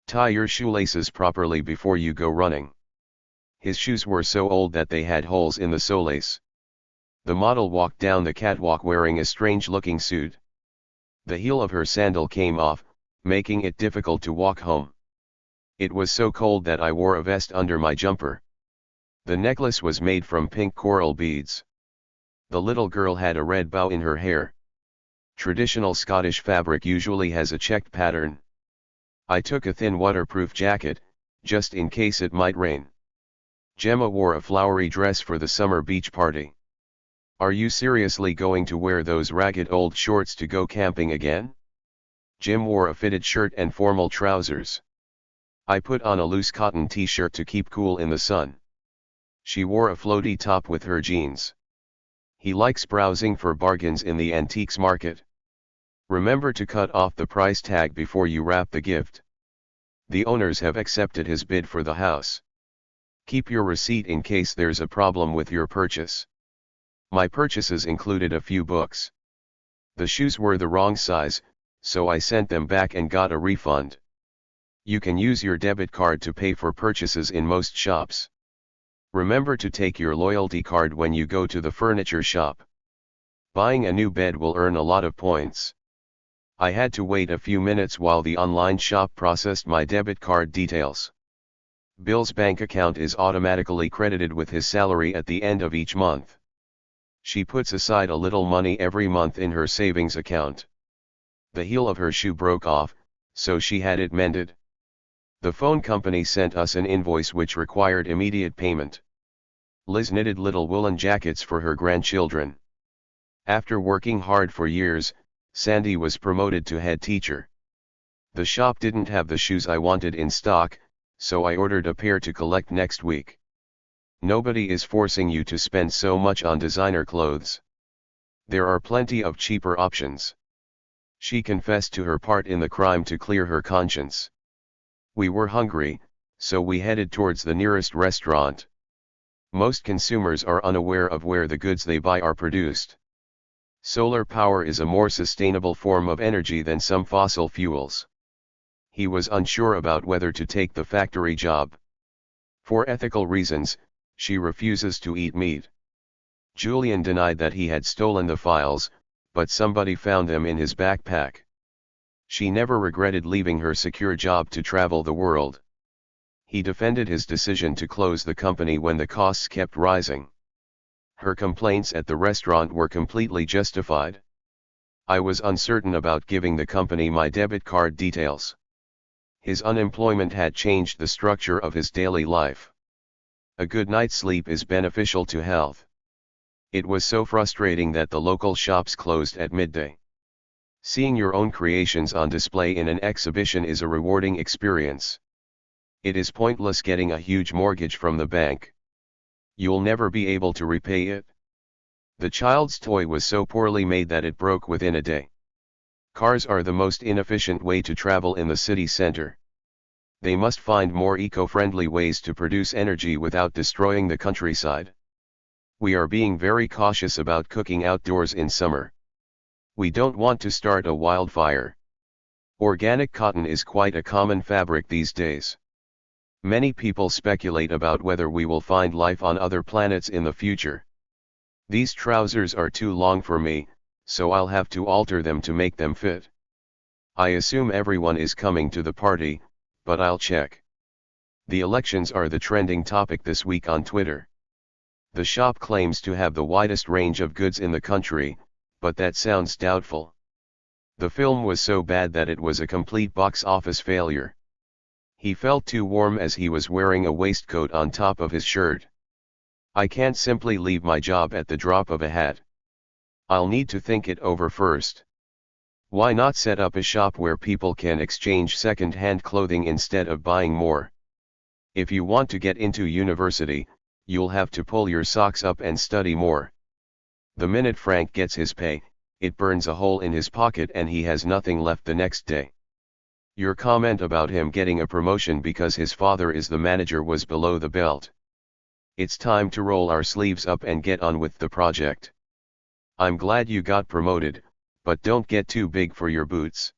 Tie your shoelaces properly before you go running. His shoes were so old that they had holes in the solace. The model walked down the catwalk wearing a strange-looking suit. The heel of her sandal came off, making it difficult to walk home. It was so cold that I wore a vest under my jumper. The necklace was made from pink coral beads. The little girl had a red bow in her hair. Traditional Scottish fabric usually has a checked pattern. I took a thin waterproof jacket, just in case it might rain. Gemma wore a flowery dress for the summer beach party. Are you seriously going to wear those ragged old shorts to go camping again? Jim wore a fitted shirt and formal trousers. I put on a loose cotton t-shirt to keep cool in the sun. She wore a floaty top with her jeans. He likes browsing for bargains in the antiques market. Remember to cut off the price tag before you wrap the gift. The owners have accepted his bid for the house. Keep your receipt in case there's a problem with your purchase. My purchases included a few books. The shoes were the wrong size, so I sent them back and got a refund. You can use your debit card to pay for purchases in most shops. Remember to take your loyalty card when you go to the furniture shop. Buying a new bed will earn a lot of points. I had to wait a few minutes while the online shop processed my debit card details. Bill's bank account is automatically credited with his salary at the end of each month. She puts aside a little money every month in her savings account. The heel of her shoe broke off, so she had it mended. The phone company sent us an invoice which required immediate payment. Liz knitted little woolen jackets for her grandchildren. After working hard for years, Sandy was promoted to head teacher. The shop didn't have the shoes I wanted in stock, so I ordered a pair to collect next week. Nobody is forcing you to spend so much on designer clothes. There are plenty of cheaper options. She confessed to her part in the crime to clear her conscience. We were hungry, so we headed towards the nearest restaurant. Most consumers are unaware of where the goods they buy are produced. Solar power is a more sustainable form of energy than some fossil fuels. He was unsure about whether to take the factory job. For ethical reasons, she refuses to eat meat. Julian denied that he had stolen the files, but somebody found them in his backpack. She never regretted leaving her secure job to travel the world. He defended his decision to close the company when the costs kept rising. Her complaints at the restaurant were completely justified. I was uncertain about giving the company my debit card details. His unemployment had changed the structure of his daily life. A good night's sleep is beneficial to health. It was so frustrating that the local shops closed at midday. Seeing your own creations on display in an exhibition is a rewarding experience. It is pointless getting a huge mortgage from the bank. You'll never be able to repay it. The child's toy was so poorly made that it broke within a day. Cars are the most inefficient way to travel in the city center. They must find more eco-friendly ways to produce energy without destroying the countryside. We are being very cautious about cooking outdoors in summer. We don't want to start a wildfire. Organic cotton is quite a common fabric these days. Many people speculate about whether we will find life on other planets in the future. These trousers are too long for me, so I'll have to alter them to make them fit. I assume everyone is coming to the party, but I'll check. The elections are the trending topic this week on Twitter. The shop claims to have the widest range of goods in the country, but that sounds doubtful. The film was so bad that it was a complete box office failure. He felt too warm as he was wearing a waistcoat on top of his shirt. I can't simply leave my job at the drop of a hat. I'll need to think it over first. Why not set up a shop where people can exchange second-hand clothing instead of buying more? If you want to get into university, you'll have to pull your socks up and study more. The minute Frank gets his pay, it burns a hole in his pocket and he has nothing left the next day. Your comment about him getting a promotion because his father is the manager was below the belt. It's time to roll our sleeves up and get on with the project. I'm glad you got promoted, but don't get too big for your boots.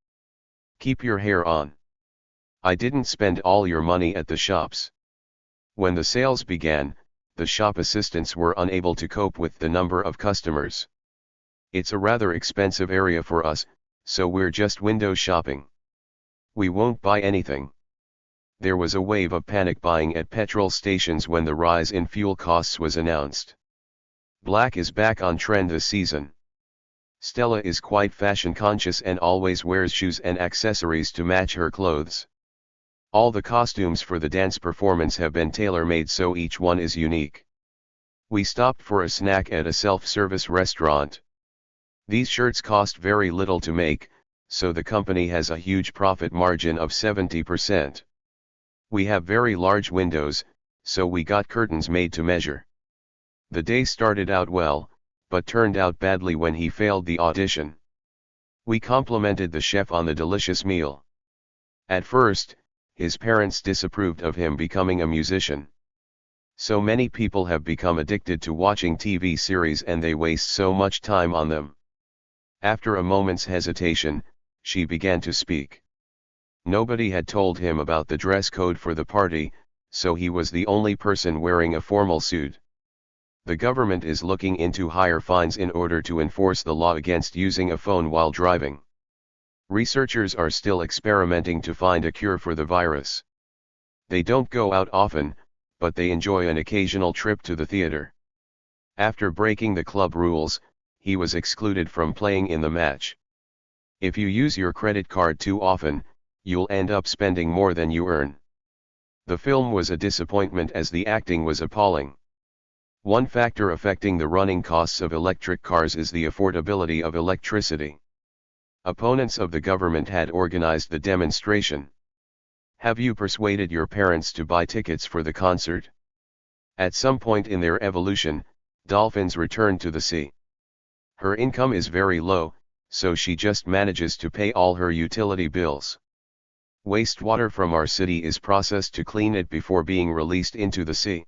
Keep your hair on. I didn't spend all your money at the shops. When the sales began, the shop assistants were unable to cope with the number of customers. It's a rather expensive area for us, so we're just window shopping. We won't buy anything. There was a wave of panic buying at petrol stations when the rise in fuel costs was announced. Black is back on trend this season. Stella is quite fashion conscious and always wears shoes and accessories to match her clothes. All the costumes for the dance performance have been tailor-made so each one is unique. We stopped for a snack at a self-service restaurant. These shirts cost very little to make, so the company has a huge profit margin of 70%. We have very large windows, so we got curtains made to measure. The day started out well, but turned out badly when he failed the audition. We complimented the chef on the delicious meal. At first, his parents disapproved of him becoming a musician. So many people have become addicted to watching TV series and they waste so much time on them. After a moment's hesitation, she began to speak. Nobody had told him about the dress code for the party, so he was the only person wearing a formal suit. The government is looking into higher fines in order to enforce the law against using a phone while driving. Researchers are still experimenting to find a cure for the virus. They don't go out often, but they enjoy an occasional trip to the theater. After breaking the club rules, he was excluded from playing in the match. If you use your credit card too often, you'll end up spending more than you earn. The film was a disappointment as the acting was appalling. One factor affecting the running costs of electric cars is the affordability of electricity. Opponents of the government had organized the demonstration. Have you persuaded your parents to buy tickets for the concert? At some point in their evolution, dolphins return to the sea. Her income is very low, so she just manages to pay all her utility bills. Wastewater from our city is processed to clean it before being released into the sea.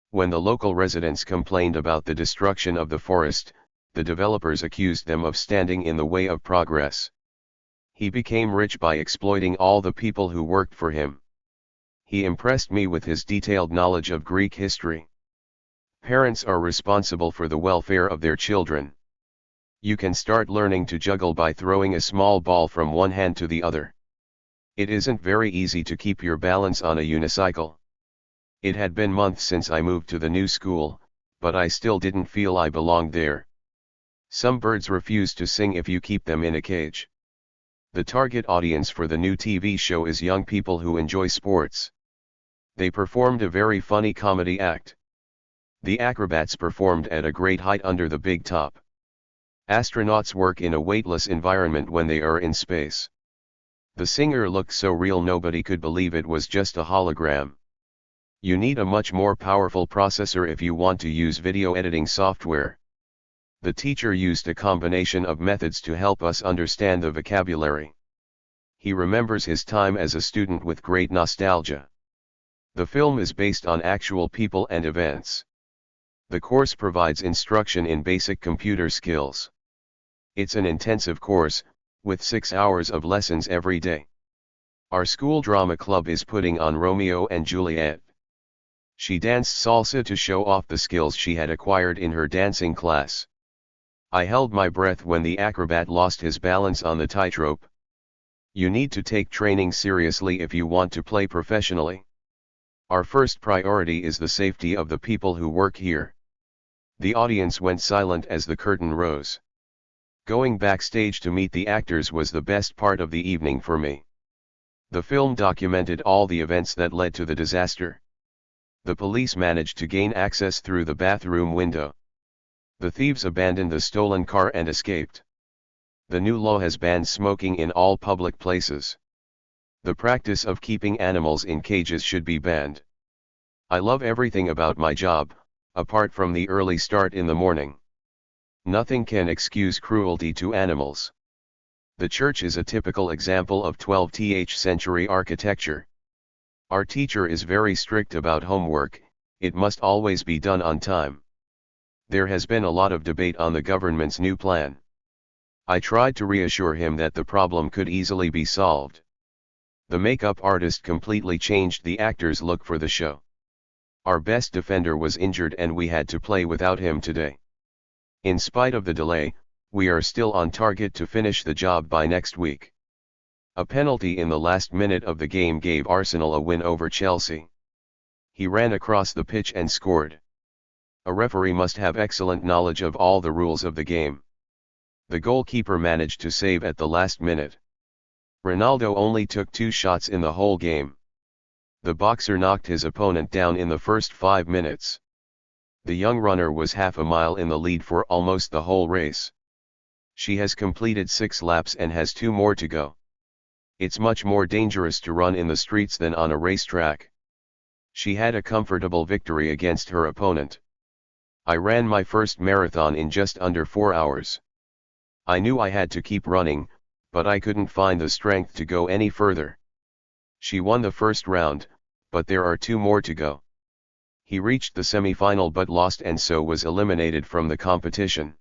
When the local residents complained about the destruction of the forest, the developers accused them of standing in the way of progress. He became rich by exploiting all the people who worked for him. He impressed me with his detailed knowledge of Greek history. Parents are responsible for the welfare of their children. You can start learning to juggle by throwing a small ball from one hand to the other. It isn't very easy to keep your balance on a unicycle. It had been months since I moved to the new school, but I still didn't feel I belonged there. Some birds refuse to sing if you keep them in a cage. The target audience for the new TV show is young people who enjoy sports. They performed a very funny comedy act. The acrobats performed at a great height under the big top. Astronauts work in a weightless environment when they are in space. The singer looked so real nobody could believe it was just a hologram. You need a much more powerful processor if you want to use video editing software. The teacher used a combination of methods to help us understand the vocabulary. He remembers his time as a student with great nostalgia. The film is based on actual people and events. The course provides instruction in basic computer skills. It's an intensive course, with 6 hours of lessons every day. Our school drama club is putting on Romeo and Juliet. She danced salsa to show off the skills she had acquired in her dancing class. I held my breath when the acrobat lost his balance on the tightrope. You need to take training seriously if you want to play professionally. Our first priority is the safety of the people who work here. The audience went silent as the curtain rose. Going backstage to meet the actors was the best part of the evening for me. The film documented all the events that led to the disaster. The police managed to gain access through the bathroom window. The thieves abandoned the stolen car and escaped. The new law has banned smoking in all public places. The practice of keeping animals in cages should be banned. I love everything about my job, apart from the early start in the morning. Nothing can excuse cruelty to animals. The church is a typical example of 12th century architecture. Our teacher is very strict about homework, It must always be done on time. There has been a lot of debate on the government's new plan. I tried to reassure him that the problem could easily be solved. The makeup artist completely changed the actor's look for the show. Our best defender was injured and we had to play without him today. In spite of the delay, we are still on target to finish the job by next week. A penalty in the last minute of the game gave Arsenal a win over Chelsea. He ran across the pitch and scored. A referee must have excellent knowledge of all the rules of the game. The goalkeeper managed to save at the last minute. Ronaldo only took 2 shots in the whole game. The boxer knocked his opponent down in the first 5 minutes. The young runner was half a mile in the lead for almost the whole race. She has completed 6 laps and has 2 more to go. It's much more dangerous to run in the streets than on a racetrack. She had a comfortable victory against her opponent. I ran my first marathon in just under 4 hours. I knew I had to keep running, but I couldn't find the strength to go any further. She won the first round, but there are 2 more to go. He reached the semi-final but lost and so was eliminated from the competition.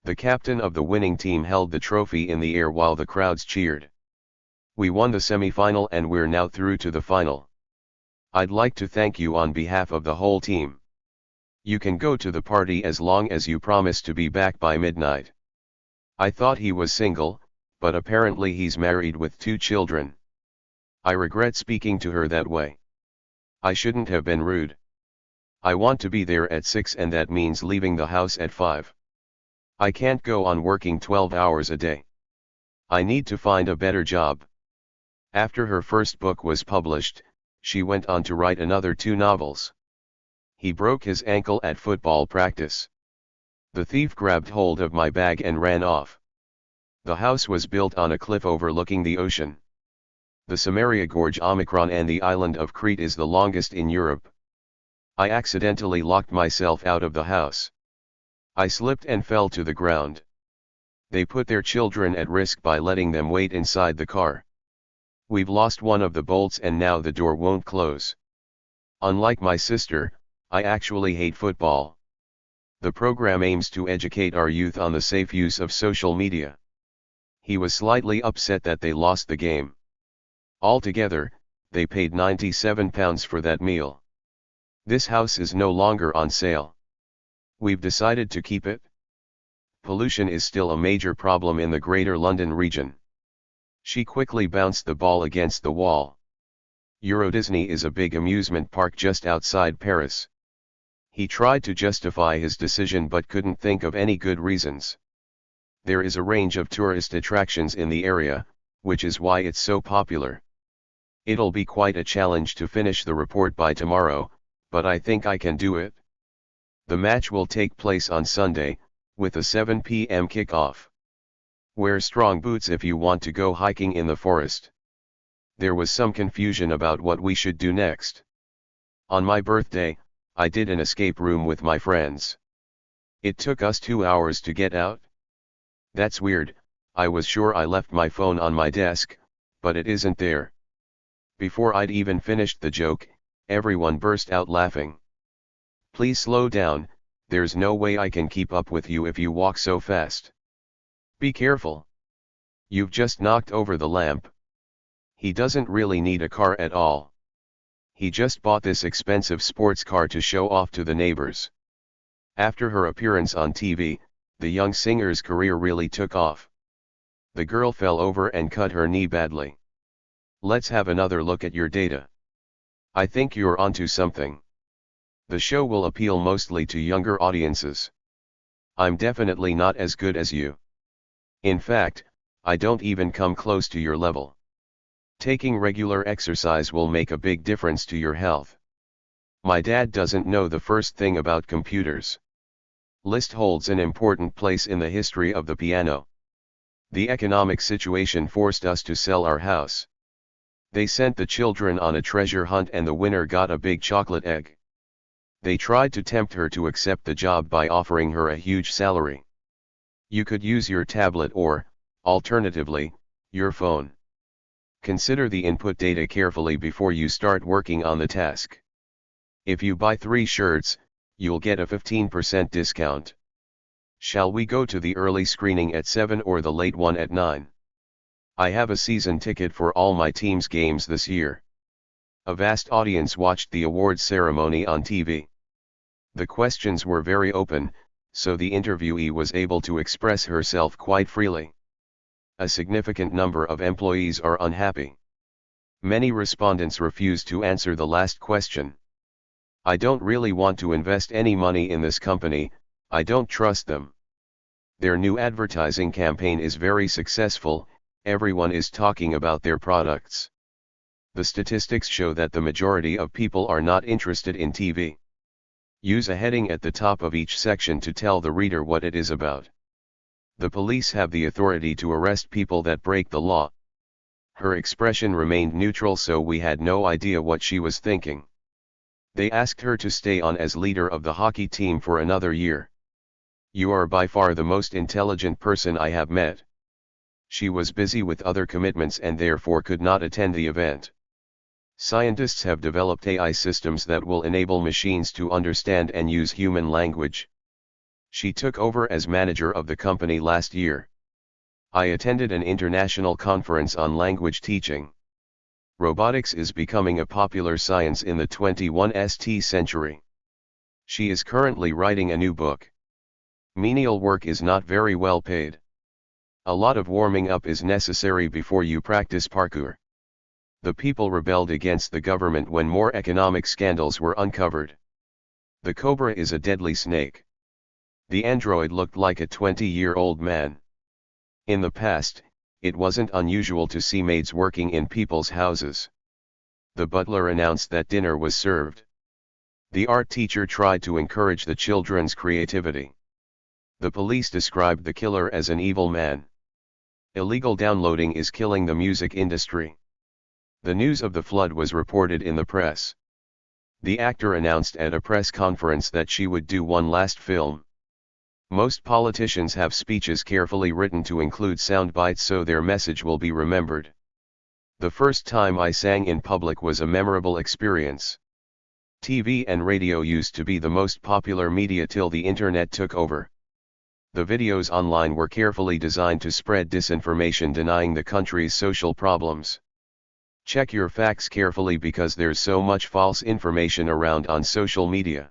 The captain of the winning team held the trophy in the air while the crowds cheered. We won the semi-final and we're now through to the final. I'd like to thank you on behalf of the whole team. You can go to the party as long as you promise to be back by midnight. I thought he was single, but apparently he's married with 2 children. I regret speaking to her that way. I shouldn't have been rude. I want to be there at 6 and that means leaving the house at 5. I can't go on working 12 hours a day. I need to find a better job. After her first book was published, she went on to write another 2 novels. He broke his ankle at football practice. The thief grabbed hold of my bag and ran off. The house was built on a cliff overlooking the ocean. The Samaria Gorge Omicron and the island of Crete is the longest in Europe. I accidentally locked myself out of the house. I slipped and fell to the ground. They put their children at risk by letting them wait inside the car. We've lost one of the bolts and now the door won't close. Unlike my sister, I actually hate football. The program aims to educate our youth on the safe use of social media. He was slightly upset that they lost the game. Altogether, they paid £97 for that meal. This house is no longer on sale. We've decided to keep it. Pollution is still a major problem in the Greater London region. She quickly bounced the ball against the wall. Euro Disney is a big amusement park just outside Paris. He tried to justify his decision but couldn't think of any good reasons. There is a range of tourist attractions in the area, which is why it's so popular. It'll be quite a challenge to finish the report by tomorrow, but I think I can do it. The match will take place on Sunday, with a 7 p.m. kickoff. Wear strong boots if you want to go hiking in the forest. There was some confusion about what we should do next. On my birthday, I did an escape room with my friends. It took us 2 hours to get out. That's weird, I was sure I left my phone on my desk, but it isn't there. Before I'd even finished the joke, everyone burst out laughing. Please slow down, there's no way I can keep up with you if you walk so fast. Be careful. You've just knocked over the lamp. He doesn't really need a car at all. He just bought this expensive sports car to show off to the neighbors. After her appearance on TV, the young singer's career really took off. The girl fell over and cut her knee badly. Let's have another look at your data. I think you're onto something. The show will appeal mostly to younger audiences. I'm definitely not as good as you. In fact, I don't even come close to your level. Taking regular exercise will make a big difference to your health. My dad doesn't know the first thing about computers. Liszt holds an important place in the history of the piano. The economic situation forced us to sell our house. They sent the children on a treasure hunt and the winner got a big chocolate egg. They tried to tempt her to accept the job by offering her a huge salary. You could use your tablet or, alternatively, your phone. Consider the input data carefully before you start working on the task. If you buy 3 shirts, you'll get a 15% discount. Shall we go to the early screening at 7 or the late one at 9? I have a season ticket for all my team's games this year. A vast audience watched the awards ceremony on TV. The questions were very open, so the interviewee was able to express herself quite freely. A significant number of employees are unhappy. Many respondents refuse to answer the last question. I don't really want to invest any money in this company, I don't trust them. Their new advertising campaign is very successful, everyone is talking about their products. The statistics show that the majority of people are not interested in TV. Use a heading at the top of each section to tell the reader what it is about. The police have the authority to arrest people that break the law. Her expression remained neutral, so we had no idea what she was thinking. They asked her to stay on as leader of the hockey team for another year. You are by far the most intelligent person I have met. She was busy with other commitments and therefore could not attend the event. Scientists have developed AI systems that will enable machines to understand and use human language. She took over as manager of the company last year. I attended an international conference on language teaching. Robotics is becoming a popular science in the 21st century. She is currently writing a new book. Menial work is not very well paid. A lot of warming up is necessary before you practice parkour. The people rebelled against the government when more economic scandals were uncovered. The cobra is a deadly snake. The android looked like a 20-year-old man. In the past, it wasn't unusual to see maids working in people's houses. The butler announced that dinner was served. The art teacher tried to encourage the children's creativity. The police described the killer as an evil man. Illegal downloading is killing the music industry. The news of the flood was reported in the press. The actor announced at a press conference that she would do one last film. Most politicians have speeches carefully written to include sound bites so their message will be remembered. The first time I sang in public was a memorable experience. TV and radio used to be the most popular media till the internet took over. The videos online were carefully designed to spread disinformation denying the country's social problems. Check your facts carefully because there's so much false information around on social media.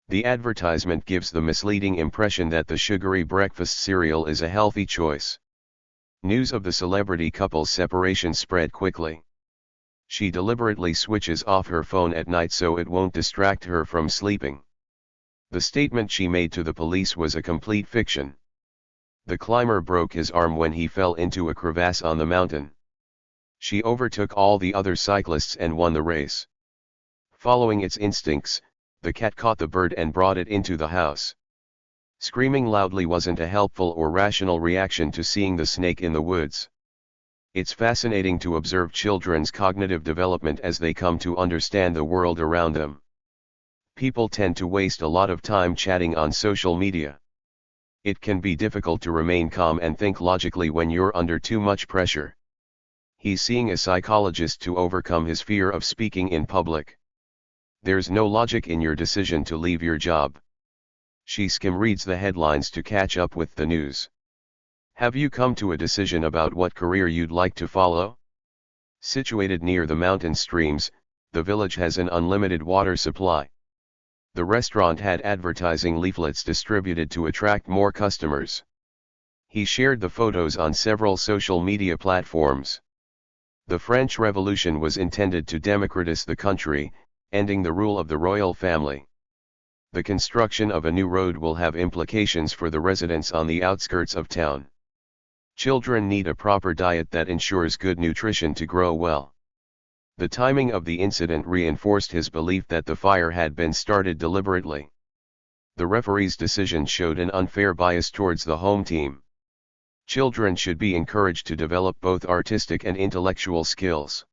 The advertisement gives the misleading impression that the sugary breakfast cereal is a healthy choice. News of the celebrity couple's separation spread quickly. She deliberately switches off her phone at night so it won't distract her from sleeping. The statement she made to the police was a complete fiction. The climber broke his arm when he fell into a crevasse on the mountain. She overtook all the other cyclists and won the race. Following its instincts, the cat caught the bird and brought it into the house. Screaming loudly wasn't a helpful or rational reaction to seeing the snake in the woods. It's fascinating to observe children's cognitive development as they come to understand the world around them. People tend to waste a lot of time chatting on social media. It can be difficult to remain calm and think logically when you're under too much pressure. He's seeing a psychologist to overcome his fear of speaking in public. There's no logic in your decision to leave your job. She skim reads the headlines to catch up with the news. Have you come to a decision about what career you'd like to follow? Situated near the mountain streams, the village has an unlimited water supply. The restaurant had advertising leaflets distributed to attract more customers. He shared the photos on several social media platforms. The French Revolution was intended to democratize the country, ending the rule of the royal family. The construction of a new road will have implications for the residents on the outskirts of town. Children need a proper diet that ensures good nutrition to grow well. The timing of the incident reinforced his belief that the fire had been started deliberately. The referee's decision showed an unfair bias towards the home team. Children should be encouraged to develop both artistic and intellectual skills.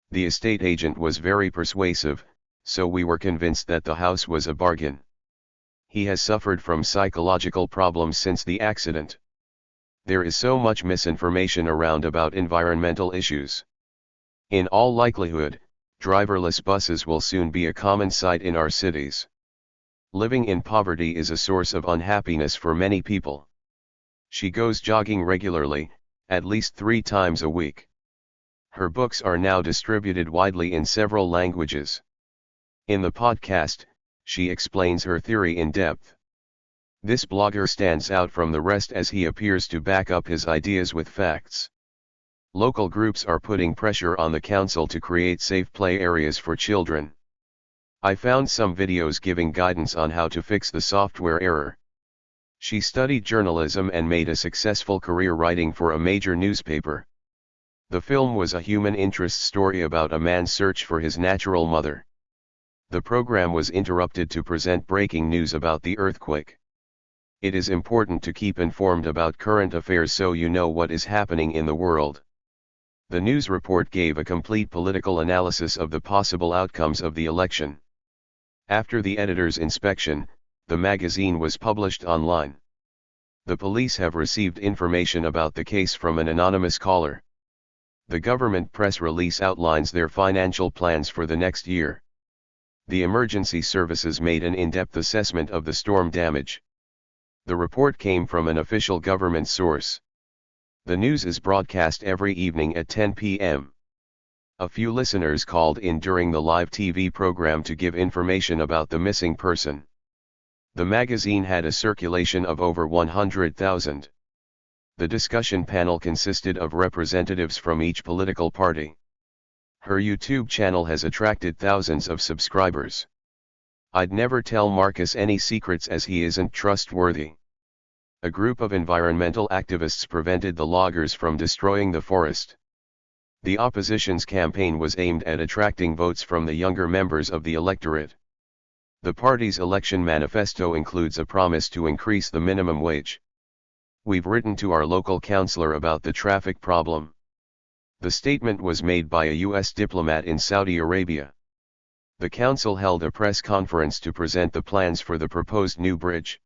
The estate agent was very persuasive, so we were convinced that the house was a bargain. He has suffered from psychological problems since the accident. There is so much misinformation around about environmental issues. In all likelihood, Driverless buses will soon be a common sight in our cities. Living in poverty is a source of unhappiness for many people. She goes jogging regularly, at least 3 times a week. Her books are now distributed widely in several languages. In the podcast, she explains her theory in depth. This blogger stands out from the rest as he appears to back up his ideas with facts. Local groups are putting pressure on the council to create safe play areas for children. I found some videos giving guidance on how to fix the software error. She studied journalism and made a successful career writing for a major newspaper. The film was a human interest story about a man's search for his natural mother. The program was interrupted to present breaking news about the earthquake. It is important to keep informed about current affairs so you know what is happening in the world. The news report gave a complete political analysis of the possible outcomes of the election. After the editor's inspection, the magazine was published online. The police have received information about the case from an anonymous caller. The government press release outlines their financial plans for the next year. The emergency services made an in-depth assessment of the storm damage. The report came from an official government source. The news is broadcast every evening at 10 p.m. A few listeners called in during the live TV program to give information about the missing person. The magazine had a circulation of over 100,000. The discussion panel consisted of representatives from each political party. Her YouTube channel has attracted thousands of subscribers. I'd never tell Marcus any secrets as he isn't trustworthy. A group of environmental activists prevented the loggers from destroying the forest. The opposition's campaign was aimed at attracting votes from the younger members of the electorate. The party's election manifesto includes a promise to increase the minimum wage. We've written to our local councillor about the traffic problem. The statement was made by a U.S. diplomat in Saudi Arabia. The council held a press conference to present the plans for the proposed new bridge.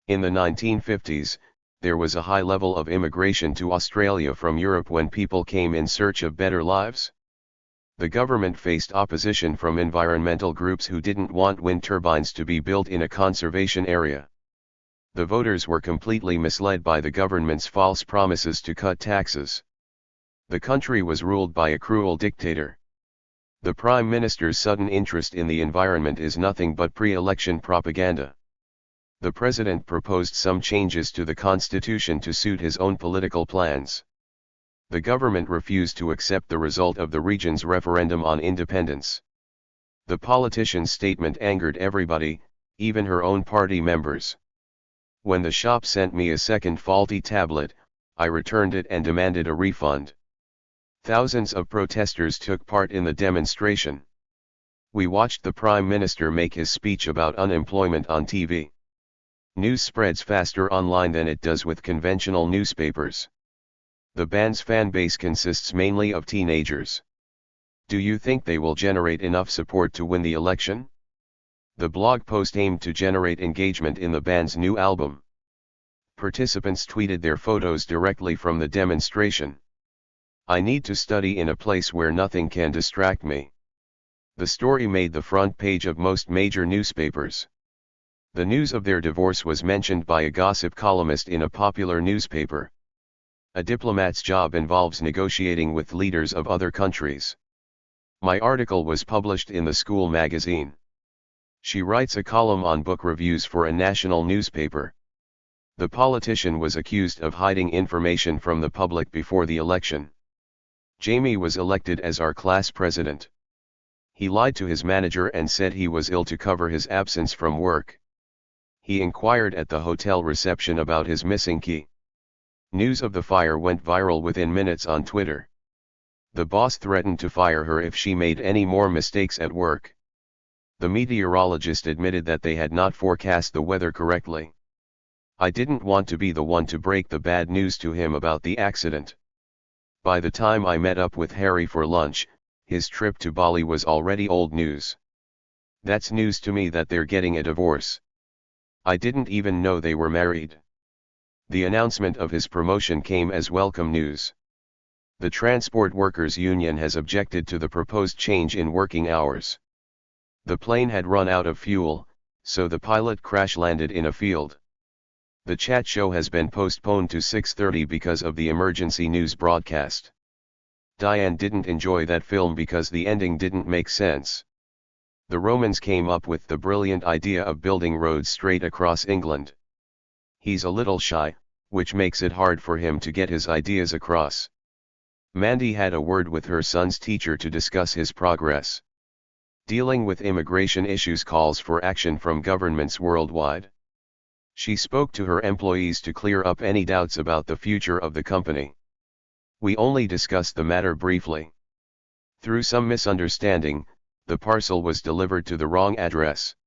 In the 1950s, there was a high level of immigration to Australia from Europe when people came in search of better lives. The government faced opposition from environmental groups who didn't want wind turbines to be built in a conservation area. The voters were completely misled by the government's false promises to cut taxes. The country was ruled by a cruel dictator. The Prime Minister's sudden interest in the environment is nothing but pre-election propaganda. The President proposed some changes to the Constitution to suit his own political plans. The government refused to accept the result of the region's referendum on independence. The politician's statement angered everybody, even her own party members. When the shop sent me a second faulty tablet, I returned it and demanded a refund. Thousands of protesters took part in the demonstration. We watched the Prime Minister make his speech about unemployment on TV. News spreads faster online than it does with conventional newspapers. The band's fan base consists mainly of teenagers. Do you think they will generate enough support to win the election? The blog post aimed to generate engagement in the band's new album. Participants tweeted their photos directly from the demonstration. I need to study in a place where nothing can distract me. The story made the front page of most major newspapers. The news of their divorce was mentioned by a gossip columnist in a popular newspaper. A diplomat's job involves negotiating with leaders of other countries. My article was published in the school magazine. She writes a column on book reviews for a national newspaper. The politician was accused of hiding information from the public before the election. Jamie was elected as our class president. He lied to his manager and said he was ill to cover his absence from work. He inquired at the hotel reception about his missing key. News of the fire went viral within minutes on Twitter. The boss threatened to fire her if she made any more mistakes at work. The meteorologist admitted that they had not forecast the weather correctly. I didn't want to be the one to break the bad news to him about the accident. By the time I met up with Harry for lunch, his trip to Bali was already old news. That's news to me that they're getting a divorce. I didn't even know they were married. The announcement of his promotion came as welcome news. The Transport Workers Union has objected to the proposed change in working hours. The plane had run out of fuel, so the pilot crash-landed in a field. The chat show has been postponed to 6:30 because of the emergency news broadcast. Diane didn't enjoy that film because the ending didn't make sense. The Romans came up with the brilliant idea of building roads straight across England. He's a little shy, which makes it hard for him to get his ideas across. Mandy had a word with her son's teacher to discuss his progress. Dealing with immigration issues calls for action from governments worldwide. She spoke to her employees to clear up any doubts about the future of the company. We only discussed the matter briefly. Through some misunderstanding, the parcel was delivered to the wrong address.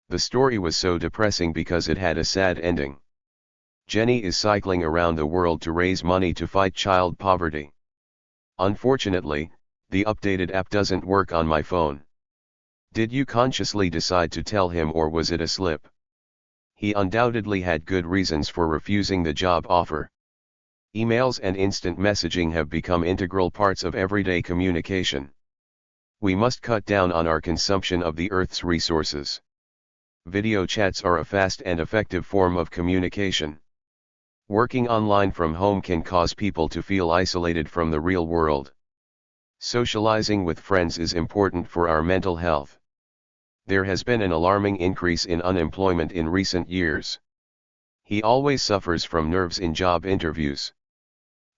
The story was so depressing because it had a sad ending. Jenny is cycling around the world to raise money to fight child poverty. Unfortunately, the updated app doesn't work on my phone. Did you consciously decide to tell him, or was it a slip? He undoubtedly had good reasons for refusing the job offer. Emails and instant messaging have become integral parts of everyday communication. We must cut down on our consumption of the Earth's resources. Video chats are a fast and effective form of communication. Working online from home can cause people to feel isolated from the real world. Socializing with friends is important for our mental health. There has been an alarming increase in unemployment in recent years. He always suffers from nerves in job interviews.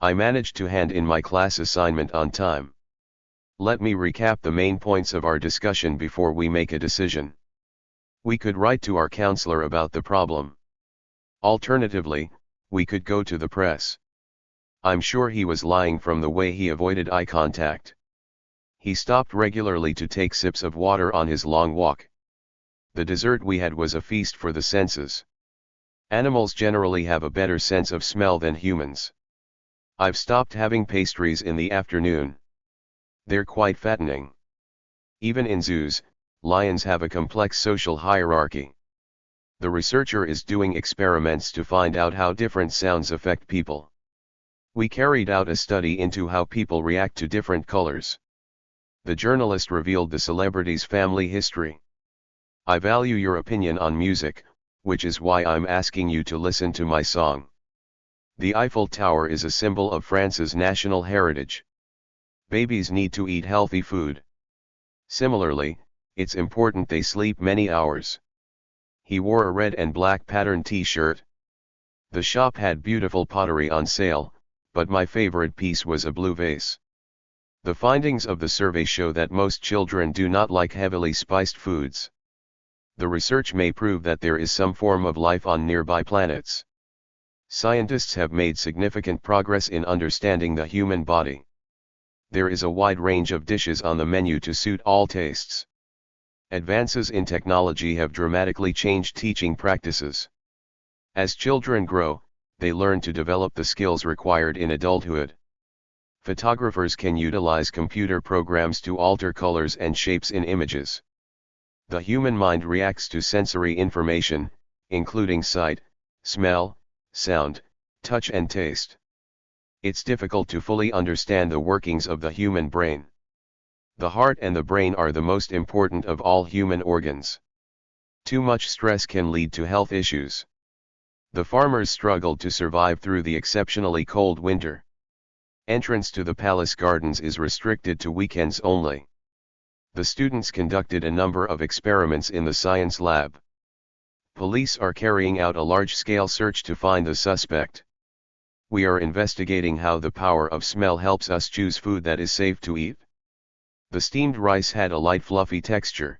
I managed to hand in my class assignment on time. Let me recap the main points of our discussion before we make a decision. We could write to our counselor about the problem. Alternatively, we could go to the press. I'm sure he was lying from the way he avoided eye contact. He stopped regularly to take sips of water on his long walk. The dessert we had was a feast for the senses. Animals generally have a better sense of smell than humans. I've stopped having pastries in the afternoon. They're quite fattening. Even in zoos, lions have a complex social hierarchy. The researcher is doing experiments to find out how different sounds affect people. We carried out a study into how people react to different colors. The journalist revealed the celebrity's family history. I value your opinion on music, which is why I'm asking you to listen to my song. The Eiffel Tower is a symbol of France's national heritage. Babies need to eat healthy food. Similarly, it's important they sleep many hours. He wore a red and black patterned t-shirt. The shop had beautiful pottery on sale, but my favorite piece was a blue vase. The findings of the survey show that most children do not like heavily spiced foods. The research may prove that there is some form of life on nearby planets. Scientists have made significant progress in understanding the human body. There is a wide range of dishes on the menu to suit all tastes. Advances in technology have dramatically changed teaching practices. As children grow, they learn to develop the skills required in adulthood. Photographers can utilize computer programs to alter colors and shapes in images. The human mind reacts to sensory information, including sight, smell, sound, touch and taste. It's difficult to fully understand the workings of the human brain. The heart and the brain are the most important of all human organs. Too much stress can lead to health issues. The farmers struggled to survive through the exceptionally cold winter. Entrance to the palace gardens is restricted to weekends only. The students conducted a number of experiments in the science lab. Police are carrying out a large-scale search to find the suspect. We are investigating how the power of smell helps us choose food that is safe to eat. The steamed rice had a light fluffy texture.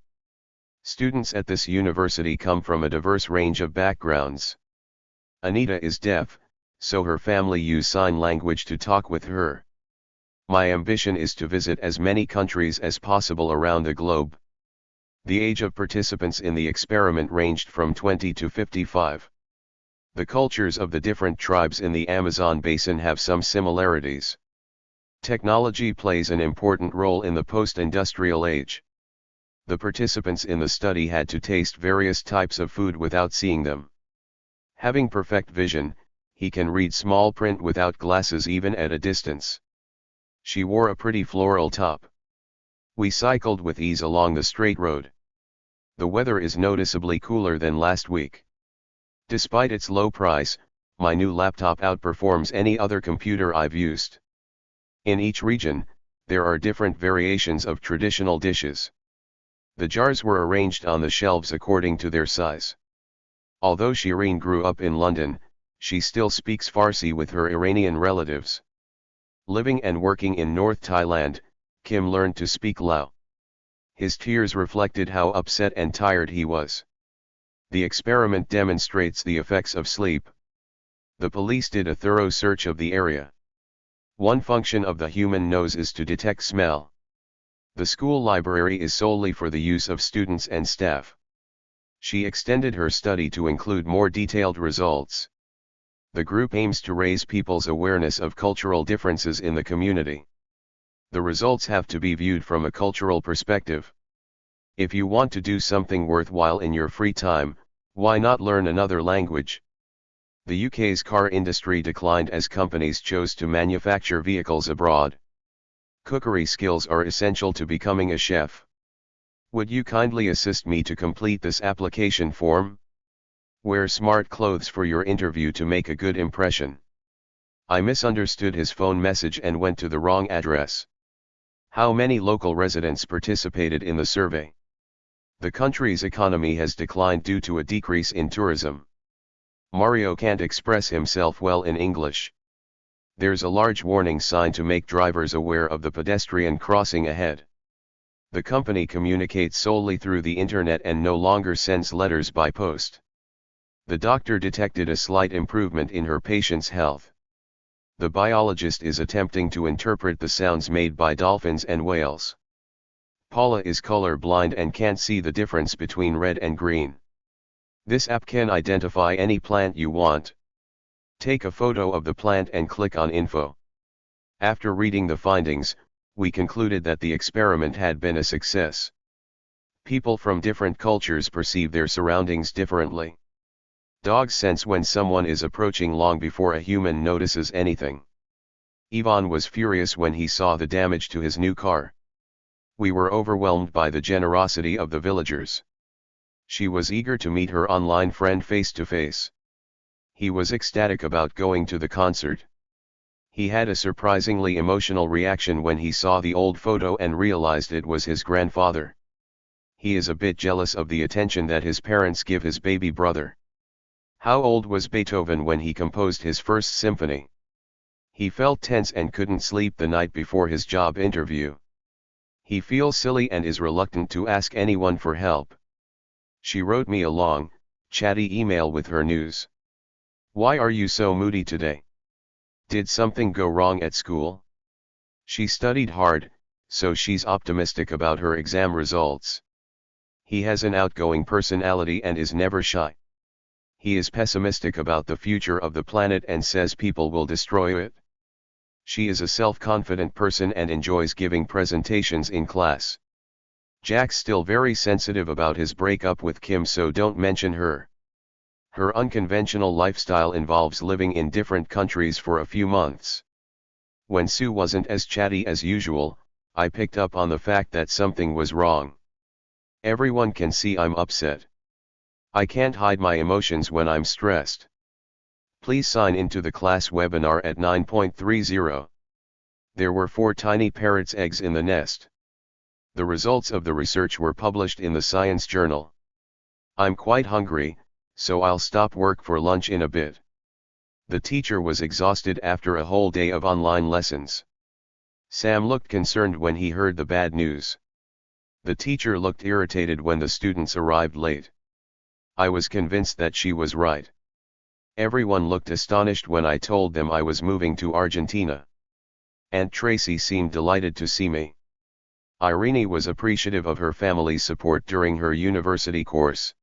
Students at this university come from a diverse range of backgrounds. Anita is deaf, so her family use sign language to talk with her. My ambition is to visit as many countries as possible around the globe. The age of participants in the experiment ranged from 20 to 55. The cultures of the different tribes in the Amazon basin have some similarities. Technology plays an important role in the post-industrial age. The participants in the study had to taste various types of food without seeing them. Having perfect vision, he can read small print without glasses even at a distance. She wore a pretty floral top. We cycled with ease along the straight road. The weather is noticeably cooler than last week. Despite its low price, my new laptop outperforms any other computer I've used. In each region, there are different variations of traditional dishes. The jars were arranged on the shelves according to their size. Although Shireen grew up in London, she still speaks Farsi with her Iranian relatives. Living and working in North Thailand, Kim learned to speak Lao. His tears reflected how upset and tired he was. The experiment demonstrates the effects of sleep. The police did a thorough search of the area. One function of the human nose is to detect smell. The school library is solely for the use of students and staff. She extended her study to include more detailed results. The group aims to raise people's awareness of cultural differences in the community. The results have to be viewed from a cultural perspective. If you want to do something worthwhile in your free time, why not learn another language? The UK's car industry declined as companies chose to manufacture vehicles abroad. Cookery skills are essential to becoming a chef. Would you kindly assist me to complete this application form? Wear smart clothes for your interview to make a good impression. I misunderstood his phone message and went to the wrong address. How many local residents participated in the survey? The country's economy has declined due to a decrease in tourism. Mario can't express himself well in English. There's a large warning sign to make drivers aware of the pedestrian crossing ahead. The company communicates solely through the internet and no longer sends letters by post. The doctor detected a slight improvement in her patient's health. The biologist is attempting to interpret the sounds made by dolphins and whales. Paula is color blind and can't see the difference between red and green. This app can identify any plant you want. Take a photo of the plant and click on Info. After reading the findings, we concluded that the experiment had been a success. People from different cultures perceive their surroundings differently. Dogs sense when someone is approaching long before a human notices anything. Ivan was furious when he saw the damage to his new car. We were overwhelmed by the generosity of the villagers. She was eager to meet her online friend face to face. He was ecstatic about going to the concert. He had a surprisingly emotional reaction when he saw the old photo and realized it was his grandfather. He is a bit jealous of the attention that his parents give his baby brother. How old was Beethoven when he composed his first symphony? He felt tense and couldn't sleep the night before his job interview. He feels silly and is reluctant to ask anyone for help. She wrote me a long, chatty email with her news. Why are you so moody today? Did something go wrong at school? She studied hard, so she's optimistic about her exam results. He has an outgoing personality and is never shy. He is pessimistic about the future of the planet and says people will destroy it. She is a self-confident person and enjoys giving presentations in class. Jack's still very sensitive about his breakup with Kim, so don't mention her. Her unconventional lifestyle involves living in different countries for a few months. When Sue wasn't as chatty as usual, I picked up on the fact that something was wrong. Everyone can see I'm upset. I can't hide my emotions when I'm stressed. Please sign into the class webinar at 9:30. There were 4 tiny parrots' eggs in the nest. The results of the research were published in the Science Journal. I'm quite hungry, so I'll stop work for lunch in a bit. The teacher was exhausted after a whole day of online lessons. Sam looked concerned when he heard the bad news. The teacher looked irritated when the students arrived late. I was convinced that she was right. Everyone looked astonished when I told them I was moving to Argentina. Aunt Tracy seemed delighted to see me. Irene was appreciative of her family's support during her university course.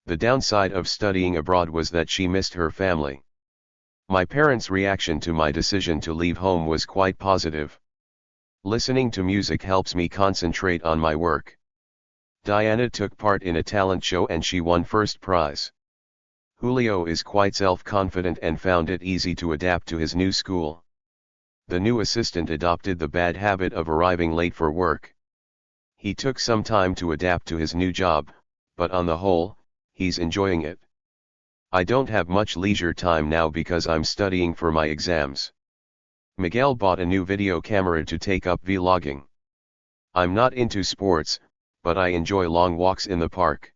The downside of studying abroad was that she missed her family. My parents' reaction to my decision to leave home was quite positive. Listening to music helps me concentrate on my work. Diana took part in a talent show and she won first prize. Julio is quite self-confident and found it easy to adapt to his new school. The new assistant adopted the bad habit of arriving late for work. He took some time to adapt to his new job, but on the whole, he's enjoying it. I don't have much leisure time now because I'm studying for my exams. Miguel bought a new video camera to take up vlogging. I'm not into sports, but I enjoy long walks in the park.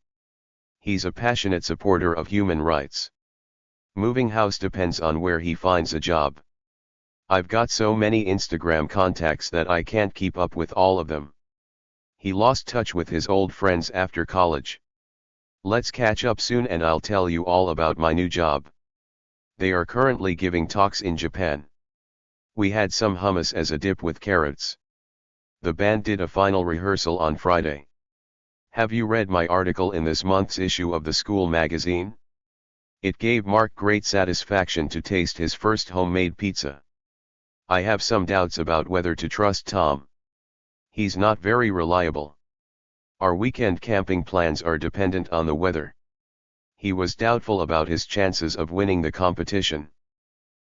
He's a passionate supporter of human rights. Moving house depends on where he finds a job. I've got so many Instagram contacts that I can't keep up with all of them. He lost touch with his old friends after college. Let's catch up soon and I'll tell you all about my new job. They are currently giving talks in Japan. We had some hummus as a dip with carrots. The band did a final rehearsal on Friday. Have you read my article in this month's issue of the school magazine? It gave Mark great satisfaction to taste his first homemade pizza. I have some doubts about whether to trust Tom. He's not very reliable. Our weekend camping plans are dependent on the weather. He was doubtful about his chances of winning the competition.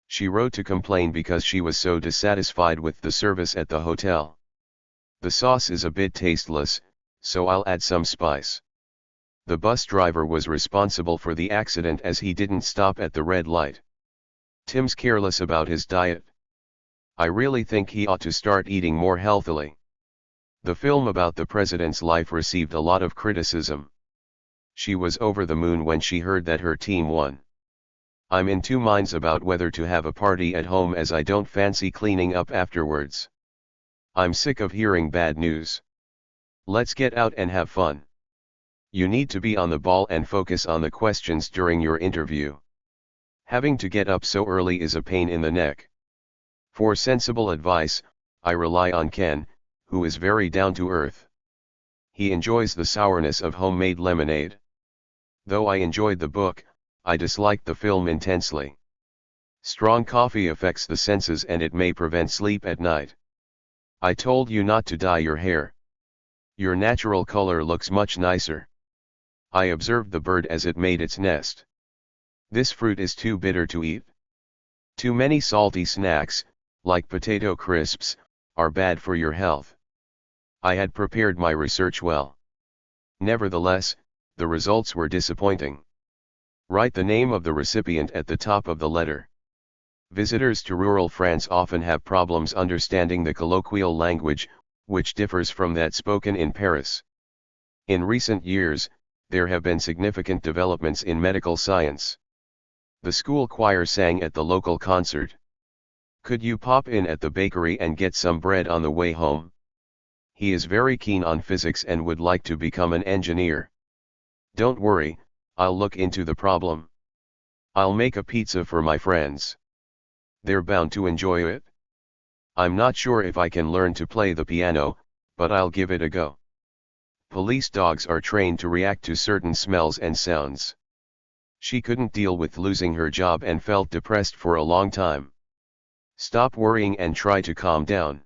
She wrote to complain because she was so dissatisfied with the service at the hotel. The sauce is a bit tasteless, so I'll add some spice. The bus driver was responsible for the accident as he didn't stop at the red light. Tim's careless about his diet. I really think he ought to start eating more healthily. The film about the president's life received a lot of criticism. She was over the moon when she heard that her team won. I'm in two minds about whether to have a party at home as I don't fancy cleaning up afterwards. I'm sick of hearing bad news. Let's get out and have fun. You need to be on the ball and focus on the questions during your interview. Having to get up so early is a pain in the neck. For sensible advice, I rely on Ken, who is very down to earth. He enjoys the sourness of homemade lemonade. Though I enjoyed the book, I disliked the film intensely. Strong coffee affects the senses and it may prevent sleep at night. I told you not to dye your hair. Your natural color looks much nicer. I observed the bird as it made its nest. This fruit is too bitter to eat. Too many salty snacks, like potato crisps, are bad for your health. I had prepared my research well. Nevertheless, the results were disappointing. Write the name of the recipient at the top of the letter. Visitors to rural France often have problems understanding the colloquial language, which differs from that spoken in Paris. In recent years, there have been significant developments in medical science. The school choir sang at the local concert. Could you pop in at the bakery and get some bread on the way home? He is very keen on physics and would like to become an engineer. Don't worry, I'll look into the problem. I'll make a pizza for my friends. They're bound to enjoy it. I'm not sure if I can learn to play the piano, but I'll give it a go. Police dogs are trained to react to certain smells and sounds. She couldn't deal with losing her job and felt depressed for a long time. Stop worrying and try to calm down.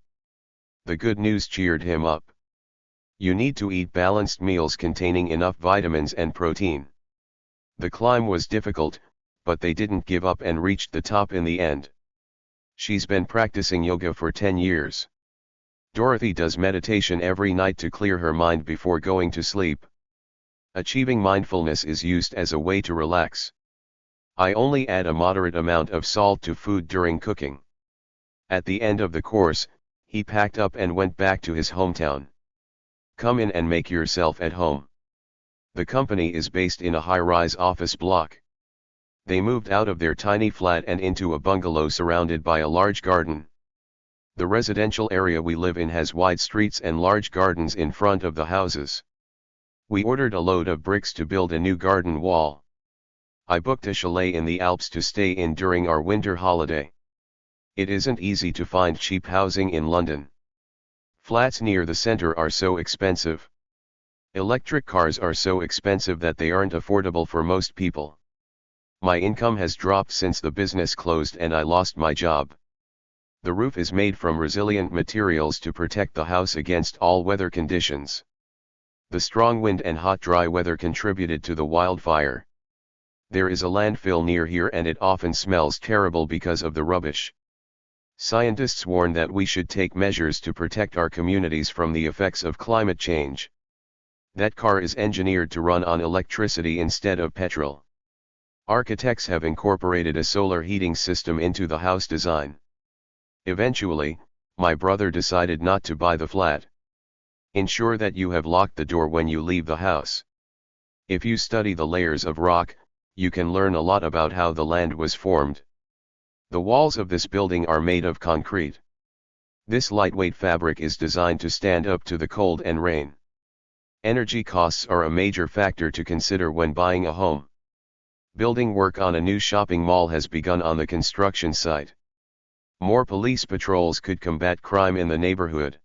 The good news cheered him up. You need to eat balanced meals containing enough vitamins and protein. The climb was difficult, but they didn't give up and reached the top in the end. She's been practicing yoga for 10 years. Dorothy does meditation every night to clear her mind before going to sleep. Achieving mindfulness is used as a way to relax. I only add a moderate amount of salt to food during cooking. At the end of the course, he packed up and went back to his hometown. Come in and make yourself at home. The company is based in a high-rise office block. They moved out of their tiny flat and into a bungalow surrounded by a large garden. The residential area we live in has wide streets and large gardens in front of the houses. We ordered a load of bricks to build a new garden wall. I booked a chalet in the Alps to stay in during our winter holiday. It isn't easy to find cheap housing in London. Flats near the center are so expensive. Electric cars are so expensive that they aren't affordable for most people. My income has dropped since the business closed and I lost my job. The roof is made from resilient materials to protect the house against all weather conditions. The strong wind and hot dry weather contributed to the wildfire. There is a landfill near here and it often smells terrible because of the rubbish. Scientists warn that we should take measures to protect our communities from the effects of climate change. That car is engineered to run on electricity instead of petrol. Architects have incorporated a solar heating system into the house design. Eventually, my brother decided not to buy the flat. Ensure that you have locked the door when you leave the house. If you study the layers of rock, you can learn a lot about how the land was formed. The walls of this building are made of concrete. This lightweight fabric is designed to stand up to the cold and rain. Energy costs are a major factor to consider when buying a home. Building work on a new shopping mall has begun on the construction site. More police patrols could combat crime in the neighborhood.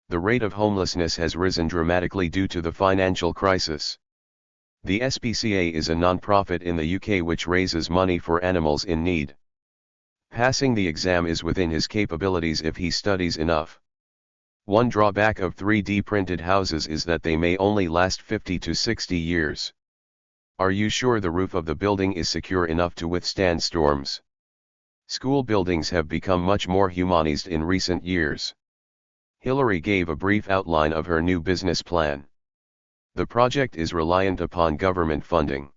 The rate of homelessness has risen dramatically due to the financial crisis. The SPCA is a non-profit in the UK which raises money for animals in need. Passing the exam is within his capabilities if he studies enough. One drawback of 3D printed houses is that they may only last 50 to 60 years. Are you sure the roof of the building is secure enough to withstand storms? School buildings have become much more humanized in recent years. Hillary gave a brief outline of her new business plan. The project is reliant upon government funding.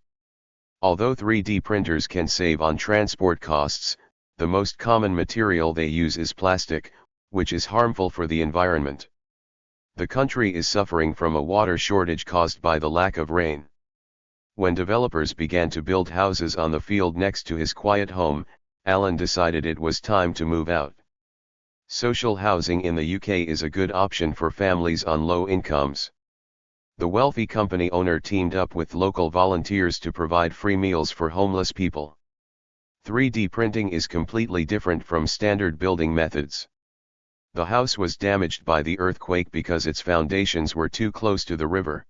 Although 3D printers can save on transport costs, the most common material they use is plastic, which is harmful for the environment. The country is suffering from a water shortage caused by the lack of rain. When developers began to build houses on the field next to his quiet home, Alan decided it was time to move out. Social housing in the UK is a good option for families on low incomes. The wealthy company owner teamed up with local volunteers to provide free meals for homeless people. 3D printing is completely different from standard building methods. The house was damaged by the earthquake because its foundations were too close to the river.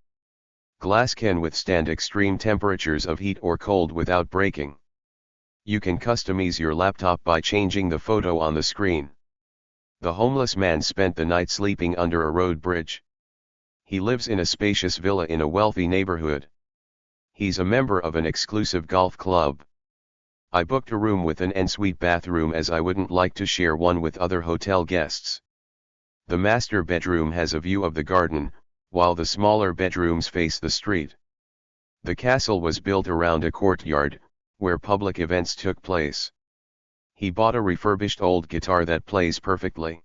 Glass can withstand extreme temperatures of heat or cold without breaking. You can customize your laptop by changing the photo on the screen. The homeless man spent the night sleeping under a road bridge. He lives in a spacious villa in a wealthy neighborhood. He's a member of an exclusive golf club. I booked a room with an ensuite bathroom as I wouldn't like to share one with other hotel guests. The master bedroom has a view of the garden, while the smaller bedrooms face the street. The castle was built around a courtyard, where public events took place. He bought a refurbished old guitar that plays perfectly.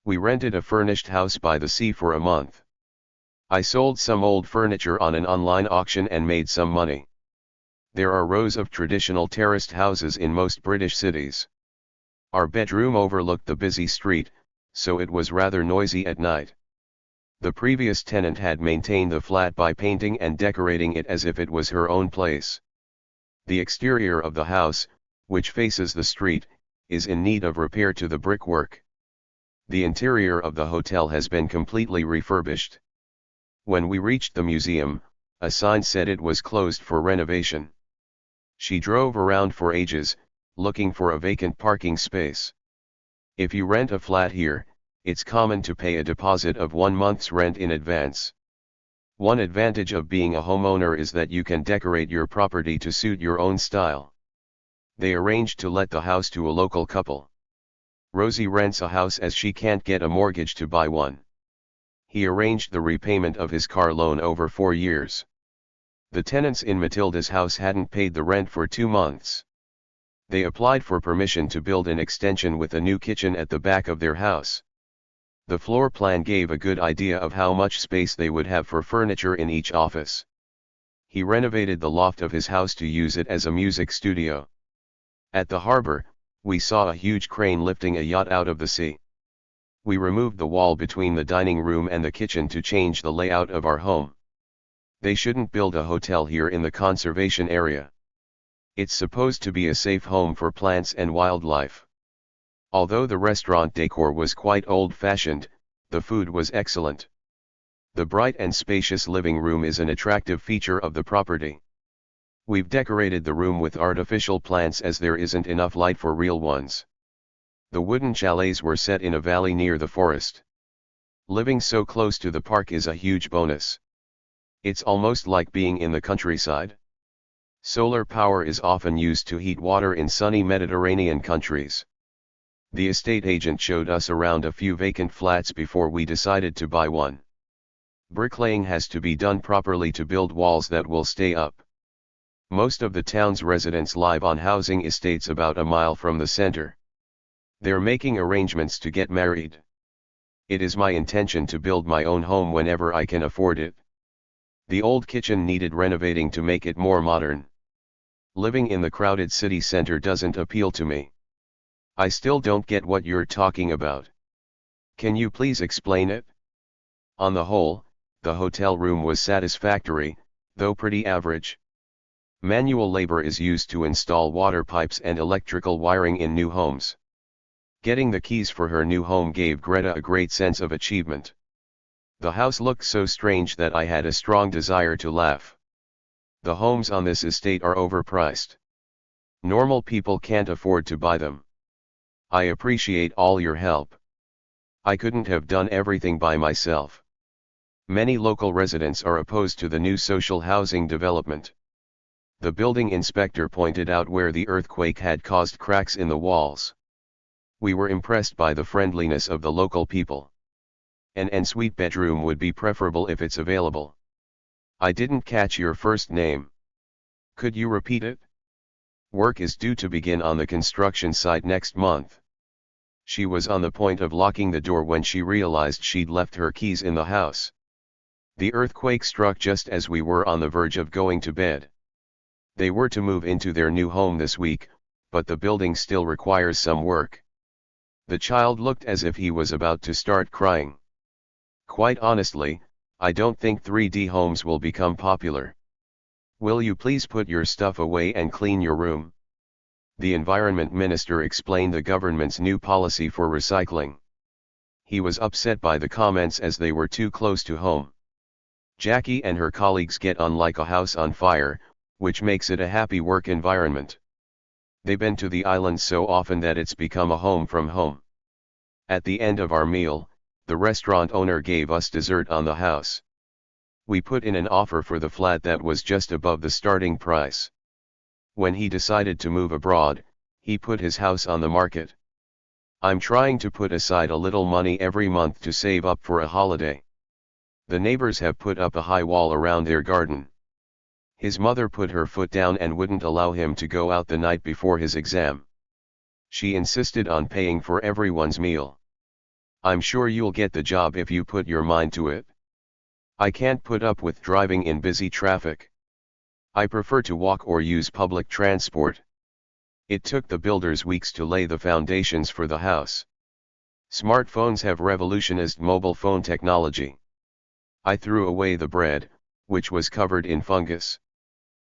We rented a furnished house by the sea for a month. I sold some old furniture on an online auction and made some money. There are rows of traditional terraced houses in most British cities. Our bedroom overlooked the busy street, so it was rather noisy at night. The previous tenant had maintained the flat by painting and decorating it as if it was her own place. The exterior of the house, which faces the street, is in need of repair to the brickwork. The interior of the hotel has been completely refurbished. When we reached the museum, a sign said it was closed for renovation. She drove around for ages, looking for a vacant parking space. If you rent a flat here, it's common to pay a deposit of 1 month's rent in advance. One advantage of being a homeowner is that you can decorate your property to suit your own style. They arranged to let the house to a local couple. Rosie rents a house as she can't get a mortgage to buy one. He arranged the repayment of his car loan over 4 years. The tenants in Matilda's house hadn't paid the rent for 2 months. They applied for permission to build an extension with a new kitchen at the back of their house. The floor plan gave a good idea of how much space they would have for furniture in each office. He renovated the loft of his house to use it as a music studio. At the harbor, we saw a huge crane lifting a yacht out of the sea. We removed the wall between the dining room and the kitchen to change the layout of our home. They shouldn't build a hotel here in the conservation area. It's supposed to be a safe home for plants and wildlife. Although the restaurant decor was quite old-fashioned, the food was excellent. The bright and spacious living room is an attractive feature of the property. We've decorated the room with artificial plants as there isn't enough light for real ones. The wooden chalets were set in a valley near the forest. Living so close to the park is a huge bonus. It's almost like being in the countryside. Solar power is often used to heat water in sunny Mediterranean countries. The estate agent showed us around a few vacant flats before we decided to buy one. Bricklaying has to be done properly to build walls that will stay up. Most of the town's residents live on housing estates about a mile from the center. They're making arrangements to get married. It is my intention to build my own home whenever I can afford it. The old kitchen needed renovating to make it more modern. Living in the crowded city center doesn't appeal to me. I still don't get what you're talking about. Can you please explain it? On the whole, the hotel room was satisfactory, though pretty average. Manual labor is used to install water pipes and electrical wiring in new homes. Getting the keys for her new home gave Greta a great sense of achievement. The house looked so strange that I had a strong desire to laugh. The homes on this estate are overpriced. Normal people can't afford to buy them. I appreciate all your help. I couldn't have done everything by myself. Many local residents are opposed to the new social housing development. The building inspector pointed out where the earthquake had caused cracks in the walls. We were impressed by the friendliness of the local people. An ensuite bedroom would be preferable if it's available. I didn't catch your first name. Could you repeat it? Work is due to begin on the construction site next month. She was on the point of locking the door when she realized she'd left her keys in the house. The earthquake struck just as we were on the verge of going to bed. They were to move into their new home this week, but the building still requires some work. The child looked as if he was about to start crying. Quite honestly, I don't think 3D homes will become popular. Will you please put your stuff away and clean your room? The Environment Minister explained the government's new policy for recycling. He was upset by the comments as they were too close to home. Jackie and her colleagues get on like a house on fire, which makes it a happy work environment. They've been to the island so often that it's become a home from home. At the end of our meal, the restaurant owner gave us dessert on the house. We put in an offer for the flat that was just above the starting price. When he decided to move abroad, he put his house on the market. I'm trying to put aside a little money every month to save up for a holiday. The neighbors have put up a high wall around their garden. His mother put her foot down and wouldn't allow him to go out the night before his exam. She insisted on paying for everyone's meal. I'm sure you'll get the job if you put your mind to it. I can't put up with driving in busy traffic. I prefer to walk or use public transport. It took the builders weeks to lay the foundations for the house. Smartphones have revolutionized mobile phone technology. I threw away the bread, which was covered in fungus.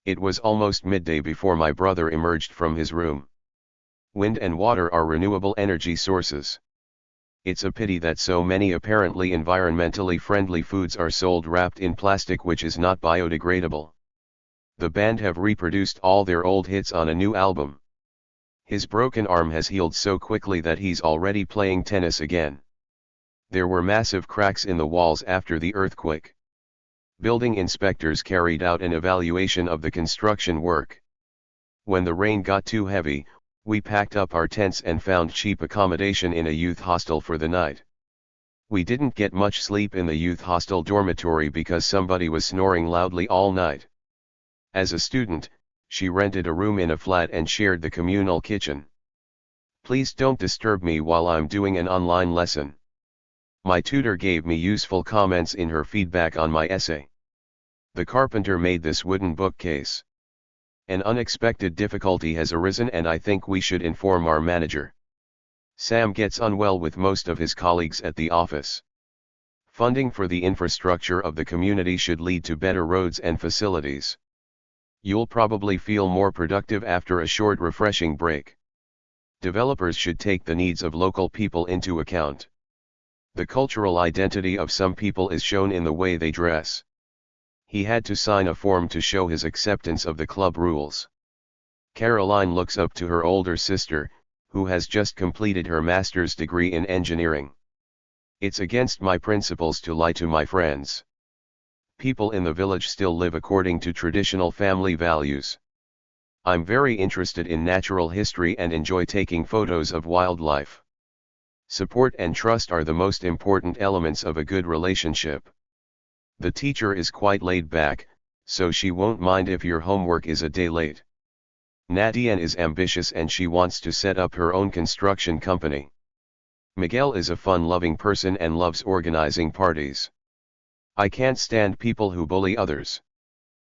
It was almost midday before my brother emerged from his room. Wind and water are renewable energy sources. It's a pity that so many apparently environmentally friendly foods are sold wrapped in plastic which is not biodegradable. The band have reproduced all their old hits on a new album. His broken arm has healed so quickly that he's already playing tennis again. There were massive cracks in the walls after the earthquake. Building inspectors carried out an evaluation of the construction work. When the rain got too heavy, we packed up our tents and found cheap accommodation in a youth hostel for the night. We didn't get much sleep in the youth hostel dormitory because somebody was snoring loudly all night. As a student, she rented a room in a flat and shared the communal kitchen. Please don't disturb me while I'm doing an online lesson. My tutor gave me useful comments in her feedback on my essay. The carpenter made this wooden bookcase. An unexpected difficulty has arisen and I think we should inform our manager. Sam gets unwell with most of his colleagues at the office. Funding for the infrastructure of the community should lead to better roads and facilities. You'll probably feel more productive after a short refreshing break. Developers should take the needs of local people into account. The cultural identity of some people is shown in the way they dress. He had to sign a form to show his acceptance of the club rules. Caroline looks up to her older sister, who has just completed her master's degree in engineering. It's against my principles to lie to my friends. People in the village still live according to traditional family values. I'm very interested in natural history and enjoy taking photos of wildlife. Support and trust are the most important elements of a good relationship. The teacher is quite laid back, so she won't mind if your homework is a day late. Nadine is ambitious and she wants to set up her own construction company. Miguel is a fun-loving person and loves organizing parties. I can't stand people who bully others.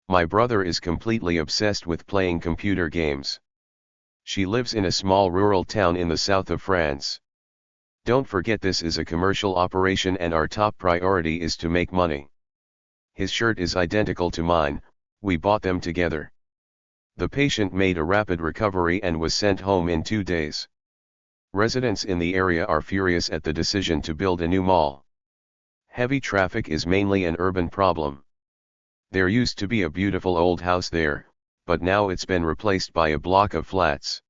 My brother is completely obsessed with playing computer games. She lives in a small rural town in the south of France. Don't forget this is a commercial operation and our top priority is to make money. His shirt is identical to mine, we bought them together. The patient made a rapid recovery and was sent home in 2 days. Residents in the area are furious at the decision to build a new mall. Heavy traffic is mainly an urban problem. There used to be a beautiful old house there, but now it's been replaced by a block of flats.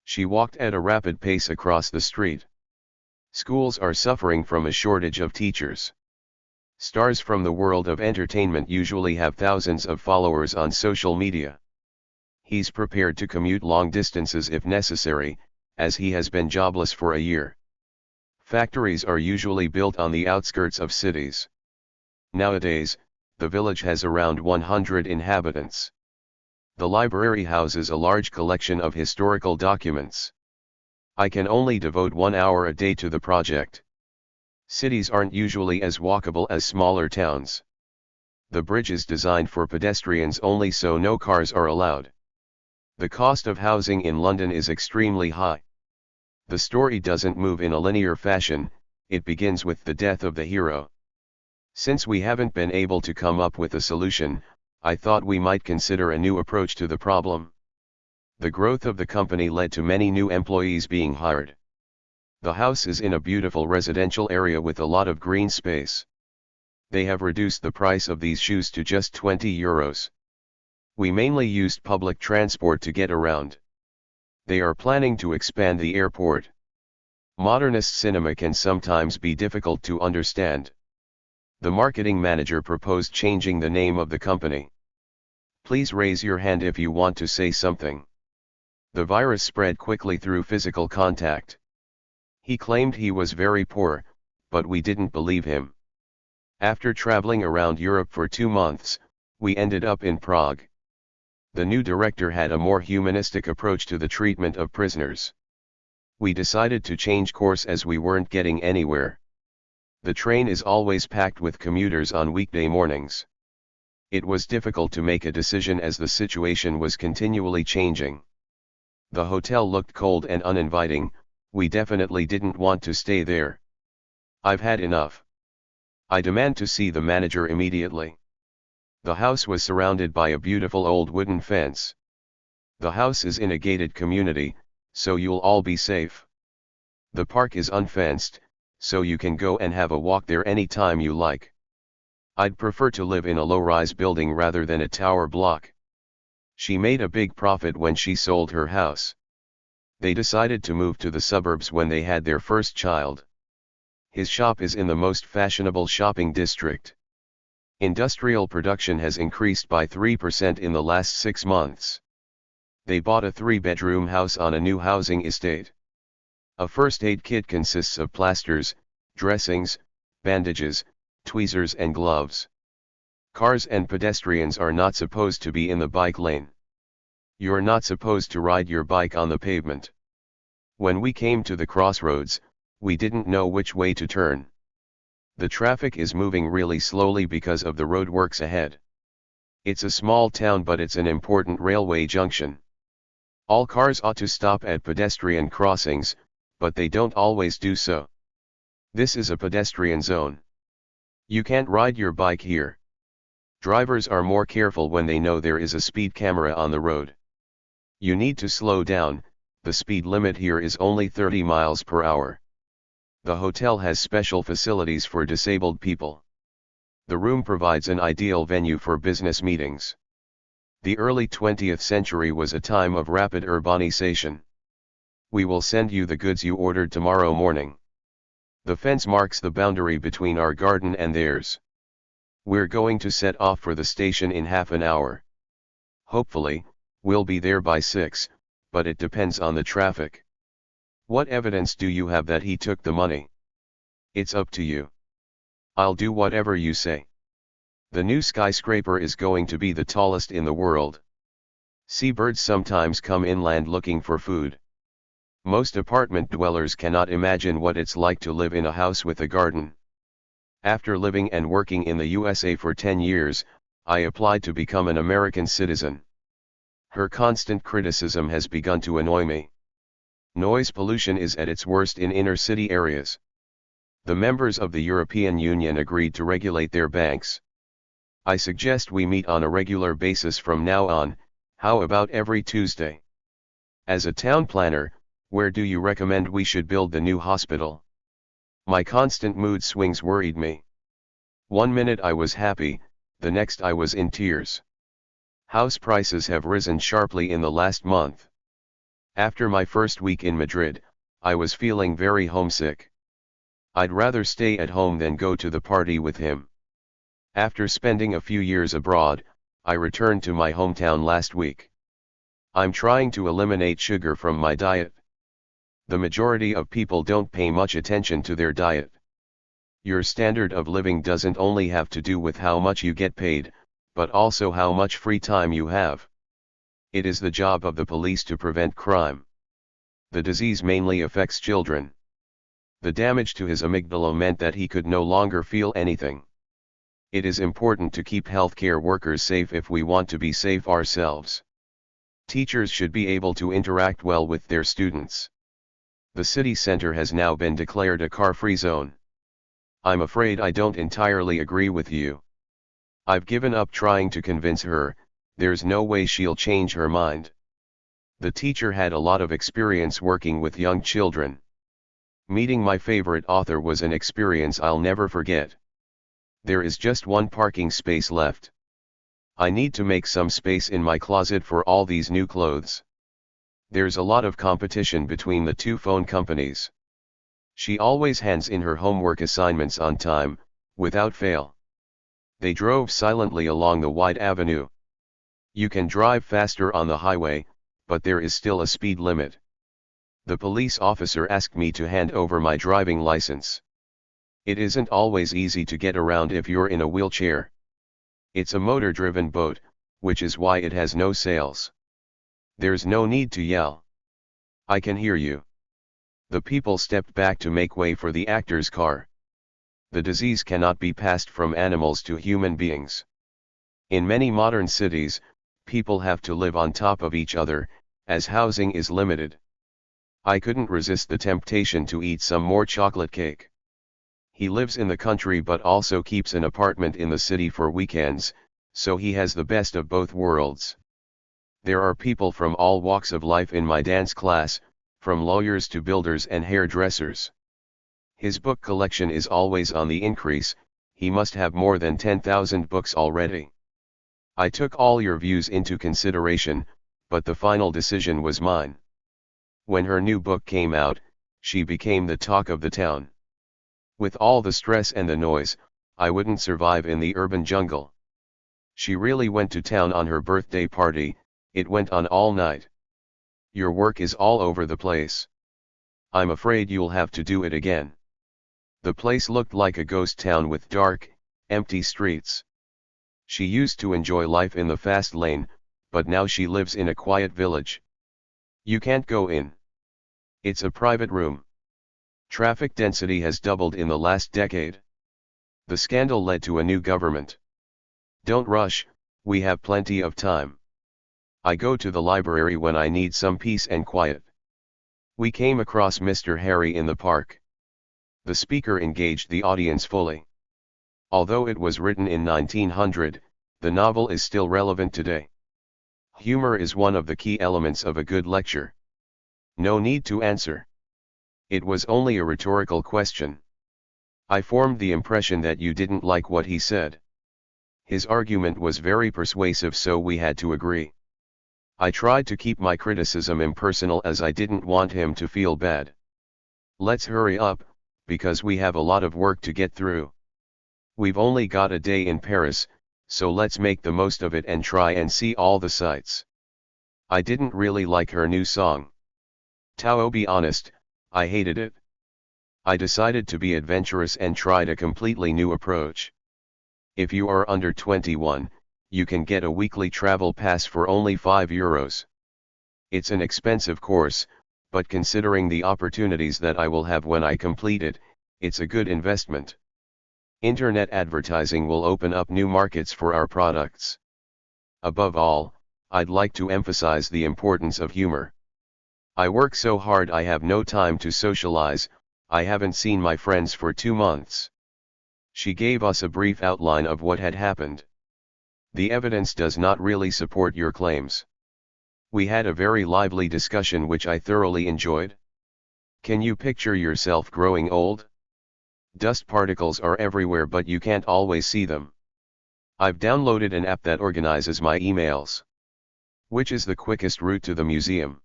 She walked at a rapid pace across the street. Schools are suffering from a shortage of teachers. Stars from the world of entertainment usually have thousands of followers on social media. He's prepared to commute long distances if necessary, as he has been jobless for a year. Factories are usually built on the outskirts of cities. Nowadays, the village has around 100 inhabitants. The library houses a large collection of historical documents. I can only devote 1 hour a day to the project. Cities aren't usually as walkable as smaller towns. The bridge is designed for pedestrians only so no cars are allowed. The cost of housing in London is extremely high. The story doesn't move in a linear fashion, it begins with the death of the hero. Since we haven't been able to come up with a solution, I thought we might consider a new approach to the problem. The growth of the company led to many new employees being hired. The house is in a beautiful residential area with a lot of green space. They have reduced the price of these shoes to just €20. We mainly used public transport to get around. They are planning to expand the airport. Modernist cinema can sometimes be difficult to understand. The marketing manager proposed changing the name of the company. Please raise your hand if you want to say something. The virus spread quickly through physical contact. He claimed he was very poor, but we didn't believe him. After traveling around Europe for 2 months, we ended up in Prague. The new director had a more humanistic approach to the treatment of prisoners. We decided to change course as we weren't getting anywhere. The train is always packed with commuters on weekday mornings. It was difficult to make a decision as the situation was continually changing. The hotel looked cold and uninviting, we definitely didn't want to stay there. I've had enough. I demand to see the manager immediately. The house was surrounded by a beautiful old wooden fence. The house is in a gated community, so you'll all be safe. The park is unfenced, so you can go and have a walk there any time you like. I'd prefer to live in a low-rise building rather than a tower block. She made a big profit when she sold her house. They decided to move to the suburbs when they had their first child. His shop is in the most fashionable shopping district. Industrial production has increased by 3% in the last 6 months. They bought a 3-bedroom house on a new housing estate. A first aid kit consists of plasters, dressings, bandages, tweezers and gloves. Cars and pedestrians are not supposed to be in the bike lane. You're not supposed to ride your bike on the pavement. When we came to the crossroads, we didn't know which way to turn. The traffic is moving really slowly because of the roadworks ahead. It's a small town but it's an important railway junction. All cars ought to stop at pedestrian crossings, but they don't always do so. This is a pedestrian zone. You can't ride your bike here. Drivers are more careful when they know there is a speed camera on the road. You need to slow down, the speed limit here is only 30 miles per hour. The hotel has special facilities for disabled people. The room provides an ideal venue for business meetings. The early 20th century was a time of rapid urbanization. We will send you the goods you ordered tomorrow morning. The fence marks the boundary between our garden and theirs. We're going to set off for the station in half an hour. Hopefully, we'll be there by 6, but it depends on the traffic. What evidence do you have that he took the money? It's up to you. I'll do whatever you say. The new skyscraper is going to be the tallest in the world. Seabirds sometimes come inland looking for food. Most apartment dwellers cannot imagine what it's like to live in a house with a garden. After living and working in the USA for 10 years, I applied to become an American citizen. Her constant criticism has begun to annoy me. Noise pollution is at its worst in inner city areas. The members of the European Union agreed to regulate their banks. I suggest we meet on a regular basis from now on. How about every Tuesday? As a town planner, where do you recommend we should build the new hospital? My constant mood swings worried me. One minute I was happy, the next I was in tears. House prices have risen sharply in the last month. After my first week in Madrid, I was feeling very homesick. I'd rather stay at home than go to the party with him. After spending a few years abroad, I returned to my hometown last week. I'm trying to eliminate sugar from my diet. The majority of people don't pay much attention to their diet. Your standard of living doesn't only have to do with how much you get paid, but also how much free time you have. It is the job of the police to prevent crime. The disease mainly affects children. The damage to his amygdala meant that he could no longer feel anything. It is important to keep healthcare workers safe if we want to be safe ourselves. Teachers should be able to interact well with their students. The city center has now been declared a car-free zone. I'm afraid I don't entirely agree with you. I've given up trying to convince her, there's no way she'll change her mind. The teacher had a lot of experience working with young children. Meeting my favorite author was an experience I'll never forget. There is just one parking space left. I need to make some space in my closet for all these new clothes. There's a lot of competition between the two phone companies. She always hands in her homework assignments on time, without fail. They drove silently along the wide avenue. You can drive faster on the highway, but there is still a speed limit. The police officer asked me to hand over my driving license. It isn't always easy to get around if you're in a wheelchair. It's a motor-driven boat, which is why it has no sails. There's no need to yell. I can hear you. The people stepped back to make way for the actor's car. The disease cannot be passed from animals to human beings. In many modern cities, people have to live on top of each other, as housing is limited. I couldn't resist the temptation to eat some more chocolate cake. He lives in the country but also keeps an apartment in the city for weekends, so he has the best of both worlds. There are people from all walks of life in my dance class, from lawyers to builders and hairdressers. His book collection is always on the increase. He must have more than 10,000 books already. I took all your views into consideration, but the final decision was mine. When her new book came out, she became the talk of the town. With all the stress and the noise, I wouldn't survive in the urban jungle. She really went to town on her birthday party. It went on all night. Your work is all over the place. I'm afraid you'll have to do it again. The place looked like a ghost town with dark, empty streets. She used to enjoy life in the fast lane, but now she lives in a quiet village. You can't go in. It's a private room. Traffic density has doubled in the last decade. The scandal led to a new government. Don't rush, we have plenty of time. I go to the library when I need some peace and quiet. We came across Mr. Harry in the park. The speaker engaged the audience fully. Although it was written in 1900, the novel is still relevant today. Humor is one of the key elements of a good lecture. No need to answer. It was only a rhetorical question. I formed the impression that you didn't like what he said. His argument was very persuasive, so we had to agree. I tried to keep my criticism impersonal as I didn't want him to feel bad. Let's hurry up, because we have a lot of work to get through. We've only got a day in Paris, so let's make the most of it and try and see all the sights. I didn't really like her new song. To be honest, I hated it. I decided to be adventurous and tried a completely new approach. If you are under 21, you can get a weekly travel pass for only €5. It's an expensive course, but considering the opportunities that I will have when I complete it, it's a good investment. Internet advertising will open up new markets for our products. Above all, I'd like to emphasize the importance of humor. I work so hard I have no time to socialize. I haven't seen my friends for 2 months. She gave us a brief outline of what had happened. The evidence does not really support your claims. We had a very lively discussion which I thoroughly enjoyed. Can you picture yourself growing old? Dust particles are everywhere but you can't always see them. I've downloaded an app that organizes my emails. Which is the quickest route to the museum?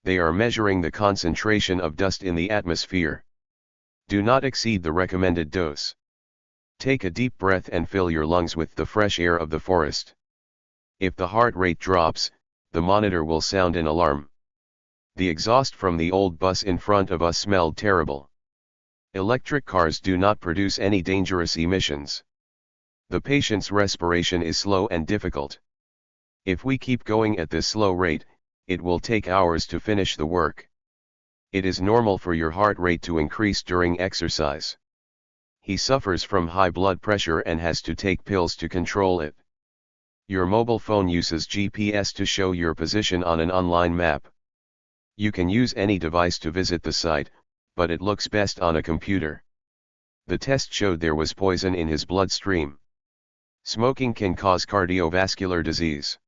They are measuring the concentration of dust in the atmosphere. Do not exceed the recommended dose. Take a deep breath and fill your lungs with the fresh air of the forest. If the heart rate drops, the monitor will sound an alarm. The exhaust from the old bus in front of us smelled terrible. Electric cars do not produce any dangerous emissions. The patient's respiration is slow and difficult. If we keep going at this slow rate, it will take hours to finish the work. It is normal for your heart rate to increase during exercise. He suffers from high blood pressure and has to take pills to control it. Your mobile phone uses GPS to show your position on an online map. You can use any device to visit the site, but it looks best on a computer. The test showed there was poison in his bloodstream. Smoking can cause cardiovascular disease.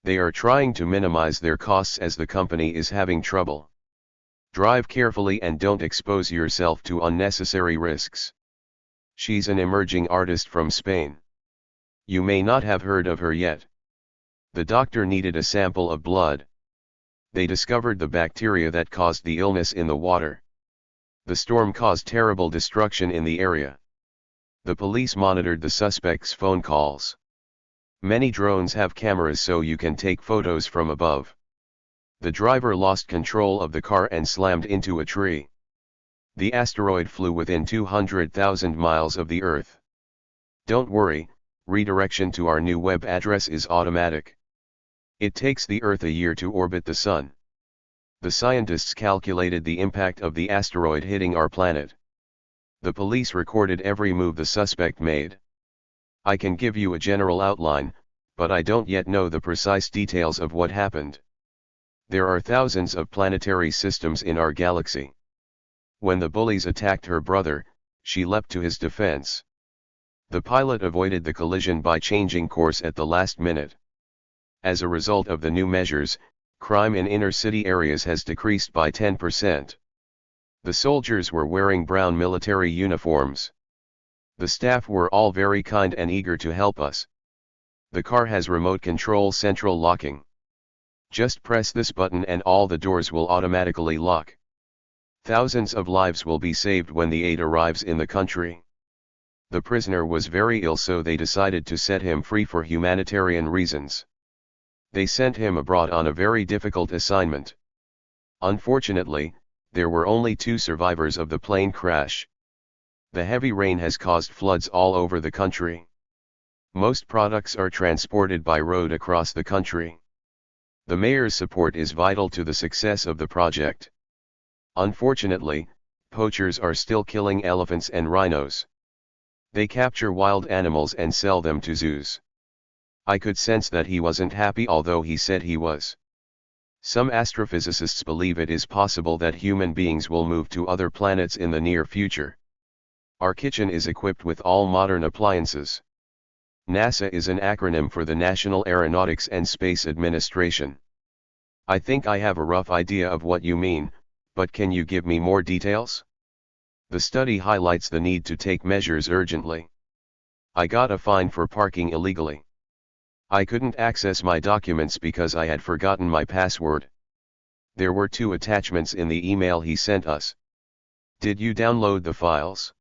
They are trying to minimize their costs as the company is having trouble. Drive carefully and don't expose yourself to unnecessary risks. She's an emerging artist from Spain. You may not have heard of her yet. The doctor needed a sample of blood. They discovered the bacteria that caused the illness in the water. The storm caused terrible destruction in the area. The police monitored the suspect's phone calls. Many drones have cameras so you can take photos from above. The driver lost control of the car and slammed into a tree. The asteroid flew within 200,000 miles of the Earth. Don't worry, redirection to our new web address is automatic. It takes the Earth a year to orbit the Sun. The scientists calculated the impact of the asteroid hitting our planet. The police recorded every move the suspect made. I can give you a general outline, but I don't yet know the precise details of what happened. There are thousands of planetary systems in our galaxy. When the bullies attacked her brother, she leapt to his defense. The pilot avoided the collision by changing course at the last minute. As a result of the new measures, crime in inner-city areas has decreased by 10%. The soldiers were wearing brown military uniforms. The staff were all very kind and eager to help us. The car has remote control central locking. Just press this button and all the doors will automatically lock. Thousands of lives will be saved when the aid arrives in the country. The prisoner was very ill so they decided to set him free for humanitarian reasons. They sent him abroad on a very difficult assignment. Unfortunately, there were only 2 survivors of the plane crash. The heavy rain has caused floods all over the country. Most products are transported by road across the country. The mayor's support is vital to the success of the project. Unfortunately, poachers are still killing elephants and rhinos. They capture wild animals and sell them to zoos. I could sense that he wasn't happy although he said he was. Some astrophysicists believe it is possible that human beings will move to other planets in the near future. Our kitchen is equipped with all modern appliances. NASA is an acronym for the National Aeronautics and Space Administration. I think I have a rough idea of what you mean, but can you give me more details? The study highlights the need to take measures urgently. I got a fine for parking illegally. I couldn't access my documents because I had forgotten my password. There were 2 attachments in the email he sent us. Did you download the files?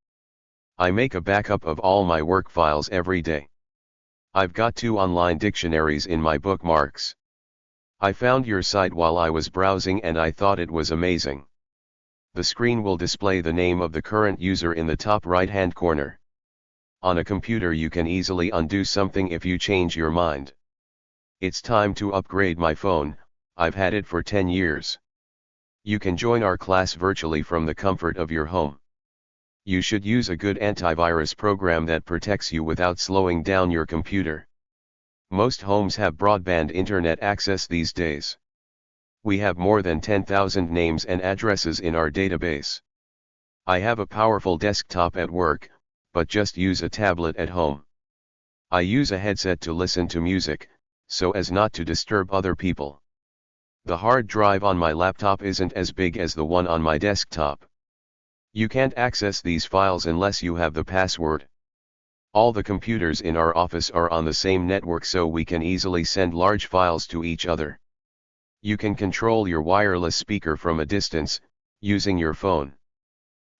I make a backup of all my work files every day. I've got 2 online dictionaries in my bookmarks. I found your site while I was browsing and I thought it was amazing. The screen will display the name of the current user in the top right-hand corner. On a computer you can easily undo something if you change your mind. It's time to upgrade my phone, I've had it for 10 years. You can join our class virtually from the comfort of your home. You should use a good antivirus program that protects you without slowing down your computer. Most homes have broadband internet access these days. We have more than 10,000 names and addresses in our database. I have a powerful desktop at work, but just use a tablet at home. I use a headset to listen to music, so as not to disturb other people. The hard drive on my laptop isn't as big as the one on my desktop. You can't access these files unless you have the password. All the computers in our office are on the same network, so we can easily send large files to each other. You can control your wireless speaker from a distance, using your phone.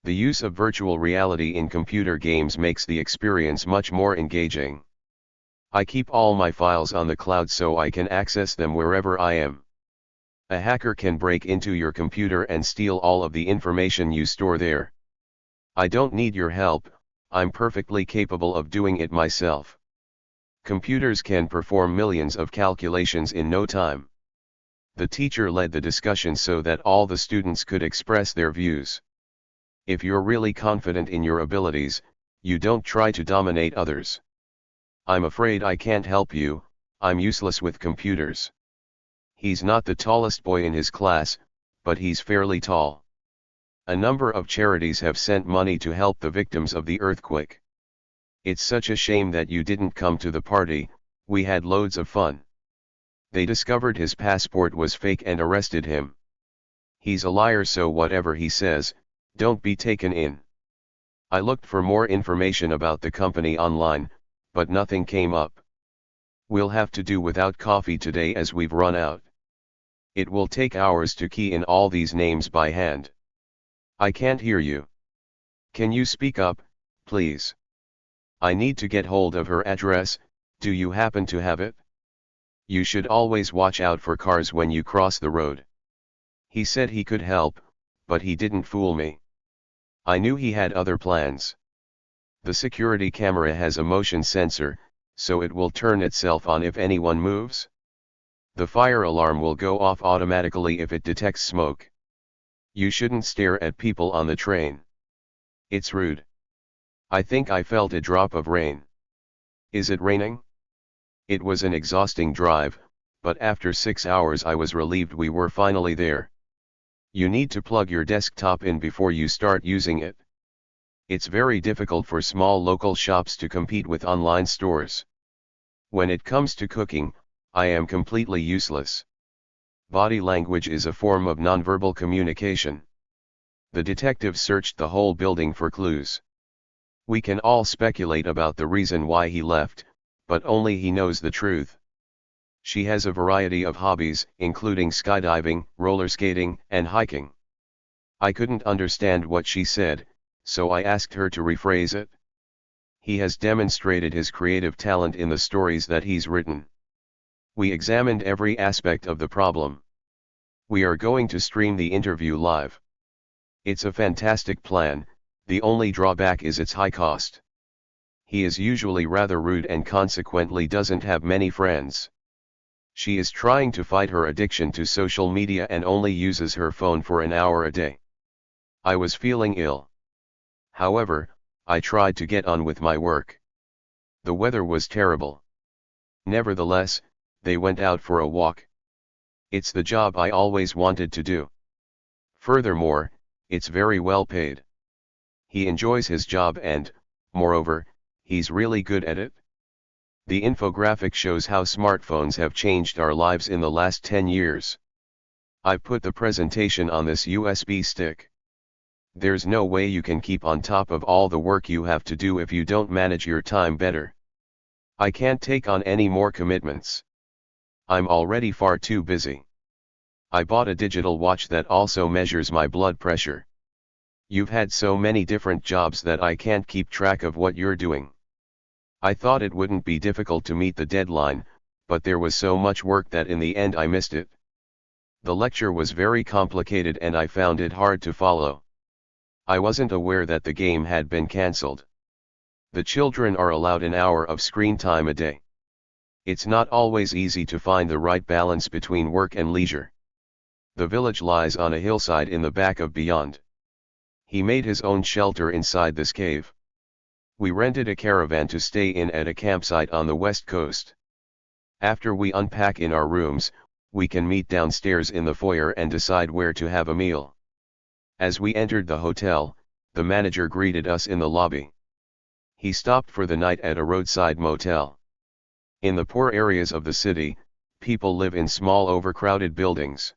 The use of virtual reality in computer games makes the experience much more engaging. I keep all my files on the cloud so I can access them wherever I am. A hacker can break into your computer and steal all of the information you store there. I don't need your help, I'm perfectly capable of doing it myself. Computers can perform millions of calculations in no time. The teacher led the discussion so that all the students could express their views. If you're really confident in your abilities, you don't try to dominate others. I'm afraid I can't help you, I'm useless with computers. He's not the tallest boy in his class, but he's fairly tall. A number of charities have sent money to help the victims of the earthquake. It's such a shame that you didn't come to the party, we had loads of fun. They discovered his passport was fake and arrested him. He's a liar, so whatever he says, don't be taken in. I looked for more information about the company online, but nothing came up. We'll have to do without coffee today as we've run out. It will take hours to key in all these names by hand. I can't hear you. Can you speak up, please? I need to get hold of her address, do you happen to have it? You should always watch out for cars when you cross the road. He said he could help, but he didn't fool me. I knew he had other plans. The security camera has a motion sensor, so it will turn itself on if anyone moves. The fire alarm will go off automatically if it detects smoke. You shouldn't stare at people on the train. It's rude. I think I felt a drop of rain. Is it raining? It was an exhausting drive, but after 6 hours I was relieved we were finally there. You need to plug your desktop in before you start using it. It's very difficult for small local shops to compete with online stores. When it comes to cooking, I am completely useless. Body language is a form of nonverbal communication. The detective searched the whole building for clues. We can all speculate about the reason why he left, but only he knows the truth. She has a variety of hobbies, including skydiving, roller skating, and hiking. I couldn't understand what she said, so I asked her to rephrase it. He has demonstrated his creative talent in the stories that he's written. We examined every aspect of the problem. We are going to stream the interview live. It's a fantastic plan, the only drawback is its high cost. He is usually rather rude and consequently doesn't have many friends. She is trying to fight her addiction to social media and only uses her phone for an hour a day. I was feeling ill. However, I tried to get on with my work. The weather was terrible. Nevertheless, they went out for a walk. It's the job I always wanted to do. Furthermore, it's very well paid. He enjoys his job and, moreover, he's really good at it. The infographic shows how smartphones have changed our lives in the last 10 years. I've put the presentation on this USB stick. There's no way you can keep on top of all the work you have to do if you don't manage your time better. I can't take on any more commitments. I'm already far too busy. I bought a digital watch that also measures my blood pressure. You've had so many different jobs that I can't keep track of what you're doing. I thought it wouldn't be difficult to meet the deadline, but there was so much work that in the end I missed it. The lecture was very complicated and I found it hard to follow. I wasn't aware that the game had been cancelled. The children are allowed an hour of screen time a day. It's not always easy to find the right balance between work and leisure. The village lies on a hillside in the back of Beyond. He made his own shelter inside this cave. We rented a caravan to stay in at a campsite on the west coast. After we unpack in our rooms, we can meet downstairs in the foyer and decide where to have a meal. As we entered the hotel, the manager greeted us in the lobby. He stopped for the night at a roadside motel. In the poor areas of the city, people live in small overcrowded buildings.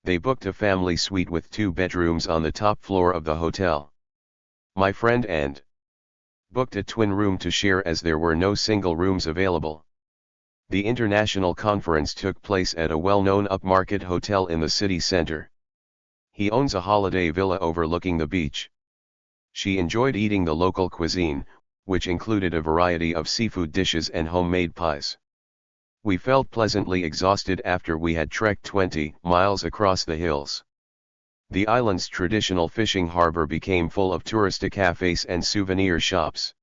They booked a family suite with 2 bedrooms on the top floor of the hotel. My friend and booked a twin room to share as there were no single rooms available. The international conference took place at a well-known upmarket hotel in the city center. He owns a holiday villa overlooking the beach. She enjoyed eating the local cuisine, which included a variety of seafood dishes and homemade pies. We felt pleasantly exhausted after we had trekked 20 miles across the hills. The island's traditional fishing harbor became full of touristic cafes and souvenir shops.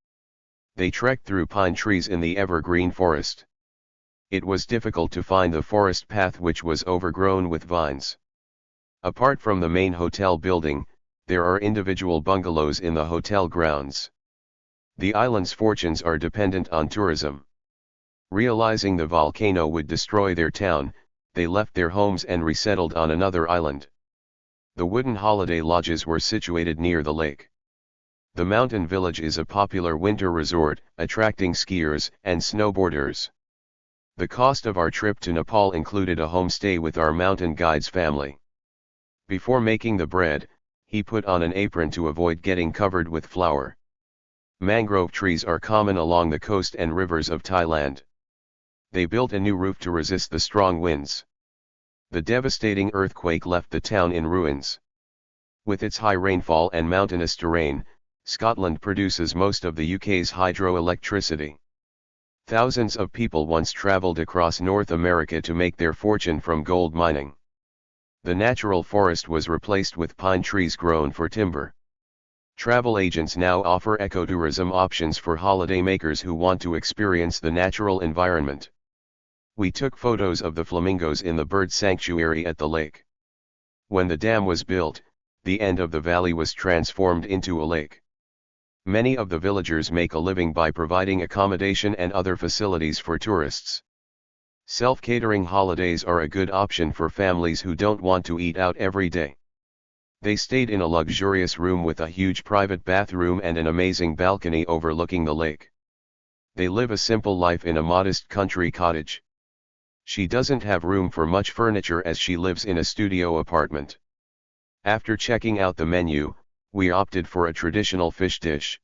They trekked through pine trees in the evergreen forest. It was difficult to find the forest path, which was overgrown with vines. Apart from the main hotel building, there are individual bungalows in the hotel grounds. The island's fortunes are dependent on tourism. Realizing the volcano would destroy their town, they left their homes and resettled on another island. The wooden holiday lodges were situated near the lake. The mountain village is a popular winter resort, attracting skiers and snowboarders. The cost of our trip to Nepal included a homestay with our mountain guide's family. Before making the bread, he put on an apron to avoid getting covered with flour. Mangrove trees are common along the coast and rivers of Thailand. They built a new roof to resist the strong winds. The devastating earthquake left the town in ruins. With its high rainfall and mountainous terrain, Scotland produces most of the UK's hydroelectricity. Thousands of people once travelled across North America to make their fortune from gold mining. The natural forest was replaced with pine trees grown for timber. Travel agents now offer ecotourism options for holidaymakers who want to experience the natural environment. We took photos of the flamingos in the bird sanctuary at the lake. When the dam was built, the end of the valley was transformed into a lake. Many of the villagers make a living by providing accommodation and other facilities for tourists. Self-catering holidays are a good option for families who don't want to eat out every day. They stayed in a luxurious room with a huge private bathroom and an amazing balcony overlooking the lake. They live a simple life in a modest country cottage. She doesn't have room for much furniture as she lives in a studio apartment. After checking out the menu, we opted for a traditional fish dish.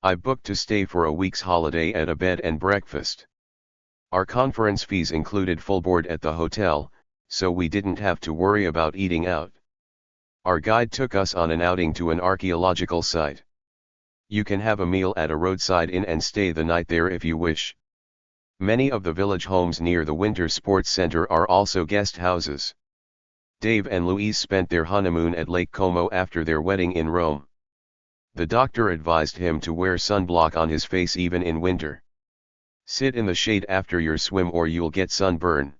I booked to stay for a week's holiday at a bed and breakfast. Our conference fees included full board at the hotel, so we didn't have to worry about eating out. Our guide took us on an outing to an archaeological site. You can have a meal at a roadside inn and stay the night there if you wish. Many of the village homes near the winter sports center are also guest houses. Dave and Louise spent their honeymoon at Lake Como after their wedding in Rome. The doctor advised him to wear sunblock on his face even in winter. Sit in the shade after your swim or you'll get sunburn.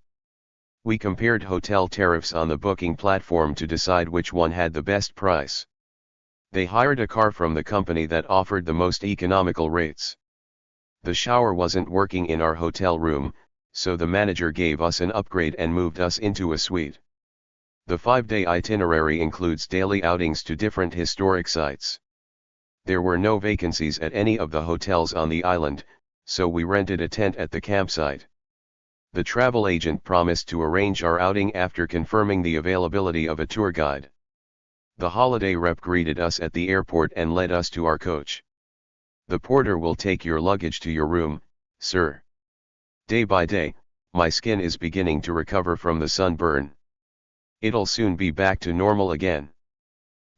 We compared hotel tariffs on the booking platform to decide which one had the best price. They hired a car from the company that offered the most economical rates. The shower wasn't working in our hotel room, so the manager gave us an upgrade and moved us into a suite. The 5-day itinerary includes daily outings to different historic sites. There were no vacancies at any of the hotels on the island, so we rented a tent at the campsite. The travel agent promised to arrange our outing after confirming the availability of a tour guide. The holiday rep greeted us at the airport and led us to our coach. The porter will take your luggage to your room, sir. Day by day, my skin is beginning to recover from the sunburn. It'll soon be back to normal again.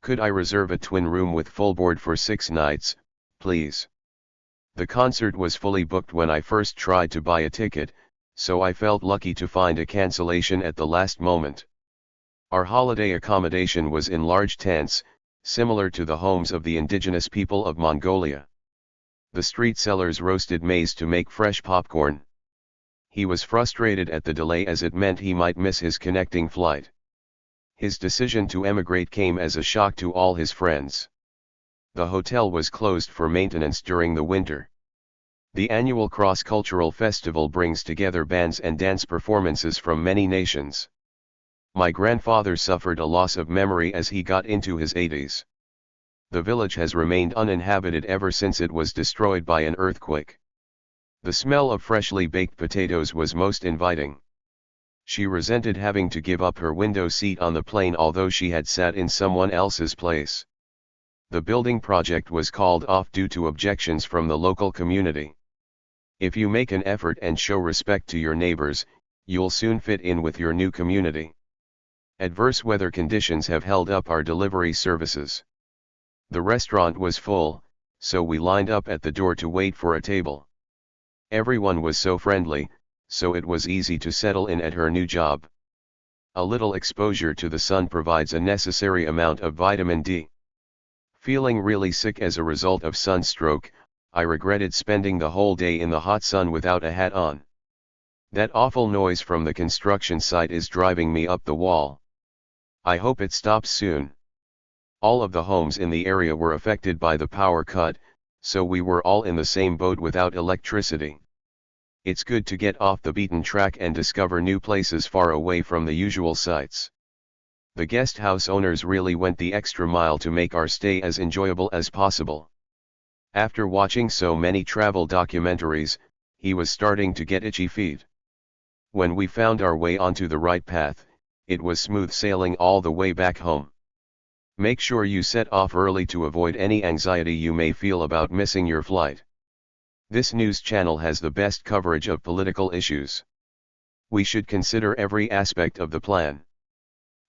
Could I reserve a twin room with full board for 6 nights, please? The concert was fully booked when I first tried to buy a ticket, so I felt lucky to find a cancellation at the last moment. Our holiday accommodation was in large tents, similar to the homes of the indigenous people of Mongolia. The street sellers roasted maize to make fresh popcorn. He was frustrated at the delay as it meant he might miss his connecting flight. His decision to emigrate came as a shock to all his friends. The hotel was closed for maintenance during the winter. The annual cross-cultural festival brings together bands and dance performances from many nations. My grandfather suffered a loss of memory as he got into his 80s. The village has remained uninhabited ever since it was destroyed by an earthquake. The smell of freshly baked potatoes was most inviting. She resented having to give up her window seat on the plane although she had sat in someone else's place. The building project was called off due to objections from the local community. If you make an effort and show respect to your neighbors, you'll soon fit in with your new community. Adverse weather conditions have held up our delivery services. The restaurant was full, so we lined up at the door to wait for a table. Everyone was so friendly, so it was easy to settle in at her new job. A little exposure to the sun provides a necessary amount of vitamin D. Feeling really sick as a result of sunstroke, I regretted spending the whole day in the hot sun without a hat on. That awful noise from the construction site is driving me up the wall. I hope it stops soon. All of the homes in the area were affected by the power cut, so we were all in the same boat without electricity. It's good to get off the beaten track and discover new places far away from the usual sites. The guest house owners really went the extra mile to make our stay as enjoyable as possible. After watching so many travel documentaries, he was starting to get itchy feet. When we found our way onto the right path, it was smooth sailing all the way back home. Make sure you set off early to avoid any anxiety you may feel about missing your flight. This news channel has the best coverage of political issues. We should consider every aspect of the plan.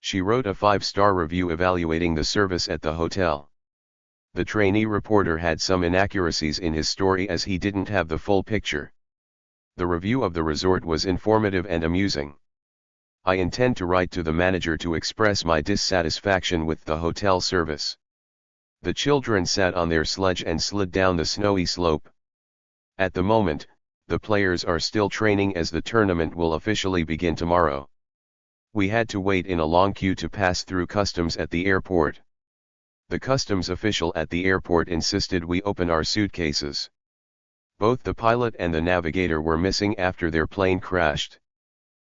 She wrote a 5-star review evaluating the service at the hotel. The trainee reporter had some inaccuracies in his story as he didn't have the full picture. The review of the resort was informative and amusing. I intend to write to the manager to express my dissatisfaction with the hotel service. The children sat on their sledge and slid down the snowy slope. At the moment, the players are still training as the tournament will officially begin tomorrow. We had to wait in a long queue to pass through customs at the airport. The customs official at the airport insisted we open our suitcases. Both the pilot and the navigator were missing after their plane crashed.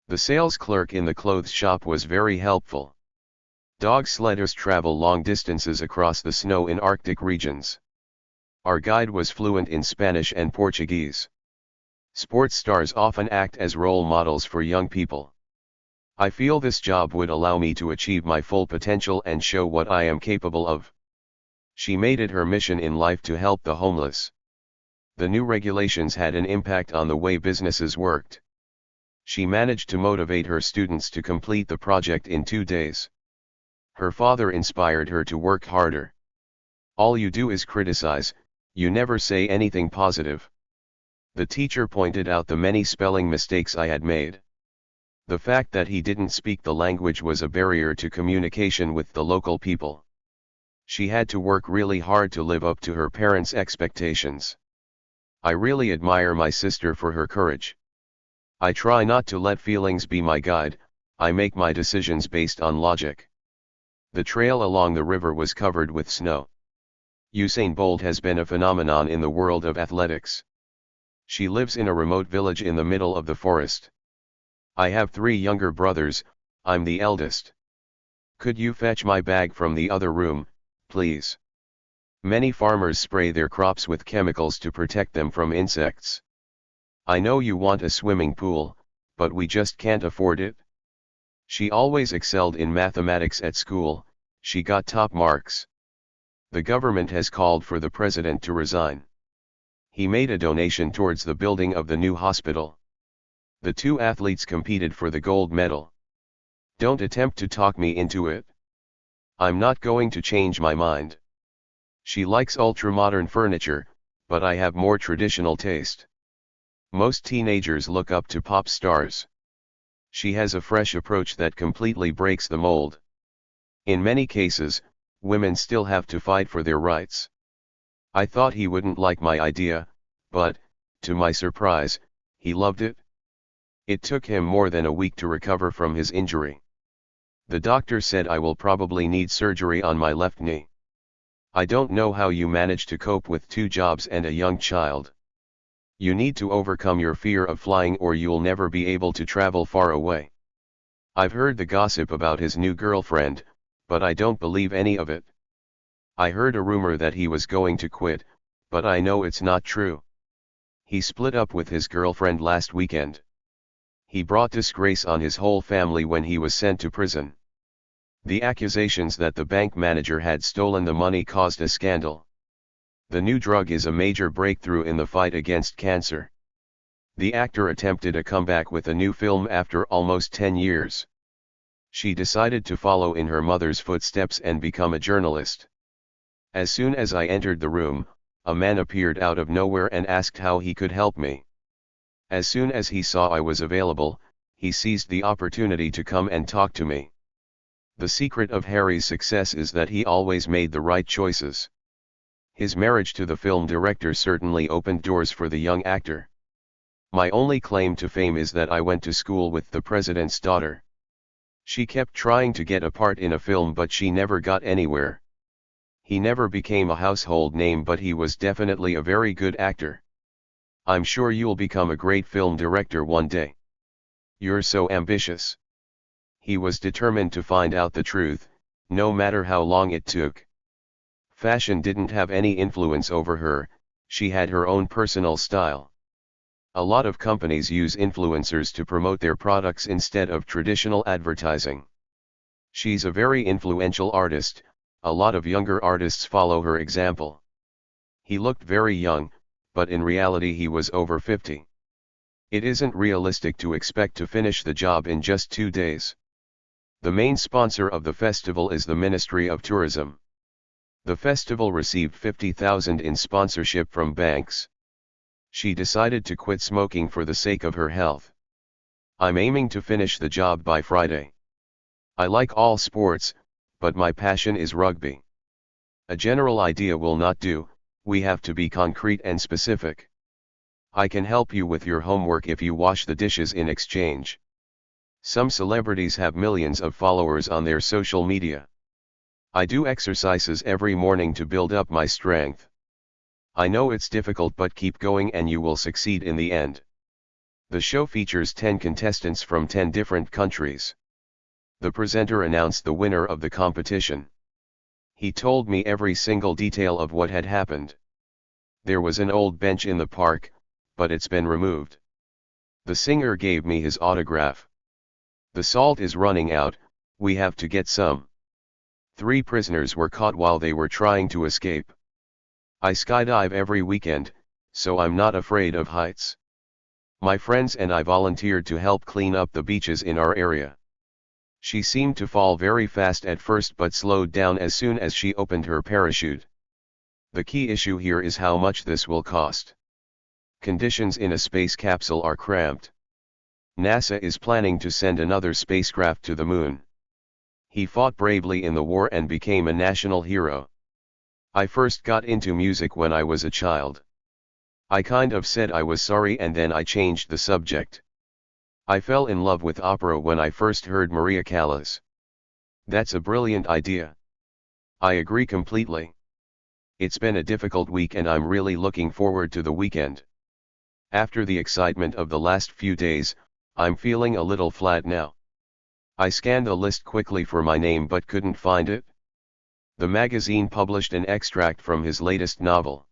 The sales clerk in the clothes shop was very helpful. Dog sledders travel long distances across the snow in Arctic regions. Our guide was fluent in Spanish and Portuguese. Sports stars often act as role models for young people. I feel this job would allow me to achieve my full potential and show what I am capable of. She made it her mission in life to help the homeless. The new regulations had an impact on the way businesses worked. She managed to motivate her students to complete the project in 2 days. Her father inspired her to work harder. All you do is criticize, you never say anything positive. The teacher pointed out the many spelling mistakes I had made. The fact that he didn't speak the language was a barrier to communication with the local people. She had to work really hard to live up to her parents' expectations. I really admire my sister for her courage. I try not to let feelings be my guide, I make my decisions based on logic. The trail along the river was covered with snow. Usain Bolt has been a phenomenon in the world of athletics. She lives in a remote village in the middle of the forest. I have 3 younger brothers, I'm the eldest. Could you fetch my bag from the other room, please? Many farmers spray their crops with chemicals to protect them from insects. I know you want a swimming pool, but we just can't afford it. She always excelled in mathematics at school, she got top marks. The government has called for the president to resign. He made a donation towards the building of the new hospital. The 2 athletes competed for the gold medal. Don't attempt to talk me into it. I'm not going to change my mind. She likes ultra-modern furniture, but I have more traditional taste. Most teenagers look up to pop stars. She has a fresh approach that completely breaks the mold. In many cases, women still have to fight for their rights. I thought he wouldn't like my idea, but, to my surprise, he loved it. It took him more than a week to recover from his injury. The doctor said I will probably need surgery on my left knee. I don't know how you manage to cope with 2 jobs and a young child. You need to overcome your fear of flying or you'll never be able to travel far away. I've heard the gossip about his new girlfriend, but I don't believe any of it. I heard a rumor that he was going to quit, but I know it's not true. He split up with his girlfriend last weekend. He brought disgrace on his whole family when he was sent to prison. The accusations that the bank manager had stolen the money caused a scandal. The new drug is a major breakthrough in the fight against cancer. The actor attempted a comeback with a new film after almost 10 years. She decided to follow in her mother's footsteps and become a journalist. As soon as I entered the room, a man appeared out of nowhere and asked how he could help me. As soon as he saw I was available, he seized the opportunity to come and talk to me. The secret of Harry's success is that he always made the right choices. His marriage to the film director certainly opened doors for the young actor. My only claim to fame is that I went to school with the president's daughter. She kept trying to get a part in a film but she never got anywhere. He never became a household name but he was definitely a very good actor. I'm sure you'll become a great film director one day. You're so ambitious. He was determined to find out the truth, no matter how long it took. Fashion didn't have any influence over her, she had her own personal style. A lot of companies use influencers to promote their products instead of traditional advertising. She's a very influential artist, a lot of younger artists follow her example. He looked very young, but in reality he was over 50. It isn't realistic to expect to finish the job in just 2 days. The main sponsor of the festival is the Ministry of Tourism. The festival received $50,000 in sponsorship from banks. She decided to quit smoking for the sake of her health. I'm aiming to finish the job by Friday. I like all sports, but my passion is rugby. A general idea will not do, we have to be concrete and specific. I can help you with your homework if you wash the dishes in exchange. Some celebrities have millions of followers on their social media. I do exercises every morning to build up my strength. I know it's difficult but keep going and you will succeed in the end. The show features 10 contestants from 10 different countries. The presenter announced the winner of the competition. He told me every single detail of what had happened. There was an old bench in the park, but it's been removed. The singer gave me his autograph. The salt is running out, we have to get some. 3 prisoners were caught while they were trying to escape. I skydive every weekend, so I'm not afraid of heights. My friends and I volunteered to help clean up the beaches in our area. She seemed to fall very fast at first but slowed down as soon as she opened her parachute. The key issue here is how much this will cost. Conditions in a space capsule are cramped. NASA is planning to send another spacecraft to the moon. He fought bravely in the war and became a national hero. I first got into music when I was a child. I kind of said I was sorry and then I changed the subject. I fell in love with opera when I first heard Maria Callas. That's a brilliant idea. I agree completely. It's been a difficult week and I'm really looking forward to the weekend. After the excitement of the last few days, I'm feeling a little flat now. I scanned the list quickly for my name but couldn't find it. The magazine published an extract from his latest novel.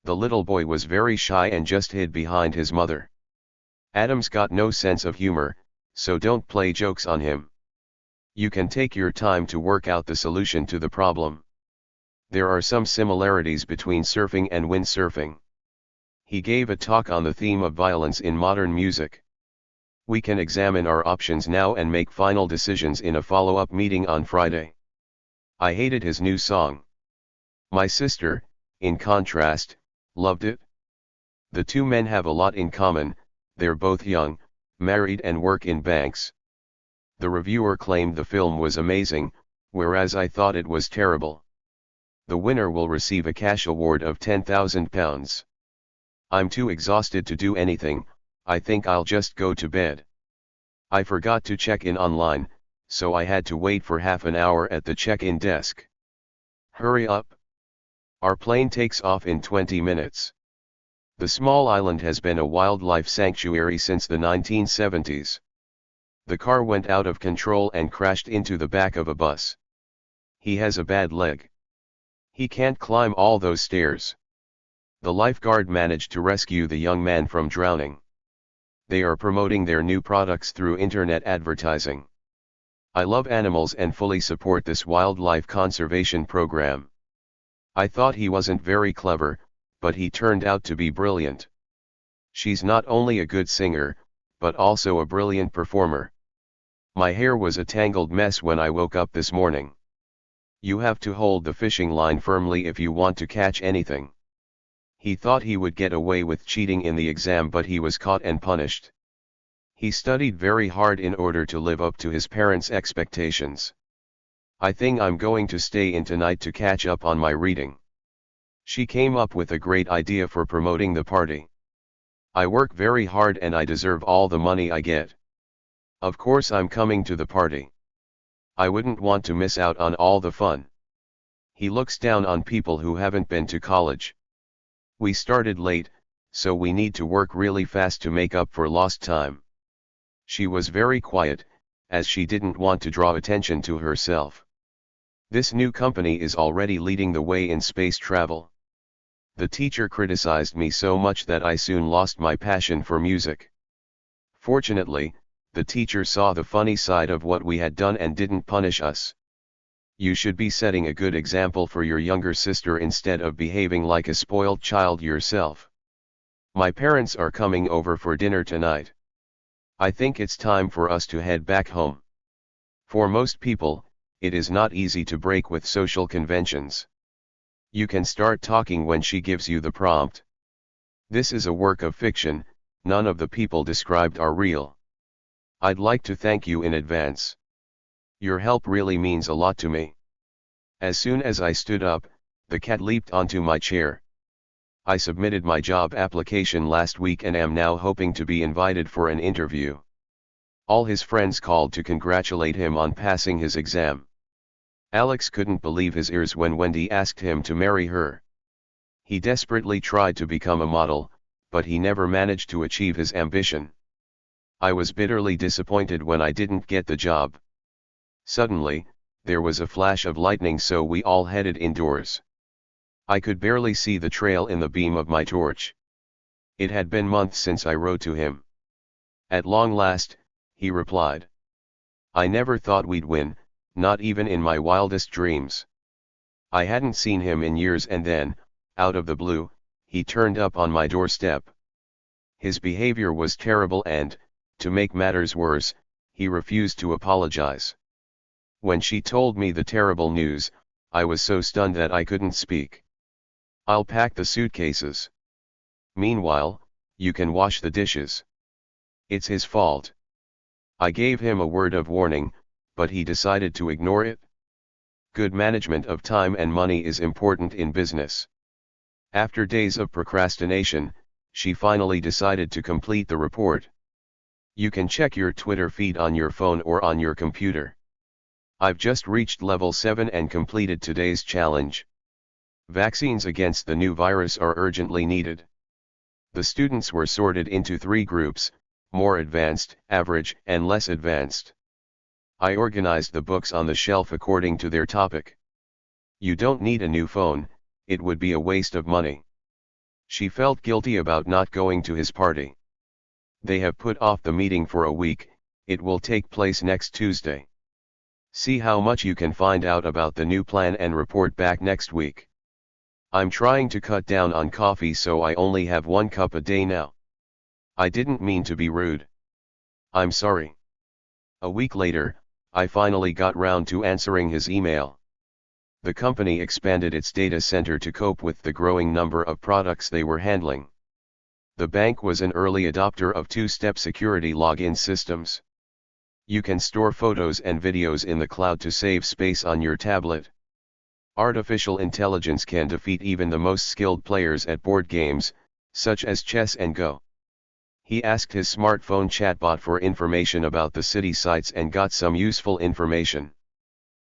The little boy was very shy and just hid behind his mother. Adam's got no sense of humor, so don't play jokes on him. You can take your time to work out the solution to the problem. There are some similarities between surfing and windsurfing. He gave a talk on the theme of violence in modern music. We can examine our options now and make final decisions in a follow-up meeting on Friday. I hated his new song. My sister, in contrast, loved it. The 2 men have a lot in common, they're both young, married and work in banks. The reviewer claimed the film was amazing, whereas I thought it was terrible. The winner will receive a cash award of £10,000. I'm too exhausted to do anything, I think I'll just go to bed. I forgot to check in online, so I had to wait for half an hour at the check-in desk. Hurry up. Our plane takes off in 20 minutes. The small island has been a wildlife sanctuary since the 1970s. The car went out of control and crashed into the back of a bus. He has a bad leg. He can't climb all those stairs. The lifeguard managed to rescue the young man from drowning. They are promoting their new products through internet advertising. I love animals and fully support this wildlife conservation program. I thought he wasn't very clever, but he turned out to be brilliant. She's not only a good singer, but also a brilliant performer. My hair was a tangled mess when I woke up this morning. You have to hold the fishing line firmly if you want to catch anything. He thought he would get away with cheating in the exam, but he was caught and punished. He studied very hard in order to live up to his parents' expectations. I think I'm going to stay in tonight to catch up on my reading. She came up with a great idea for promoting the party. I work very hard and I deserve all the money I get. Of course I'm coming to the party. I wouldn't want to miss out on all the fun. He looks down on people who haven't been to college. We started late, so we need to work really fast to make up for lost time. She was very quiet, as she didn't want to draw attention to herself. This new company is already leading the way in space travel. The teacher criticized me so much that I soon lost my passion for music. Fortunately, the teacher saw the funny side of what we had done and didn't punish us. You should be setting a good example for your younger sister instead of behaving like a spoiled child yourself. My parents are coming over for dinner tonight. I think it's time for us to head back home. For most people, it is not easy to break with social conventions. You can start talking when she gives you the prompt. This is a work of fiction, none of the people described are real. I'd like to thank you in advance. Your help really means a lot to me. As soon as I stood up, the cat leaped onto my chair. I submitted my job application last week and am now hoping to be invited for an interview. All his friends called to congratulate him on passing his exam. Alex couldn't believe his ears when Wendy asked him to marry her. He desperately tried to become a model, but he never managed to achieve his ambition. I was bitterly disappointed when I didn't get the job. Suddenly, there was a flash of lightning, so we all headed indoors. I could barely see the trail in the beam of my torch. It had been months since I wrote to him. At long last, he replied. I never thought we'd win, not even in my wildest dreams. I hadn't seen him in years, and then, out of the blue, he turned up on my doorstep. His behavior was terrible and, to make matters worse, he refused to apologize. When she told me the terrible news, I was so stunned that I couldn't speak. I'll pack the suitcases. Meanwhile, you can wash the dishes. It's his fault. I gave him a word of warning, but he decided to ignore it. Good management of time and money is important in business. After days of procrastination, she finally decided to complete the report. You can check your Twitter feed on your phone or on your computer. I've just reached level 7 and completed today's challenge. Vaccines against the new virus are urgently needed. The students were sorted into 3 groups, more advanced, average, and less advanced. I organized the books on the shelf according to their topic. You don't need a new phone, it would be a waste of money. She felt guilty about not going to his party. They have put off the meeting for a week, it will take place next Tuesday. See how much you can find out about the new plan and report back next week. I'm trying to cut down on coffee, so I only have 1 cup a day now. I didn't mean to be rude. I'm sorry. A week later, I finally got round to answering his email. The company expanded its data center to cope with the growing number of products they were handling. The bank was an early adopter of 2-step security login systems. You can store photos and videos in the cloud to save space on your tablet. Artificial intelligence can defeat even the most skilled players at board games, such as chess and Go. He asked his smartphone chatbot for information about the city sites and got some useful information.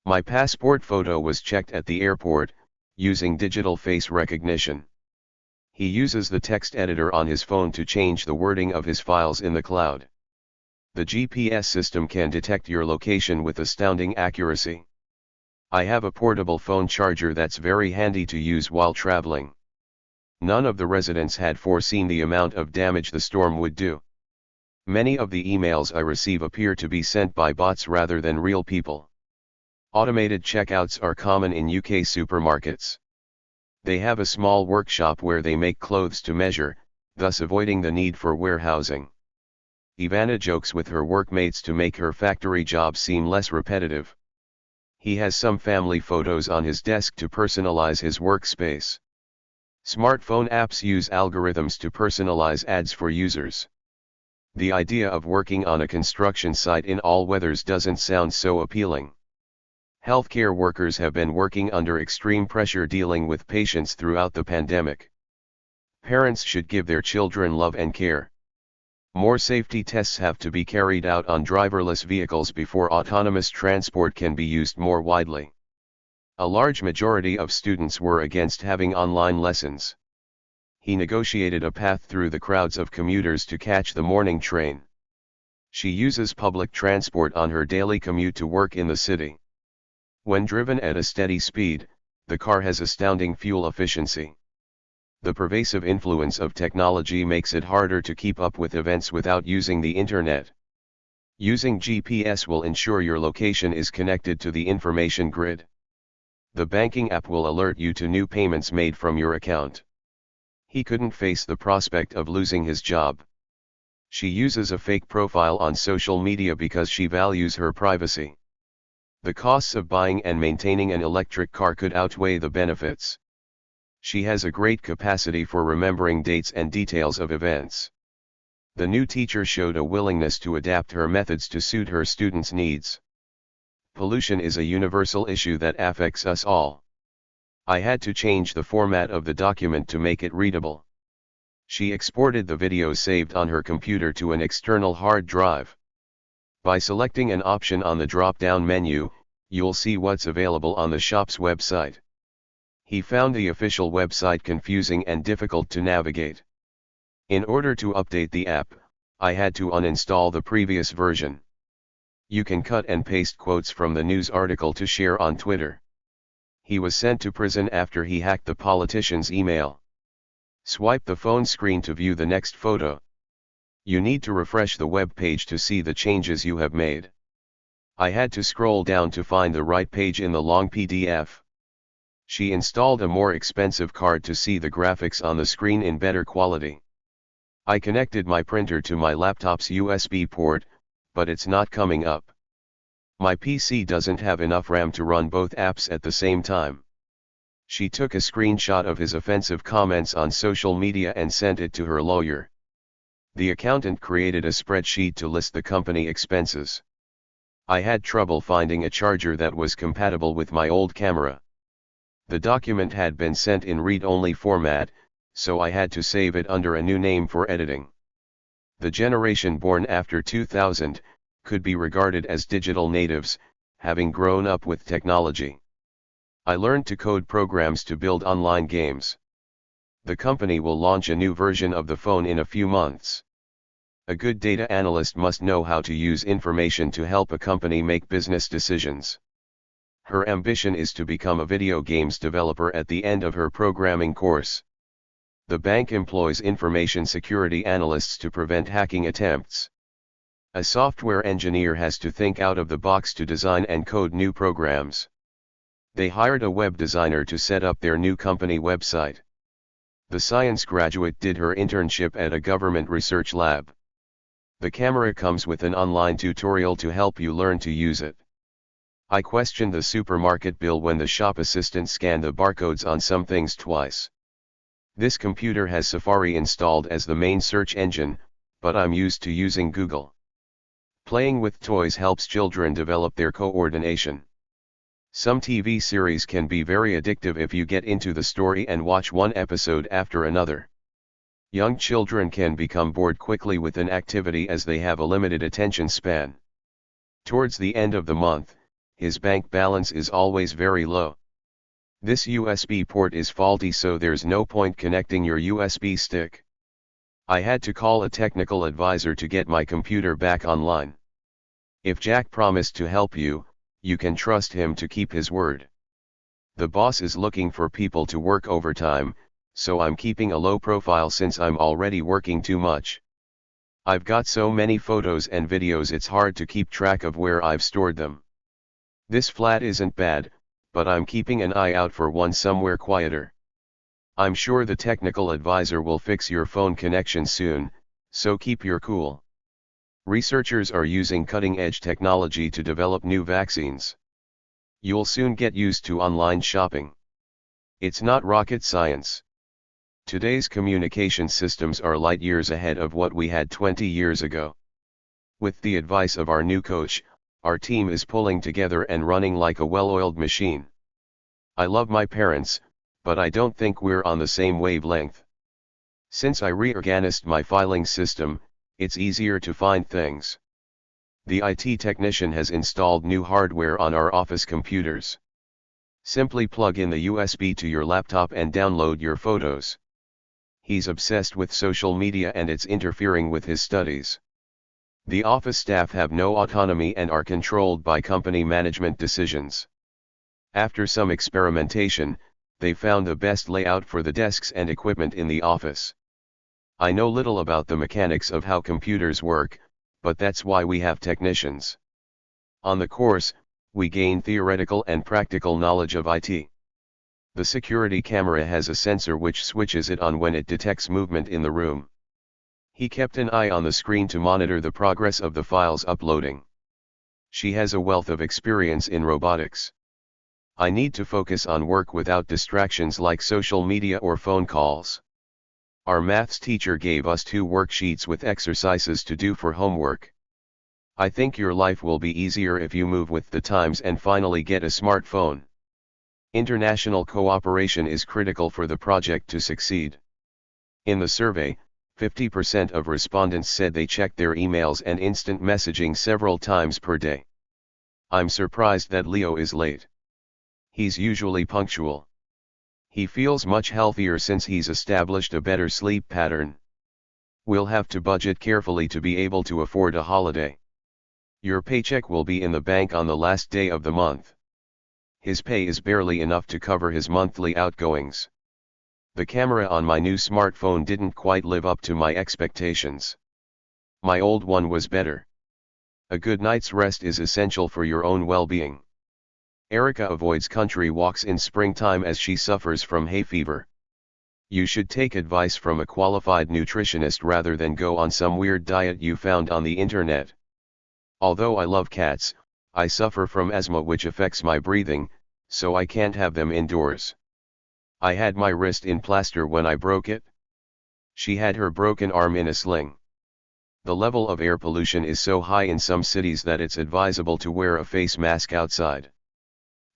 My passport photo was checked at the airport, using digital face recognition. He uses the text editor on his phone to change the wording of his files in the cloud. The GPS system can detect your location with astounding accuracy. I have a portable phone charger that's very handy to use while traveling. None of the residents had foreseen the amount of damage the storm would do. Many of the emails I receive appear to be sent by bots rather than real people. Automated checkouts are common in UK supermarkets. They have a small workshop where they make clothes to measure, thus avoiding the need for warehousing. Ivana jokes with her workmates to make her factory job seem less repetitive. He has some family photos on his desk to personalize his workspace. Smartphone apps use algorithms to personalize ads for users. The idea of working on a construction site in all weathers doesn't sound so appealing. Healthcare workers have been working under extreme pressure dealing with patients throughout the pandemic. Parents should give their children love and care. More safety tests have to be carried out on driverless vehicles before autonomous transport can be used more widely. A large majority of students were against having online lessons. He negotiated a path through the crowds of commuters to catch the morning train. She uses public transport on her daily commute to work in the city. When driven at a steady speed, the car has astounding fuel efficiency. The pervasive influence of technology makes it harder to keep up with events without using the internet. Using GPS will ensure your location is connected to the information grid. The banking app will alert you to new payments made from your account. He couldn't face the prospect of losing his job. She uses a fake profile on social media because she values her privacy. The costs of buying and maintaining an electric car could outweigh the benefits. She has a great capacity for remembering dates and details of events. The new teacher showed a willingness to adapt her methods to suit her students' needs. Pollution is a universal issue that affects us all. I had to change the format of the document to make it readable. She exported the video saved on her computer to an external hard drive. By selecting an option on the drop-down menu, you'll see what's available on the shop's website. He found the official website confusing and difficult to navigate. In order to update the app, I had to uninstall the previous version. You can cut and paste quotes from the news article to share on Twitter. He was sent to prison after he hacked the politician's email. Swipe the phone screen to view the next photo. You need to refresh the web page to see the changes you have made. I had to scroll down to find the right page in the long PDF. She installed a more expensive card to see the graphics on the screen in better quality. I connected my printer to my laptop's USB port, but it's not coming up. My PC doesn't have enough RAM to run both apps at the same time. She took a screenshot of his offensive comments on social media and sent it to her lawyer. The accountant created a spreadsheet to list the company expenses. I had trouble finding a charger that was compatible with my old camera. The document had been sent in read-only format, so I had to save it under a new name for editing. The generation born after 2000 could be regarded as digital natives, having grown up with technology. I learned to code programs to build online games. The company will launch a new version of the phone in a few months. A good data analyst must know how to use information to help a company make business decisions. Her ambition is to become a video games developer at the end of her programming course. The bank employs information security analysts to prevent hacking attempts. A software engineer has to think out of the box to design and code new programs. They hired a web designer to set up their new company website. The science graduate did her internship at a government research lab. The camera comes with an online tutorial to help you learn to use it. I questioned the supermarket bill when the shop assistant scanned the barcodes on some things twice. This computer has Safari installed as the main search engine, but I'm used to using Google. Playing with toys helps children develop their coordination. Some TV series can be very addictive if you get into the story and watch one episode after another. Young children can become bored quickly with an activity as they have a limited attention span. Towards the end of the month, his bank balance is always very low. This USB port is faulty, so there's no point connecting your USB stick. I had to call a technical advisor to get my computer back online. If Jack promised to help you, you can trust him to keep his word. The boss is looking for people to work overtime, so I'm keeping a low profile since I'm already working too much. I've got so many photos and videos it's hard to keep track of where I've stored them. This flat isn't bad, but I'm keeping an eye out for one somewhere quieter. I'm sure the technical advisor will fix your phone connection soon, so keep your cool. Researchers are using cutting-edge technology to develop new vaccines. You'll soon get used to online shopping. It's not rocket science. Today's communication systems are light years ahead of what we had 20 years ago. With the advice of our new coach, our team is pulling together and running like a well-oiled machine. I love my parents, but I don't think we're on the same wavelength. Since I reorganized my filing system, it's easier to find things. The IT technician has installed new hardware on our office computers. Simply plug in the USB to your laptop and download your photos. He's obsessed with social media and it's interfering with his studies. The office staff have no autonomy and are controlled by company management decisions. After some experimentation, they found the best layout for the desks and equipment in the office. I know little about the mechanics of how computers work, but that's why we have technicians. On the course, we gain theoretical and practical knowledge of IT. The security camera has a sensor which switches it on when it detects movement in the room. He kept an eye on the screen to monitor the progress of the files uploading. She has a wealth of experience in robotics. I need to focus on work without distractions like social media or phone calls. Our maths teacher gave us 2 worksheets with exercises to do for homework. I think your life will be easier if you move with the times and finally get a smartphone. International cooperation is critical for the project to succeed. In the survey, 50% of respondents said they checked their emails and instant messaging several times per day. I'm surprised that Leo is late. He's usually punctual. He feels much healthier since he's established a better sleep pattern. We'll have to budget carefully to be able to afford a holiday. Your paycheck will be in the bank on the last day of the month. His pay is barely enough to cover his monthly outgoings. The camera on my new smartphone didn't quite live up to my expectations. My old one was better. A good night's rest is essential for your own well-being. Erica avoids country walks in springtime as she suffers from hay fever. You should take advice from a qualified nutritionist rather than go on some weird diet you found on the internet. Although I love cats, I suffer from asthma which affects my breathing, so I can't have them indoors. I had my wrist in plaster when I broke it. She had her broken arm in a sling. The level of air pollution is so high in some cities that it's advisable to wear a face mask outside.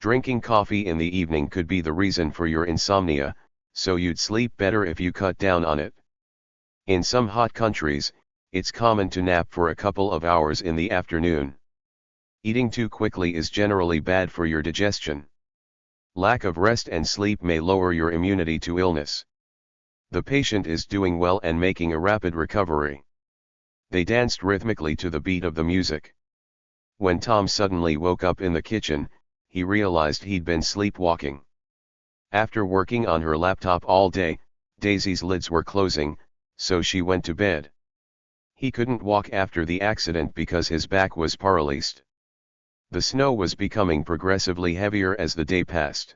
Drinking coffee in the evening could be the reason for your insomnia, so you'd sleep better if you cut down on it. In some hot countries, it's common to nap for a couple of hours in the afternoon. Eating too quickly is generally bad for your digestion. Lack of rest and sleep may lower your immunity to illness. The patient is doing well and making a rapid recovery. They danced rhythmically to the beat of the music. When Tom suddenly woke up in the kitchen, he realized he'd been sleepwalking. After working on her laptop all day, Daisy's lids were closing, so she went to bed. He couldn't walk after the accident because his back was paralyzed. The snow was becoming progressively heavier as the day passed.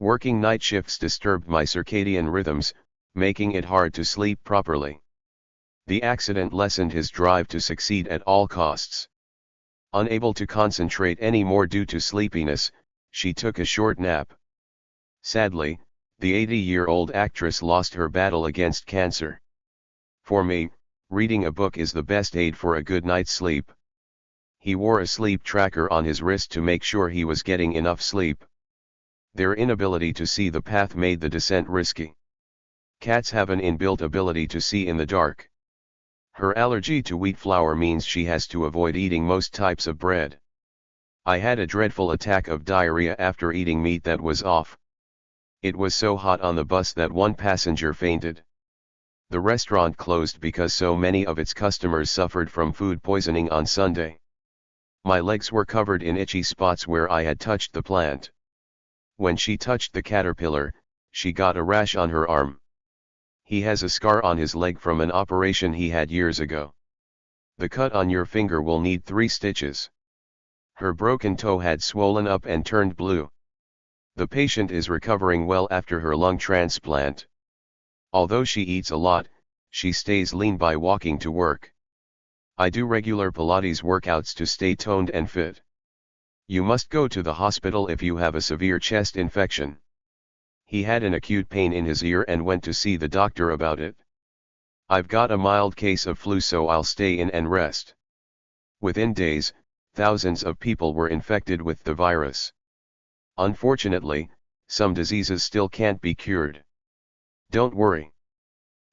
Working night shifts disturbed my circadian rhythms, making it hard to sleep properly. The accident lessened his drive to succeed at all costs. Unable to concentrate anymore due to sleepiness, she took a short nap. Sadly, the 80-year-old actress lost her battle against cancer. For me, reading a book is the best aid for a good night's sleep. He wore a sleep tracker on his wrist to make sure he was getting enough sleep. Their inability to see the path made the descent risky. Cats have an inbuilt ability to see in the dark. Her allergy to wheat flour means she has to avoid eating most types of bread. I had a dreadful attack of diarrhea after eating meat that was off. It was so hot on the bus that one passenger fainted. The restaurant closed because so many of its customers suffered from food poisoning on Sunday. My legs were covered in itchy spots where I had touched the plant. When she touched the caterpillar, she got a rash on her arm. He has a scar on his leg from an operation he had years ago. The cut on your finger will need 3 stitches. Her broken toe had swollen up and turned blue. The patient is recovering well after her lung transplant. Although she eats a lot, she stays lean by walking to work. I do regular Pilates workouts to stay toned and fit. You must go to the hospital if you have a severe chest infection. He had an acute pain in his ear and went to see the doctor about it. I've got a mild case of flu, so I'll stay in and rest. Within days, thousands of people were infected with the virus. Unfortunately, some diseases still can't be cured. Don't worry.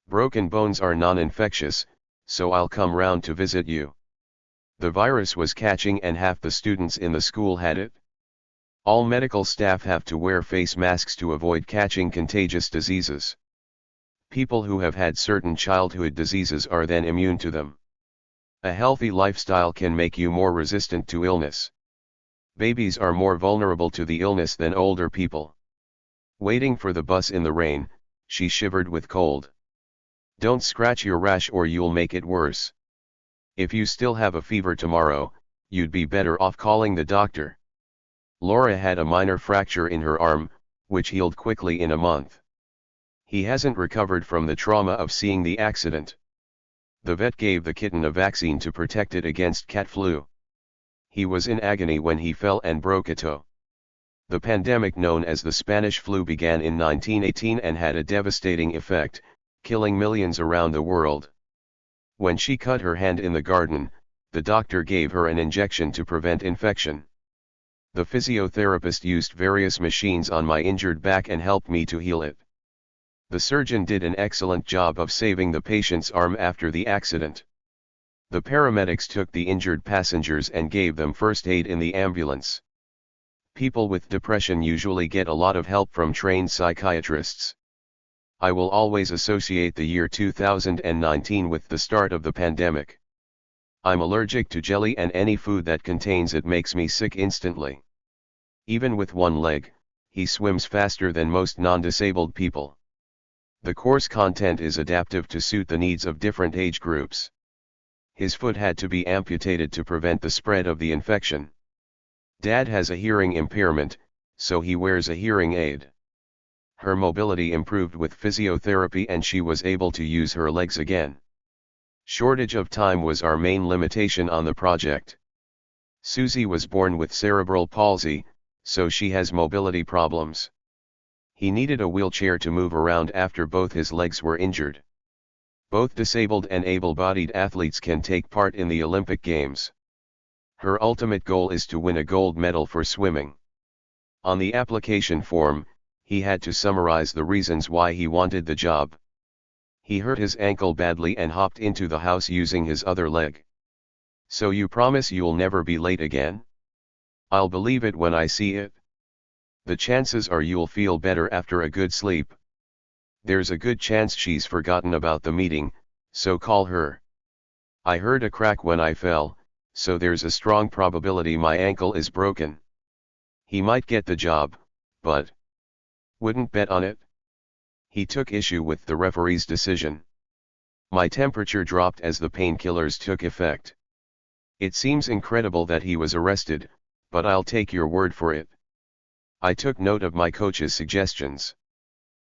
Broken bones are non-infectious, so I'll come round to visit you. The virus was catching and half the students in the school had it. All medical staff have to wear face masks to avoid catching contagious diseases. People who have had certain childhood diseases are then immune to them. A healthy lifestyle can make you more resistant to illness. Babies are more vulnerable to the illness than older people. Waiting for the bus in the rain, she shivered with cold. Don't scratch your rash or you'll make it worse. If you still have a fever tomorrow, you'd be better off calling the doctor. Laura had a minor fracture in her arm, which healed quickly in a month. He hasn't recovered from the trauma of seeing the accident. The vet gave the kitten a vaccine to protect it against cat flu. He was in agony when he fell and broke a toe. The pandemic known as the Spanish flu began in 1918 and had a devastating effect, killing millions around the world. When she cut her hand in the garden, the doctor gave her an injection to prevent infection. The physiotherapist used various machines on my injured back and helped me to heal it. The surgeon did an excellent job of saving the patient's arm after the accident. The paramedics took the injured passengers and gave them first aid in the ambulance. People with depression usually get a lot of help from trained psychiatrists. I will always associate the year 2019 with the start of the pandemic. I'm allergic to jelly, and any food that contains it makes me sick instantly. Even with one leg, he swims faster than most non-disabled people. The course content is adaptive to suit the needs of different age groups. His foot had to be amputated to prevent the spread of the infection. Dad has a hearing impairment, so he wears a hearing aid. Her mobility improved with physiotherapy and she was able to use her legs again. Shortage of time was our main limitation on the project. Susie was born with cerebral palsy, so she has mobility problems. He needed a wheelchair to move around after both his legs were injured. Both disabled and able-bodied athletes can take part in the Olympic Games. Her ultimate goal is to win a gold medal for swimming. On the application form, he had to summarize the reasons why he wanted the job. He hurt his ankle badly and hopped into the house using his other leg. So you promise you'll never be late again? I'll believe it when I see it. The chances are you'll feel better after a good sleep. There's a good chance she's forgotten about the meeting, so call her. I heard a crack when I fell, so there's a strong probability my ankle is broken. He might get the job, but wouldn't bet on it. He took issue with the referee's decision. My temperature dropped as the painkillers took effect. It seems incredible that he was arrested, but I'll take your word for it. I took note of my coach's suggestions.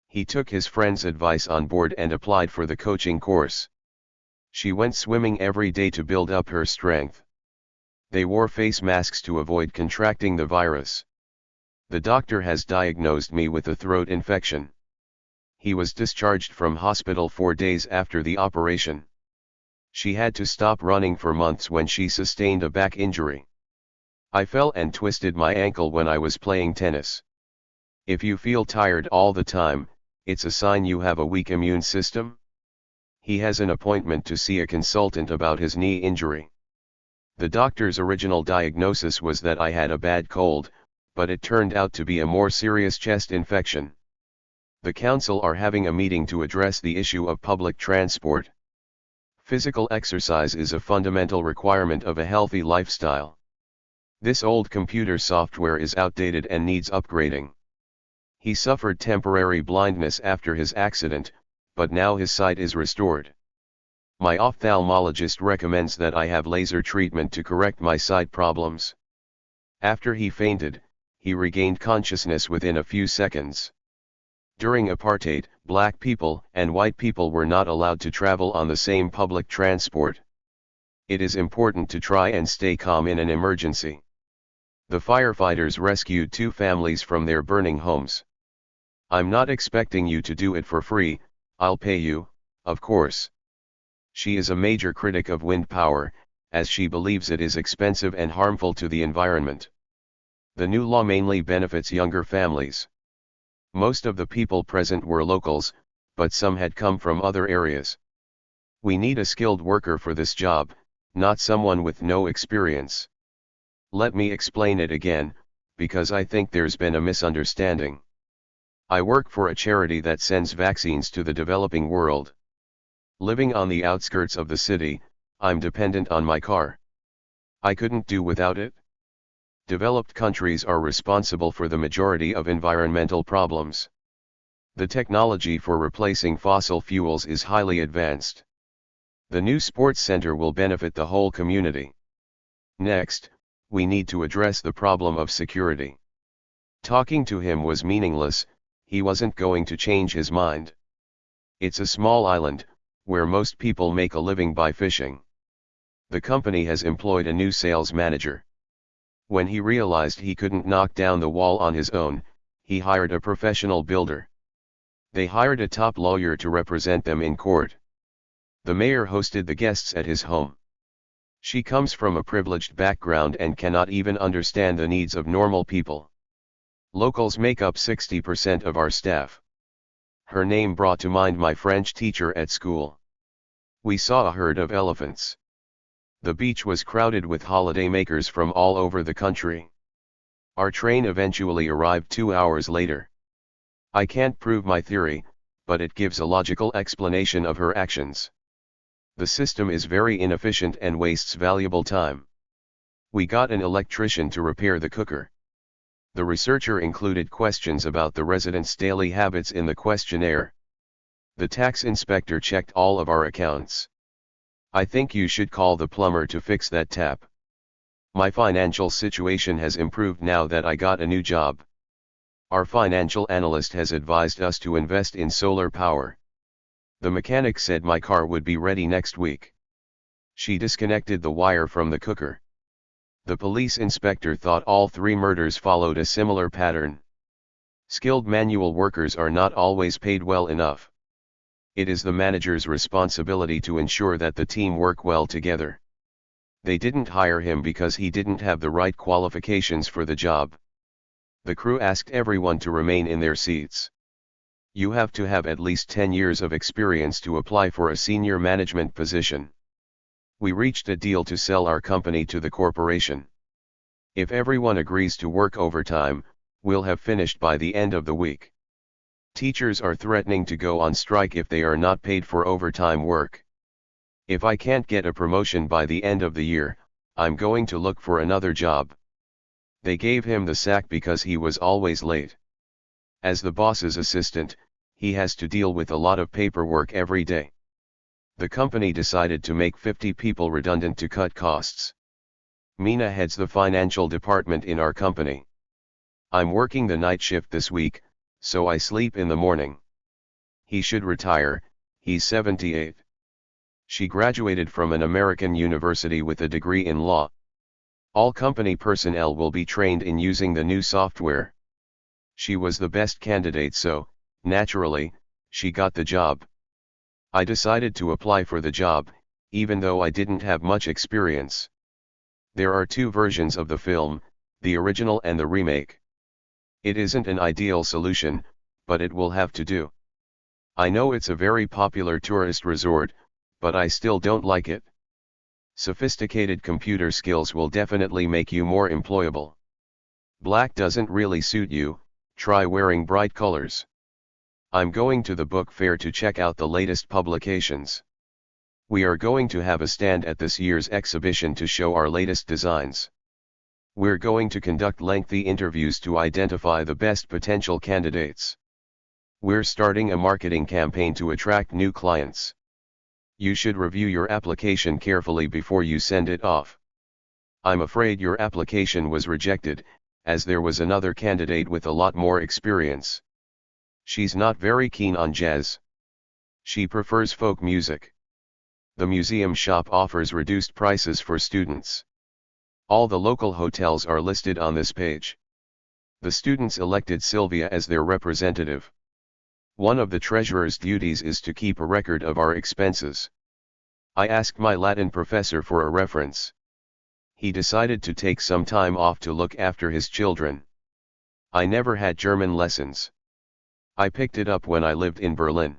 He took his friend's advice on board and applied for the coaching course. She went swimming every day to build up her strength. They wore face masks to avoid contracting the virus. The doctor has diagnosed me with a throat infection. He was discharged from hospital 4 days after the operation. She had to stop running for months when she sustained a back injury. I fell and twisted my ankle when I was playing tennis. If you feel tired all the time, it's a sign you have a weak immune system. He has an appointment to see a consultant about his knee injury. The doctor's original diagnosis was that I had a bad cold, but it turned out to be a more serious chest infection. The council are having a meeting to address the issue of public transport. Physical exercise is a fundamental requirement of a healthy lifestyle. This old computer software is outdated and needs upgrading. He suffered temporary blindness after his accident, but now his sight is restored. My ophthalmologist recommends that I have laser treatment to correct my sight problems. After he fainted, he regained consciousness within a few seconds. During apartheid, black people and white people were not allowed to travel on the same public transport. It is important to try and stay calm in an emergency. The firefighters rescued 2 families from their burning homes. I'm not expecting you to do it for free, I'll pay you, of course. She is a major critic of wind power, as she believes it is expensive and harmful to the environment. The new law mainly benefits younger families. Most of the people present were locals, but some had come from other areas. We need a skilled worker for this job, not someone with no experience. Let me explain it again, because I think there's been a misunderstanding. I work for a charity that sends vaccines to the developing world. Living on the outskirts of the city, I'm dependent on my car. I couldn't do without it. Developed countries are responsible for the majority of environmental problems. The technology for replacing fossil fuels is highly advanced. The new sports center will benefit the whole community. Next, we need to address the problem of security. Talking to him was meaningless, he wasn't going to change his mind. It's a small island, where most people make a living by fishing. The company has employed a new sales manager. When he realized he couldn't knock down the wall on his own, he hired a professional builder. They hired a top lawyer to represent them in court. The mayor hosted the guests at his home. She comes from a privileged background and cannot even understand the needs of normal people. Locals make up 60% of our staff. Her name brought to mind my French teacher at school. We saw a herd of elephants. The beach was crowded with holidaymakers from all over the country. Our train eventually arrived 2 hours later. I can't prove my theory, but it gives a logical explanation of her actions. The system is very inefficient and wastes valuable time. We got an electrician to repair the cooker. The researcher included questions about the residents' daily habits in the questionnaire. The tax inspector checked all of our accounts. I think you should call the plumber to fix that tap. My financial situation has improved now that I got a new job. Our financial analyst has advised us to invest in solar power. The mechanic said my car would be ready next week. She disconnected the wire from the cooker. The police inspector thought all 3 murders followed a similar pattern. Skilled manual workers are not always paid well enough. It is the manager's responsibility to ensure that the team work well together. They didn't hire him because he didn't have the right qualifications for the job. The crew asked everyone to remain in their seats. You have to have at least 10 years of experience to apply for a senior management position. We reached a deal to sell our company to the corporation. If everyone agrees to work overtime, we'll have finished by the end of the week. Teachers are threatening to go on strike if they are not paid for overtime work. If I can't get a promotion by the end of the year, I'm going to look for another job. They gave him the sack because he was always late. As the boss's assistant, he has to deal with a lot of paperwork every day. The company decided to make 50 people redundant to cut costs. Mina heads the financial department in our company. I'm working the night shift this week, so I sleep in the morning. He should retire, he's 78. She graduated from an American university with a degree in law. All company personnel will be trained in using the new software. She was the best candidate, so, naturally, she got the job. I decided to apply for the job, even though I didn't have much experience. There are two versions of the film, the original and the remake. It isn't an ideal solution, but it will have to do. I know it's a very popular tourist resort, but I still don't like it. Sophisticated computer skills will definitely make you more employable. Black doesn't really suit you, try wearing bright colors. I'm going to the book fair to check out the latest publications. We are going to have a stand at this year's exhibition to show our latest designs. We're going to conduct lengthy interviews to identify the best potential candidates. We're starting a marketing campaign to attract new clients. You should review your application carefully before you send it off. I'm afraid your application was rejected, as there was another candidate with a lot more experience. She's not very keen on jazz. She prefers folk music. The museum shop offers reduced prices for students. All the local hotels are listed on this page. The students elected Sylvia as their representative. One of the treasurer's duties is to keep a record of our expenses. I asked my Latin professor for a reference. He decided to take some time off to look after his children. I never had German lessons. I picked it up when I lived in Berlin.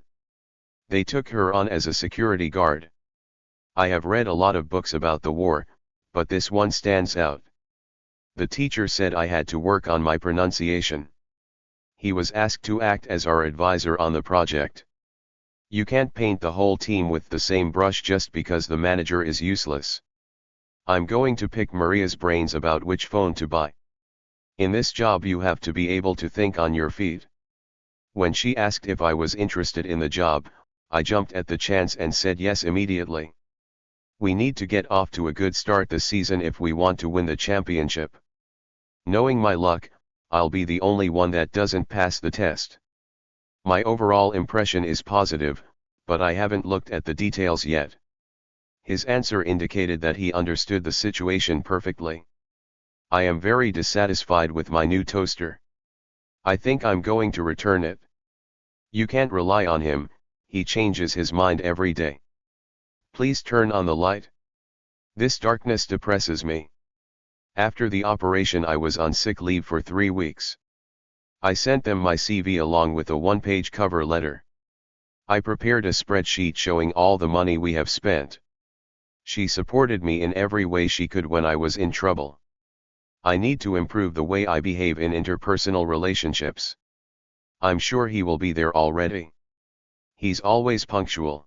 They took her on as a security guard. I have read a lot of books about the war, but this one stands out. The teacher said I had to work on my pronunciation. He was asked to act as our advisor on the project. You can't paint the whole team with the same brush just because the manager is useless. I'm going to pick Maria's brains about which phone to buy. In this job you have to be able to think on your feet. When she asked if I was interested in the job, I jumped at the chance and said yes immediately. We need to get off to a good start this season if we want to win the championship. Knowing my luck, I'll be the only one that doesn't pass the test. My overall impression is positive, but I haven't looked at the details yet. His answer indicated that he understood the situation perfectly. I am very dissatisfied with my new toaster. I think I'm going to return it. You can't rely on him, he changes his mind every day. Please turn on the light. This darkness depresses me. After the operation I was on sick leave for 3 weeks. I sent them my CV along with a one-page cover letter. I prepared a spreadsheet showing all the money we have spent. She supported me in every way she could when I was in trouble. I need to improve the way I behave in interpersonal relationships. I'm sure he will be there already. He's always punctual.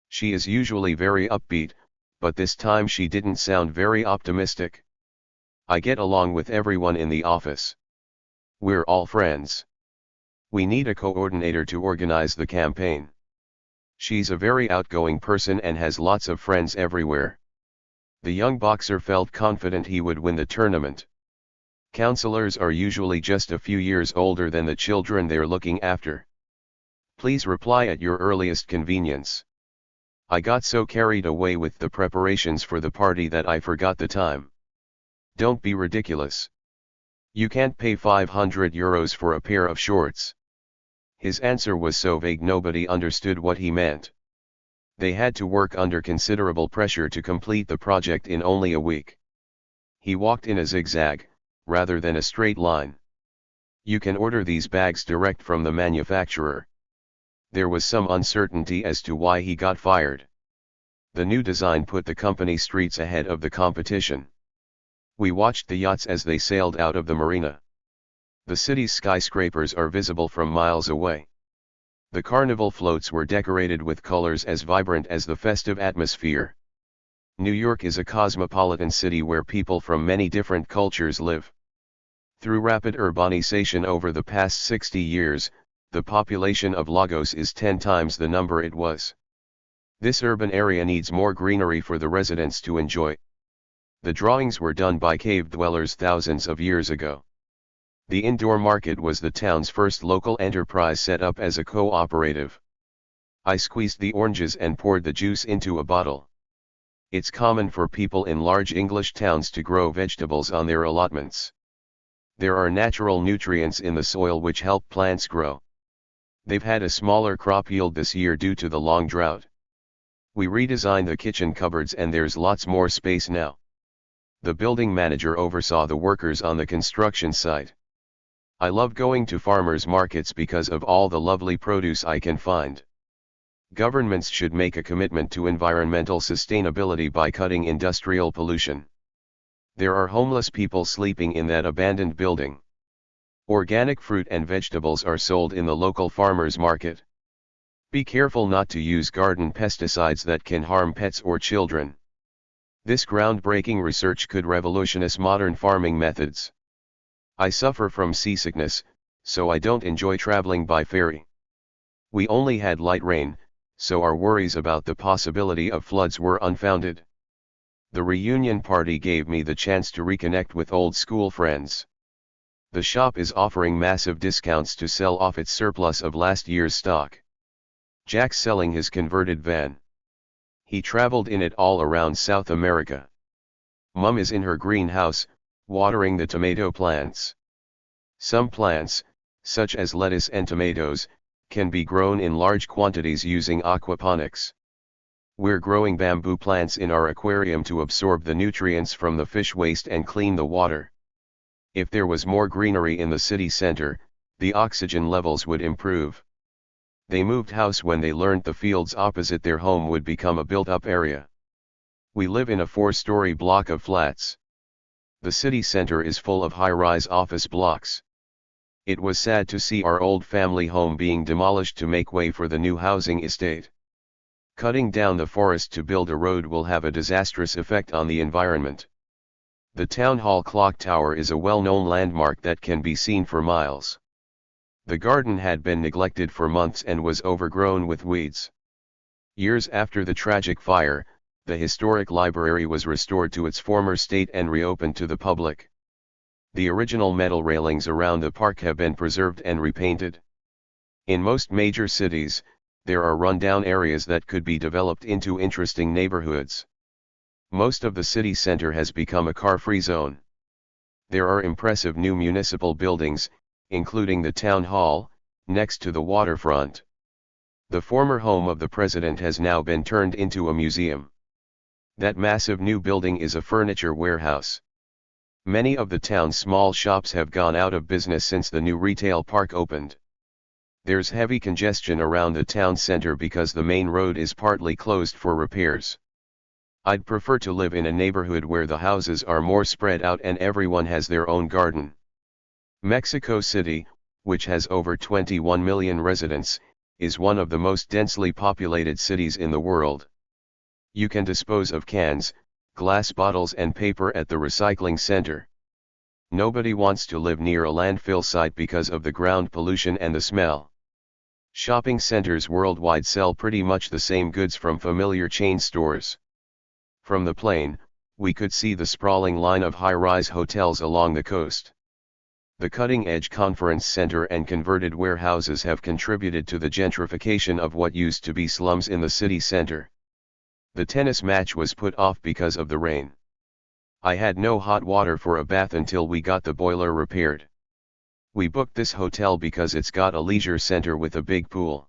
She is usually very upbeat, but this time she didn't sound very optimistic. I get along with everyone in the office. We're all friends. We need a coordinator to organize the campaign. She's a very outgoing person and has lots of friends everywhere. The young boxer felt confident he would win the tournament. Counselors are usually just a few years older than the children they're looking after. Please reply at your earliest convenience. I got so carried away with the preparations for the party that I forgot the time. Don't be ridiculous. You can't pay €500 for a pair of shorts. His answer was so vague nobody understood what he meant. They had to work under considerable pressure to complete the project in only a week. He walked in a zigzag, rather than a straight line. You can order these bags direct from the manufacturer. There was some uncertainty as to why he got fired. The new design put the company streets ahead of the competition. We watched the yachts as they sailed out of the marina. The city's skyscrapers are visible from miles away. The carnival floats were decorated with colors as vibrant as the festive atmosphere. New York is a cosmopolitan city where people from many different cultures live. Through rapid urbanization over the past 60 years, the population of Lagos is 10 times the number it was. This urban area needs more greenery for the residents to enjoy. The drawings were done by cave dwellers thousands of years ago. The indoor market was the town's first local enterprise set up as a cooperative. I squeezed the oranges and poured the juice into a bottle. It's common for people in large English towns to grow vegetables on their allotments. There are natural nutrients in the soil which help plants grow. They've had a smaller crop yield this year due to the long drought. We redesigned the kitchen cupboards and there's lots more space now. The building manager oversaw the workers on the construction site. I love going to farmers markets because of all the lovely produce I can find. Governments should make a commitment to environmental sustainability by cutting industrial pollution. There are homeless people sleeping in that abandoned building. Organic fruit and vegetables are sold in the local farmers market. Be careful not to use garden pesticides that can harm pets or children. This groundbreaking research could revolutionize modern farming methods. I suffer from seasickness, so I don't enjoy traveling by ferry. We only had light rain, so our worries about the possibility of floods were unfounded. The reunion party gave me the chance to reconnect with old school friends. The shop is offering massive discounts to sell off its surplus of last year's stock. Jack's selling his converted van. He traveled in it all around South America. Mum is in her greenhouse, watering the tomato plants. Some plants, such as lettuce and tomatoes, can be grown in large quantities using aquaponics. We're growing bamboo plants in our aquarium to absorb the nutrients from the fish waste and clean the water. If there was more greenery in the city center, the oxygen levels would improve. They moved house when they learned the fields opposite their home would become a built-up area. We live in a 4-story block of flats. The city center is full of high-rise office blocks. It was sad to see our old family home being demolished to make way for the new housing estate. Cutting down the forest to build a road will have a disastrous effect on the environment. The town hall clock tower is a well-known landmark that can be seen for miles. The garden had been neglected for months and was overgrown with weeds. Years after the tragic fire, the historic library was restored to its former state and reopened to the public. The original metal railings around the park have been preserved and repainted. In most major cities, there are rundown areas that could be developed into interesting neighborhoods. Most of the city center has become a car-free zone. There are impressive new municipal buildings, including the town hall, next to the waterfront. The former home of the president has now been turned into a museum. That massive new building is a furniture warehouse. Many of the town's small shops have gone out of business since the new retail park opened. There's heavy congestion around the town center because the main road is partly closed for repairs. I'd prefer to live in a neighborhood where the houses are more spread out and everyone has their own garden. Mexico City, which has over 21 million residents, is one of the most densely populated cities in the world. You can dispose of cans, glass bottles and paper at the recycling center. Nobody wants to live near a landfill site because of the ground pollution and the smell. Shopping centers worldwide sell pretty much the same goods from familiar chain stores. From the plane, we could see the sprawling line of high-rise hotels along the coast. The cutting-edge conference center and converted warehouses have contributed to the gentrification of what used to be slums in the city center. The tennis match was put off because of the rain. I had no hot water for a bath until we got the boiler repaired. We booked this hotel because it's got a leisure center with a big pool.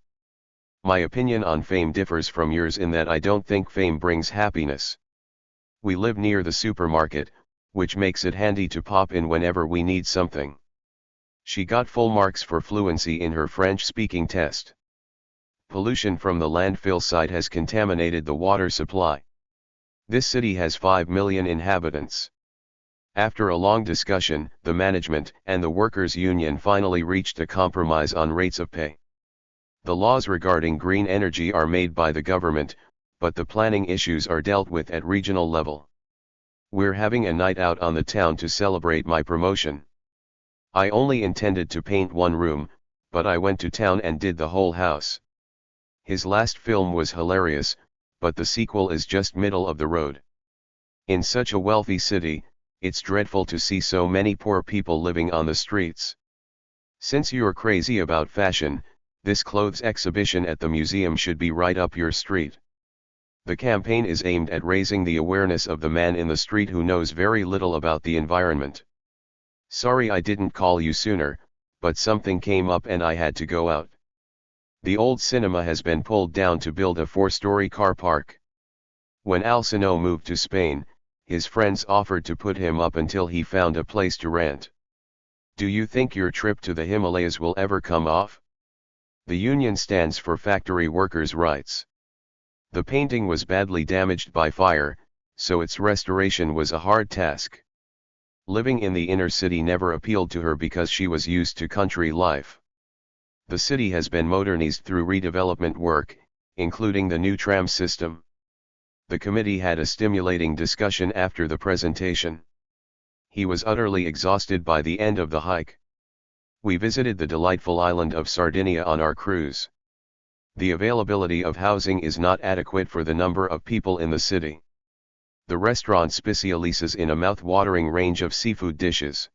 My opinion on fame differs from yours in that I don't think fame brings happiness. We live near the supermarket, which makes it handy to pop in whenever we need something. She got full marks for fluency in her French-speaking test. Pollution from the landfill site has contaminated the water supply. This city has 5 million inhabitants. After a long discussion, the management and the workers' union finally reached a compromise on rates of pay. The laws regarding green energy are made by the government, but the planning issues are dealt with at regional level. We're having a night out on the town to celebrate my promotion. I only intended to paint one room, but I went to town and did the whole house. His last film was hilarious, but the sequel is just middle of the road. In such a wealthy city, it's dreadful to see so many poor people living on the streets. Since you're crazy about fashion, this clothes exhibition at the museum should be right up your street. The campaign is aimed at raising the awareness of the man in the street who knows very little about the environment. Sorry I didn't call you sooner, but something came up and I had to go out. The old cinema has been pulled down to build a 4-story car park. When Alcino moved to Spain, his friends offered to put him up until he found a place to rent. Do you think your trip to the Himalayas will ever come off? The union stands for factory workers' rights. The painting was badly damaged by fire, so its restoration was a hard task. Living in the inner city never appealed to her because she was used to country life. The city has been modernized through redevelopment work, including the new tram system. The committee had a stimulating discussion after the presentation. He was utterly exhausted by the end of the hike. We visited the delightful island of Sardinia on our cruise. The availability of housing is not adequate for the number of people in the city. The restaurant specializes in a mouth-watering range of seafood dishes.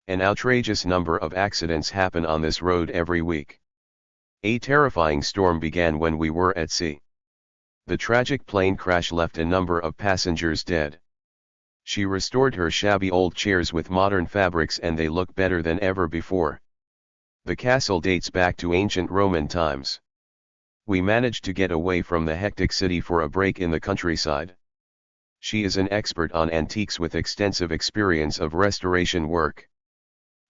An outrageous number of accidents happen on this road every week. A terrifying storm began when we were at sea. The tragic plane crash left a number of passengers dead. She restored her shabby old chairs with modern fabrics and they look better than ever before. The castle dates back to ancient Roman times. We managed to get away from the hectic city for a break in the countryside. She is an expert on antiques with extensive experience of restoration work.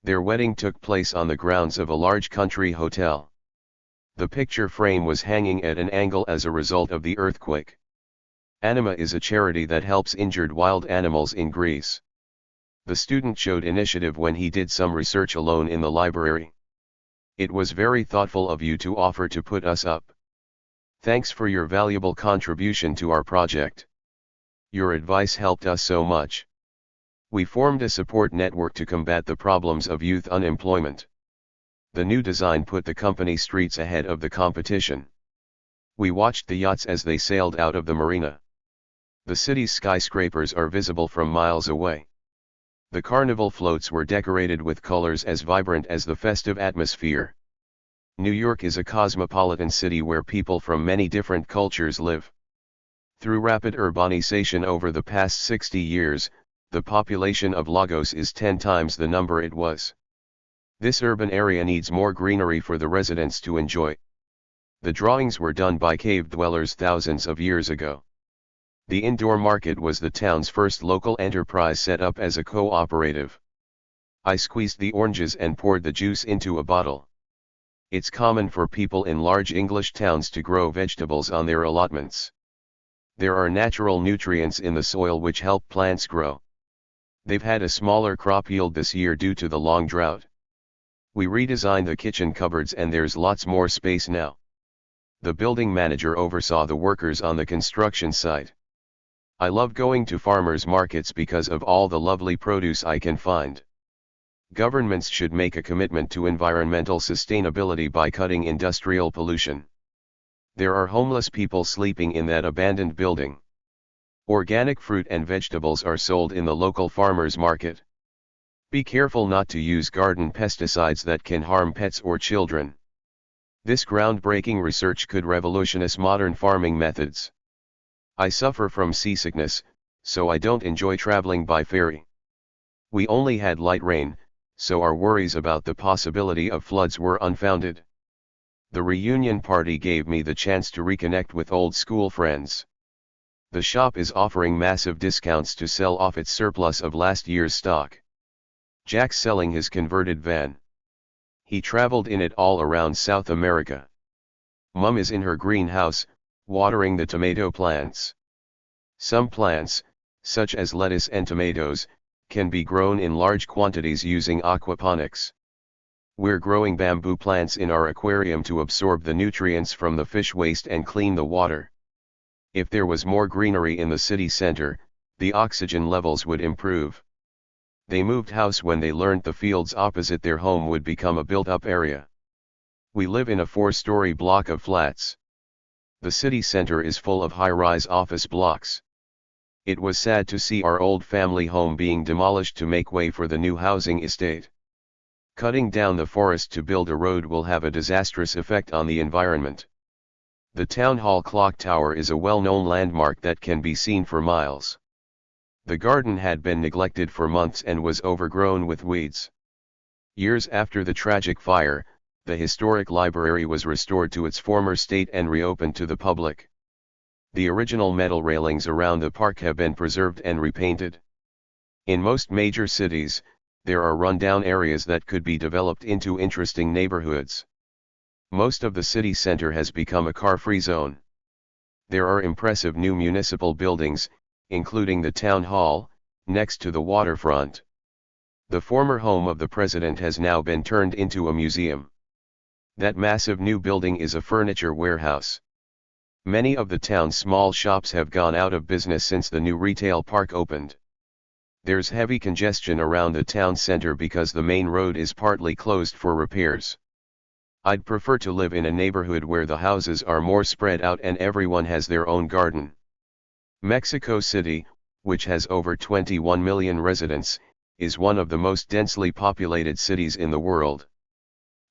Their wedding took place on the grounds of a large country hotel. The picture frame was hanging at an angle as a result of the earthquake. Anima is a charity that helps injured wild animals in Greece. The student showed initiative when he did some research alone in the library. It was very thoughtful of you to offer to put us up. Thanks for your valuable contribution to our project. Your advice helped us so much. We formed a support network to combat the problems of youth unemployment. The new design put the company streets ahead of the competition. We watched the yachts as they sailed out of the marina. The city's skyscrapers are visible from miles away. The carnival floats were decorated with colors as vibrant as the festive atmosphere. New York is a cosmopolitan city where people from many different cultures live. Through rapid urbanization over the past 60 years, the population of Lagos is 10 times the number it was. This urban area needs more greenery for the residents to enjoy. The drawings were done by cave dwellers thousands of years ago. The indoor market was the town's first local enterprise set up as a cooperative. I squeezed the oranges and poured the juice into a bottle. It's common for people in large English towns to grow vegetables on their allotments. There are natural nutrients in the soil which help plants grow. They've had a smaller crop yield this year due to the long drought. We redesigned the kitchen cupboards and there's lots more space now. The building manager oversaw the workers on the construction site. I love going to farmers markets because of all the lovely produce I can find. Governments should make a commitment to environmental sustainability by cutting industrial pollution. There are homeless people sleeping in that abandoned building. Organic fruit and vegetables are sold in the local farmers market. Be careful not to use garden pesticides that can harm pets or children. This groundbreaking research could revolutionize modern farming methods. I suffer from seasickness, so I don't enjoy traveling by ferry. We only had light rain, so our worries about the possibility of floods were unfounded. The reunion party gave me the chance to reconnect with old school friends. The shop is offering massive discounts to sell off its surplus of last year's stock. Jack's selling his converted van. He traveled in it all around South America. Mum is in her greenhouse, watering the tomato plants. Some plants, such as lettuce and tomatoes, can be grown in large quantities using aquaponics. We're growing bamboo plants in our aquarium to absorb the nutrients from the fish waste and clean the water. If there was more greenery in the city center, the oxygen levels would improve. They moved house when they learned the fields opposite their home would become a built-up area. We live in a 4-story block of flats. The city center is full of high-rise office blocks. It was sad to see our old family home being demolished to make way for the new housing estate. Cutting down the forest to build a road will have a disastrous effect on the environment. The town hall clock tower is a well-known landmark that can be seen for miles. The garden had been neglected for months and was overgrown with weeds. Years after the tragic fire, the historic library was restored to its former state and reopened to the public. The original metal railings around the park have been preserved and repainted. In most major cities, there are rundown areas that could be developed into interesting neighborhoods. Most of the city center has become a car-free zone. There are impressive new municipal buildings, including the town hall, next to the waterfront. The former home of the president has now been turned into a museum. That massive new building is a furniture warehouse. Many of the town's small shops have gone out of business since the new retail park opened. There's heavy congestion around the town center because the main road is partly closed for repairs. I'd prefer to live in a neighborhood where the houses are more spread out and everyone has their own garden. Mexico City, which has over 21 million residents, is one of the most densely populated cities in the world.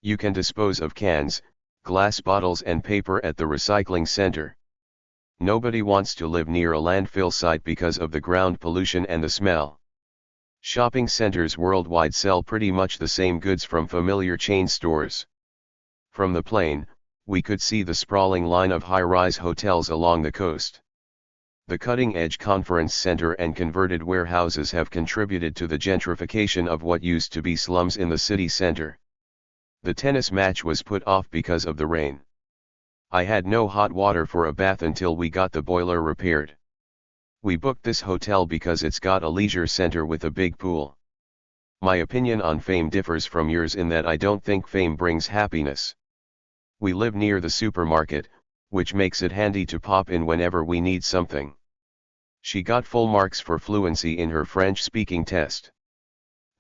You can dispose of cans, glass bottles and paper at the recycling center. Nobody wants to live near a landfill site because of the ground pollution and the smell. Shopping centers worldwide sell pretty much the same goods from familiar chain stores. From the plane, we could see the sprawling line of high-rise hotels along the coast. The cutting-edge conference center and converted warehouses have contributed to the gentrification of what used to be slums in the city center. The tennis match was put off because of the rain. I had no hot water for a bath until we got the boiler repaired. We booked this hotel because it's got a leisure center with a big pool. My opinion on fame differs from yours in that I don't think fame brings happiness. We live near the supermarket, which makes it handy to pop in whenever we need something. She got full marks for fluency in her French-speaking test.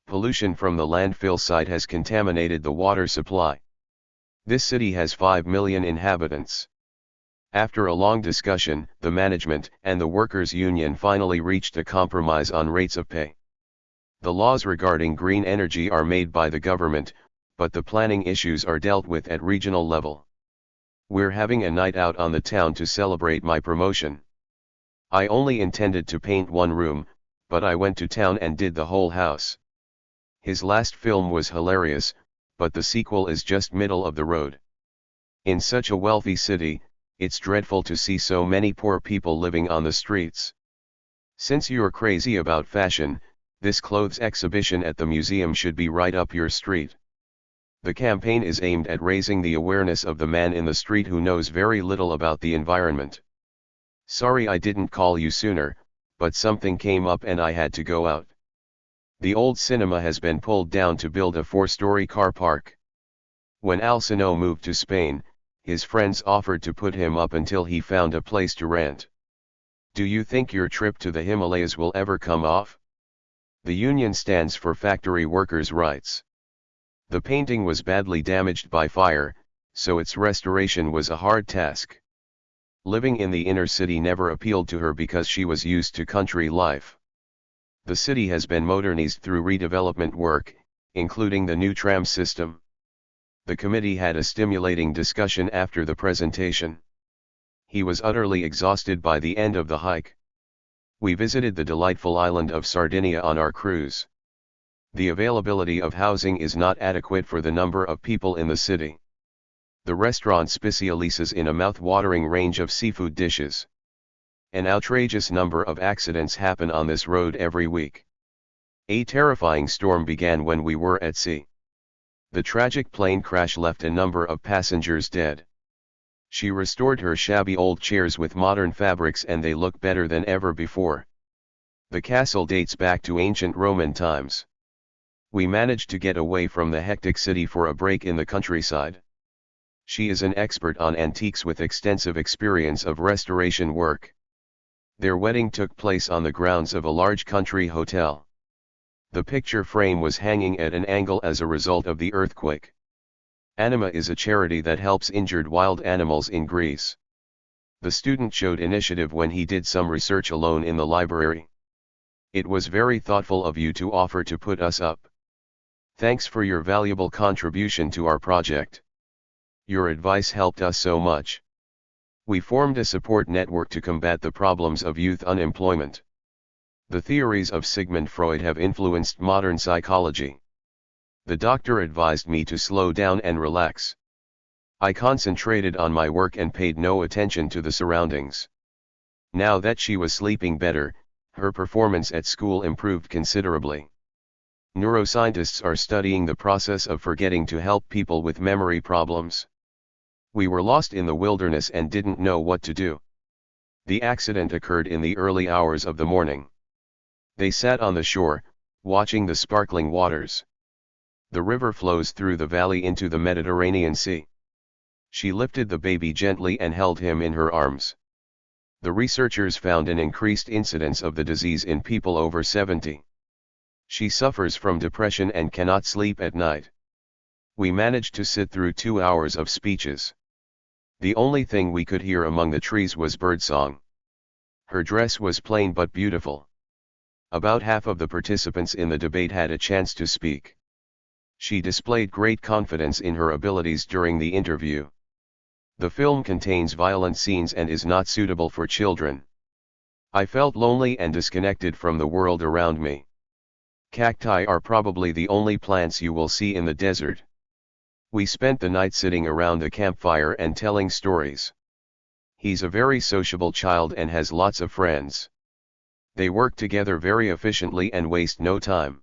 Pollution from the landfill site has contaminated the water supply. This city has 5 million inhabitants. After a long discussion, the management and the workers' union finally reached a compromise on rates of pay. The laws regarding green energy are made by the government, but the planning issues are dealt with at regional level. We're having a night out on the town to celebrate my promotion. I only intended to paint one room, but I went to town and did the whole house. His last film was hilarious, but the sequel is just middle of the road. In such a wealthy city, it's dreadful to see so many poor people living on the streets. Since you're crazy about fashion, this clothes exhibition at the museum should be right up your street. The campaign is aimed at raising the awareness of the man in the street who knows very little about the environment. Sorry I didn't call you sooner, but something came up and I had to go out. The old cinema has been pulled down to build a 4-story car park. When Alcino moved to Spain, his friends offered to put him up until he found a place to rent. Do you think your trip to the Himalayas will ever come off? The union stands for factory workers' rights. The painting was badly damaged by fire, so its restoration was a hard task. Living in the inner city never appealed to her because she was used to country life. The city has been modernized through redevelopment work, including the new tram system. The committee had a stimulating discussion after the presentation. He was utterly exhausted by the end of the hike. We visited the delightful island of Sardinia on our cruise. The availability of housing is not adequate for the number of people in the city. The restaurant specializes in a mouth-watering range of seafood dishes. An outrageous number of accidents happen on this road every week. A terrifying storm began when we were at sea. The tragic plane crash left a number of passengers dead. She restored her shabby old chairs with modern fabrics and they look better than ever before. The castle dates back to ancient Roman times. We managed to get away from the hectic city for a break in the countryside. She is an expert on antiques with extensive experience of restoration work. Their wedding took place on the grounds of a large country hotel. The picture frame was hanging at an angle as a result of the earthquake. Anima is a charity that helps injured wild animals in Greece. The student showed initiative when he did some research alone in the library. It was very thoughtful of you to offer to put us up. Thanks for your valuable contribution to our project. Your advice helped us so much. We formed a support network to combat the problems of youth unemployment. The theories of Sigmund Freud have influenced modern psychology. The doctor advised me to slow down and relax. I concentrated on my work and paid no attention to the surroundings. Now that she was sleeping better, her performance at school improved considerably. Neuroscientists are studying the process of forgetting to help people with memory problems. We were lost in the wilderness and didn't know what to do. The accident occurred in the early hours of the morning. They sat on the shore, watching the sparkling waters. The river flows through the valley into the Mediterranean Sea. She lifted the baby gently and held him in her arms. The researchers found an increased incidence of the disease in people over 70. She suffers from depression and cannot sleep at night. We managed to sit through 2 hours of speeches. The only thing we could hear among the trees was birdsong. Her dress was plain but beautiful. About half of the participants in the debate had a chance to speak. She displayed great confidence in her abilities during the interview. The film contains violent scenes and is not suitable for children. I felt lonely and disconnected from the world around me. Cacti are probably the only plants you will see in the desert. We spent the night sitting around the campfire and telling stories. He's a very sociable child and has lots of friends. They work together very efficiently and waste no time.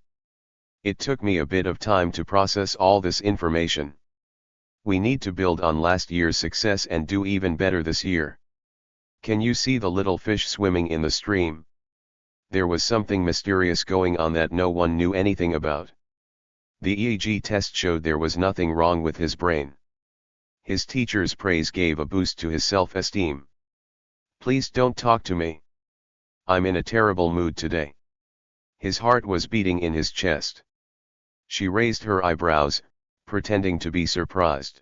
It took me a bit of time to process all this information. We need to build on last year's success and do even better this year. Can you see the little fish swimming in the stream? There was something mysterious going on that no one knew anything about. The EEG test showed there was nothing wrong with his brain. His teacher's praise gave a boost to his self-esteem. Please don't talk to me. I'm in a terrible mood today. His heart was beating in his chest. She raised her eyebrows, pretending to be surprised.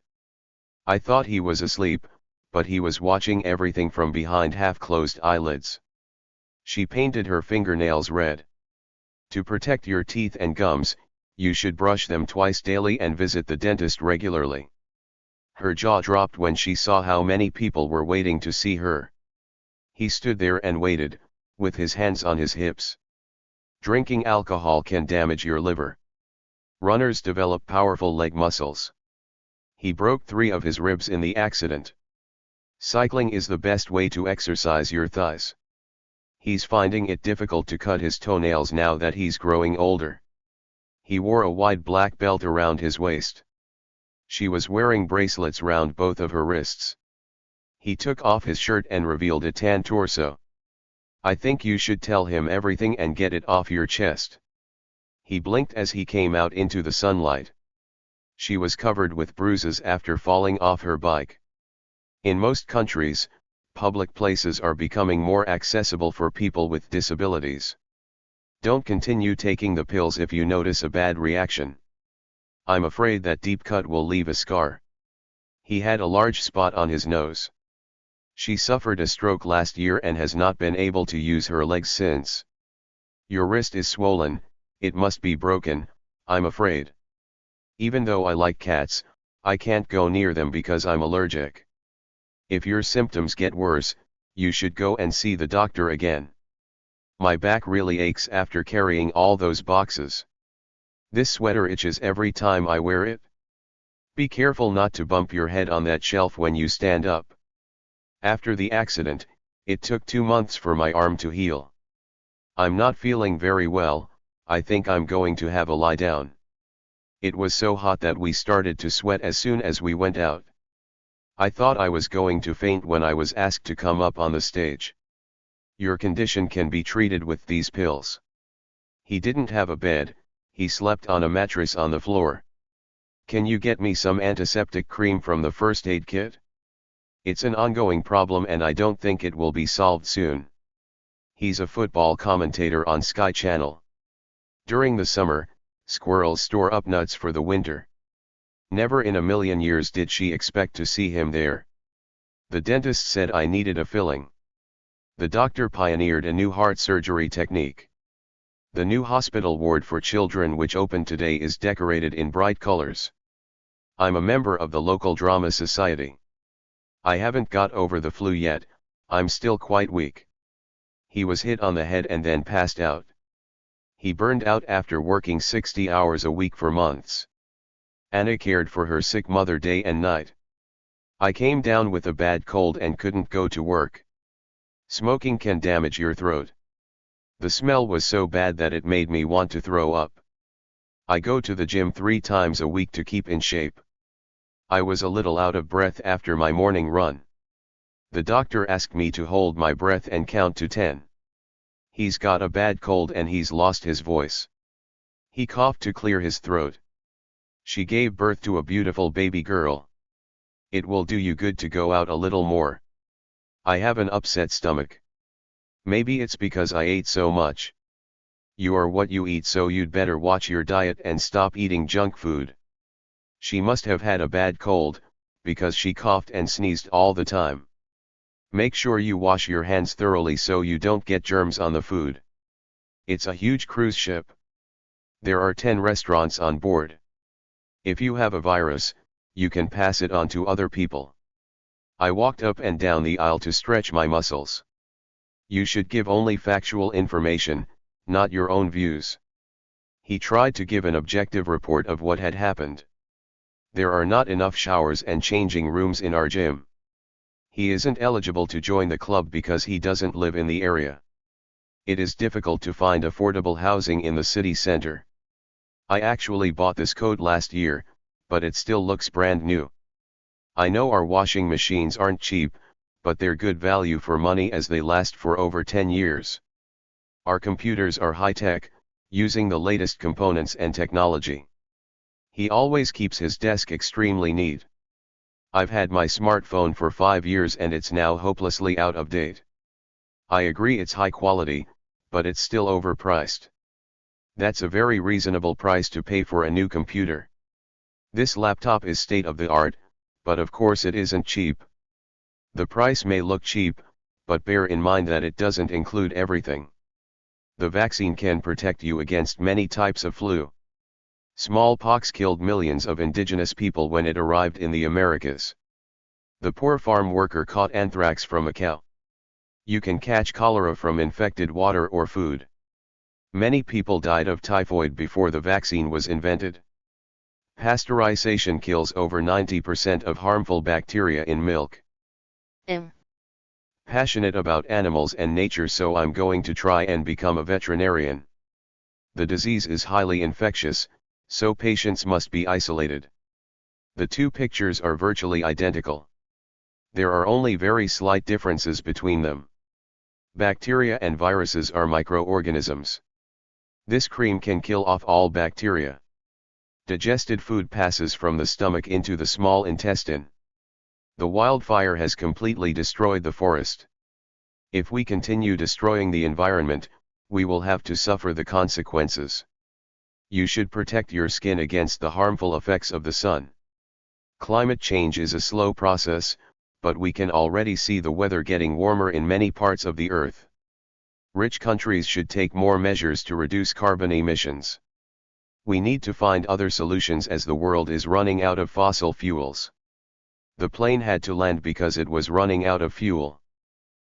I thought he was asleep, but he was watching everything from behind half-closed eyelids. She painted her fingernails red. To protect your teeth and gums, you should brush them twice daily and visit the dentist regularly. Her jaw dropped when she saw how many people were waiting to see her. He stood there and waited, with his hands on his hips. Drinking alcohol can damage your liver. Runners develop powerful leg muscles. He broke 3 of his ribs in the accident. Cycling is the best way to exercise your thighs. He's finding it difficult to cut his toenails now that he's growing older. He wore a wide black belt around his waist. She was wearing bracelets round both of her wrists. He took off his shirt and revealed a tan torso. I think you should tell him everything and get it off your chest. He blinked as he came out into the sunlight. She was covered with bruises after falling off her bike. In most countries, public places are becoming more accessible for people with disabilities. Don't continue taking the pills if you notice a bad reaction. I'm afraid that deep cut will leave a scar. He had a large spot on his nose. She suffered a stroke last year and has not been able to use her legs since. Your wrist is swollen, it must be broken, I'm afraid. Even though I like cats, I can't go near them because I'm allergic. If your symptoms get worse, you should go and see the doctor again. My back really aches after carrying all those boxes. This sweater itches every time I wear it. Be careful not to bump your head on that shelf when you stand up. After the accident, it took 2 months for my arm to heal. I'm not feeling very well, I think I'm going to have a lie down. It was so hot that we started to sweat as soon as we went out. I thought I was going to faint when I was asked to come up on the stage. Your condition can be treated with these pills. He didn't have a bed, he slept on a mattress on the floor. Can you get me some antiseptic cream from the first aid kit? It's an ongoing problem and I don't think it will be solved soon. He's a football commentator on Sky Channel. During the summer, squirrels store up nuts for the winter. Never in a million years did she expect to see him there. The dentist said I needed a filling. The doctor pioneered a new heart surgery technique. The new hospital ward for children which opened today is decorated in bright colors. I'm a member of the local drama society. I haven't got over the flu yet, I'm still quite weak. He was hit on the head and then passed out. He burned out after working 60 hours a week for months. Anna cared for her sick mother day and night. I came down with a bad cold and couldn't go to work. Smoking can damage your throat. The smell was so bad that it made me want to throw up. I go to the gym 3 times a week to keep in shape. I was a little out of breath after my morning run. The doctor asked me to hold my breath and count to 10. He's got a bad cold and he's lost his voice. He coughed to clear his throat. She gave birth to a beautiful baby girl. It will do you good to go out a little more. I have an upset stomach. Maybe it's because I ate so much. You are what you eat, so you'd better watch your diet and stop eating junk food. She must have had a bad cold, because she coughed and sneezed all the time. Make sure you wash your hands thoroughly so you don't get germs on the food. It's a huge cruise ship. There are 10 restaurants on board. If you have a virus, you can pass it on to other people. I walked up and down the aisle to stretch my muscles. You should give only factual information, not your own views. He tried to give an objective report of what had happened. There are not enough showers and changing rooms in our gym. He isn't eligible to join the club because he doesn't live in the area. It is difficult to find affordable housing in the city center. I actually bought this coat last year, but it still looks brand new. I know our washing machines aren't cheap, but they're good value for money as they last for over 10 years. Our computers are high-tech, using the latest components and technology. He always keeps his desk extremely neat. I've had my smartphone for 5 years and it's now hopelessly out of date. I agree it's high quality, but it's still overpriced. That's a very reasonable price to pay for a new computer. This laptop is state-of-the-art, but of course it isn't cheap. The price may look cheap, but bear in mind that it doesn't include everything. The vaccine can protect you against many types of flu. Smallpox killed millions of indigenous people when it arrived in the Americas. The poor farm worker caught anthrax from a cow. You can catch cholera from infected water or food. Many people died of typhoid before the vaccine was invented. Pasteurization kills over 90% of harmful bacteria in milk. Passionate about animals and nature, so I'm going to try and become a veterinarian. The disease is highly infectious, so patients must be isolated. The 2 pictures are virtually identical. There are only very slight differences between them. Bacteria and viruses are microorganisms. This cream can kill off all bacteria. Digested food passes from the stomach into the small intestine. The wildfire has completely destroyed the forest. If we continue destroying the environment, we will have to suffer the consequences. You should protect your skin against the harmful effects of the sun. Climate change is a slow process, but we can already see the weather getting warmer in many parts of the earth. Rich countries should take more measures to reduce carbon emissions. We need to find other solutions as the world is running out of fossil fuels. The plane had to land because it was running out of fuel.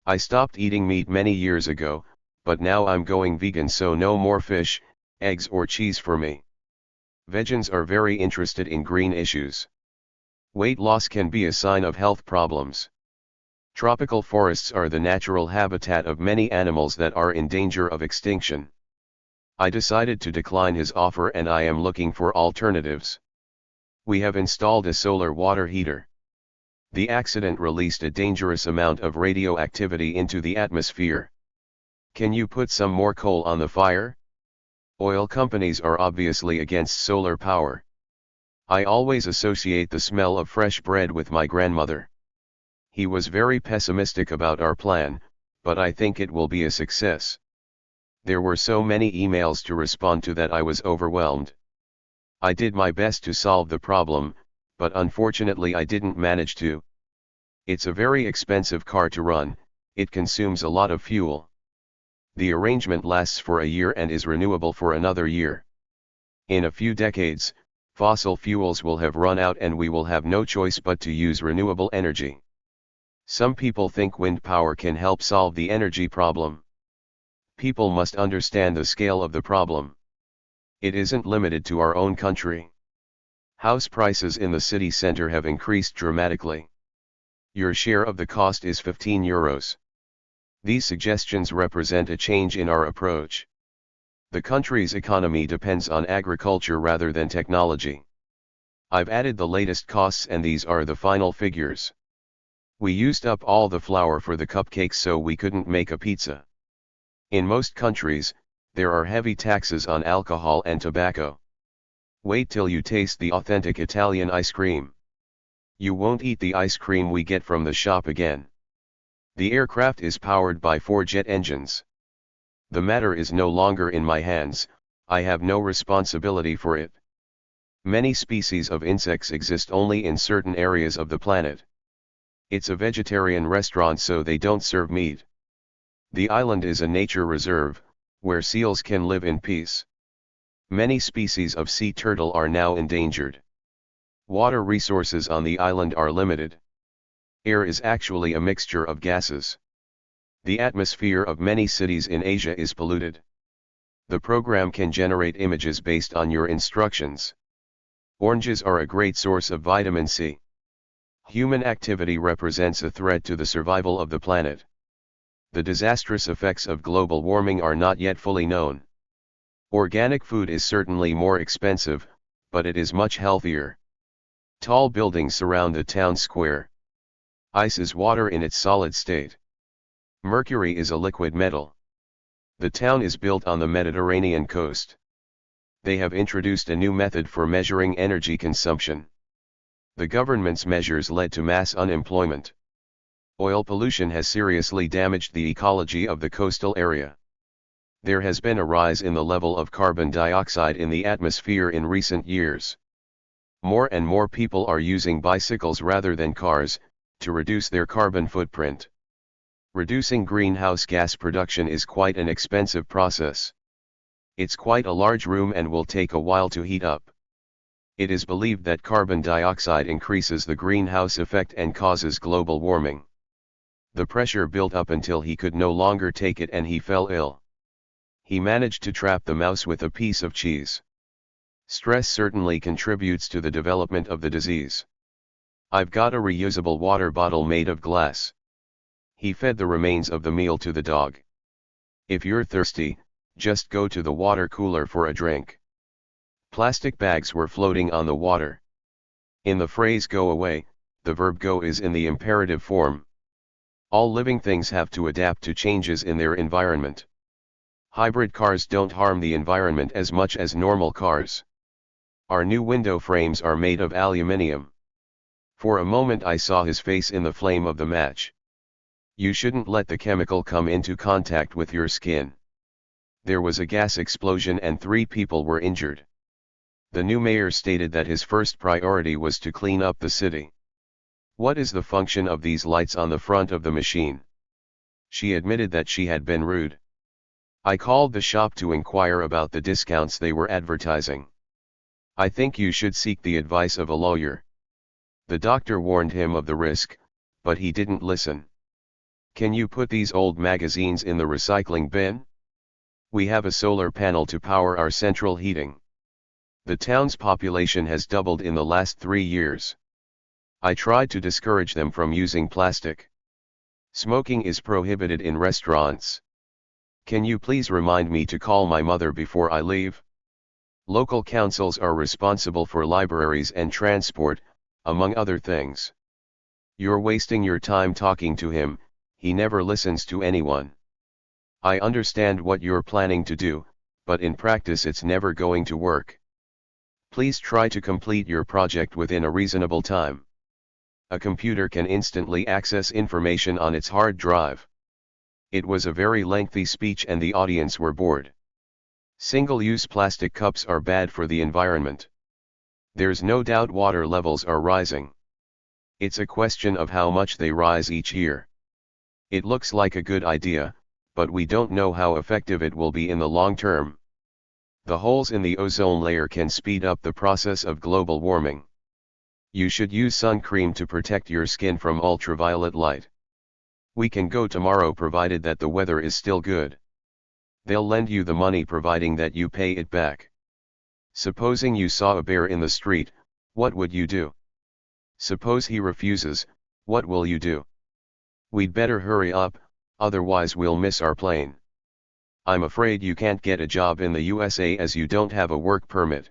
I stopped eating meat many years ago, but now I'm going vegan, so no more fish, eggs or cheese for me. Vegans are very interested in green issues. Weight loss can be a sign of health problems. Tropical forests are the natural habitat of many animals that are in danger of extinction. I decided to decline his offer and I am looking for alternatives. We have installed a solar water heater. The accident released a dangerous amount of radioactivity into the atmosphere. Can you put some more coal on the fire? Oil companies are obviously against solar power. I always associate the smell of fresh bread with my grandmother. He was very pessimistic about our plan, but I think it will be a success. There were so many emails to respond to that I was overwhelmed. I did my best to solve the problem, but unfortunately I didn't manage to. It's a very expensive car to run, it consumes a lot of fuel. The arrangement lasts for a year and is renewable for another year. In a few decades, fossil fuels will have run out and we will have no choice but to use renewable energy. Some people think wind power can help solve the energy problem. People must understand the scale of the problem. It isn't limited to our own country. House prices in the city center have increased dramatically. Your share of the cost is 15 euros. These suggestions represent a change in our approach. The country's economy depends on agriculture rather than technology. I've added the latest costs and these are the final figures. We used up all the flour for the cupcakes so we couldn't make a pizza. In most countries, there are heavy taxes on alcohol and tobacco. Wait till you taste the authentic Italian ice cream. You won't eat the ice cream we get from the shop again. The aircraft is powered by 4 jet engines. The matter is no longer in my hands, I have no responsibility for it. Many species of insects exist only in certain areas of the planet. It's a vegetarian restaurant so they don't serve meat. The island is a nature reserve, where seals can live in peace. Many species of sea turtle are now endangered. Water resources on the island are limited. Air is actually a mixture of gases. The atmosphere of many cities in Asia is polluted. The program can generate images based on your instructions. Oranges are a great source of vitamin C. Human activity represents a threat to the survival of the planet. The disastrous effects of global warming are not yet fully known. Organic food is certainly more expensive, but it is much healthier. Tall buildings surround the town square. Ice is water in its solid state. Mercury is a liquid metal. The town is built on the Mediterranean coast. They have introduced a new method for measuring energy consumption. The government's measures led to mass unemployment. Oil pollution has seriously damaged the ecology of the coastal area. There has been a rise in the level of carbon dioxide in the atmosphere in recent years. More and more people are using bicycles rather than cars, to reduce their carbon footprint. Reducing greenhouse gas production is quite an expensive process. It's quite a large room and will take a while to heat up. It is believed that carbon dioxide increases the greenhouse effect and causes global warming. The pressure built up until he could no longer take it and he fell ill. He managed to trap the mouse with a piece of cheese. Stress certainly contributes to the development of the disease. I've got a reusable water bottle made of glass. He fed the remains of the meal to the dog. If you're thirsty, just go to the water cooler for a drink. Plastic bags were floating on the water. In the phrase go away, the verb go is in the imperative form. All living things have to adapt to changes in their environment. Hybrid cars don't harm the environment as much as normal cars. Our new window frames are made of aluminium. For a moment I saw his face in the flame of the match. You shouldn't let the chemical come into contact with your skin. There was a gas explosion and 3 people were injured. The new mayor stated that his first priority was to clean up the city. What is the function of these lights on the front of the machine? She admitted that she had been rude. I called the shop to inquire about the discounts they were advertising. I think you should seek the advice of a lawyer. The doctor warned him of the risk, but he didn't listen. Can you put these old magazines in the recycling bin? We have a solar panel to power our central heating. The town's population has doubled in the last 3 years. I tried to discourage them from using plastic. Smoking is prohibited in restaurants. Can you please remind me to call my mother before I leave? Local councils are responsible for libraries and transport, among other things. You're wasting your time talking to him, he never listens to anyone. I understand what you're planning to do, but in practice it's never going to work. Please try to complete your project within a reasonable time. A computer can instantly access information on its hard drive. It was a very lengthy speech and the audience were bored. Single-use plastic cups are bad for the environment. There's no doubt water levels are rising. It's a question of how much they rise each year. It looks like a good idea, but we don't know how effective it will be in the long term. The holes in the ozone layer can speed up the process of global warming. You should use sun cream to protect your skin from ultraviolet light. We can go tomorrow provided that the weather is still good. They'll lend you the money providing that you pay it back. Supposing you saw a bear in the street, What would you do? Suppose he refuses, what will you do? We'd better hurry up, otherwise we'll miss our plane. I'm afraid you can't get a job in the USA as you don't have a work permit.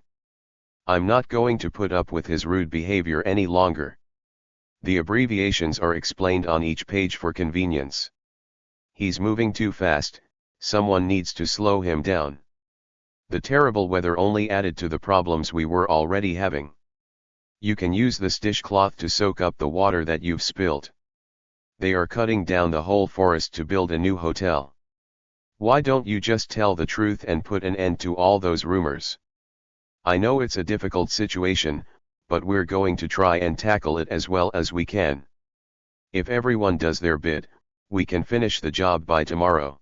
I'm not going to put up with his rude behavior any longer. The abbreviations are explained on each page for convenience. He's moving too fast, someone needs to slow him down. The terrible weather only added to the problems we were already having. You can use this dishcloth to soak up the water that you've spilled. They are cutting down the whole forest to build a new hotel. Why don't you just tell the truth and put an end to all those rumors? I know it's a difficult situation, but we're going to try and tackle it as well as we can. If everyone does their bit, we can finish the job by tomorrow.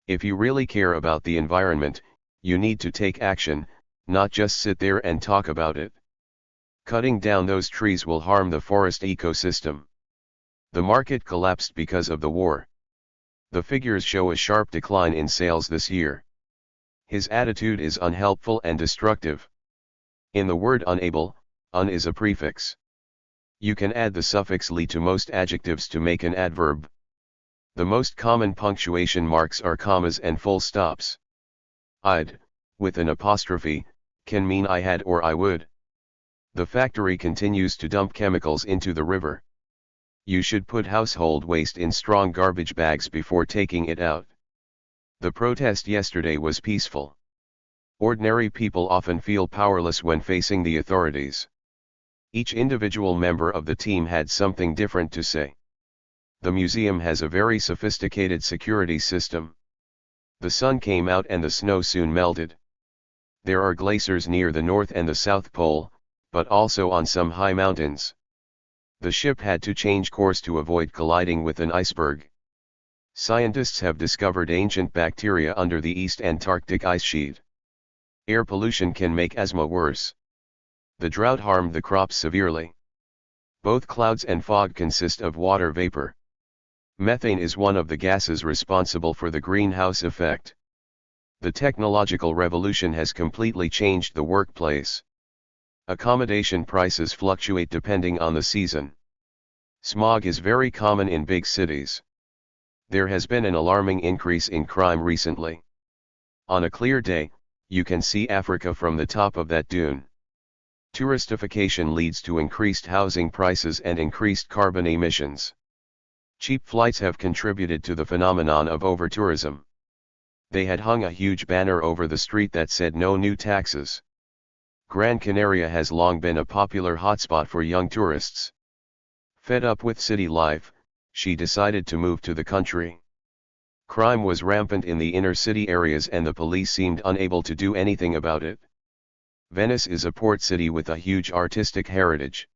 If you really care about the environment, you need to take action, not just sit there and talk about it. Cutting down those trees will harm the forest ecosystem. The market collapsed because of the war. The figures show a sharp decline in sales this year. His attitude is unhelpful and destructive. In the word unable, un is a prefix. You can add the suffix ly to most adjectives to make an adverb. The most common punctuation marks are commas and full stops. I'd, with an apostrophe, can mean I had or I would. The factory continues to dump chemicals into the river. You should put household waste in strong garbage bags before taking it out. The protest yesterday was peaceful. Ordinary people often feel powerless when facing the authorities. Each individual member of the team had something different to say. The museum has a very sophisticated security system. The sun came out and the snow soon melted. There are glaciers near the North and the South Pole, but also on some high mountains. The ship had to change course to avoid colliding with an iceberg. Scientists have discovered ancient bacteria under the East Antarctic ice sheet. Air pollution can make asthma worse. The drought harmed the crops severely. Both clouds and fog consist of water vapor. Methane is one of the gases responsible for the greenhouse effect. The technological revolution has completely changed the workplace. Accommodation prices fluctuate depending on the season. Smog is very common in big cities. There has been an alarming increase in crime recently. On a clear day, you can see Africa from the top of that dune. Touristification leads to increased housing prices and increased carbon emissions. Cheap flights have contributed to the phenomenon of over-tourism. They had hung a huge banner over the street that said no new taxes. Gran Canaria has long been a popular hotspot for young tourists. Fed up with city life, she decided to move to the country. Crime was rampant in the inner city areas and the police seemed unable to do anything about it. Venice is a port city with a huge artistic heritage.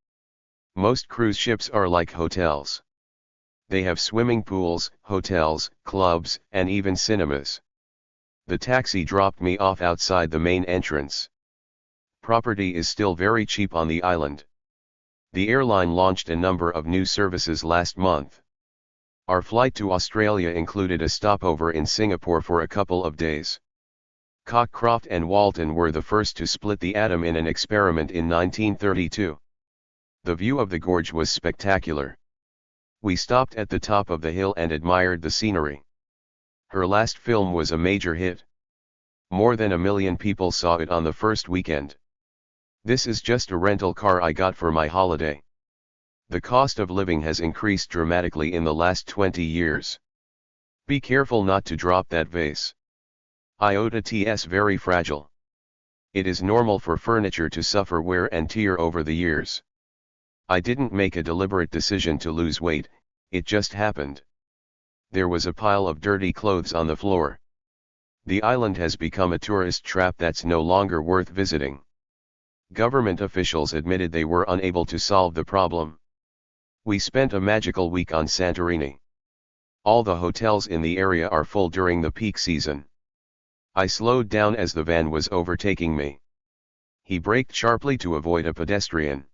Most cruise ships are like hotels. They have swimming pools, hotels, clubs, and even cinemas. The taxi dropped me off outside the main entrance. Property is still very cheap on the island. The airline launched a number of new services last month. Our flight to Australia included a stopover in Singapore for a couple of days. Cockcroft and Walton were the first to split the atom in an experiment in 1932. The view of the gorge was spectacular. We stopped at the top of the hill and admired the scenery. Her last film was a major hit. More than 1 million people saw it on the first weekend. This is just a rental car I got for my holiday. The cost of living has increased dramatically in the last 20 years. Be careful not to drop that vase. IOTA's very fragile. It is normal for furniture to suffer wear and tear over the years. I didn't make a deliberate decision to lose weight, it just happened. There was a pile of dirty clothes on the floor. The island has become a tourist trap that's no longer worth visiting. Government officials admitted they were unable to solve the problem. We spent a magical week on Santorini. All the hotels in the area are full during the peak season. I slowed down as the van was overtaking me. He braked sharply to avoid a pedestrian.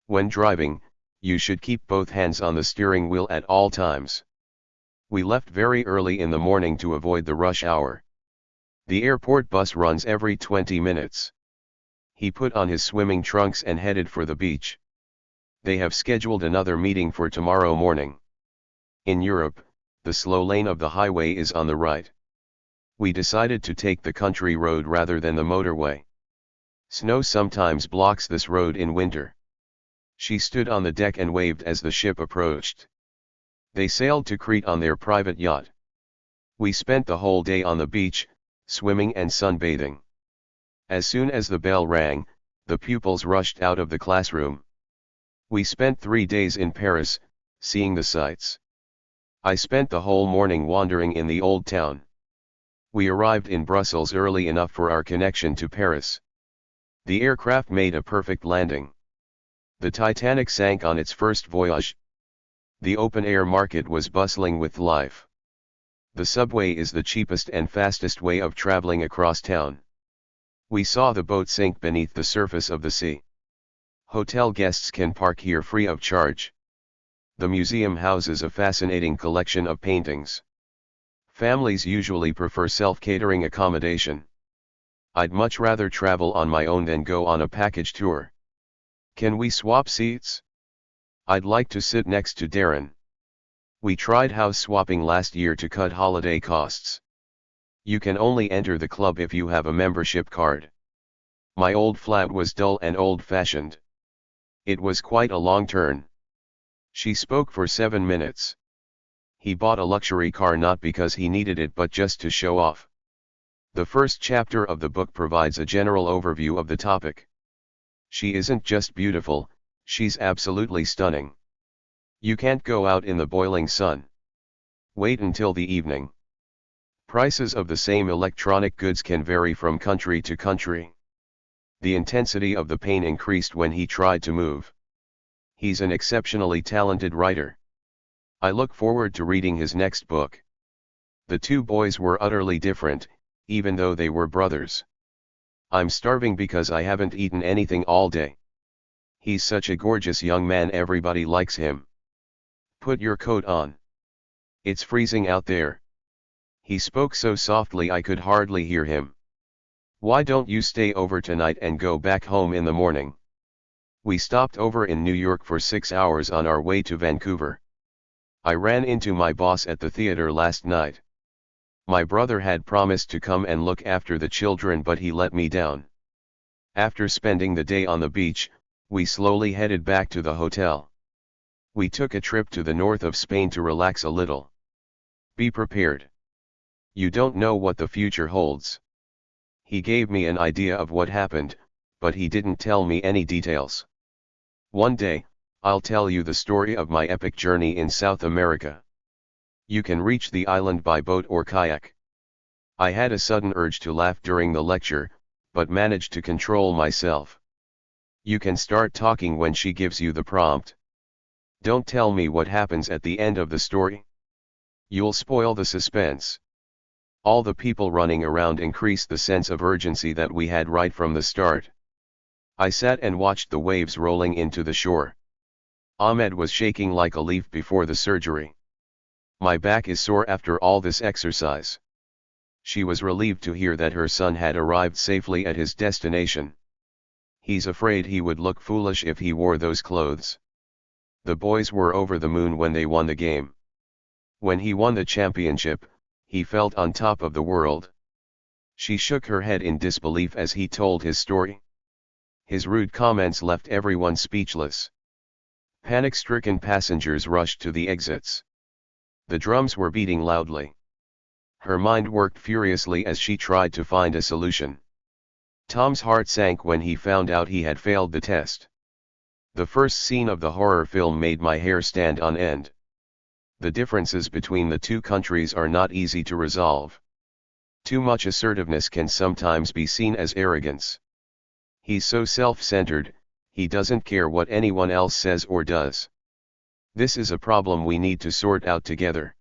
When driving, you should keep both hands on the steering wheel at all times. We left very early in the morning to avoid the rush hour. The airport bus runs every 20 minutes. He put on his swimming trunks and headed for the beach. They have scheduled another meeting for tomorrow morning. In Europe, the slow lane of the highway is on the right. We decided to take the country road rather than the motorway. Snow sometimes blocks this road in winter. She stood on the deck and waved as the ship approached. They sailed to Crete on their private yacht. We spent the whole day on the beach, swimming and sunbathing. As soon as the bell rang, the pupils rushed out of the classroom. We spent 3 days in Paris, seeing the sights. I spent the whole morning wandering in the old town. We arrived in Brussels early enough for our connection to Paris. The aircraft made a perfect landing. The Titanic sank on its first voyage. The open-air market was bustling with life. The subway is the cheapest and fastest way of traveling across town. We saw the boat sink beneath the surface of the sea. Hotel guests can park here free of charge. The museum houses a fascinating collection of paintings. Families usually prefer self-catering accommodation. I'd much rather travel on my own than go on a package tour. Can we swap seats? I'd like to sit next to Darren. We tried house swapping last year to cut holiday costs. You can only enter the club if you have a membership card. My old flat was dull and old-fashioned. It was quite a long turn. She spoke for 7 minutes. He bought a luxury car not because he needed it but just to show off. The first chapter of the book provides a general overview of the topic. She isn't just beautiful, she's absolutely stunning. You can't go out in the boiling sun. Wait until the evening. Prices of the same electronic goods can vary from country to country. The intensity of the pain increased when he tried to move. He's an exceptionally talented writer. I look forward to reading his next book. The two boys were utterly different, even though they were brothers. I'm starving because I haven't eaten anything all day. He's such a gorgeous young man, everybody likes him. Put your coat on. It's freezing out there. He spoke so softly I could hardly hear him. Why don't you stay over tonight and go back home in the morning? We stopped over in New York for 6 hours on our way to Vancouver. I ran into my boss at the theater last night. My brother had promised to come and look after the children but he let me down. After spending the day on the beach, we slowly headed back to the hotel. We took a trip to the north of Spain to relax a little. Be prepared. You don't know what the future holds. He gave me an idea of what happened, but he didn't tell me any details. One day, I'll tell you the story of my epic journey in South America. You can reach the island by boat or kayak. I had a sudden urge to laugh during the lecture, but managed to control myself. You can start talking when she gives you the prompt. Don't tell me what happens at the end of the story. You'll spoil the suspense. All the people running around increased the sense of urgency that we had right from the start. I sat and watched the waves rolling into the shore. Ahmed was shaking like a leaf before the surgery. My back is sore after all this exercise. She was relieved to hear that her son had arrived safely at his destination. He's afraid he would look foolish if he wore those clothes. The boys were over the moon when they won the game. When he won the championship, he felt on top of the world. She shook her head in disbelief as he told his story. His rude comments left everyone speechless. Panic-stricken passengers rushed to the exits. The drums were beating loudly. Her mind worked furiously as she tried to find a solution. Tom's heart sank when he found out he had failed the test. The first scene of the horror film made my hair stand on end. The differences between the two countries are not easy to resolve. Too much assertiveness can sometimes be seen as arrogance. He's so self-centered, he doesn't care what anyone else says or does. This is a problem we need to sort out together.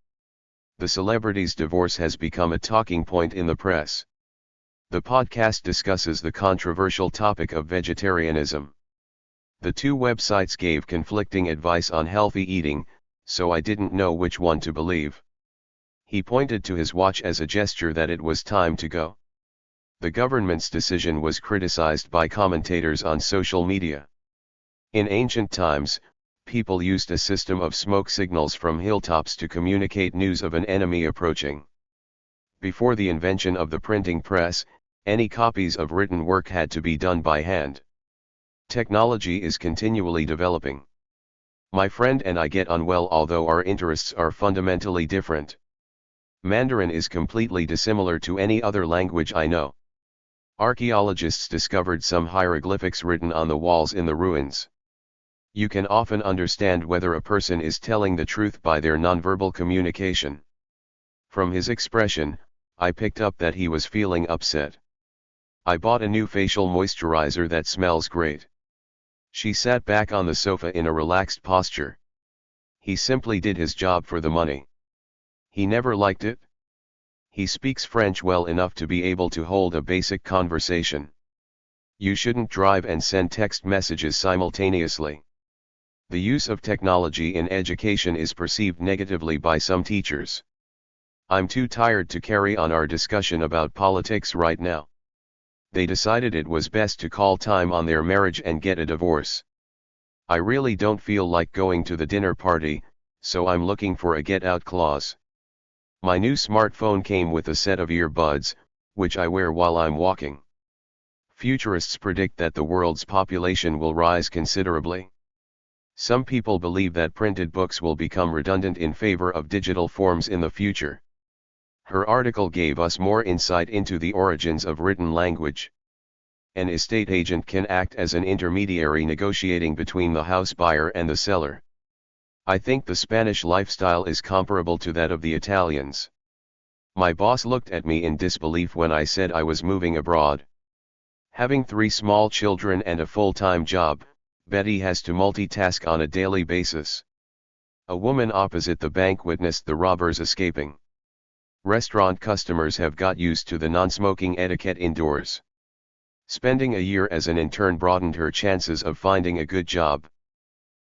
The celebrity's divorce has become a talking point in the press. The podcast discusses the controversial topic of vegetarianism. The two websites gave conflicting advice on healthy eating, so I didn't know which one to believe. He pointed to his watch as a gesture that it was time to go. The government's decision was criticized by commentators on social media. In ancient times, people used a system of smoke signals from hilltops to communicate news of an enemy approaching. Before the invention of the printing press, any copies of written work had to be done by hand. Technology is continually developing. My friend and I get on well, although our interests are fundamentally different. Mandarin is completely dissimilar to any other language I know. Archaeologists discovered some hieroglyphics written on the walls in the ruins. You can often understand whether a person is telling the truth by their nonverbal communication. From his expression, I picked up that he was feeling upset. I bought a new facial moisturizer that smells great. She sat back on the sofa in a relaxed posture. He simply did his job for the money. He never liked it. He speaks French well enough to be able to hold a basic conversation. You shouldn't drive and send text messages simultaneously. The use of technology in education is perceived negatively by some teachers. I'm too tired to carry on our discussion about politics right now. They decided it was best to call time on their marriage and get a divorce. I really don't feel like going to the dinner party, so I'm looking for a get-out clause. My new smartphone came with a set of earbuds, which I wear while I'm walking. Futurists predict that the world's population will rise considerably. Some people believe that printed books will become redundant in favor of digital forms in the future. Her article gave us more insight into the origins of written language. An estate agent can act as an intermediary negotiating between the house buyer and the seller. I think the Spanish lifestyle is comparable to that of the Italians. My boss looked at me in disbelief when I said I was moving abroad. Having 3 small children and a full-time job, Betty has to multitask on a daily basis. A woman opposite the bank witnessed the robbers escaping. Restaurant customers have got used to the non-smoking etiquette indoors. Spending a year as an intern broadened her chances of finding a good job.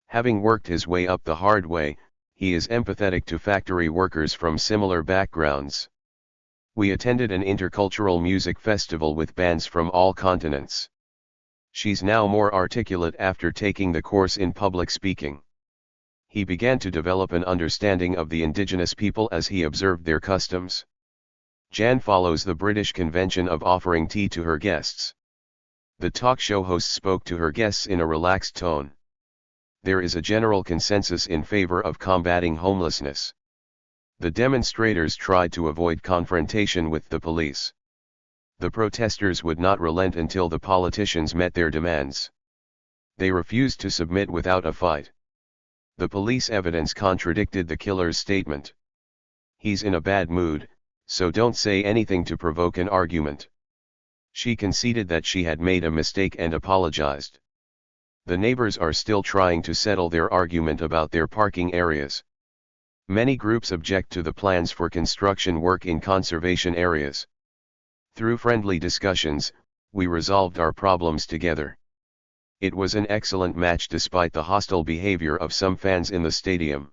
Having worked his way up the hard way, he is empathetic to factory workers from similar backgrounds. We attended an intercultural music festival with bands from all continents. She's now more articulate after taking the course in public speaking. He began to develop an understanding of the indigenous people as he observed their customs. Jan follows the British convention of offering tea to her guests. The talk show host spoke to her guests in a relaxed tone. There is a general consensus in favor of combating homelessness. The demonstrators tried to avoid confrontation with the police. The protesters would not relent until the politicians met their demands. They refused to submit without a fight. The police evidence contradicted the killer's statement. He's in a bad mood, so don't say anything to provoke an argument. She conceded that she had made a mistake and apologized. The neighbors are still trying to settle their argument about their parking areas. Many groups object to the plans for construction work in conservation areas. Through friendly discussions, we resolved our problems together. It was an excellent match despite the hostile behavior of some fans in the stadium.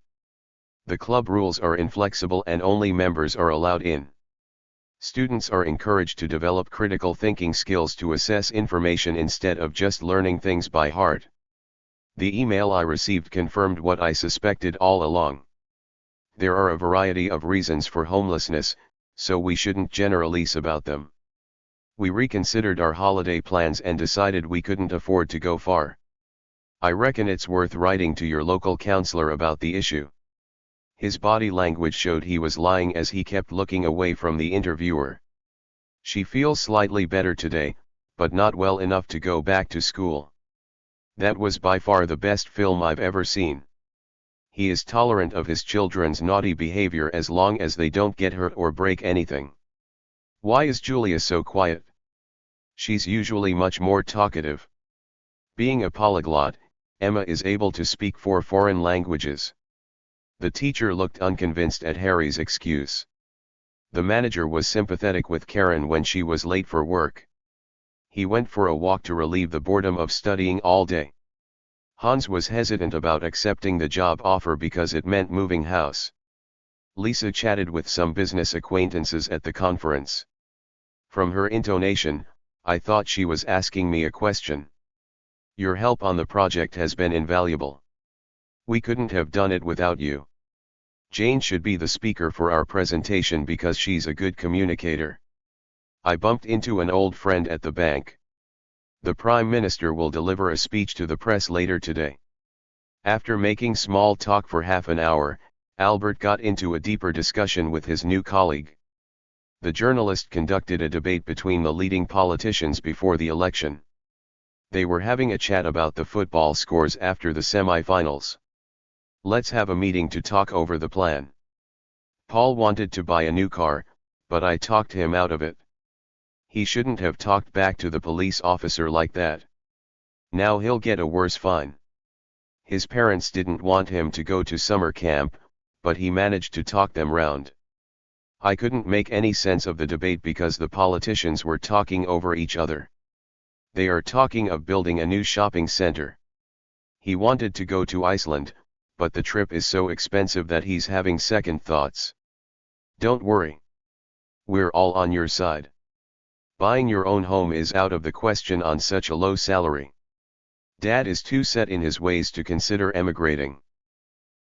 The club rules are inflexible and only members are allowed in. Students are encouraged to develop critical thinking skills to assess information instead of just learning things by heart. The email I received confirmed what I suspected all along. There are a variety of reasons for homelessness, so we shouldn't generalize about them. We reconsidered our holiday plans and decided we couldn't afford to go far. I reckon it's worth writing to your local counselor about the issue. His body language showed he was lying as he kept looking away from the interviewer. She feels slightly better today, but not well enough to go back to school. That was by far the best film I've ever seen. He is tolerant of his children's naughty behavior as long as they don't get hurt or break anything. Why is Julia so quiet? She's usually much more talkative. Being a polyglot, Emma is able to speak 4 foreign languages. The teacher looked unconvinced at Harry's excuse. The manager was sympathetic with Karen when she was late for work. He went for a walk to relieve the boredom of studying all day. Hans was hesitant about accepting the job offer because it meant moving house. Lisa chatted with some business acquaintances at the conference. From her intonation, I thought she was asking me a question. Your help on the project has been invaluable. We couldn't have done it without you. Jane should be the speaker for our presentation because she's a good communicator. I bumped into an old friend at the bank. The Prime Minister will deliver a speech to the press later today. After making small talk for half an hour, Albert got into a deeper discussion with his new colleague. The journalist conducted a debate between the leading politicians before the election. They were having a chat about the football scores after the semi-finals. Let's have a meeting to talk over the plan. Paul wanted to buy a new car, but I talked him out of it. He shouldn't have talked back to the police officer like that. Now he'll get a worse fine. His parents didn't want him to go to summer camp, but he managed to talk them round. I couldn't make any sense of the debate because the politicians were talking over each other. They are talking of building a new shopping center. He wanted to go to Iceland, but the trip is so expensive that he's having second thoughts. Don't worry. We're all on your side. Buying your own home is out of the question on such a low salary. Dad is too set in his ways to consider emigrating.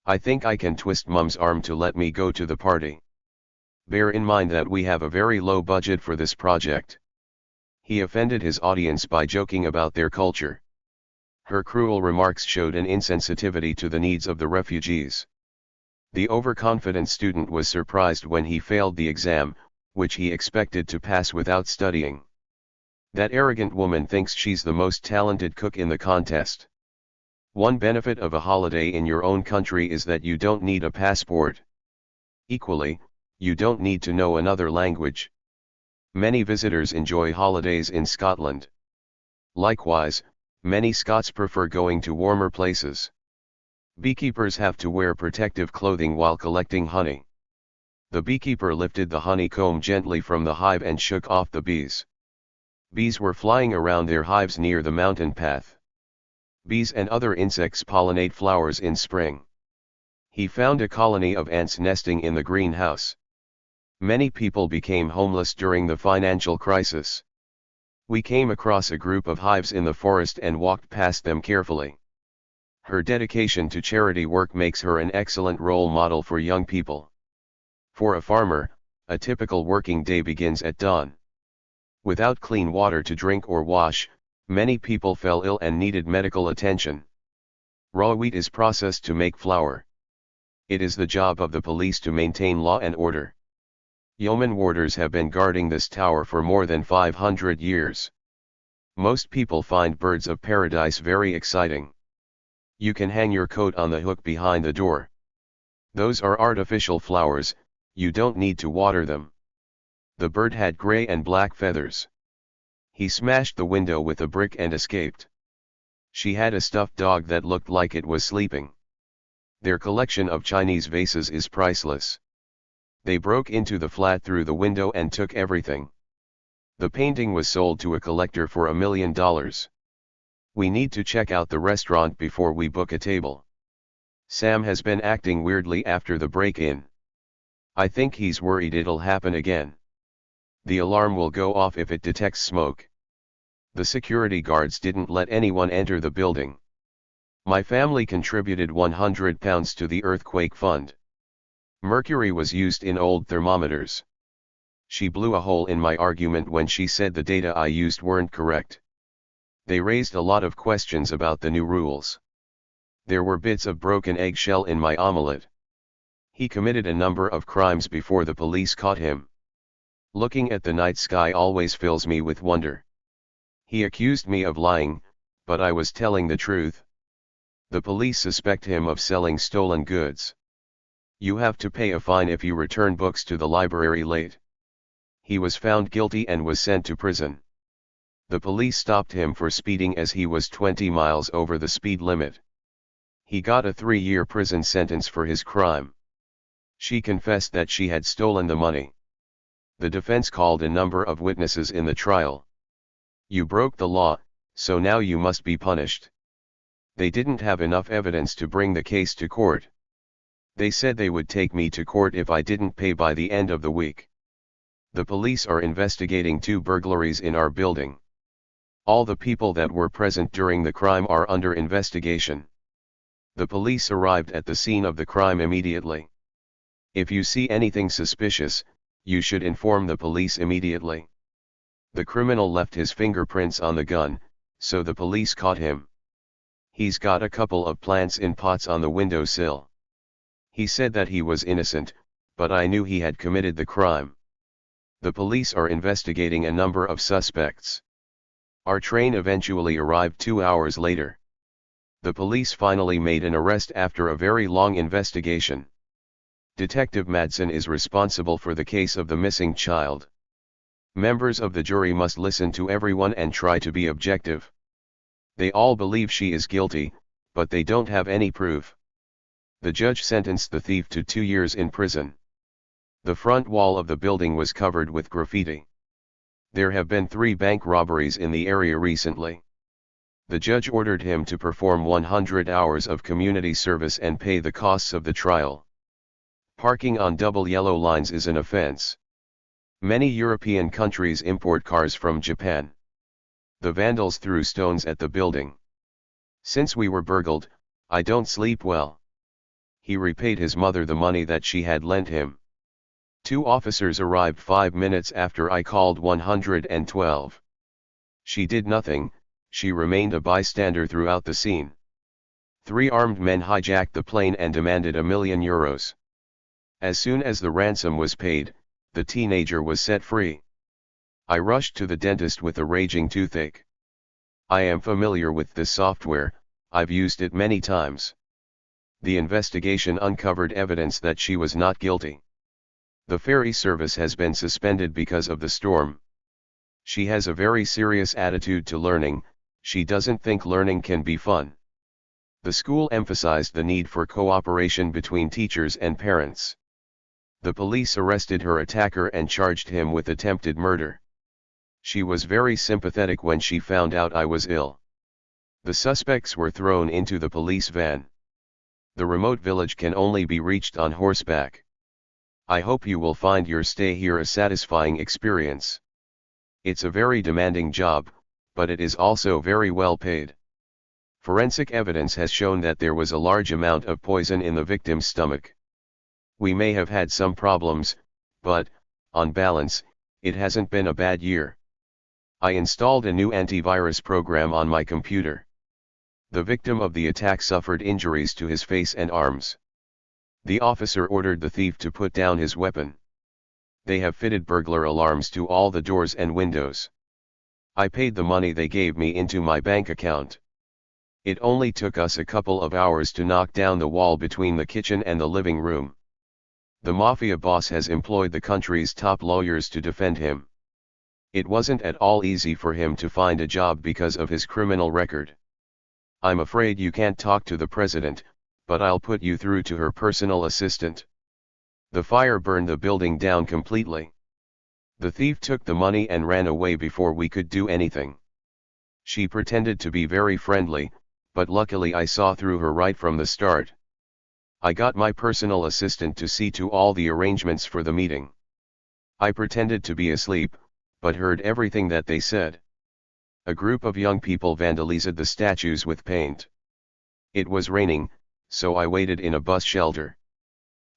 I think I can twist Mum's arm to let me go to the party. Bear in mind that we have a very low budget for this project. He offended his audience by joking about their culture. Her cruel remarks showed an insensitivity to the needs of the refugees. The overconfident student was surprised when he failed the exam, which he expected to pass without studying. That arrogant woman thinks she's the most talented cook in the contest. One benefit of a holiday in your own country is that you don't need a passport. Equally, you don't need to know another language. Many visitors enjoy holidays in Scotland. Likewise, many Scots prefer going to warmer places. Beekeepers have to wear protective clothing while collecting honey. The beekeeper lifted the honeycomb gently from the hive and shook off the bees. Bees were flying around their hives near the mountain path. Bees and other insects pollinate flowers in spring. He found a colony of ants nesting in the greenhouse. Many people became homeless during the financial crisis. We came across a group of hives in the forest and walked past them carefully. Her dedication to charity work makes her an excellent role model for young people. For a farmer, a typical working day begins at dawn. Without clean water to drink or wash, many people fell ill and needed medical attention. Raw wheat is processed to make flour. It is the job of the police to maintain law and order. Yeoman warders have been guarding this tower for more than 500 years. Most people find birds of paradise very exciting. You can hang your coat on the hook behind the door. Those are artificial flowers, you don't need to water them. The bird had gray and black feathers. He smashed the window with a brick and escaped. She had a stuffed dog that looked like it was sleeping. Their collection of Chinese vases is priceless. They broke into the flat through the window and took everything. The painting was sold to a collector for $1 million. We need to check out the restaurant before we book a table. Sam has been acting weirdly after the break-in. I think he's worried it'll happen again. The alarm will go off if it detects smoke. The security guards didn't let anyone enter the building. My family contributed £100 to the earthquake fund. Mercury was used in old thermometers. She blew a hole in my argument when she said the data I used weren't correct. They raised a lot of questions about the new rules. There were bits of broken eggshell in my omelette. He committed a number of crimes before the police caught him. Looking at the night sky always fills me with wonder. He accused me of lying, but I was telling the truth. The police suspect him of selling stolen goods. You have to pay a fine if you return books to the library late. He was found guilty and was sent to prison. The police stopped him for speeding as he was 20 miles over the speed limit. He got a 3-year prison sentence for his crime. She confessed that she had stolen the money. The defense called a number of witnesses in the trial. You broke the law, so now you must be punished. They didn't have enough evidence to bring the case to court. They said they would take me to court if I didn't pay by the end of the week. The police are investigating 2 burglaries in our building. All the people that were present during the crime are under investigation. The police arrived at the scene of the crime immediately. If you see anything suspicious, you should inform the police immediately. The criminal left his fingerprints on the gun, so the police caught him. He's got a couple of plants in pots on the windowsill. He said that he was innocent, but I knew he had committed the crime. The police are investigating a number of suspects. Our train eventually arrived 2 hours later. The police finally made an arrest after a very long investigation. Detective Madsen is responsible for the case of the missing child. Members of the jury must listen to everyone and try to be objective. They all believe she is guilty, but they don't have any proof. The judge sentenced the thief to 2 years in prison. The front wall of the building was covered with graffiti. There have been 3 bank robberies in the area recently. The judge ordered him to perform 100 hours of community service and pay the costs of the trial. Parking on double yellow lines is an offense. Many European countries import cars from Japan. The vandals threw stones at the building. Since we were burgled, I don't sleep well. He repaid his mother the money that she had lent him. 2 officers arrived 5 minutes after I called 112. She did nothing, she remained a bystander throughout the scene. 3 armed men hijacked the plane and demanded €1,000,000. As soon as the ransom was paid, the teenager was set free. I rushed to the dentist with a raging toothache. I am familiar with this software, I've used it many times. The investigation uncovered evidence that she was not guilty. The ferry service has been suspended because of the storm. She has a very serious attitude to learning, she doesn't think learning can be fun. The school emphasized the need for cooperation between teachers and parents. The police arrested her attacker and charged him with attempted murder. She was very sympathetic when she found out I was ill. The suspects were thrown into the police van. The remote village can only be reached on horseback. I hope you will find your stay here a satisfying experience. It's a very demanding job, but it is also very well paid. Forensic evidence has shown that there was a large amount of poison in the victim's stomach. We may have had some problems, but, on balance, it hasn't been a bad year. I installed a new antivirus program on my computer. The victim of the attack suffered injuries to his face and arms. The officer ordered the thief to put down his weapon. They have fitted burglar alarms to all the doors and windows. I paid the money they gave me into my bank account. It only took us a couple of hours to knock down the wall between the kitchen and the living room. The mafia boss has employed the country's top lawyers to defend him. It wasn't at all easy for him to find a job because of his criminal record. I'm afraid you can't talk to the president, but I'll put you through to her personal assistant. The fire burned the building down completely. The thief took the money and ran away before we could do anything. She pretended to be very friendly, but luckily I saw through her right from the start. I got my personal assistant to see to all the arrangements for the meeting. I pretended to be asleep, but heard everything that they said. A group of young people vandalized the statues with paint. It was raining, so I waited in a bus shelter.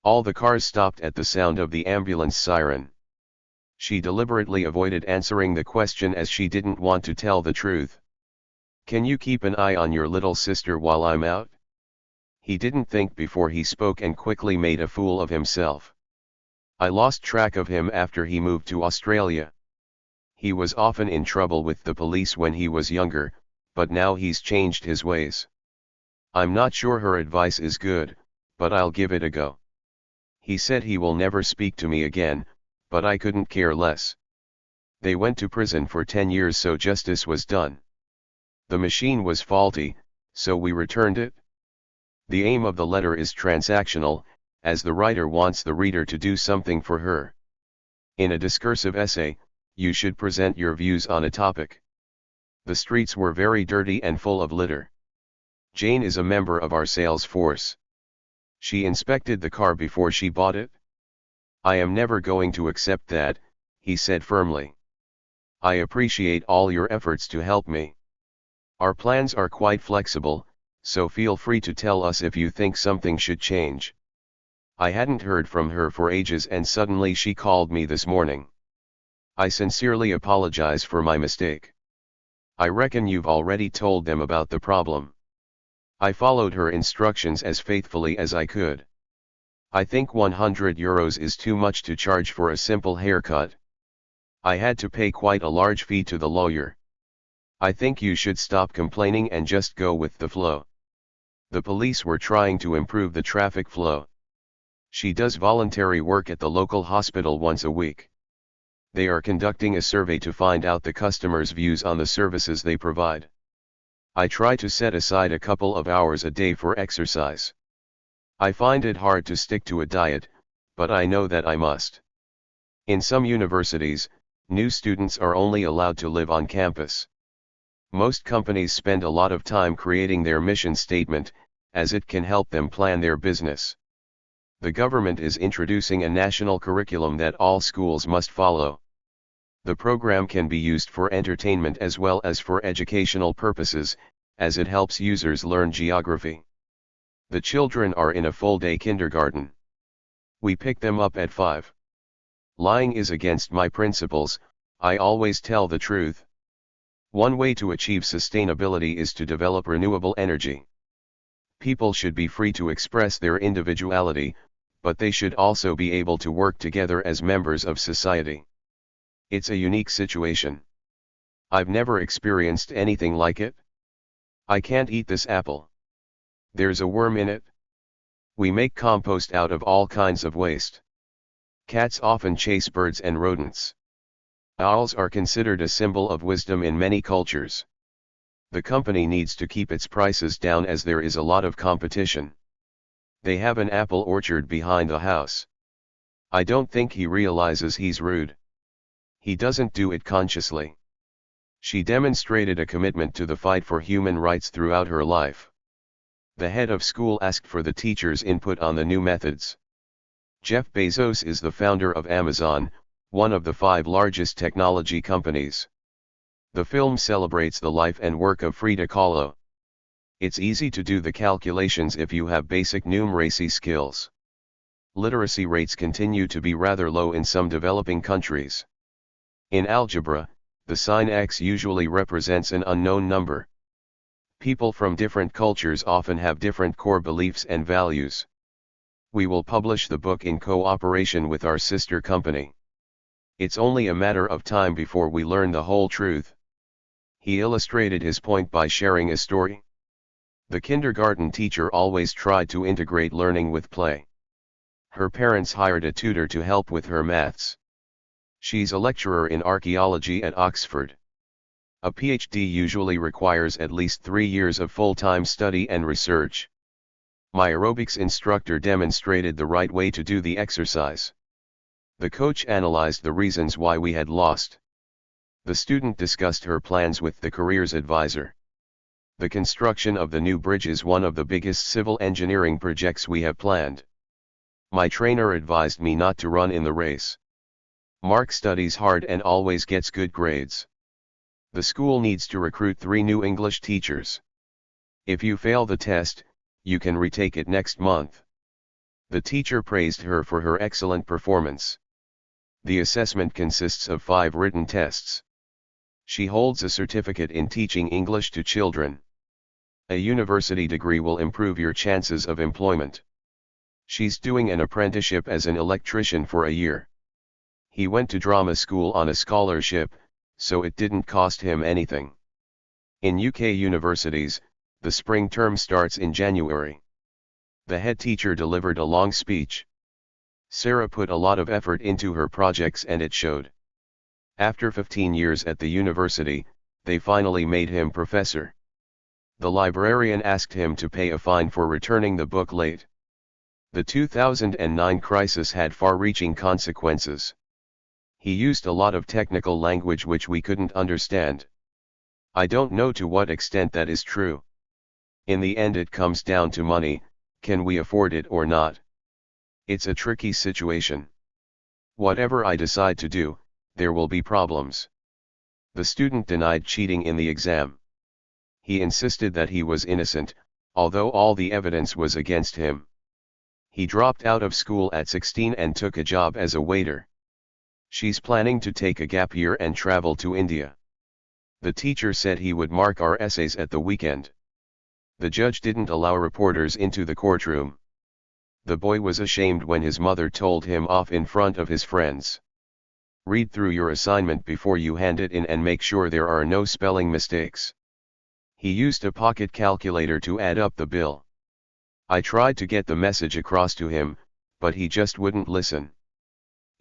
All the cars stopped at the sound of the ambulance siren. She deliberately avoided answering the question as she didn't want to tell the truth. Can you keep an eye on your little sister while I'm out? He didn't think before he spoke and quickly made a fool of himself. I lost track of him after he moved to Australia. He was often in trouble with the police when he was younger, but now he's changed his ways. I'm not sure her advice is good, but I'll give it a go. He said he will never speak to me again, but I couldn't care less. They went to prison for 10 years so justice was done. The machine was faulty, so we returned it. The aim of the letter is transactional, as the writer wants the reader to do something for her. In a discursive essay, you should present your views on a topic. The streets were very dirty and full of litter. Jane is a member of our sales force. She inspected the car before she bought it. I am never going to accept that, he said firmly. I appreciate all your efforts to help me. Our plans are quite flexible, so feel free to tell us if you think something should change. I hadn't heard from her for ages and suddenly she called me this morning. I sincerely apologize for my mistake. I reckon you've already told them about the problem. I followed her instructions as faithfully as I could. I think €100 is too much to charge for a simple haircut. I had to pay quite a large fee to the lawyer. I think you should stop complaining and just go with the flow. The police were trying to improve the traffic flow. She does voluntary work at the local hospital once a week. They are conducting a survey to find out the customers' views on the services they provide. I try to set aside a couple of hours a day for exercise. I find it hard to stick to a diet, but I know that I must. In some universities, new students are only allowed to live on campus. Most companies spend a lot of time creating their mission statement, as it can help them plan their business. The government is introducing a national curriculum that all schools must follow. The program can be used for entertainment as well as for educational purposes, as it helps users learn geography. The children are in a full-day kindergarten. We pick them up at 5. Lying is against my principles. I always tell the truth. One way to achieve sustainability is to develop renewable energy. People should be free to express their individuality, but they should also be able to work together as members of society. It's a unique situation. I've never experienced anything like it. I can't eat this apple. There's a worm in it. We make compost out of all kinds of waste. Cats often chase birds and rodents. Owls are considered a symbol of wisdom in many cultures. The company needs to keep its prices down as there is a lot of competition. They have an apple orchard behind the house. I don't think he realizes he's rude. He doesn't do it consciously. She demonstrated a commitment to the fight for human rights throughout her life. The head of school asked for the teachers' input on the new methods. Jeff Bezos is the founder of Amazon, one of the 5 largest technology companies. The film celebrates the life and work of Frida Kahlo. It's easy to do the calculations if you have basic numeracy skills. Literacy rates continue to be rather low in some developing countries. In algebra, the sign x usually represents an unknown number. People from different cultures often have different core beliefs and values. We will publish the book in cooperation with our sister company. It's only a matter of time before we learn the whole truth. He illustrated his point by sharing a story. The kindergarten teacher always tried to integrate learning with play. Her parents hired a tutor to help with her maths. She's a lecturer in archaeology at Oxford. A PhD usually requires at least 3 years of full-time study and research. My aerobics instructor demonstrated the right way to do the exercise. The coach analyzed the reasons why we had lost. The student discussed her plans with the careers advisor. The construction of the new bridge is one of the biggest civil engineering projects we have planned. My trainer advised me not to run in the race. Mark studies hard and always gets good grades. The school needs to recruit 3 new English teachers. If you fail the test, you can retake it next month. The teacher praised her for her excellent performance. The assessment consists of 5 written tests. She holds a certificate in teaching English to children. A university degree will improve your chances of employment. She's doing an apprenticeship as an electrician for a year. He went to drama school on a scholarship, so it didn't cost him anything. In UK universities, the spring term starts in January. The head teacher delivered a long speech. Sarah put a lot of effort into her projects and it showed. After 15 years at the university, they finally made him professor. The librarian asked him to pay a fine for returning the book late. The 2009 crisis had far-reaching consequences. He used a lot of technical language which we couldn't understand. I don't know to what extent that is true. In the end it comes down to money, can we afford it or not? It's a tricky situation. Whatever I decide to do, there will be problems. The student denied cheating in the exam. He insisted that he was innocent, although all the evidence was against him. He dropped out of school at 16 and took a job as a waiter. She's planning to take a gap year and travel to India. The teacher said he would mark our essays at the weekend. The judge didn't allow reporters into the courtroom. The boy was ashamed when his mother told him off in front of his friends. Read through your assignment before you hand it in and make sure there are no spelling mistakes. He used a pocket calculator to add up the bill. I tried to get the message across to him, but he just wouldn't listen.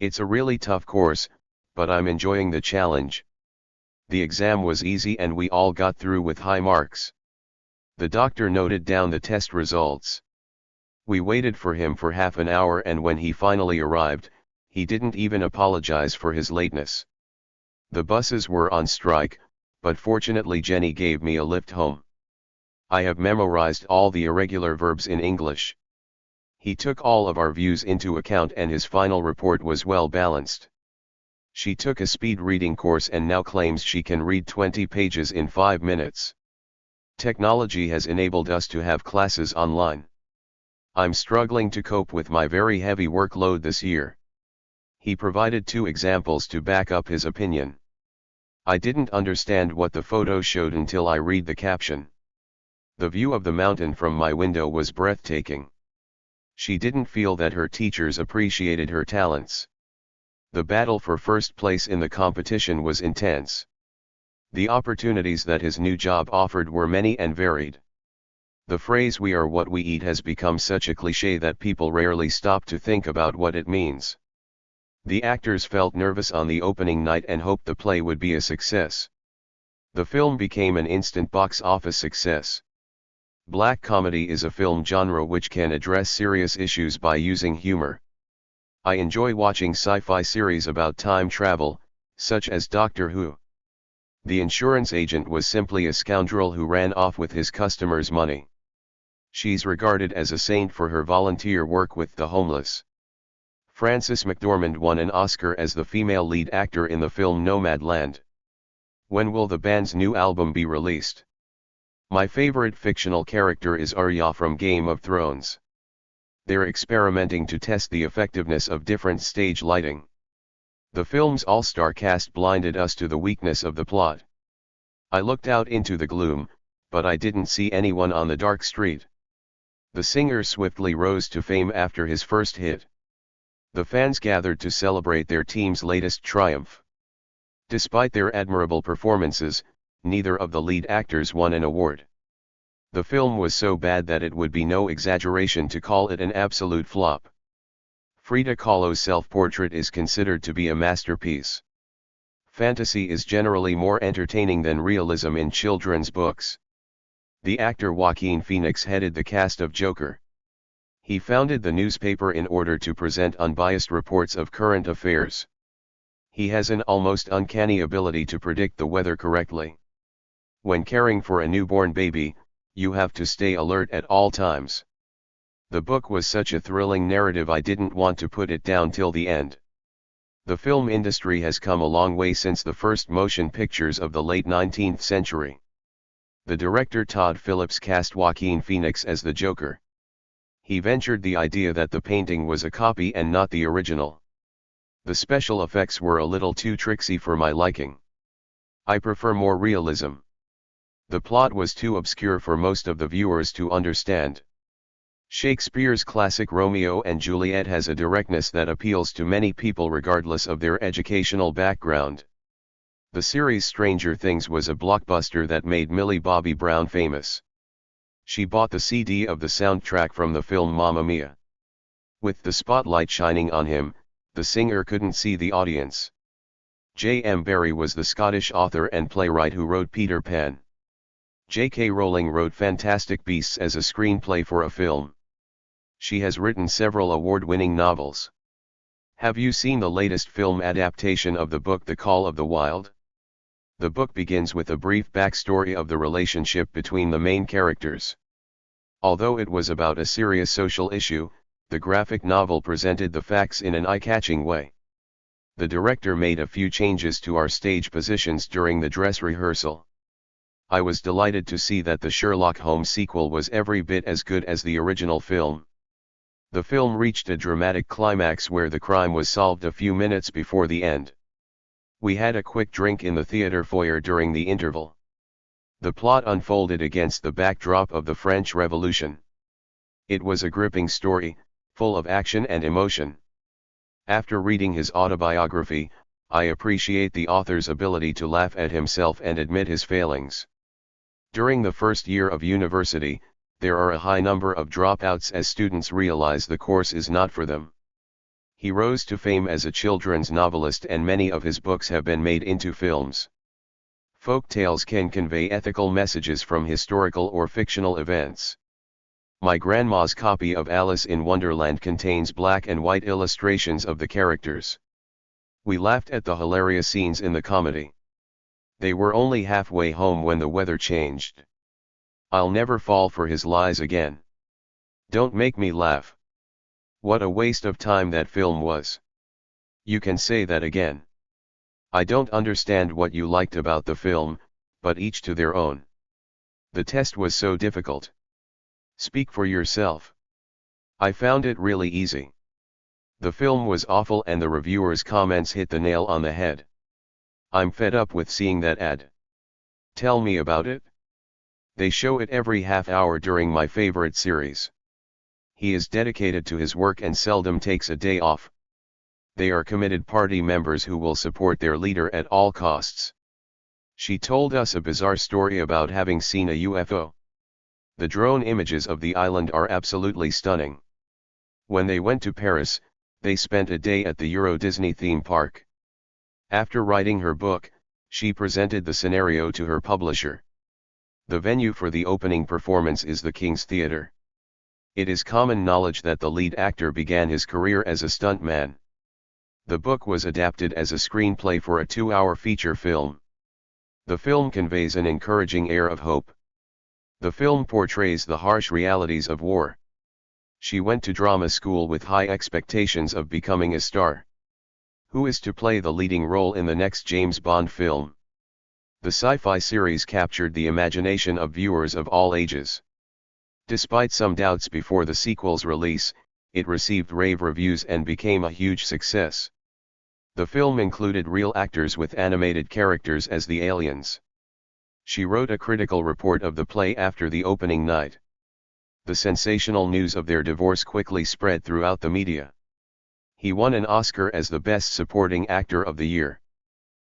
It's a really tough course, but I'm enjoying the challenge. The exam was easy and we all got through with high marks. The doctor noted down the test results. We waited for him for half an hour, and when he finally arrived, he didn't even apologize for his lateness. The buses were on strike, but fortunately Jenny gave me a lift home. I have memorized all the irregular verbs in English. He took all of our views into account and his final report was well balanced. She took a speed reading course and now claims she can read 20 pages in 5 minutes. Technology has enabled us to have classes online. I'm struggling to cope with my very heavy workload this year. He provided 2 examples to back up his opinion. I didn't understand what the photo showed until I read the caption. The view of the mountain from my window was breathtaking. She didn't feel that her teachers appreciated her talents. The battle for first place in the competition was intense. The opportunities that his new job offered were many and varied. The phrase "we are what we eat" has become such a cliché that people rarely stop to think about what it means. The actors felt nervous on the opening night and hoped the play would be a success. The film became an instant box office success. Black comedy is a film genre which can address serious issues by using humor. I enjoy watching sci-fi series about time travel, such as Doctor Who. The insurance agent was simply a scoundrel who ran off with his customers' money. She's regarded as a saint for her volunteer work with the homeless. Frances McDormand won an Oscar as the female lead actor in the film Nomadland. When will the band's new album be released? My favorite fictional character is Arya from Game of Thrones. They're experimenting to test the effectiveness of different stage lighting. The film's all-star cast blinded us to the weakness of the plot. I looked out into the gloom, but I didn't see anyone on the dark street. The singer swiftly rose to fame after his first hit. The fans gathered to celebrate their team's latest triumph. Despite their admirable performances, neither of the lead actors won an award. The film was so bad that it would be no exaggeration to call it an absolute flop. Frida Kahlo's self-portrait is considered to be a masterpiece. Fantasy is generally more entertaining than realism in children's books. The actor Joaquin Phoenix headed the cast of Joker. He founded the newspaper in order to present unbiased reports of current affairs. He has an almost uncanny ability to predict the weather correctly. When caring for a newborn baby, you have to stay alert at all times. The book was such a thrilling narrative I didn't want to put it down till the end. The film industry has come a long way since the first motion pictures of the late 19th century. The director Todd Phillips cast Joaquin Phoenix as the Joker. He ventured the idea that the painting was a copy and not the original. The special effects were a little too tricksy for my liking. I prefer more realism. The plot was too obscure for most of the viewers to understand. Shakespeare's classic Romeo and Juliet has a directness that appeals to many people regardless of their educational background. The series Stranger Things was a blockbuster that made Millie Bobby Brown famous. She bought the CD of the soundtrack from the film Mamma Mia. With the spotlight shining on him, the singer couldn't see the audience. J.M. Barrie was the Scottish author and playwright who wrote Peter Pan. J.K. Rowling wrote Fantastic Beasts as a screenplay for a film. She has written several award-winning novels. Have you seen the latest film adaptation of the book The Call of the Wild? The book begins with a brief backstory of the relationship between the main characters. Although it was about a serious social issue, the graphic novel presented the facts in an eye-catching way. The director made a few changes to our stage positions during the dress rehearsal. I was delighted to see that the Sherlock Holmes sequel was every bit as good as the original film. The film reached a dramatic climax where the crime was solved a few minutes before the end. We had a quick drink in the theater foyer during the interval. The plot unfolded against the backdrop of the French Revolution. It was a gripping story, full of action and emotion. After reading his autobiography, I appreciate the author's ability to laugh at himself and admit his failings. During the first year of university, there are a high number of dropouts as students realize the course is not for them. He rose to fame as a children's novelist, and many of his books have been made into films. Folk tales can convey ethical messages from historical or fictional events. My grandma's copy of Alice in Wonderland contains black and white illustrations of the characters. We laughed at the hilarious scenes in the comedy. They were only halfway home when the weather changed. I'll never fall for his lies again. Don't make me laugh. What a waste of time that film was. You can say that again. I don't understand what you liked about the film, but each to their own. The test was so difficult. Speak for yourself. I found it really easy. The film was awful and the reviewers' comments hit the nail on the head. I'm fed up with seeing that ad. Tell me about it. They show it every half hour during my favorite series. He is dedicated to his work and seldom takes a day off. They are committed party members who will support their leader at all costs. She told us a bizarre story about having seen a UFO. The drone images of the island are absolutely stunning. When they went to Paris, they spent a day at the Euro Disney theme park. After writing her book, she presented the scenario to her publisher. The venue for the opening performance is the King's Theatre. It is common knowledge that the lead actor began his career as a stuntman. The book was adapted as a screenplay for a 2-hour feature film. The film conveys an encouraging air of hope. The film portrays the harsh realities of war. She went to drama school with high expectations of becoming a star. Who is to play the leading role in the next James Bond film? The sci-fi series captured the imagination of viewers of all ages. Despite some doubts before the sequel's release, it received rave reviews and became a huge success. The film included real actors with animated characters as the aliens. She wrote a critical report of the play after the opening night. The sensational news of their divorce quickly spread throughout the media. He won an Oscar as the Best Supporting Actor of the Year.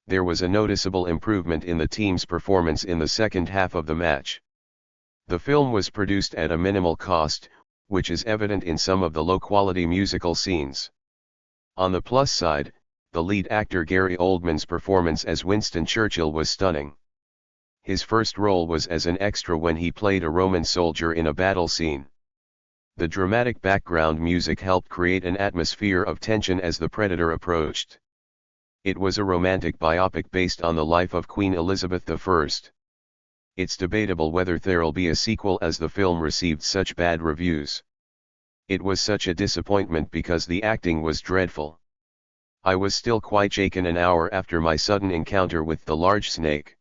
There was a noticeable improvement in the team's performance in the second half of the match. The film was produced at a minimal cost, which is evident in some of the low-quality musical scenes. On the plus side, the lead actor Gary Oldman's performance as Winston Churchill was stunning. His first role was as an extra when he played a Roman soldier in a battle scene. The dramatic background music helped create an atmosphere of tension as the Predator approached. It was a romantic biopic based on the life of Queen Elizabeth I. It's debatable whether there'll be a sequel as the film received such bad reviews. It was such a disappointment because the acting was dreadful. I was still quite shaken an hour after my sudden encounter with the large snake.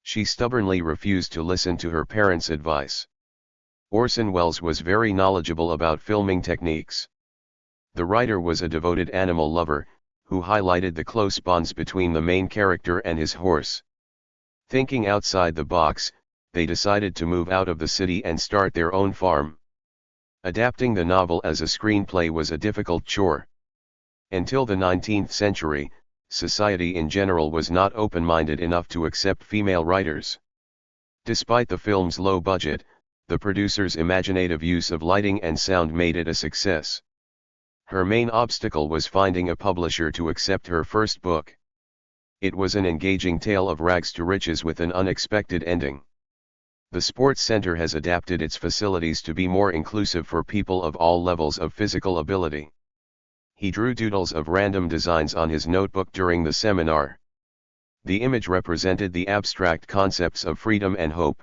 She stubbornly refused to listen to her parents' advice. Orson Welles was very knowledgeable about filming techniques. The writer was a devoted animal lover, who highlighted the close bonds between the main character and his horse. Thinking outside the box, they decided to move out of the city and start their own farm. Adapting the novel as a screenplay was a difficult chore. Until the 19th century, society in general was not open-minded enough to accept female writers. Despite the film's low budget, the producer's imaginative use of lighting and sound made it a success. Her main obstacle was finding a publisher to accept her first book. It was an engaging tale of rags to riches with an unexpected ending. The Sports Center has adapted its facilities to be more inclusive for people of all levels of physical ability. He drew doodles of random designs on his notebook during the seminar. The image represented the abstract concepts of freedom and hope.